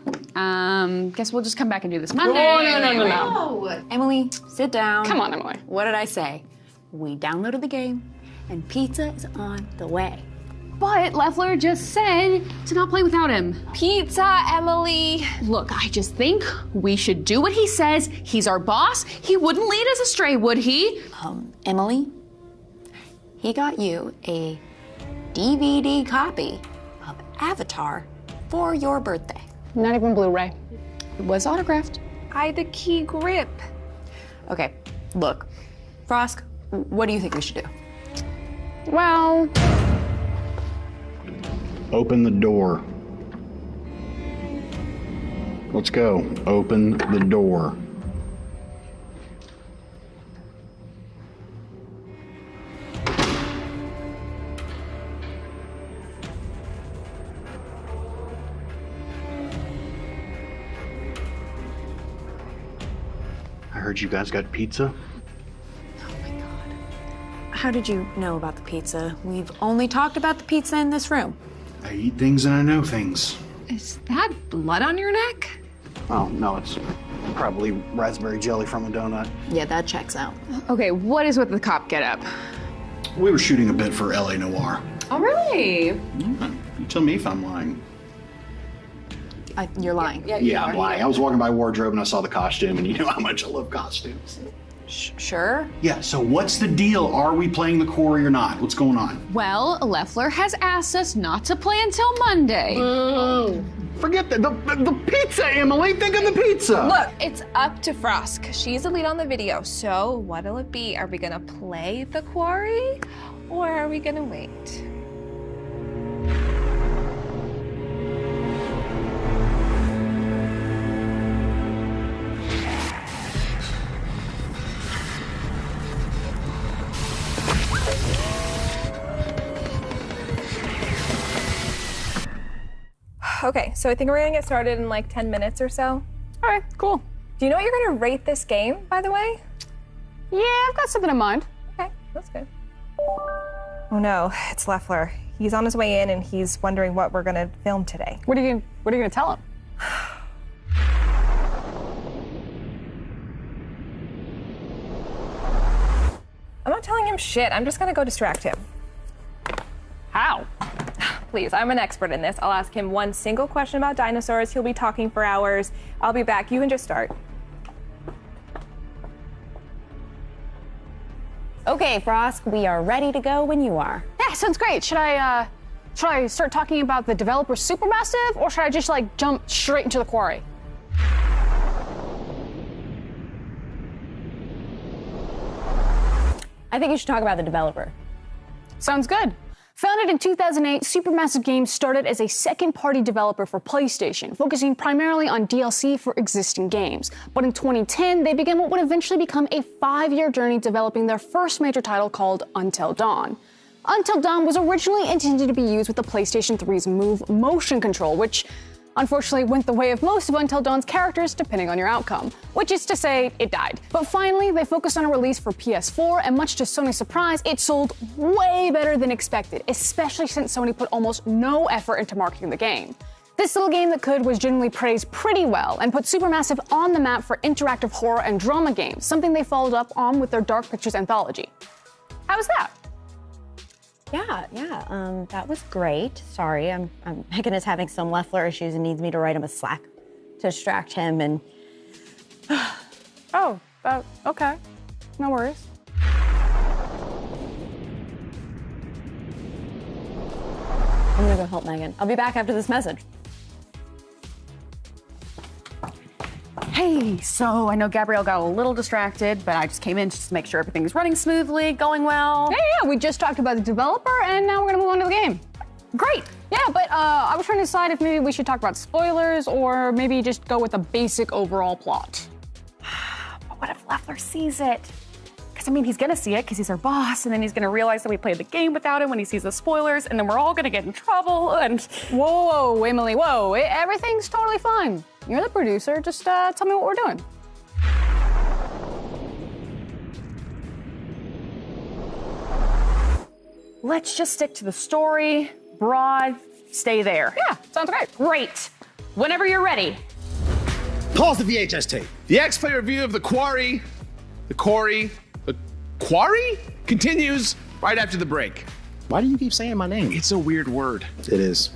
guess we'll just come back and do this Monday. No. Emily, sit down. Come on, Emily. What did I say? We downloaded the game, and pizza is on the way. But Leffler just said to not play without him. Pizza, Emily. Look, I just think we should do what he says. He's our boss. He wouldn't lead us astray, would he? Emily, he got you a DVD copy of Avatar for your birthday. Not even Blu-ray. It was autographed. I the key grip. Okay, look, Frosk, what do you think we should do? Well, open the door. Let's go. Open the door. I heard you guys got pizza. How did you know about the pizza? We've only talked about the pizza in this room. I eat things and I know things. Is that blood on your neck? Oh, no, it's probably raspberry jelly from a donut. Yeah, that checks out. Okay, what is with the cop getup? We were shooting a bit for LA Noire. Oh, really? Yeah, you tell me if I'm lying. You're lying. Yeah, I'm lying. I was walking by wardrobe and I saw the costume, and you know how much I love costumes. Sure. Yeah, so what's the deal? Are we playing the quarry or not? What's going on? Well, Leffler has asked us not to play until Monday. Forget the pizza, Emily. Think of the pizza. Look, it's up to Frost. She's the lead on the video. So what'll it be? Are we gonna play the quarry or are we gonna wait? Okay, so I think we're gonna get started in like 10 minutes or so. All right, cool. Do you know what you're gonna rate this game, by the way? Yeah, I've got something in mind. Okay, that's good. Oh no, it's Leffler. He's on his way in and he's wondering what we're gonna film today. What are you gonna tell him? I'm not telling him shit. I'm just gonna go distract him. How? Please, I'm an expert in this. I'll ask him one single question about dinosaurs. He'll be talking for hours. I'll be back. You can just start. Okay, Frost, we are ready to go when you are. Yeah, sounds great. Should I start talking about the developer Supermassive, or should I just like jump straight into the quarry? I think you should talk about the developer. Sounds good. Founded in 2008, Supermassive Games started as a second-party developer for PlayStation, focusing primarily on DLC for existing games. But in 2010, they began what would eventually become a 5-year journey developing their first major title called Until Dawn. Until Dawn was originally intended to be used with the PlayStation 3's Move motion control, which unfortunately went the way of most of Until Dawn's characters, depending on your outcome. Which is to say, it died. But finally, they focused on a release for PS4, and much to Sony's surprise, it sold way better than expected, especially since Sony put almost no effort into marketing the game. This little game that could was generally praised pretty well, and put Supermassive on the map for interactive horror and drama games, something they followed up on with their Dark Pictures anthology. How was that? Yeah, that was great. Sorry, Megan is having some Leffler issues and needs me to write him a Slack to distract him and... Okay. No worries. I'm gonna go help Megan. I'll be back after this message. Hey, so I know Gabrielle got a little distracted, but I just came in just to make sure everything's running smoothly, going well. Yeah, we just talked about the developer, and now we're gonna move on to the game. Great. Yeah, but I was trying to decide if maybe we should talk about spoilers, or maybe just go with a basic overall plot. But what if Leffler sees it? Because, I mean, he's gonna see it because he's our boss, and then he's gonna realize that we played the game without him when he sees the spoilers, and then we're all gonna get in trouble, and... Whoa, Emily, whoa. Everything's totally fine. You're the producer. Just tell me what we're doing. Let's just stick to the story, broad, stay there. Yeah, sounds great. Great. Whenever you're ready. Pause the VHS tape. The X-Play review of The Quarry continues right after the break. Why do you keep saying my name? It's a weird word. It is.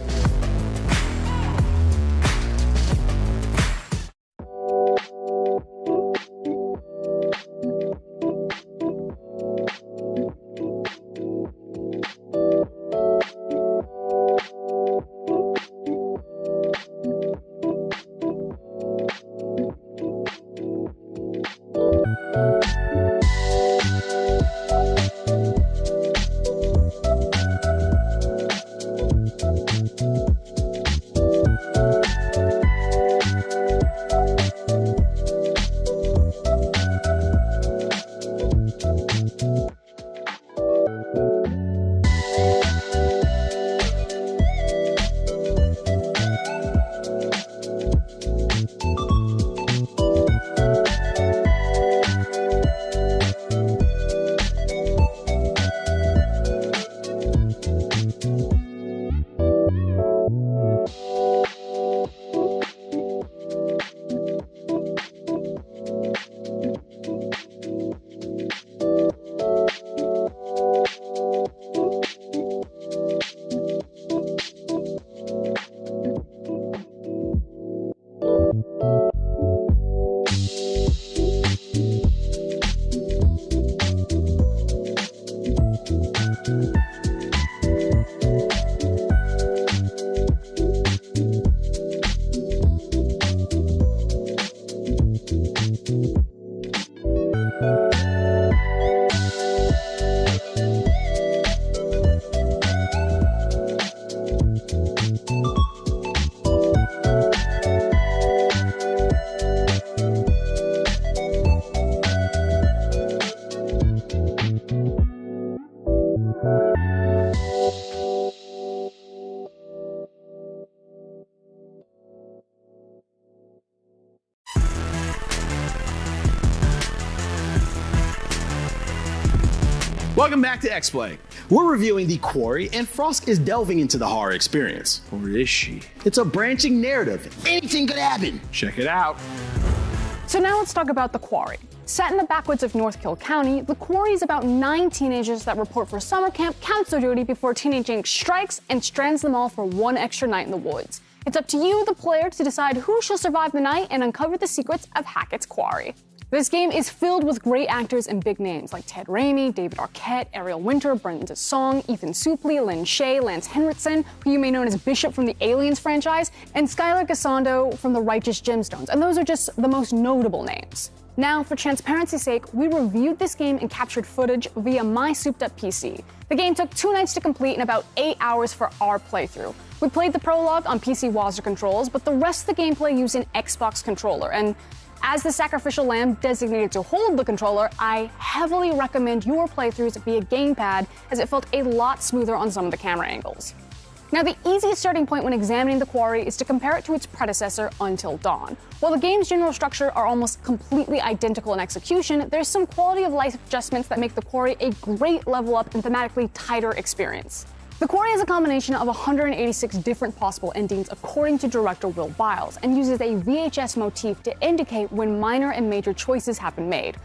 Welcome back to X-Play. We're reviewing The Quarry, and Frosk is delving into the horror experience. Or is she? It's a branching narrative. Anything could happen. Check it out. So now let's talk about The Quarry. Set in the backwoods of North Kill County, The Quarry is about 9 teenagers that report for summer camp counselor duty before teenage angst strikes and strands them all for one extra night in the woods. It's up to you, the player, to decide who shall survive the night and uncover the secrets of Hackett's Quarry. This game is filled with great actors and big names like Ted Raimi, David Arquette, Ariel Winter, Brendan Song, Ethan Suplee, Lynn Shay, Lance Henriksen, who you may know as Bishop from the Aliens franchise, and Skylar Gassando from the Righteous Gemstones, and those are just the most notable names. Now, for transparency's sake, we reviewed this game and captured footage via my souped-up PC. The game took 2 nights to complete and about 8 hours for our playthrough. We played the prologue on PC Wazzer controls, but the rest of the gameplay used an Xbox controller, and as the sacrificial lamb designated to hold the controller, I heavily recommend your playthroughs via gamepad, as it felt a lot smoother on some of the camera angles. Now, the easiest starting point when examining The Quarry is to compare it to its predecessor, Until Dawn. While the game's general structure are almost completely identical in execution, there's some quality of life adjustments that make The Quarry a great level up and thematically tighter experience. The Quarry has a combination of 186 different possible endings according to director Will Biles, and uses a VHS motif to indicate when minor and major choices have been made.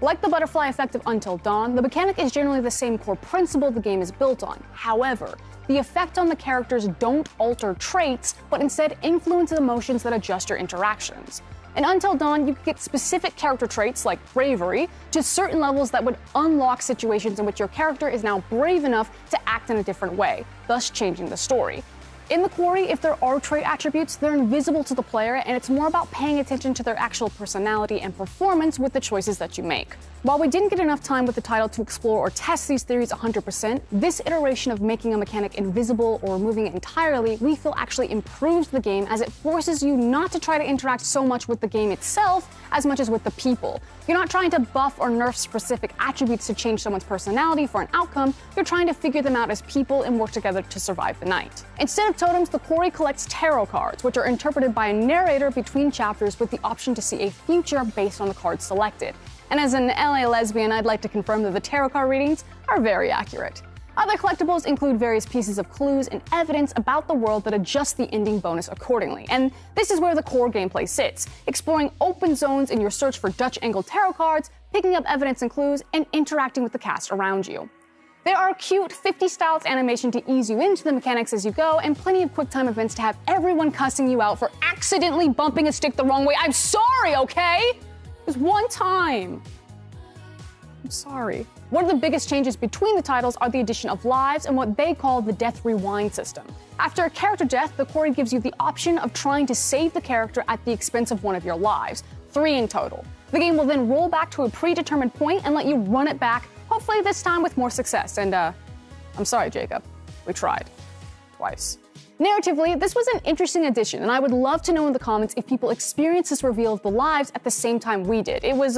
Like the butterfly effect of Until Dawn, the mechanic is generally the same core principle the game is built on. However, the effect on the characters don't alter traits, but instead influence emotions that adjust your interactions. In Until Dawn, you could get specific character traits, like bravery, to certain levels that would unlock situations in which your character is now brave enough to act in a different way, thus changing the story. In The Quarry, if there are trait attributes, they're invisible to the player, and it's more about paying attention to their actual personality and performance with the choices that you make. While we didn't get enough time with the title to explore or test these theories 100%, this iteration of making a mechanic invisible or removing it entirely, we feel actually improves the game, as it forces you not to try to interact so much with the game itself as much as with the people. You're not trying to buff or nerf specific attributes to change someone's personality for an outcome, you're trying to figure them out as people and work together to survive the night. Instead of totems, The Quarry collects tarot cards, which are interpreted by a narrator between chapters with the option to see a future based on the cards selected. And as an LA lesbian, I'd like to confirm that the tarot card readings are very accurate. Other collectibles include various pieces of clues and evidence about the world that adjust the ending bonus accordingly. And this is where the core gameplay sits, exploring open zones in your search for Dutch-angled tarot cards, picking up evidence and clues, and interacting with the cast around you. There are cute 50 styles animation to ease you into the mechanics as you go, and plenty of QuickTime events to have everyone cussing you out for accidentally bumping a stick the wrong way. I'm sorry, okay? It was one time. I'm sorry. One of the biggest changes between the titles are the addition of lives and what they call the death rewind system. After a character death, The Quarry gives you the option of trying to save the character at the expense of one of your lives, 3 in total. The game will then roll back to a predetermined point and let you run it back, hopefully this time with more success. And I'm sorry, Jacob. We tried. Twice. Narratively, this was an interesting addition, and I would love to know in the comments if people experienced this reveal of the lives at the same time we did. It was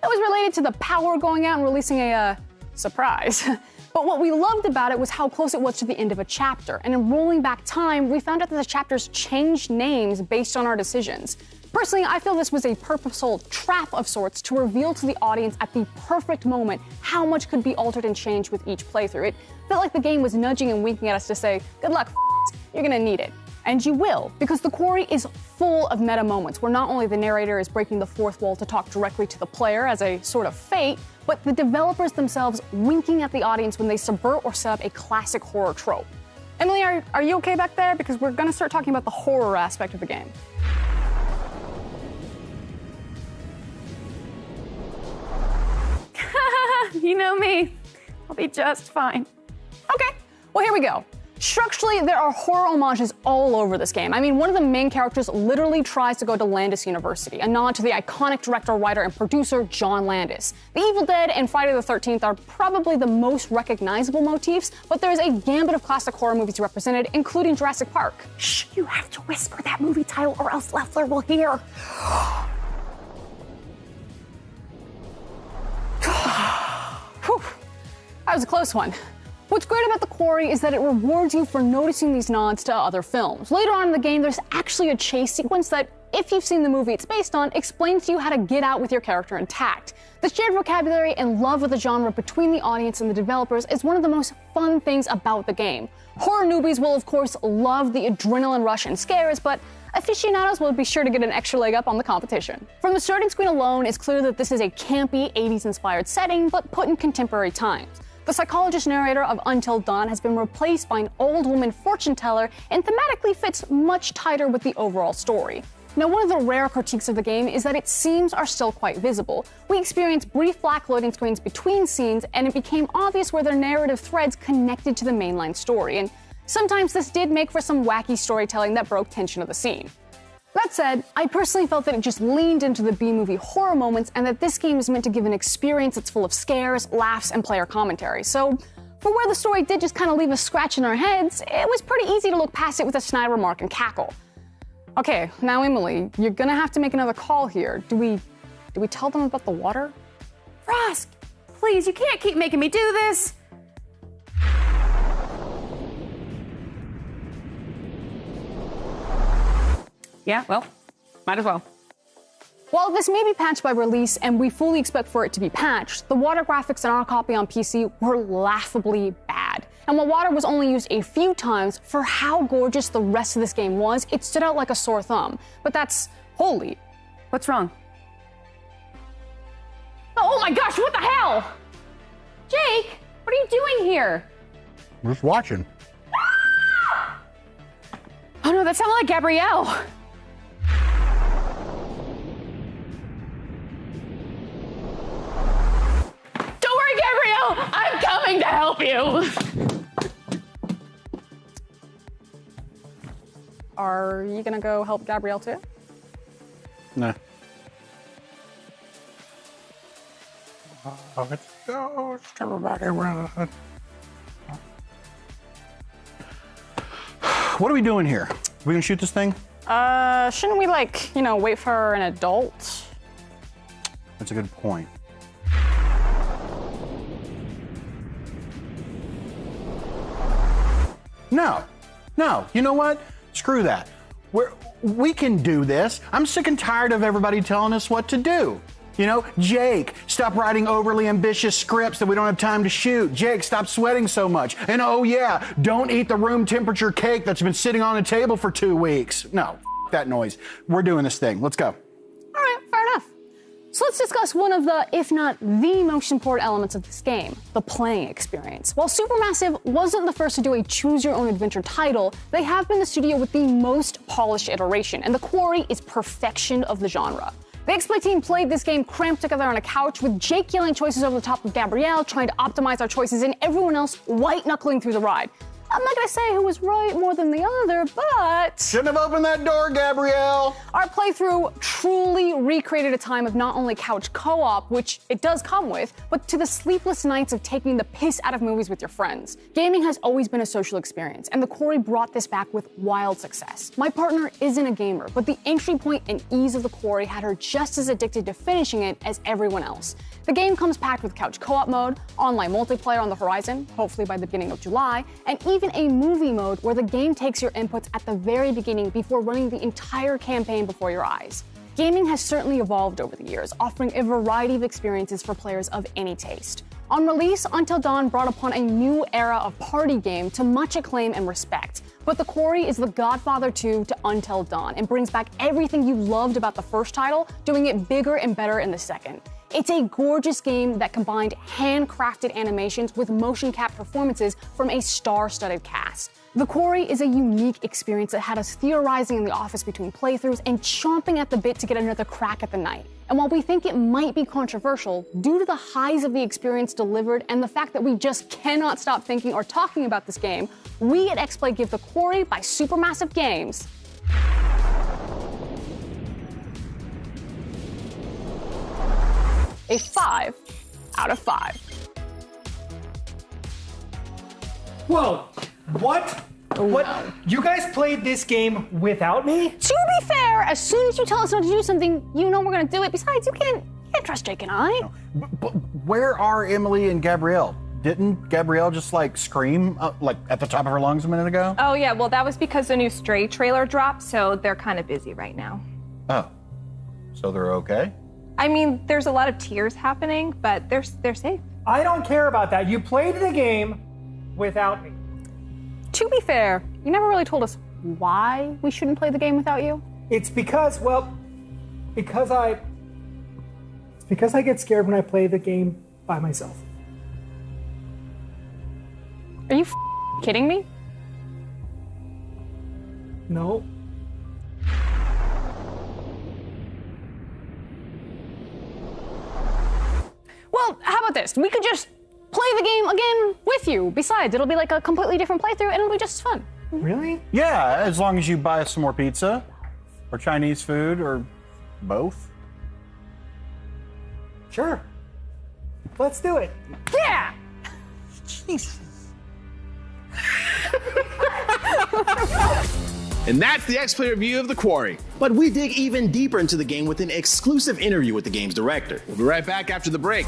related to the power going out and releasing a surprise. But what we loved about it was how close it was to the end of a chapter, and in rolling back time, we found out that the chapters changed names based on our decisions. Personally, I feel this was a purposeful trap of sorts to reveal to the audience at the perfect moment how much could be altered and changed with each playthrough. It felt like the game was nudging and winking at us to say, good luck, you're gonna need it. And you will, because The Quarry is full of meta moments where not only the narrator is breaking the fourth wall to talk directly to the player as a sort of fate, but the developers themselves winking at the audience when they subvert or set up a classic horror trope. Emily, are you okay back there? Because we're gonna start talking about the horror aspect of the game. You know me. I'll be just fine. Okay, well, here we go. Structurally, there are horror homages all over this game. I mean, one of the main characters literally tries to go to Landis University, a nod to the iconic director, writer, and producer John Landis. The Evil Dead and Friday the 13th are probably the most recognizable motifs, but there's a gambit of classic horror movies represented, including Jurassic Park. Shh, you have to whisper that movie title or else Leffler will hear. That was a close one. What's great about The Quarry is that it rewards you for noticing these nods to other films. Later on in the game, there's actually a chase sequence that if you've seen the movie it's based on, explains to you how to get out with your character intact. The shared vocabulary and love of the genre between the audience and the developers is one of the most fun things about the game. Horror newbies will, of course, love the adrenaline rush and scares, but aficionados will be sure to get an extra leg up on the competition. From the starting screen alone, it's clear that this is a campy, 80s-inspired setting, but put in contemporary times. The psychologist narrator of Until Dawn has been replaced by an old woman fortune teller and thematically fits much tighter with the overall story. Now, one of the rare critiques of the game is that its seams are still quite visible. We experience brief black loading screens between scenes, and it became obvious where their narrative threads connected to the mainline story, and sometimes this did make for some wacky storytelling that broke tension of the scene. That said, I personally felt that it just leaned into the B-movie horror moments and that this game is meant to give an experience that's full of scares, laughs, and player commentary. So, for where the story did just kind of leave a scratch in our heads, it was pretty easy to look past it with a snide remark and cackle. Okay, now Emily, you're gonna have to make another call here. Do we tell them about the water? Frosk, please, you can't keep making me do this. Yeah, well, might as well. While this may be patched by release, and we fully expect for it to be patched, the water graphics in our copy on PC were laughably bad. And while water was only used a few times, for how gorgeous the rest of this game was, it stood out like a sore thumb. But that's holy. What's wrong? Oh my gosh, what the hell? Jake, what are you doing here? I'm just watching. Oh no, that sounded like Gabrielle. Don't worry, Gabrielle, I'm coming to help you. Are you gonna go help Gabrielle too? No. Let's go. Everybody run. What are we doing here? We gonna shoot this thing? Shouldn't we wait for an adult? That's a good point. No, you know what? Screw that. We can do this. I'm sick and tired of everybody telling us what to do. You know, Jake, stop writing overly ambitious scripts that we don't have time to shoot. Jake, stop sweating so much. And oh yeah, don't eat the room temperature cake that's been sitting on a table for 2 weeks. No, that noise. We're doing this thing. Let's go. All right, fair enough. So let's discuss one of the, if not the most important elements of this game, the playing experience. While Supermassive wasn't the first to do a choose-your-own-adventure title, they have been the studio with the most polished iteration, and the Quarry is perfection of the genre. The X-Play team played this game cramped together on a couch with Jake yelling choices over the top of Gabrielle, trying to optimize our choices, and everyone else white-knuckling through the ride. I'm not gonna say who was right more than the other, but... Shouldn't have opened that door, Gabrielle! Our playthrough truly recreated a time of not only couch co-op, which it does come with, but to the sleepless nights of taking the piss out of movies with your friends. Gaming has always been a social experience, and the Quarry brought this back with wild success. My partner isn't a gamer, but the entry point and ease of the Quarry had her just as addicted to finishing it as everyone else. The game comes packed with couch co-op mode, online multiplayer on the horizon, hopefully by the beginning of July, and even a movie mode where the game takes your inputs at the very beginning before running the entire campaign before your eyes. Gaming has certainly evolved over the years, offering a variety of experiences for players of any taste. On release, Until Dawn brought upon a new era of party game to much acclaim and respect. But The Quarry is the Godfather 2 to Until Dawn and brings back everything you loved about the first title, doing it bigger and better in the second. It's a gorgeous game that combined handcrafted animations with motion cap performances from a star-studded cast. The Quarry is a unique experience that had us theorizing in the office between playthroughs and chomping at the bit to get another crack at the night. And while we think it might be controversial, due to the highs of the experience delivered and the fact that we just cannot stop thinking or talking about this game, we at X-Play give The Quarry by Supermassive Games a 5 out of 5. Whoa, what? What? You guys played this game without me? To be fair, as soon as you tell us not to do something, you know we're gonna do it. Besides, you can't trust Jake and I. No. But where are Emily and Gabrielle? Didn't Gabrielle just scream at the top of her lungs a minute ago? Oh yeah, well that was because the new Stray trailer dropped, so they're kind of busy right now. Oh, so they're okay? I mean, there's a lot of tears happening, but they're safe. I don't care about that. You played the game without me. To be fair, you never really told us why we shouldn't play the game without you. It's because I get scared when I play the game by myself. Are you kidding me? No. Well, how about this? We could just play the game again with you. Besides, it'll be like a completely different playthrough and it'll be just as fun. Really? Yeah, as long as you buy us some more pizza, or Chinese food, or both. Sure. Let's do it. Yeah! Jesus. And that's the X Play review of The Quarry. But we dig even deeper into the game with an exclusive interview with the game's director. We'll be right back after the break.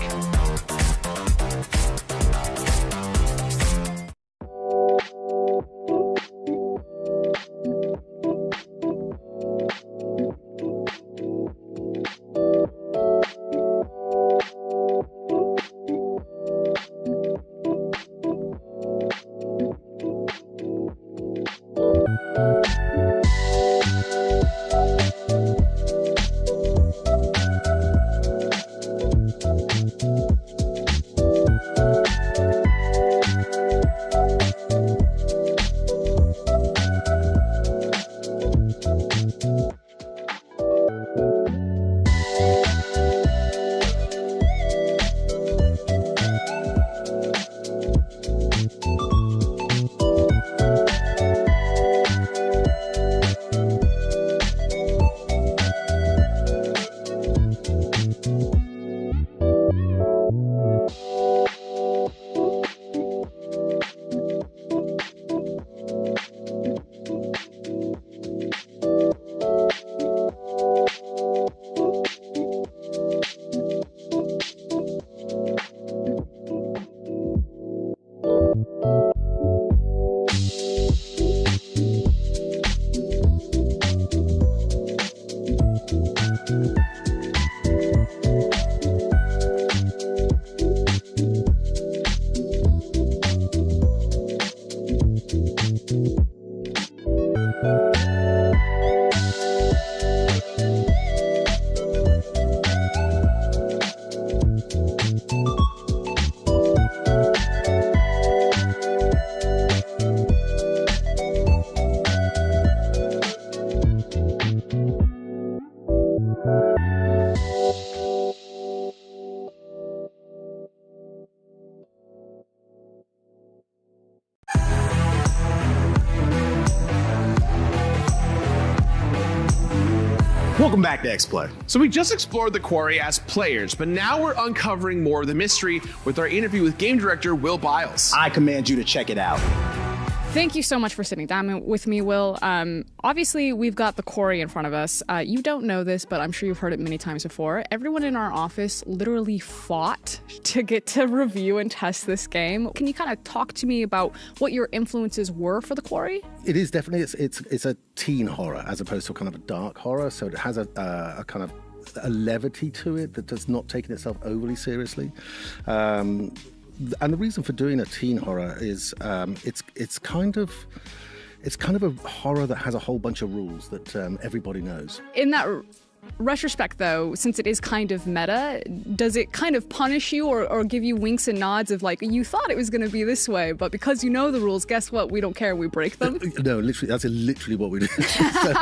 Welcome back to X-Play. So we just explored The Quarry as players, but now we're uncovering more of the mystery with our interview with game director Will Biles. I command you to check it out. Thank you so much for sitting down with me, Will. Obviously, we've got the Quarry in front of us. You don't know this, but I'm sure you've heard it many times before. Everyone in our office literally fought to get to review and test this game. Can you kind of talk to me about what your influences were for the Quarry? It is definitely, it's a teen horror as opposed to a kind of a dark horror. So it has a kind of a levity to it that does not take itself overly seriously. And the reason for doing a teen horror is it's kind of a horror that has a whole bunch of rules that everybody knows. In that retrospect, though, since it is kind of meta, does it kind of punish you or give you winks and nods of like, you thought it was going to be this way, but because you know the rules, guess what? We don't care. We break them. No, literally, that's literally what we do. So,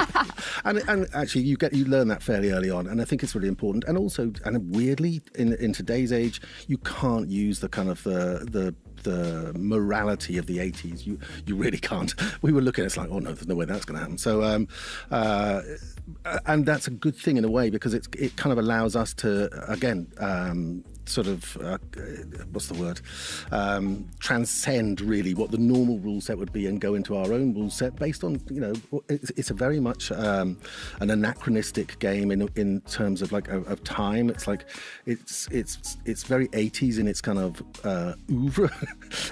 and actually, you learn that fairly early on, and I think it's really important. And also, and weirdly, in today's age, you can't use the kind of the morality of the 80s. You really can't. We were looking at it, it's like, oh no, there's no way that's going to happen. So, and that's a good thing in a way, because it kind of allows us to, again, what's the word? Transcend really what the normal rule set would be and go into our own rule set based on, it's a very much an anachronistic game in terms of of time. It's like it's very 80s in its kind of oeuvre.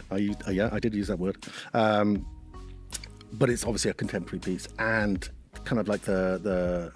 I did use that word. But it's obviously a contemporary piece, and kind of like the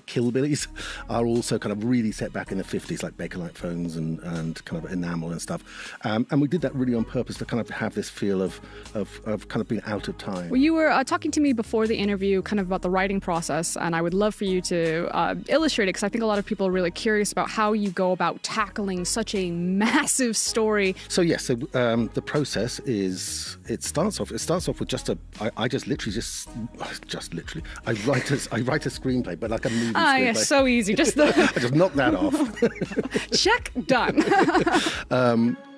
Killbillies are also kind of really set back in the 50s, like Bakelite phones and kind of enamel and stuff. And we did that really on purpose to kind of have this feel of kind of being out of time. Well, you were talking to me before the interview kind of about the writing process, and I would love for you to illustrate it, because I think a lot of people are really curious about how you go about tackling such a massive story. So yes, the process is it starts off with just I write a screenplay, but like a movie screenplay. Yeah, so easy. Just I just knock that off. Check, done.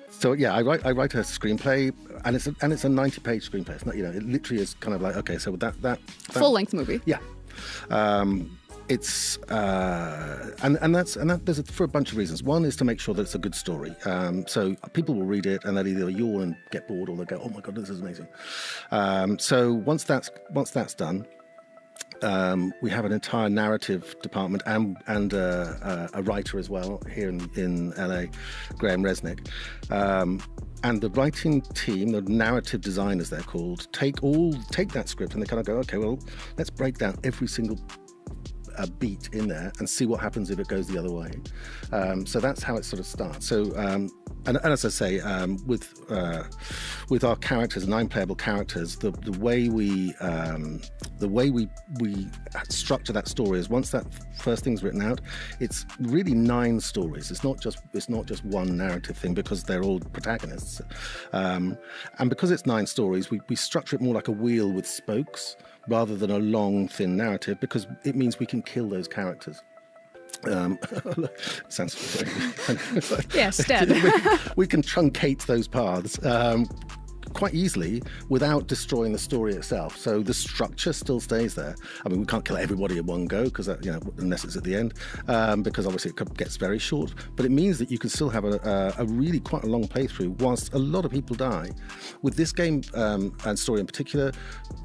So yeah, I write a screenplay, and it's a 90-page screenplay. It's not, it literally is kind of like, okay, so that full-length movie. Yeah. It's there's for a bunch of reasons. One is to make sure that it's a good story. So people will read it and they'll either yawn and get bored, or they'll go, "Oh my god, this is amazing." So once that's done, we have an entire narrative department and a writer as well here in LA, Graham Resnick. And the writing team, the narrative designers they're called, take that script and they kind of go, okay, well, let's break down every single beat in there and see what happens if it goes the other way. So that's how it sort of starts. So and as I say, with our characters, 9 playable characters, the way we structure that story is, once that first thing's written out, it's really 9 stories. It's not just one narrative thing, because they're all protagonists. And because it's 9 stories, we structure it more like a wheel with spokes rather than a long, thin narrative, because it means we can kill those characters. Sounds very yes, dead. we can truncate those paths quite easily without destroying the story itself. So the structure still stays there. I mean, we can't kill everybody in one go, because unless it's at the end, because obviously it gets very short. But it means that you can still have a really quite a long playthrough, whilst a lot of people die. With this game and story in particular,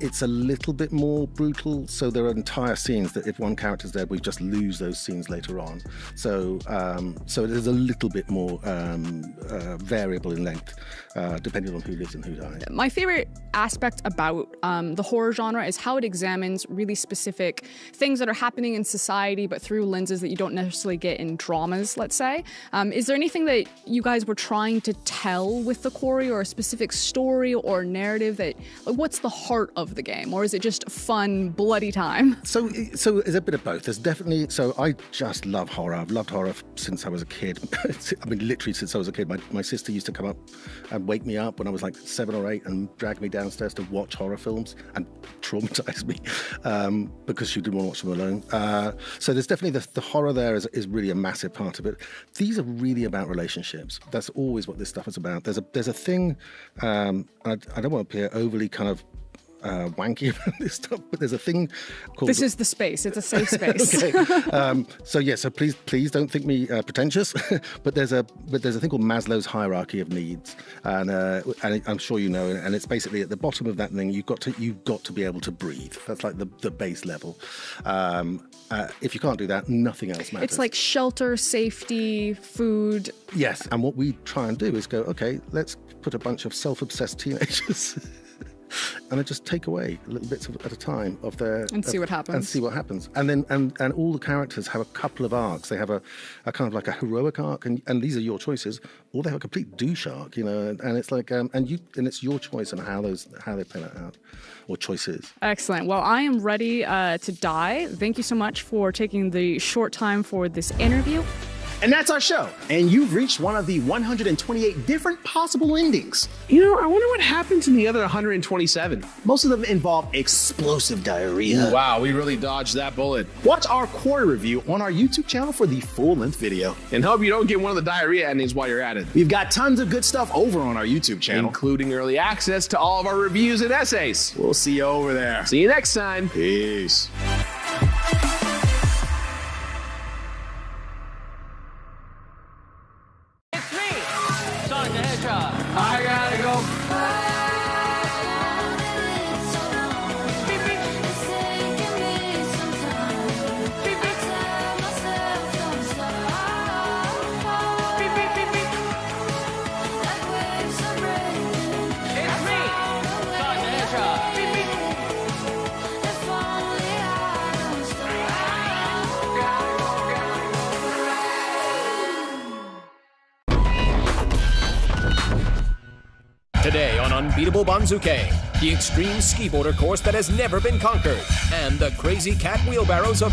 it's a little bit more brutal. So there are entire scenes that if one character's dead, we just lose those scenes later on. So it is a little bit more variable in length, depending on who lives and who dies. My favorite aspect about the horror genre is how it examines really specific things that are happening in society, but through lenses that you don't necessarily get in dramas, let's say. Is there anything that you guys were trying to tell with The Quarry, or a specific story or narrative what's the heart of the game? Or is it just fun, bloody time? So it's a bit of both. There's definitely, so I just love horror. I've loved horror since I was a kid. I mean, literally since I was a kid. My sister used to come up and wake me up when I was like 7 or 8 and drag me downstairs to watch horror films and traumatize me because she didn't want to watch them alone. So there's definitely the horror there is really a massive part of it. These are really about relationships. That's always what this stuff is about. There's a thing, I don't want to appear overly kind of wanky about this stuff, but there's a thing called... This is the space. It's a safe space. Okay. So please don't think me pretentious, but there's a thing called Maslow's hierarchy of needs, and I'm sure you know, and it's basically at the bottom of that thing, you've got to be able to breathe. That's like the base level. If you can't do that, nothing else matters. It's like shelter, safety, food. Yes, and what we try and do is go, okay, let's put a bunch of self-obsessed teenagers and I just take away little bits at a time of their... And see what happens. And see what happens. And then and all the characters have a couple of arcs. They have a kind of like a heroic arc, and these are your choices, or they have a complete douche arc, and it's like and it's your choice on how they play that out, or choices. Excellent. Well, I am ready to die. Thank you so much for taking the short time for this interview. And that's our show. And you've reached one of the 128 different possible endings. I wonder what happens in the other 127. Most of them involve explosive diarrhea. Ooh, wow, we really dodged that bullet. Watch our Quarry review on our YouTube channel for the full-length video. And hope you don't get one of the diarrhea endings while you're at it. We've got tons of good stuff over on our YouTube channel, including early access to all of our reviews and essays. We'll see you over there. See you next time. Peace. I gotta go. It's me, Sonic the Hedgehog. Today on Unbeatable Banzuke, the extreme ski boarder course that has never been conquered, and the crazy cat wheelbarrows of